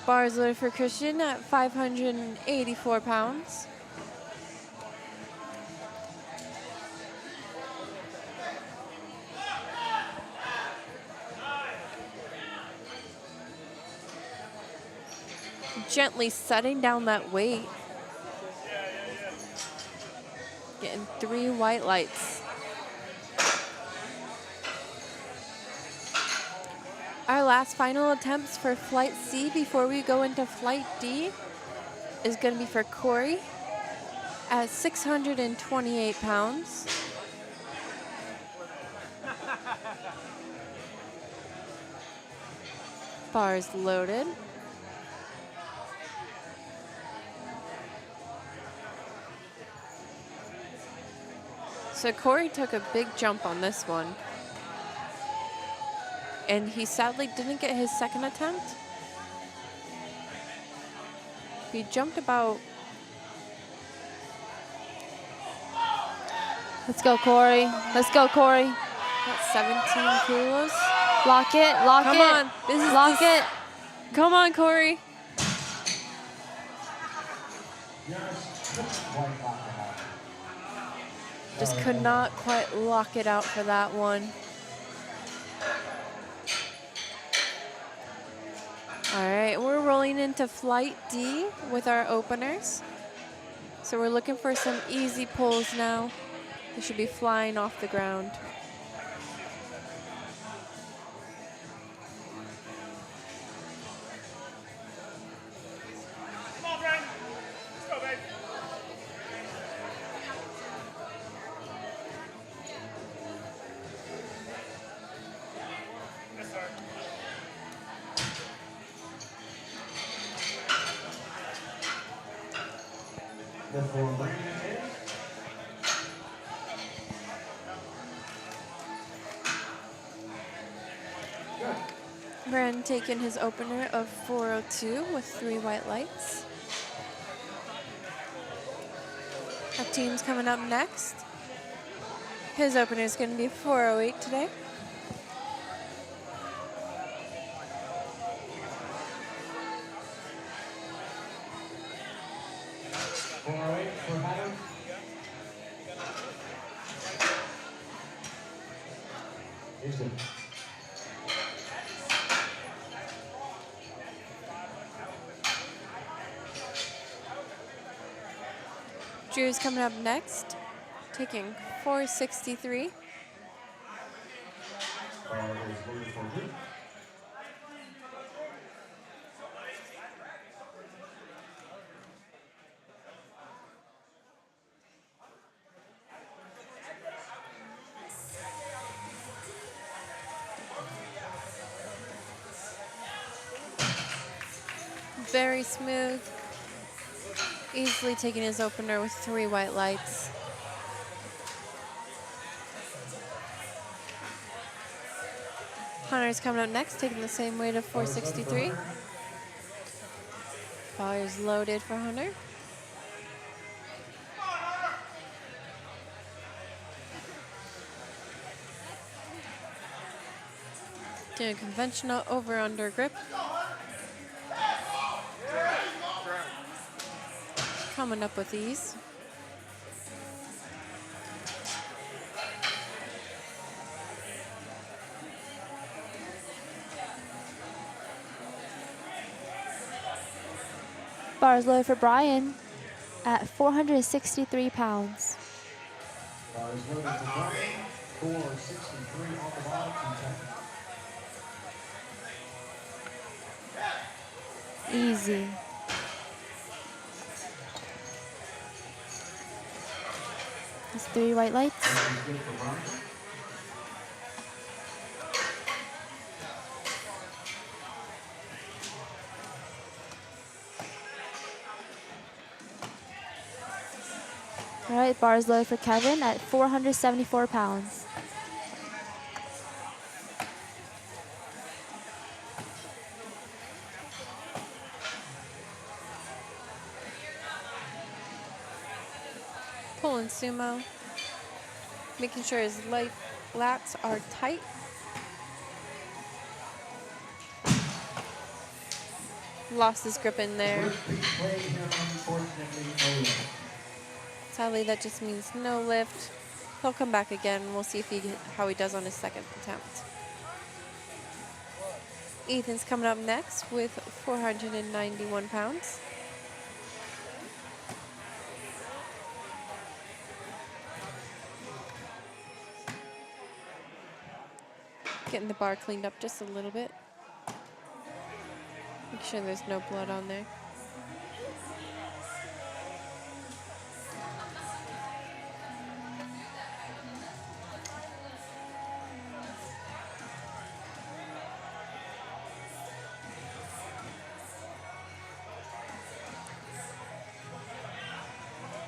Bars loaded for Christian at 584 pounds. Gently setting down that weight. Getting 3 white lights. Our last final attempts for Flight C before we go into Flight D is going to be for Corey at 628 pounds. Bars loaded. So Corey took a big jump on this one. And he sadly didn't get his second attempt. He jumped about... Let's go, Corey. Let's go, Corey. About 17 kilos. Lock it, lock Come it. on. This is lock it. Come on, Corey. Yes, Just could not quite lock it out for that one. All right, we're rolling into flight D with our openers. So we're looking for some easy pulls now. They should be flying off the ground. Come on, Brandon. Let's go, baby. Yes, sir. The for Brandon is Brandon taking his opener of 402 with 3 white lights. Our team's coming up next. His opener is going to be 408 today. for Adam. Is it? Drew's coming up next, taking 463. Very smooth. Easily taking his opener with 3 white lights. Hunter's coming up next, taking the same weight of 463. Bars loaded for Hunter. Doing a conventional over-under grip. Coming up with ease. Bars loaded for Brian at 463 pounds. Bars loaded for Brian, 463 on the bottom, 210. Easy. That's 3 white lights. Good for Brian. All right, bars loaded for Kevin at 474 pounds. Pulling sumo. Making sure his lats are tight. Lost his grip in there. Sadly, that just means no lift. He'll come back again. We'll see how he does on his second attempt. Ethan's coming up next with 491 pounds. Getting the bar cleaned up just a little bit. Make sure there's no blood on there.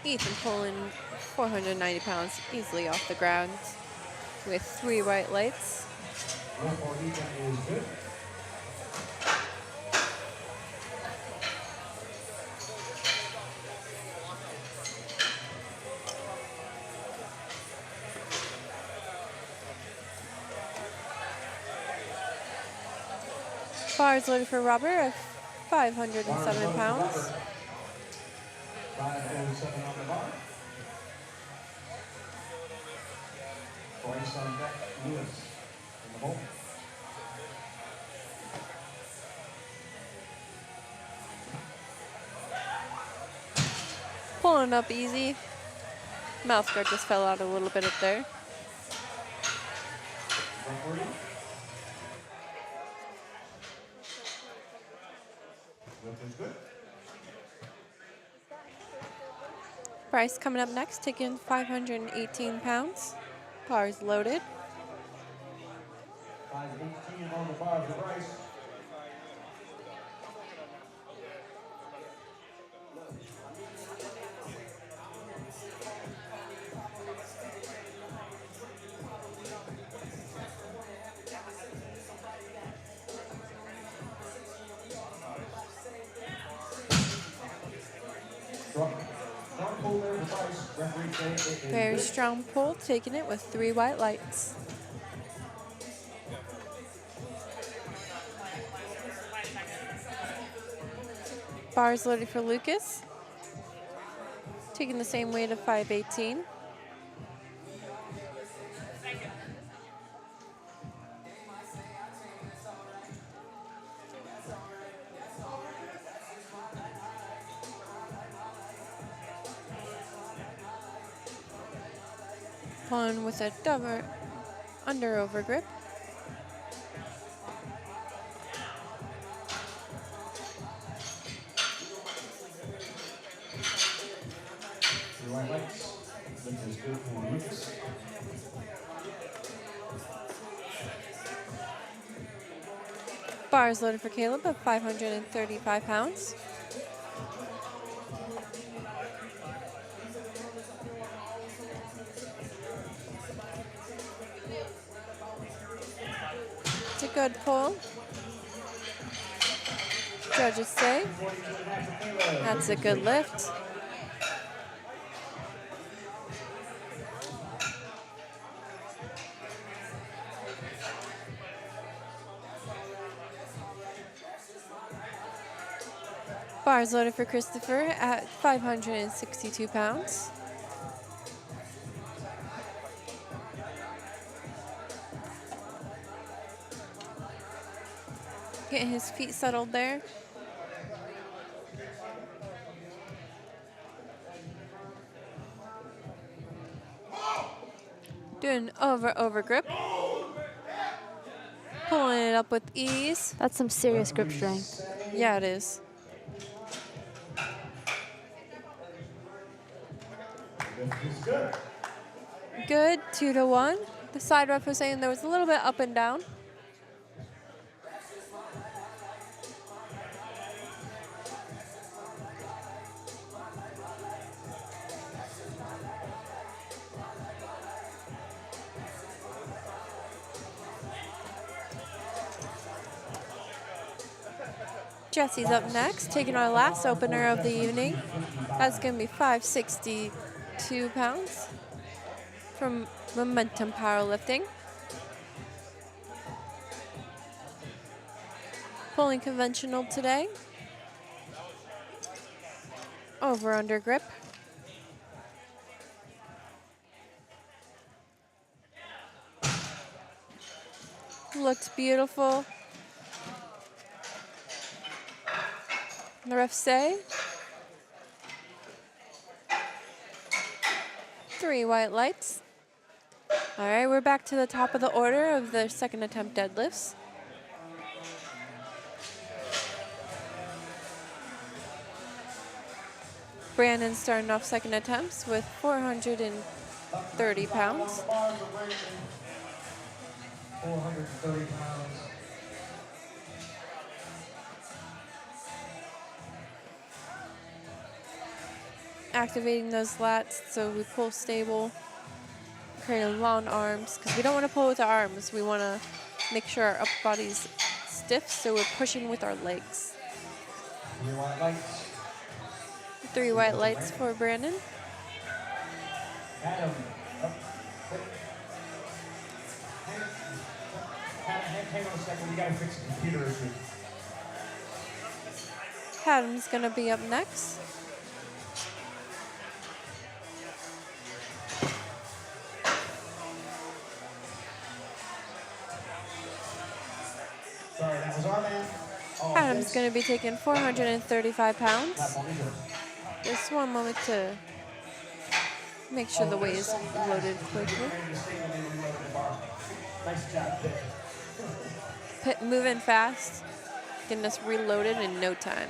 Ethan pulling 490 pounds easily off the ground with 3 white lights. Bars loaded for Robert at 507 pounds. 5:07 on the bar. Bryce on deck, Lewis in the bowl. Pulling up easy. Mouth guard just fell out a little bit up there. Referee. Lift is good. Bryce coming up next, taking 518 pounds. Bars loaded. 5:18 on the bar for Bryce. Strong pull there for Bryce. Referee saying it is Very good. strong pull, taking it with 3 white lights. Bars loaded for Lucas. Taking the same weight of 518. Pulling with a double under over grip. Your white lights. Lift is good for Lucas. Bars loaded for Caleb of 535 pounds. It's a good pull. Judges say 42.5 for Caleb. that's a good lift. Bars loaded for Christopher at 562 pounds. Getting his feet settled there. Doing over grip. Pulling it up with ease. That's some serious grip strength. Yeah, it is. Lift is good. Good, 2-1. The side ref was saying there was a little bit up and down. Jesse's up next, taking our last opener of the evening. That's going to be 562 pounds from Momentum Powerlifting. Pulling conventional today. Over under grip. Looks beautiful. The refs say 3 white lights. All right, we're back to the top of the order of the second attempt deadlifts. Brandon starting off second attempts with 430 pounds. 430 pounds. Activating those lats so we pull stable, creating long arms, because we don't want to pull with our arms. We want to make sure our upper body's stiff, so we're pushing with our legs. 3 white lights. 3 white lights for Brandon. Adam. Up. Hang on a second, we gotta fix the computer issue. Adam's gonna be up next. Adam's going to be taking 435 pounds. Just one moment to make sure the weight is loaded quickly. Nice job, Pitt. Pitt moving fast, getting us reloaded in no time.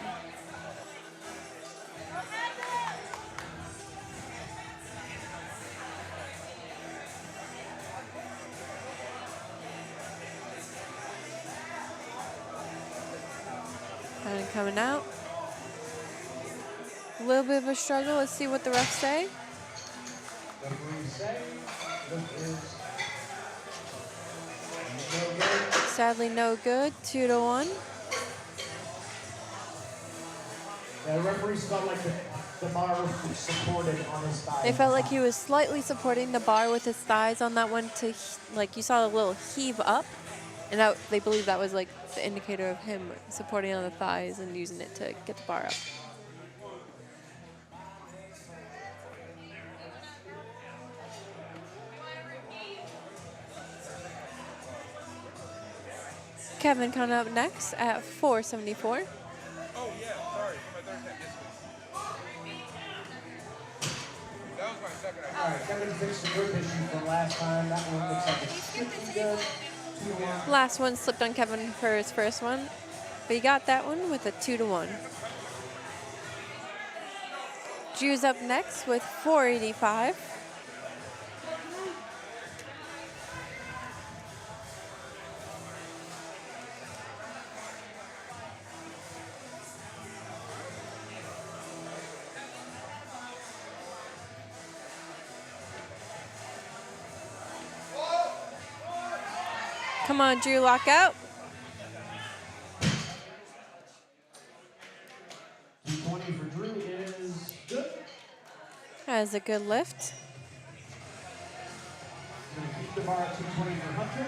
And coming out. A little bit of a struggle. Let's see what the refs say. Sadly, no good. 2-1. The referees felt like the bar was supported on his thigh. They felt like he was slightly supporting the bar with his thighs on that one to, like, you saw a little heave up. And that, they believe that was like the indicator of him supporting on the thighs and using it to get the bar up. Kevin coming up next at 474. Oh, yeah, sorry. For my third time. Yes, that was my second attempt. All right, Kevin fixed the grip issue from last time. That one looks like it's pretty good. 2-1. Last one slipped on Kevin for his first one, but he got that one with a 2-1. Drew's up next with 485. Come on, Drew, lock out. 220 for Drew is good. That is a good lift. Gonna keep the bar at 220 for Hunter.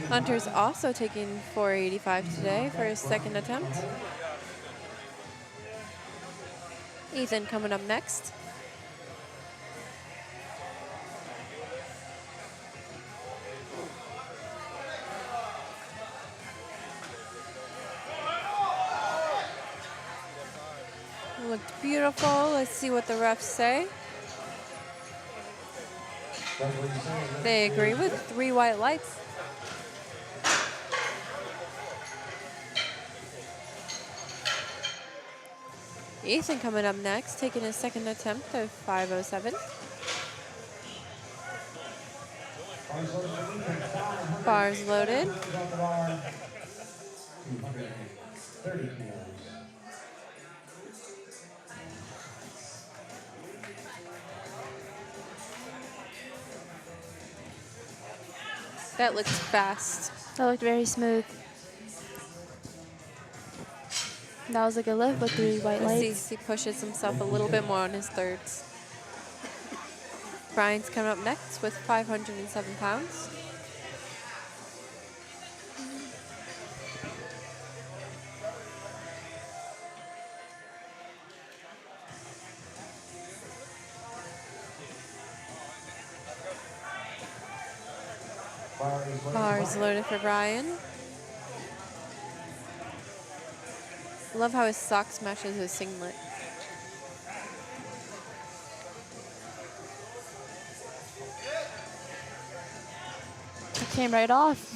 Hunter's also taking 485 today for his second attempt. Ethan coming up next. Looked beautiful. Let's see what the refs say. They agree with 3 white lights. Ethan coming up next, taking his second attempt of 507. Bars loaded. 30 kilos. That looked fast. That looked very smooth. That was a good lift with 3 white Let's lights. see, he pushes himself a little bit more on his thirds. Brian's coming up next with 507 pounds. Bars loaded for Brian. Love how his socks matches his singlet. It came right off.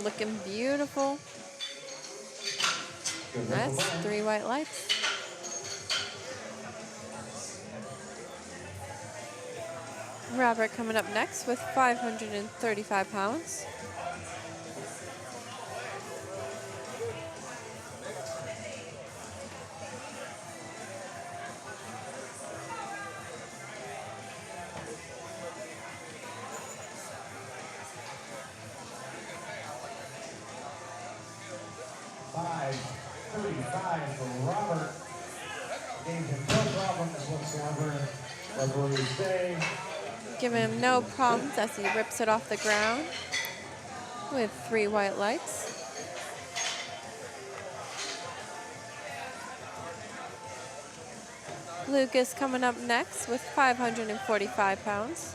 Looking beautiful. That's 3 white lights. Robert coming up next with 535 pounds. For Robert. Gave him no problems whatsoever. Referees say. Giving him no problems as he rips it off the ground with 3 white lights. Lucas coming up next with 545 pounds.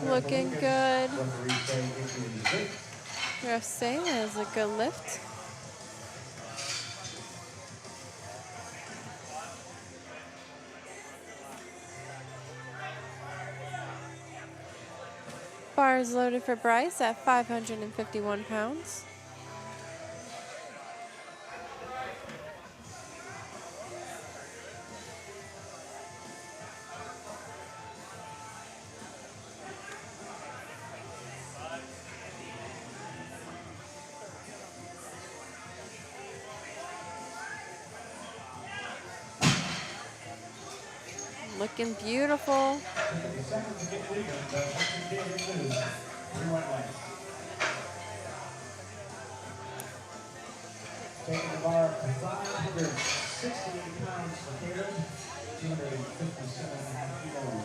Looking good. Referees say it is good. Ref saying that is a good lift. Bar is loaded for Bryce at 551 pounds. Looking beautiful. Taking the bar up to 568 pounds for Caleb, 257.5 kilos.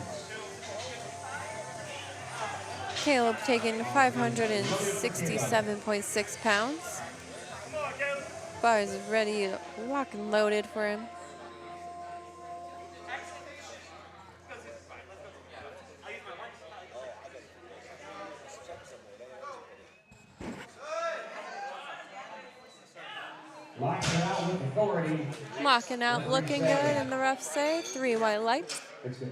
Caleb taking 567.6 pounds. Bar is ready, lock and loaded for him. Locking it out with authority. Locking out, looking good, and the refs say 3 white lights. That's good.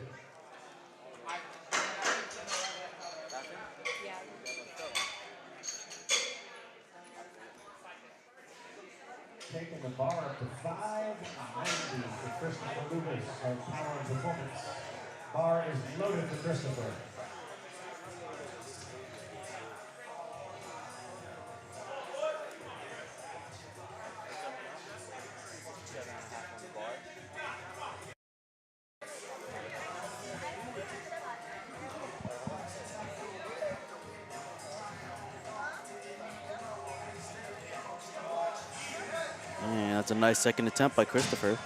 Taking the bar up to 590 for Christopher Lucas of Power and Performance. Bar is loaded for Christopher. And that's a nice second attempt by Christopher.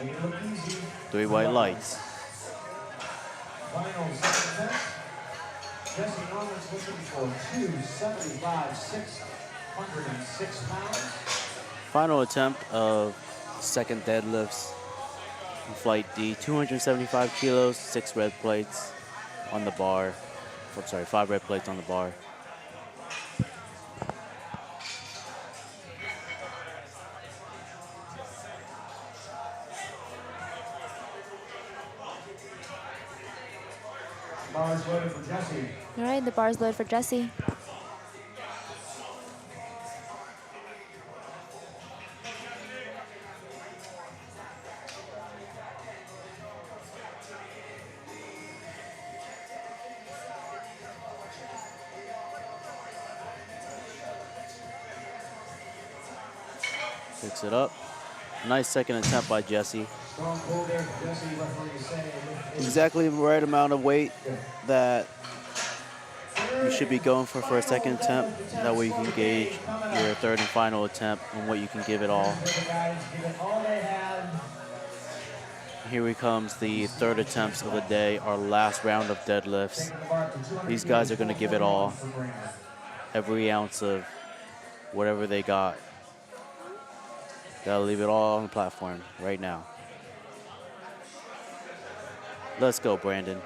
Make it look easy. 3 white lights. Final second attempt. Jesse Norman's looking for 275, 606 pounds. Final attempt of second deadlifts in flight D. 275 kilos, 6 red plates on the bar. I'm sorry, 5 red plates on the bar. Bar's loaded for Jesse. All right, the bar's loaded for Jesse. Picks it up. Nice second attempt by Jesse. Strong pull there for Jesse. Referee saying Exactly the right amount of weight that you should be going for a second attempt. That way you can gauge your third and final attempt and what you can give it all. the guys give it all they have. Here comes the third attempts of the day, our last round of deadlifts. Taking the bar up to 200 These guys are kilos, going to give it all, for Brandon. every ounce of whatever they got. Gotta leave it all on the platform right now. Let's go, Brandon.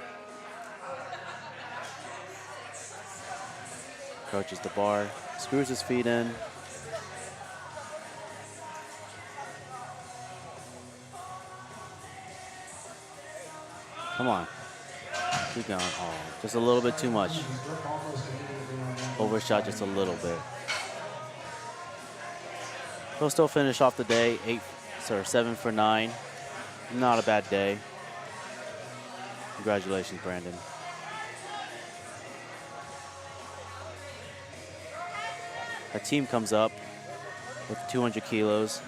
Approaches the bar, screws his feet in. Come on. Keep going. Oh, just a little bit too much. Overshot just a little bit. He'll still finish off the day, 7 for 9. Not a bad day. Congratulations, Brandon. A team comes up with 200 kilos.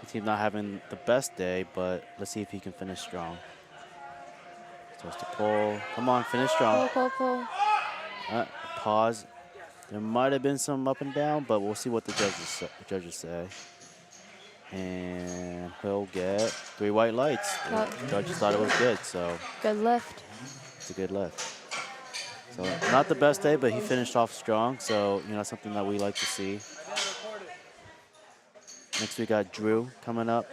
The team not having the best day, but let's see if he can finish strong. Starts to pull. Come on, finish strong. Pull. Pause. There might have been some up and down, but we'll see what the judges say. And he'll get 3 white lights. The judges thought it was good, so Good lift. it's a good lift. So not the best day, but he finished off strong, so something that we like to see. Next we got Drew coming up.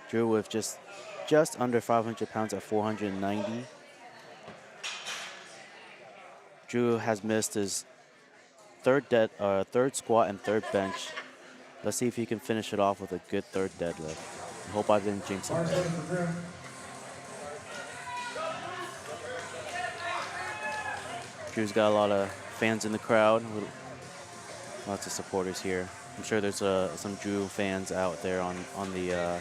Drew with just under 500 pounds at 490. Drew has missed his third squat and third bench. Let's see if he can finish it off with a good third deadlift. I hope I didn't jinx him there. Drew's got a lot of fans in the crowd, lots of supporters here. I'm sure there's some Drew fans out there on the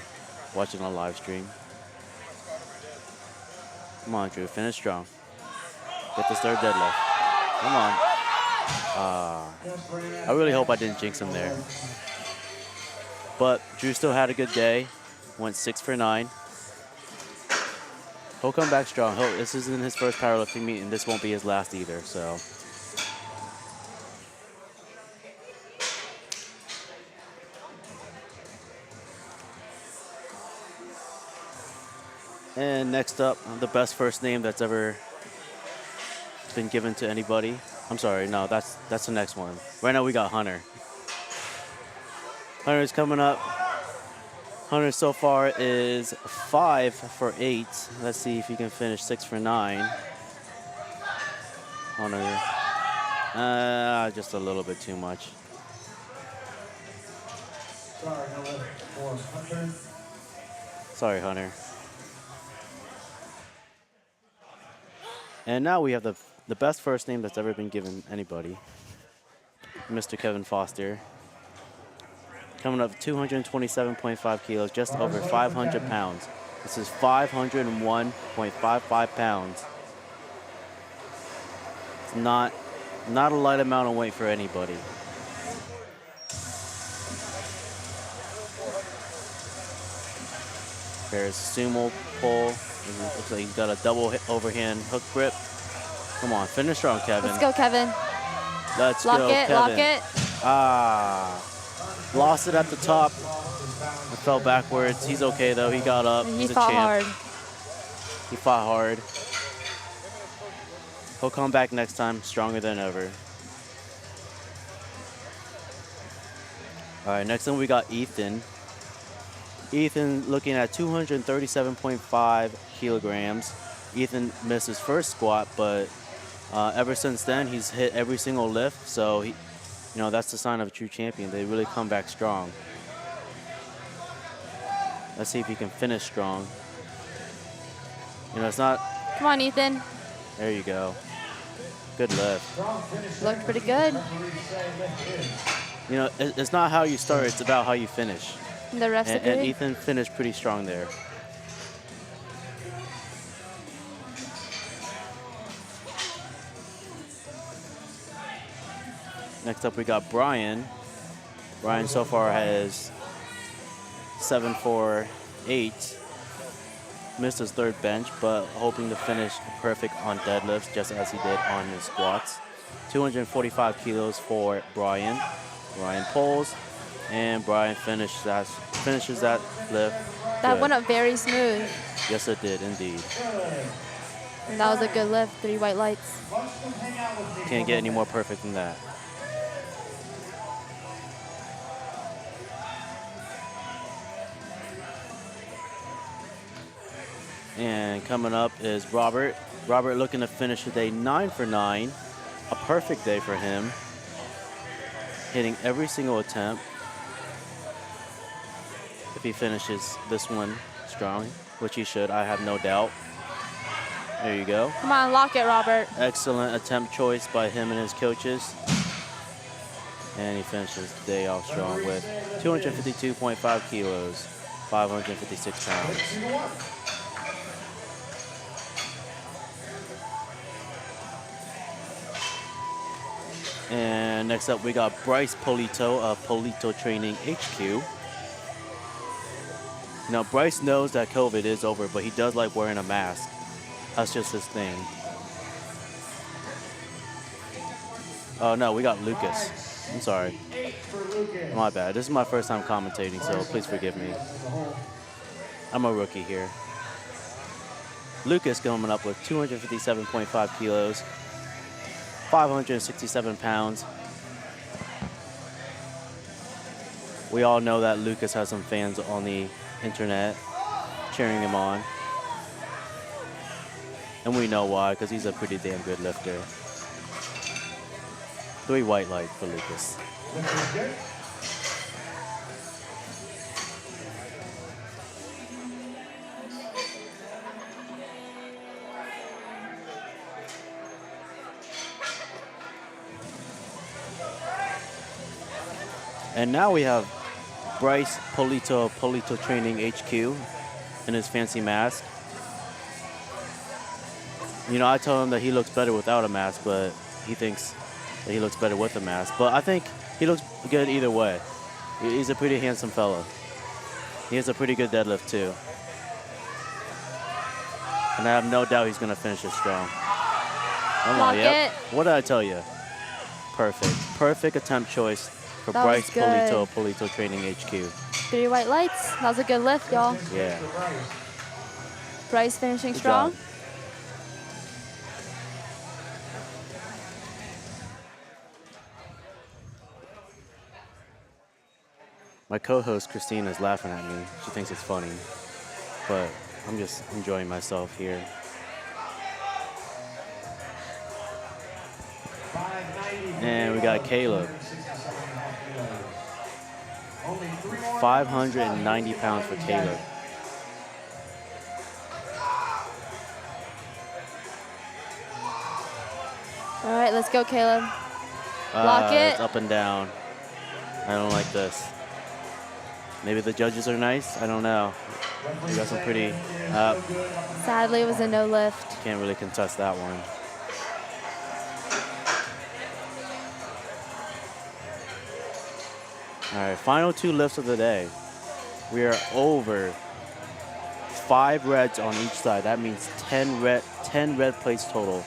watching on live stream. Come on, Drew, finish strong. Get this third deadlift. Come on. I really hope I didn't jinx him there. But Drew still had a good day. Went 6 for 9. He'll come back strong. This isn't his first powerlifting meet, and this won't be his last either. So. And next up, the best first name that's ever been given to anybody. I'm sorry, no, that's the next one. Right now we got Hunter. Hunter's coming up. Hunter so far is 5 for 8. Let's see if he can finish 6 for 9. Hunter, just a little bit too much. Sorry, Hunter. And now we have the best first name that's ever been given anybody. Mr. Kevin Foster. Coming up 227.5 kilos, just over 500 pounds. This is 501.55 pounds. It's not a light amount of weight for anybody. There's sumo pull. Looks like he's got a double overhand hook grip. Come on, finish strong, Kevin. Let's go, Kevin. Let's lock go, it, Kevin. Lock it. Lost it at the top. It fell backwards. He's okay, though. He got up. He He's a fought champ. hard. He fought hard. He'll come back next time stronger than ever. All right, next one we got Ethan. Ethan looking at 237.5 kilograms. Ethan missed his first squat, but ever since then, he's hit every single lift. So, that's the sign of a true champion. They really come back strong. Let's see if he can finish strong. It's not... Come on, Ethan. There you go. Good lift. Looked pretty good. It's not how you start, it's about how you finish. The refs agree. And Ethan finished pretty strong there. Next up, we got Brian. Brian so far has 7 for 8. Missed his third bench, but hoping to finish perfect on deadlifts, just as he did on his squats. 245 kilos for Brian. Brian pulls, and Brian finishes that lift. That good. went up very smooth. Yes, it did, indeed. And that was a good lift, 3 white lights. Can't get any more perfect than that. And coming up is Robert. Robert looking to finish the day 9 for 9. A perfect day for him. Hitting every single attempt. If he finishes this one strong, which he should, I have no doubt. There you go. Come on, lock it, Robert. Excellent attempt choice by him and his coaches. And he finishes the day off strong with 252.5 kilos, 556 pounds. And next up, we got Bryce Polito of Polito Training HQ. Now, Bryce knows that COVID is over, but he does like wearing a mask. That's just his thing. Oh, no, we got Lucas. I'm sorry. My bad. This is my first time commentating, so please forgive me. I'm a rookie here. Lucas coming up with 257.5 kilos, 567 pounds. We all know that Lucas has some fans on the internet cheering him on. And we know why, because he's a pretty damn good lifter. 3 white lights for Lucas. And now we have Bryce Polito Training HQ in his fancy mask. You know, I tell him that he looks better without a mask, but he thinks that he looks better with a mask. But I think he looks good either way. He's a pretty handsome fellow. He has a pretty good deadlift too. And I have no doubt he's gonna finish it strong. Come on, yep. What did I tell you? Perfect. Perfect attempt choice for That Bryce was good. Polito Training HQ. 3 white lights. That was a good lift, y'all. Yeah. Bryce finishing Good strong. job. My co-host Christina is laughing at me. She thinks it's funny, but I'm just enjoying myself here. 590. And we got Caleb. 590 pounds for Caleb. All right, let's go, Caleb. Lock it. It's up and down. I don't like this. Maybe the judges are nice. I don't know. We got some pretty. Sadly, it was a no lift. Can't really contest that one. All right, final 2 lifts of the day. We are over 5 reds on each side. That means 10 red plates total.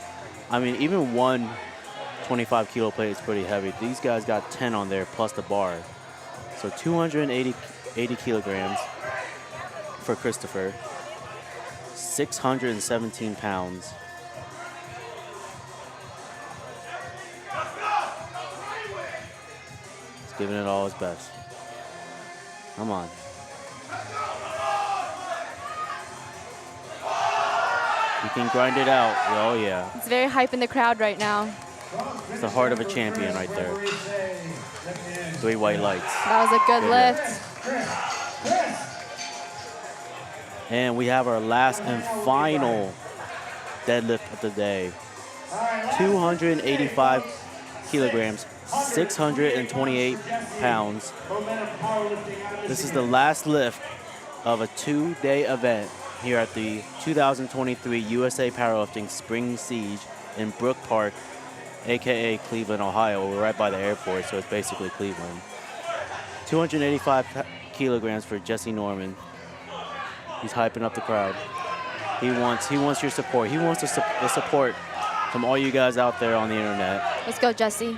I mean, even one 25 kilo plate is pretty heavy. These guys got 10 on there plus the bar. So 280 kilograms for Christopher. 617 pounds. He's giving it all his best. Come on. You can grind it out. Oh, yeah. It's very hype in the crowd right now. It's the heart of a champion right there. 3 white lights. That was a good lift. And we have our last and final deadlift of the day. 285 kilograms, 628 pounds. This is the last lift of a 2-day event here at the 2023 USA Powerlifting Spring Siege in Brook Park, AKA Cleveland, Ohio. We're right by the airport, so it's basically Cleveland. 285 kilograms for Jesse Norman. He's hyping up the crowd. He wants your support. He wants the support from all you guys out there on the internet. Let's go, Jesse.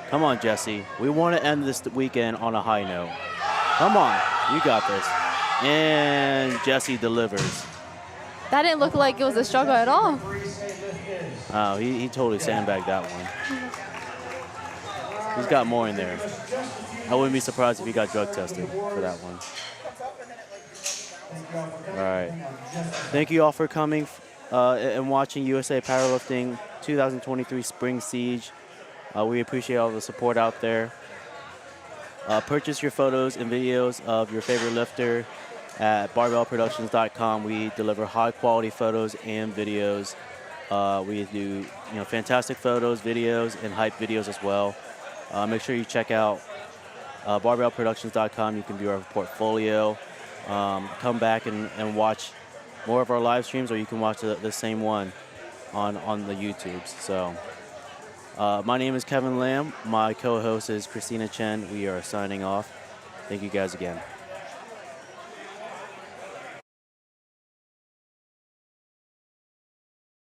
Come on, Jesse. We want to end this weekend on a high note. Come on, you got this. And Jesse delivers. That didn't look like it was a struggle at all. Oh, he totally sandbagged that one. He's got more in there. I wouldn't be surprised if he got drug tested for that one. All right. Thank you all for coming and watching USA Powerlifting 2023 Spring Siege. We appreciate all the support out there. Purchase your photos and videos of your favorite lifter at barbellproductions.com. We deliver high quality photos and videos. We do fantastic photos, videos, and hype videos as well. Make sure you check out barbellproductions.com. You can view our portfolio. Come back and watch more of our live streams, or you can watch the same one on the YouTubes. So my name is Kevin Lamb. My co-host is Christina Chen. We are signing off. Thank you guys again.